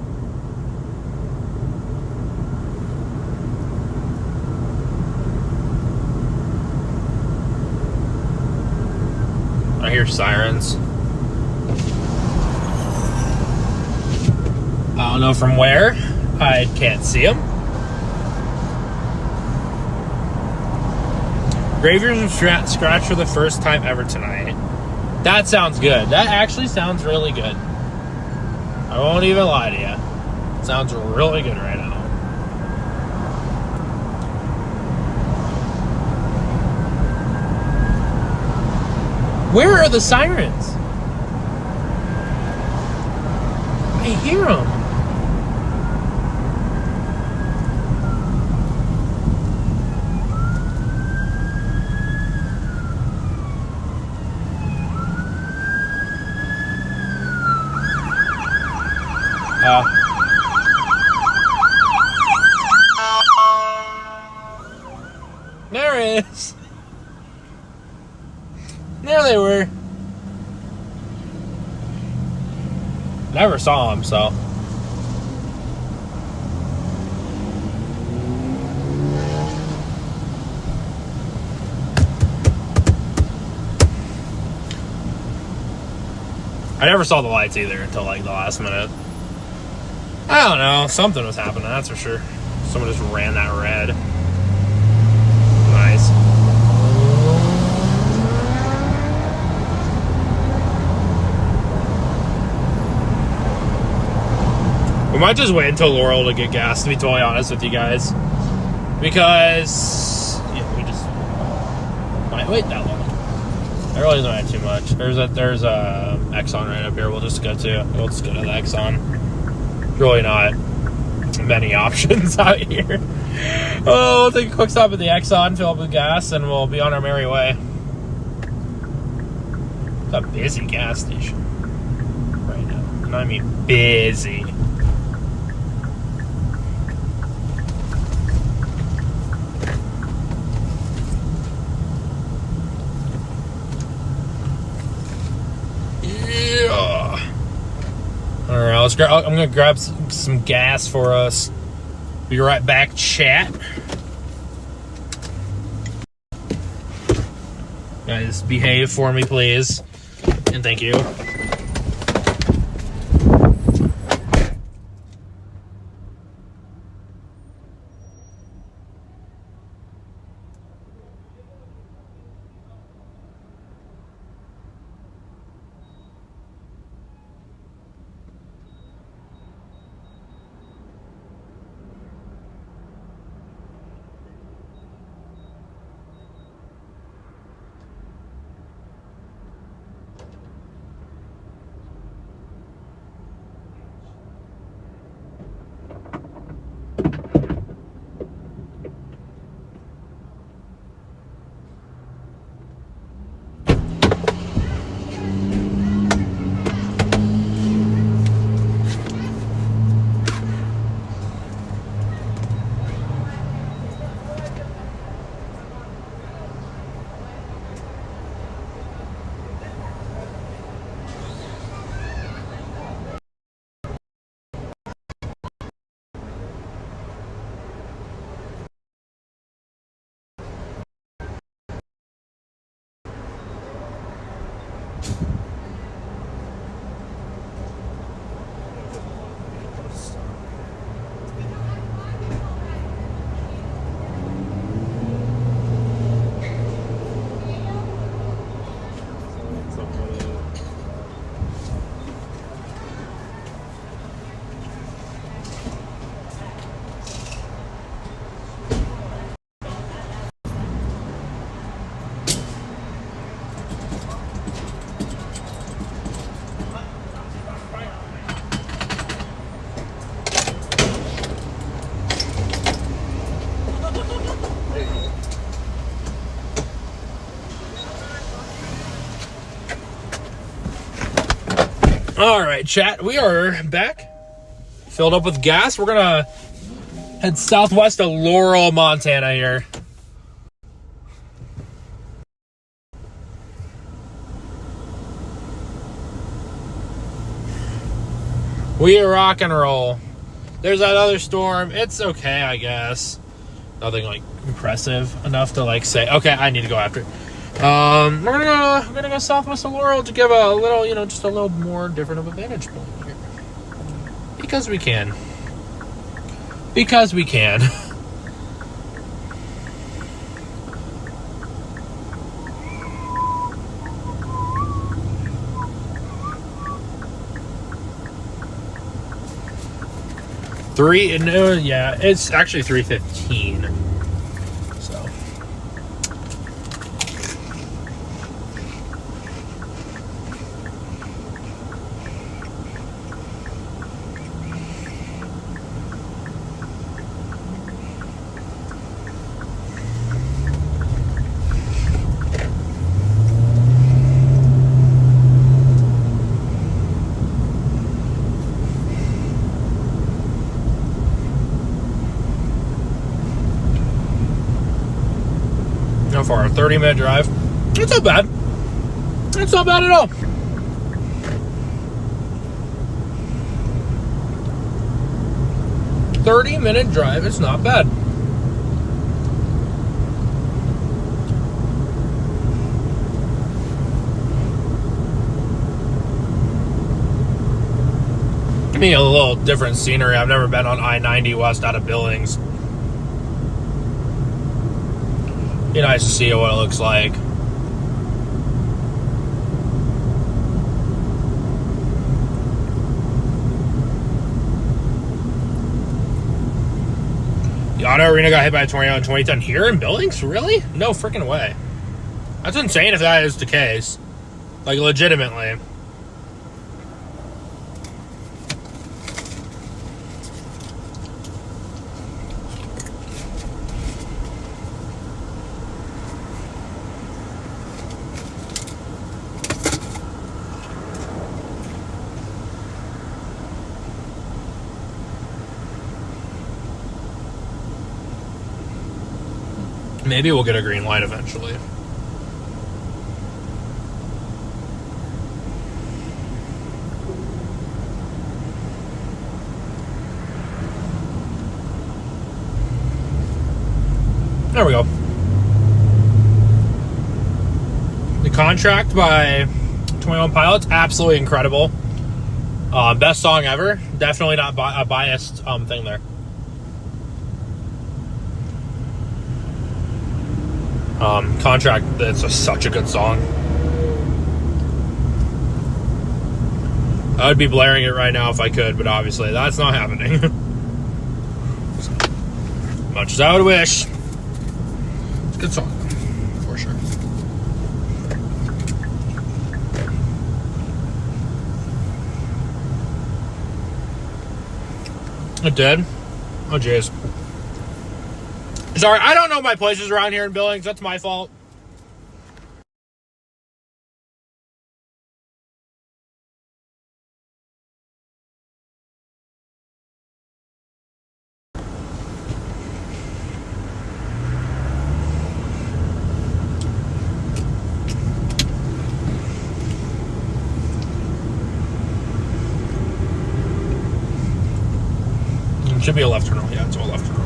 I hear sirens. I don't know from where. I can't see them. Graveyards of Scratch for the first time ever tonight. That sounds good. That actually sounds really good. I won't even lie to you. It sounds really good right now. Where are the sirens? I hear them. There it is. There they were. Never saw them, so. I never saw the lights either until like the last minute. I don't know. Something was happening, that's for sure. Someone just ran that red. Nice. We might just wait until Laurel to get gas, to be totally honest with you guys. Because, yeah, we just might wait that long. I really don't have too much. There's a Exxon right up here. We'll just go to the Exxon. Really not many options out here. Oh, we'll take a quick stop at the Exxon, fill up with gas, and we'll be on our merry way. It's a busy gas station right now. And I mean busy. Alright, I'm gonna grab some gas for us. Be right back, chat. Guys, behave for me, please. And thank you. All right, chat. We are back, filled up with gas. We're gonna head southwest of Laurel, Montana here. We rock and roll. There's that other storm. It's okay, I guess. Nothing like impressive enough to like say, okay, I need to go after it. We're gonna go southwest of Laurel to give a little, just a little more different of a vantage point here. Because we can. Because we can. It's actually 3:15. So. How far? A 30-minute drive? It's not bad. It's not bad at all. A 30-minute drive, it's not bad. I mean, a little different scenery. I've never been on I-90 west out of Billings. Be nice to see what it looks like. The auto arena got hit by a tornado in 2010 here in Billings? Really? No freaking way. That's insane if that is the case. Like, legitimately. Maybe we'll get a green light eventually. There we go. The Contract by 21 Pilots, absolutely incredible. Best song ever. Definitely not a biased thing there. Contract, it's such a good song. I would be blaring it right now if I could, but obviously that's not happening. Much as I would wish. It's a good song, for sure. It did? Oh, jeez. Sorry, I don't know my places around here in Billings. That's my fault. It should be a left turn only. Yeah, it's a left turn only.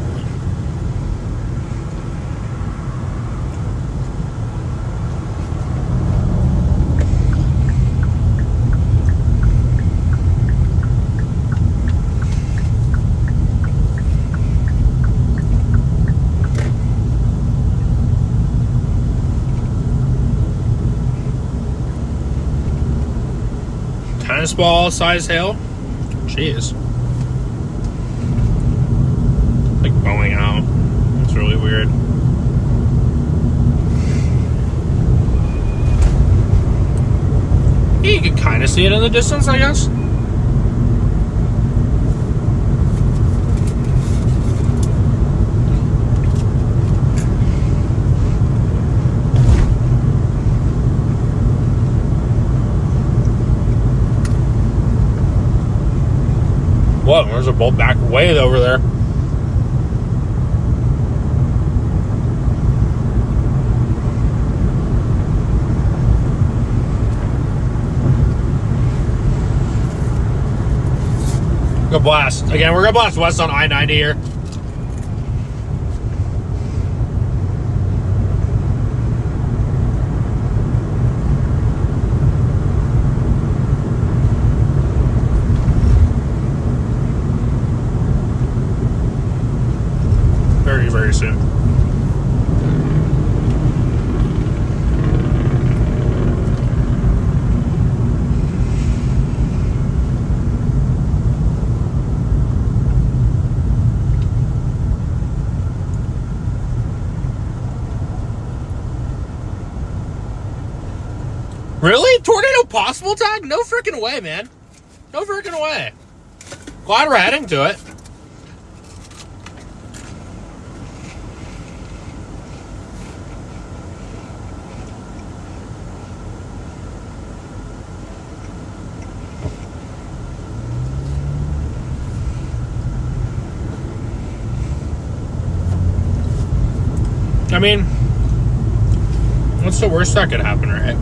tennis ball size hail. Jeez. Like bowing out. It's really weird. You can kind of see it in the distance, I guess. Whoa, there's a bolt back way over there. Go blast. Again, we're gonna blast west on I-90 here. Very, very soon. Really? Tornado possible tag? No freaking way, man. No freaking way. Glad we're heading to it. I mean, what's the worst that could happen, right?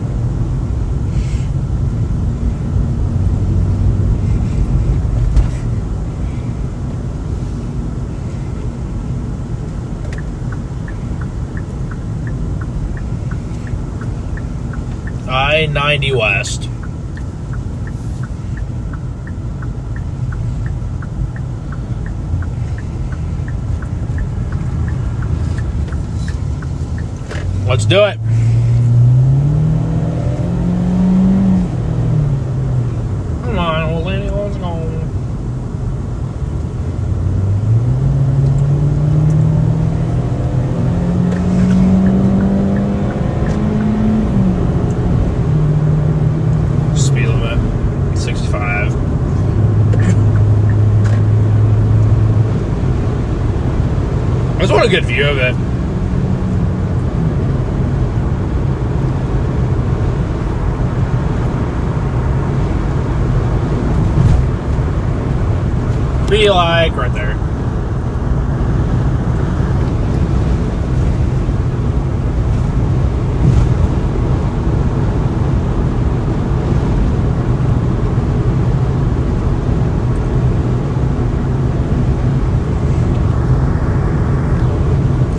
I-90 West. Let's do it. Come on, old lady, let's go. Speed limit 65. I just want a good view of it. Be like right there.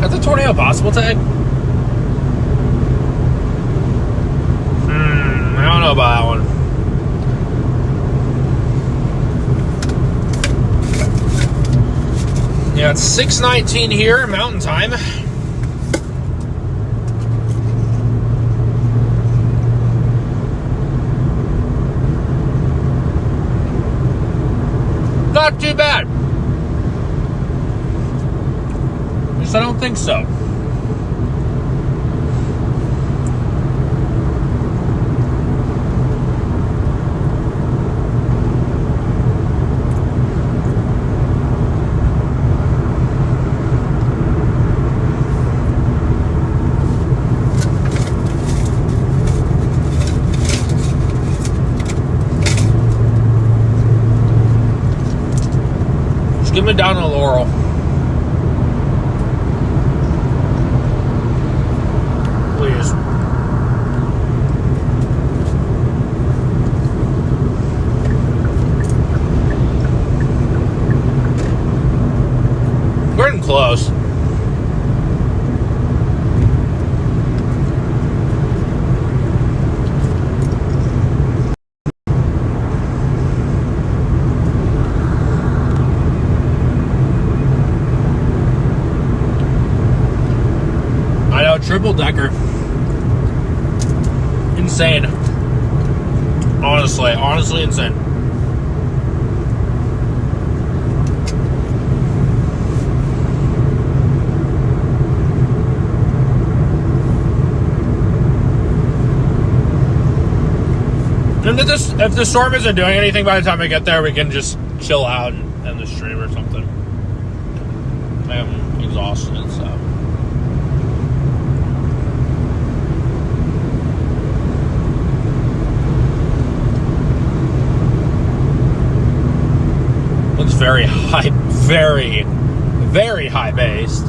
That's a tornado possible tag? I don't know about that one. Yeah, it's 6:19 here, Mountain Time. Not too bad. At least I don't think so. Give me down to Laurel. Please. We're getting close. Triple decker. Insane. Honestly insane. And if the storm isn't doing anything by the time I get there, we can just chill out and end the stream or something. I'm exhausted, so. Looks very high, very high based.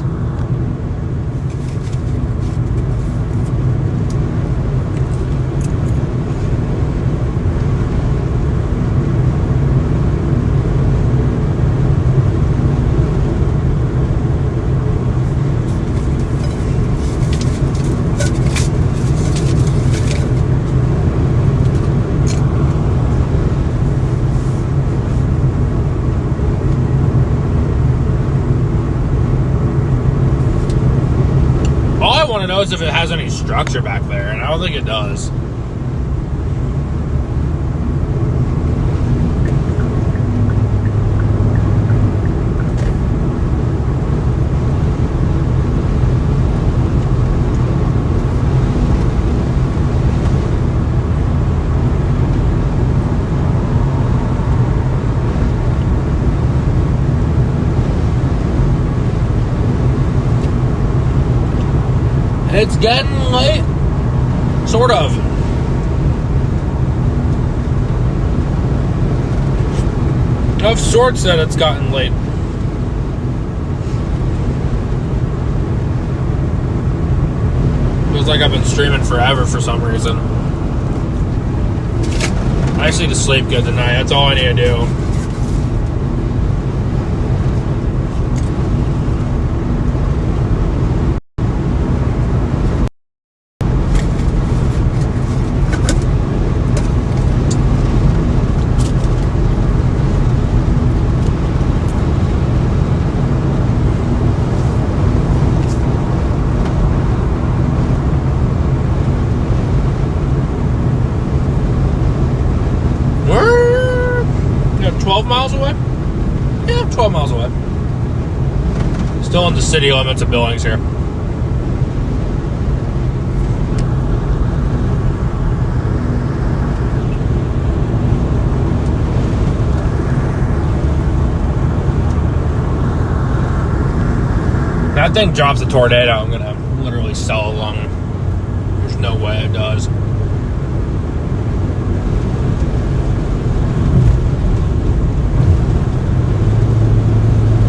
Knows if it has any structure back there, and I don't think it does. It's getting late. Sort of. Of sorts that it's gotten late. Feels like I've been streaming forever for some reason. I just need to sleep good tonight. That's all I need to do. We're 12 miles away? Yeah, 12 miles away. Still in the city limits of Billings here. That thing drops a tornado, I'm gonna literally sell a lung. There's no way it does.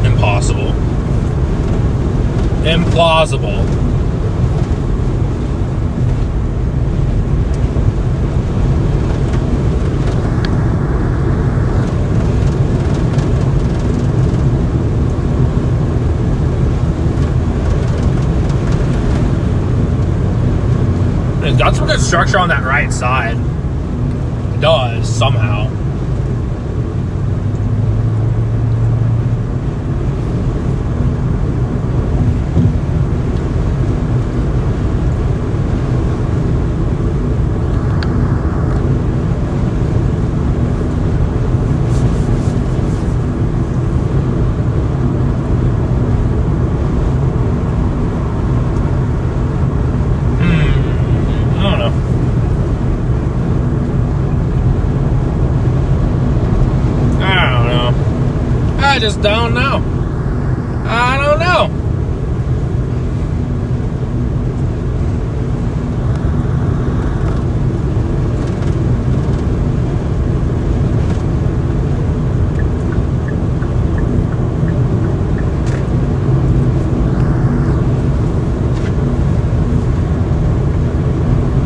Impossible. Implausible. It's got some good structure on that right side. It does, somehow. I just don't know. I don't know.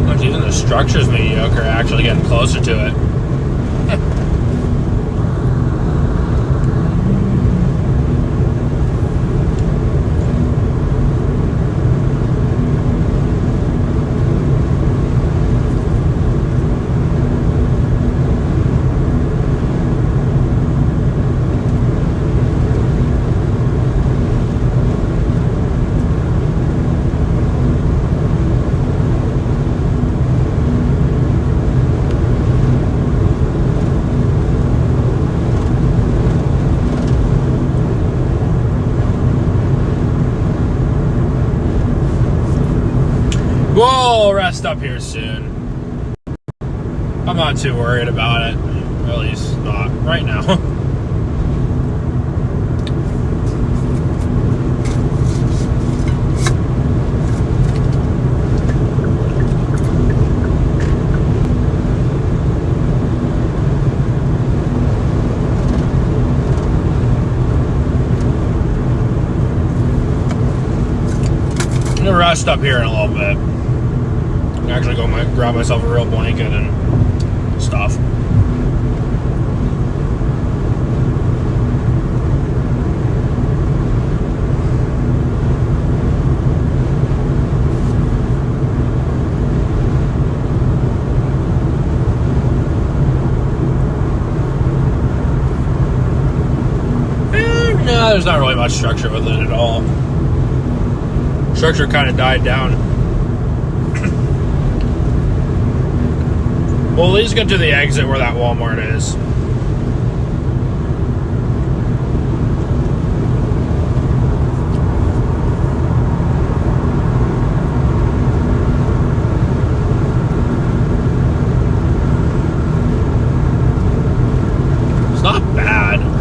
Look, even the structure's mediocre, actually getting closer to it. We'll rest up here soon. I'm not too worried about it. At least not right now. I'm gonna rest up here in a little bit. I'm actually go grab myself a real blanket and stuff. No, there's not really much structure with it at all. Structure kind of died down. We'll at least get to the exit where that Walmart is. It's not bad.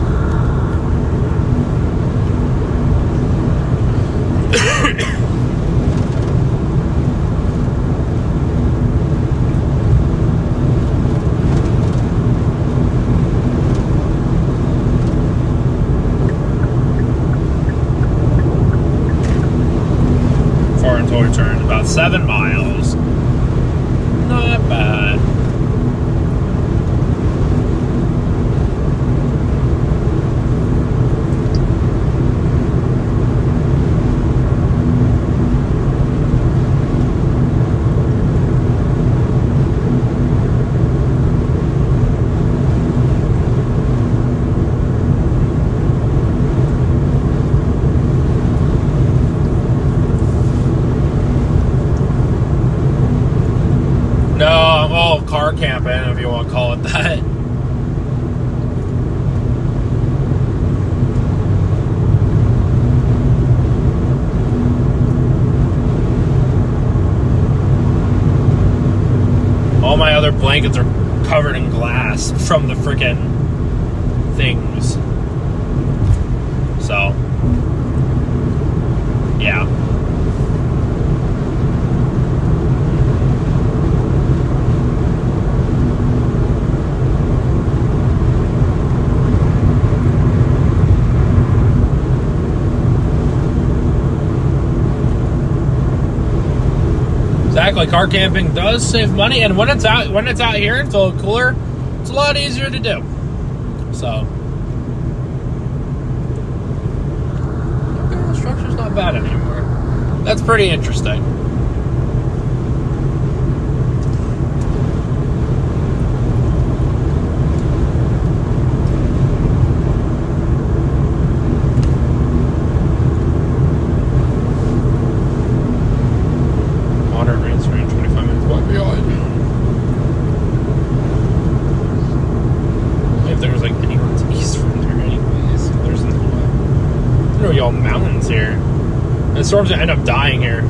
Toy turn about 7 miles. Not bad. Car camping, if you want to call it that. All my other blankets are covered in glass from the frickin' things. So, yeah. Exactly, car camping does save money, and when it's out here, it's a little cooler. It's a lot easier to do. So, okay, the structure's not bad anymore. That's pretty interesting. Y'all mountains here. The storms end up dying here.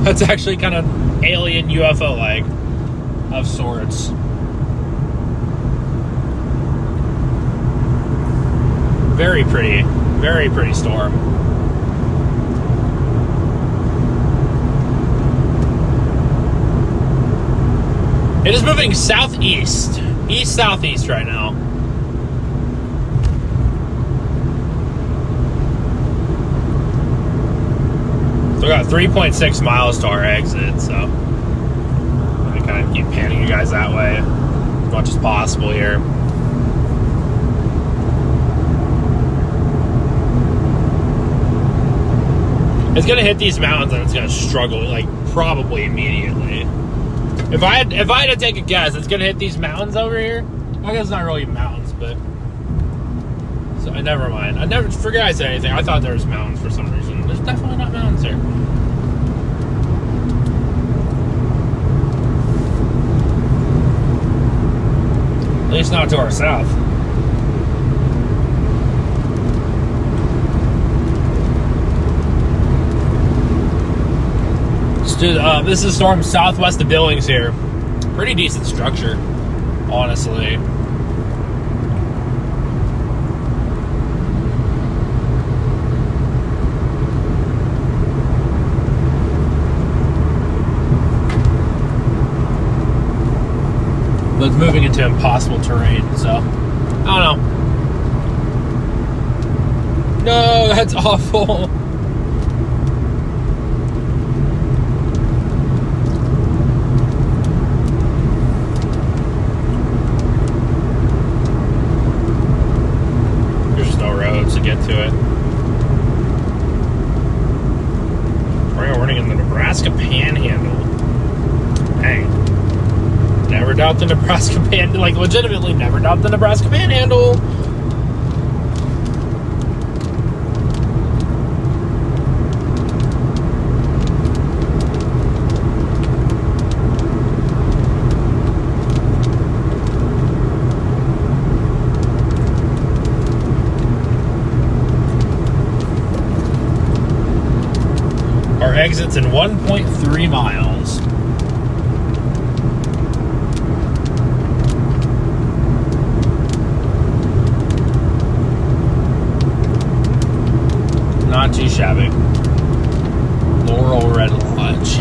That's actually kind of alien UFO-like of sorts. Very pretty storm. It is moving southeast, east-southeast right now. We got 3.6 miles to our exit, so I'm gonna kind of keep panning you guys that way as much as possible here. It's gonna hit these mountains and it's gonna struggle, like, probably immediately. If I had to take a guess, it's gonna hit these mountains over here. I guess it's not really mountains, but so never mind. I never forget I said anything. I thought there was mountains for some reason. There's definitely not mountains here. At least not to our south. This is storm southwest of Billings here. Pretty decent structure, honestly. But it's moving into impossible terrain, so I don't know. No, that's awful. To get to it. Tornado warning in the Nebraska Panhandle. Dang. Never doubt the Nebraska Panhandle. Like, legitimately never doubt the Nebraska Panhandle. Exits in 1.3 miles. Not too shabby. Laurel Red Lodge.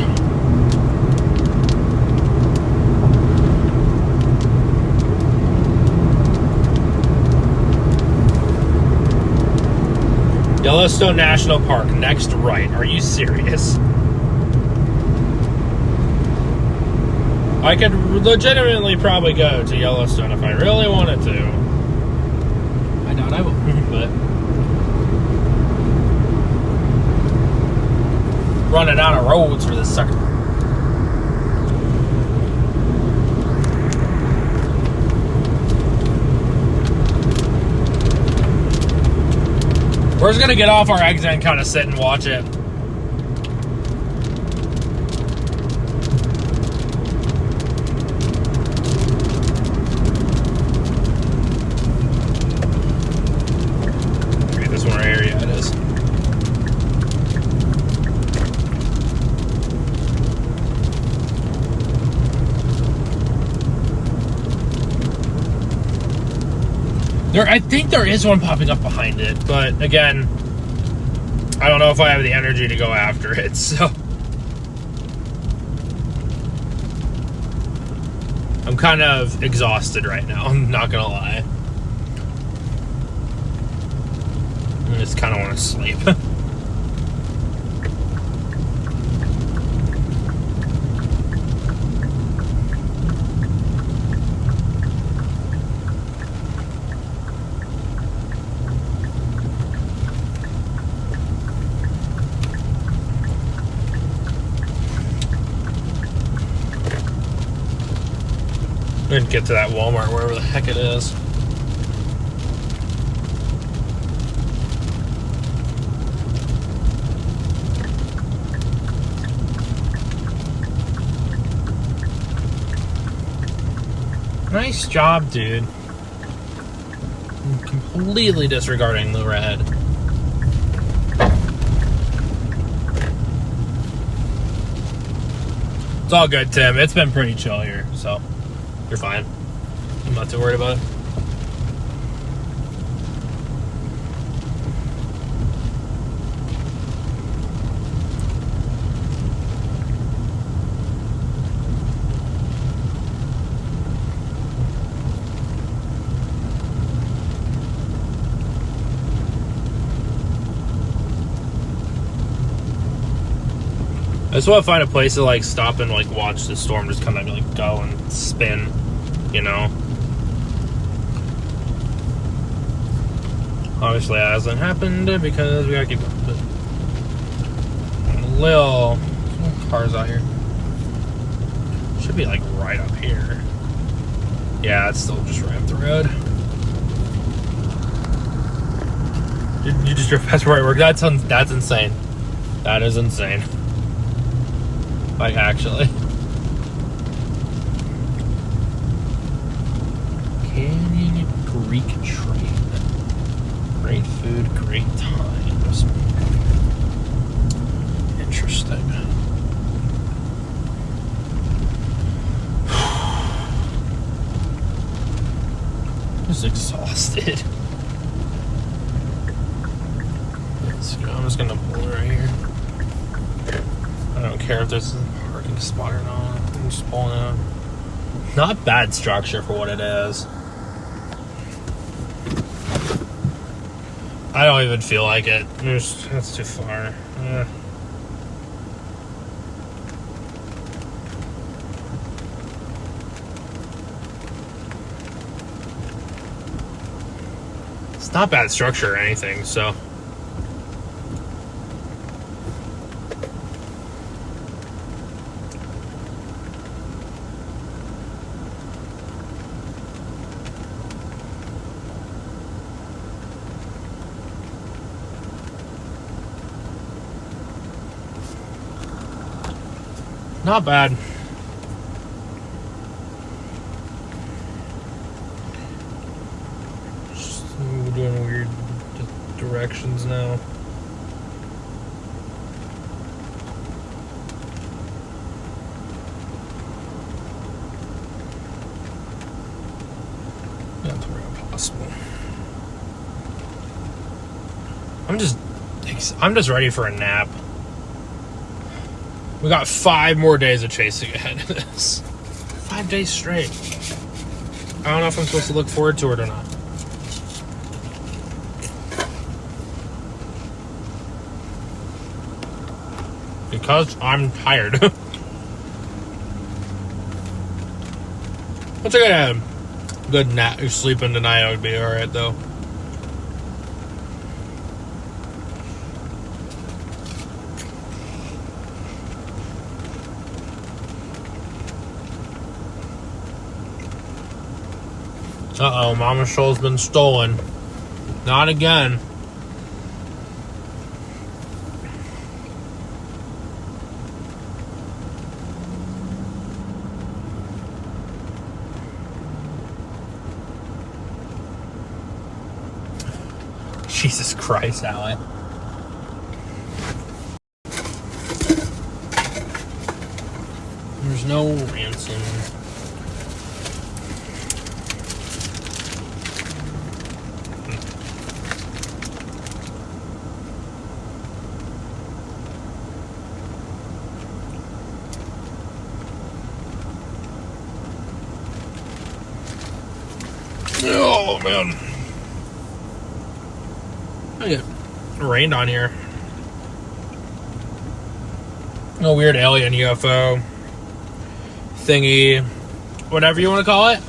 Yellowstone National Park, next right. Are you serious? I could legitimately probably go to Yellowstone if I really wanted to. I doubt I will, but running out of roads for this sucker. We're just gonna get off our exit and kind of sit and watch it. Maybe this one right here, yeah, it is. I think there is one popping up behind it, but again, I don't know if I have the energy to go after it, so I'm kind of exhausted right now, I'm not gonna lie. I just kind of want to sleep. And get to that Walmart, wherever the heck it is. Nice job, dude. I'm completely disregarding the red. It's all good, Tim. It's been pretty chill here, so you're fine. I'm not too worried about it. I just want to find a place to like stop and like watch the storm just kind of like go and spin, you know. Obviously, it hasn't happened because we gotta keep going. But little cars out here. Should be like right up here. Yeah, it's still just right up the road. You just drove past where I work. That's insane. That is insane. Like, actually. Canyon Greek train. Great food, great times. Interesting. I'm just exhausted. I'm just gonna pull it right here. I don't care if there's a parking spot or not. I'm just pulling out. Not bad structure for what it is. I don't even feel like it. That's too far. It's not bad structure or anything, so. Not bad. Just doing weird directions now. That's where impossible. I'm just ready for a nap. We got 5 more days of chasing ahead of this. 5 days straight. I don't know if I'm supposed to look forward to it or not. Because I'm tired. Once I get a good nap, sleeping tonight, I would be alright though. Uh-oh, Mama Shoal's been stolen. Not again. Jesus Christ, Alan. There's no ransom. Oh, man. It rained on here. A weird alien UFO thingy, whatever you want to call it.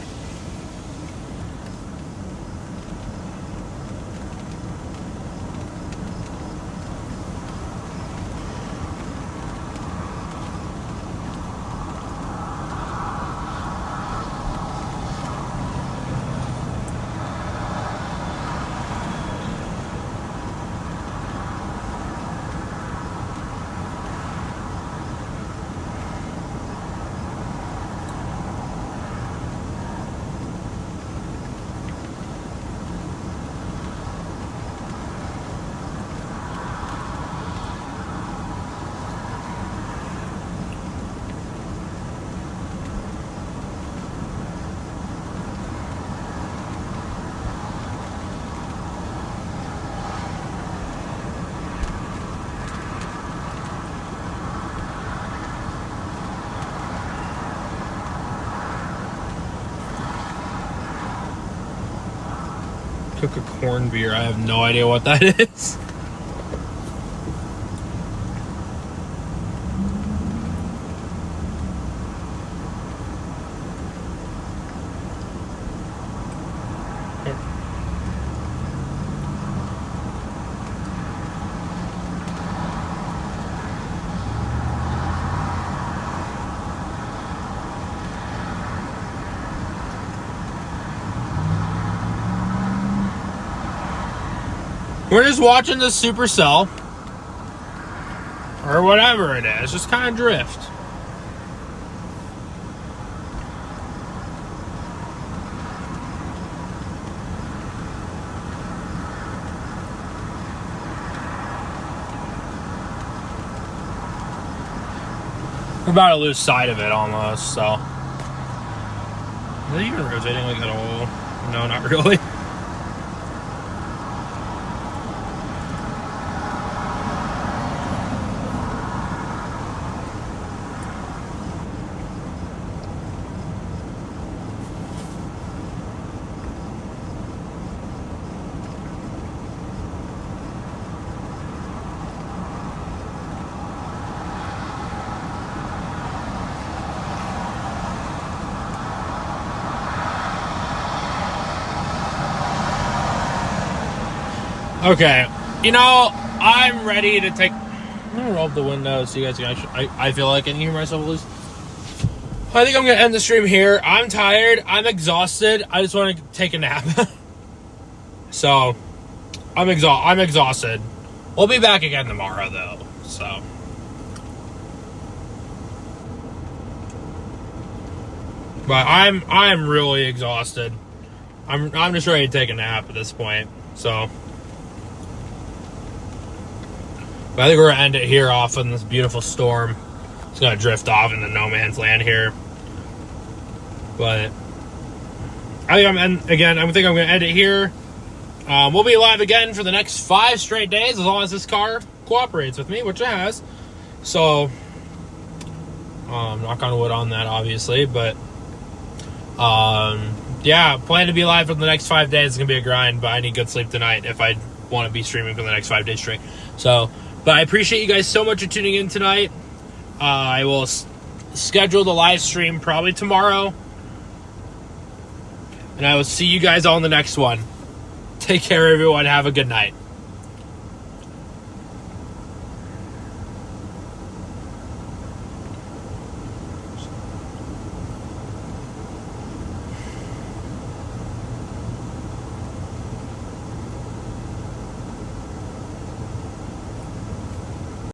Cook a corn beer. I have no idea what that is. We're just watching the Supercell. Or whatever it is. Just kind of drift. We're about to lose sight of it almost, so. Is it even rotating like at all? No, not really. Okay, you know, I'm ready to take. I'm gonna roll up the window so you guys can. I feel like I can hear myself at least. I think I'm gonna end the stream here. I'm tired. I'm exhausted. I just want to take a nap. So, I'm exhausted. We'll be back again tomorrow, though. So, but I'm really exhausted. I'm just ready to take a nap at this point. So. But I think we're going to end it here off in this beautiful storm. It's going to drift off into no man's land here. But I think I'm going to end it here. We'll be live again for the next 5 straight days as long as this car cooperates with me, which it has. So, knock on wood on that, obviously. But, yeah, plan to be live for the next 5 days. It's going to be a grind, but I need good sleep tonight if I want to be streaming for the next 5 days straight. So, but I appreciate you guys so much for tuning in tonight. I will schedule the live stream probably tomorrow. And I will see you guys all in the next one. Take care, everyone. Have a good night.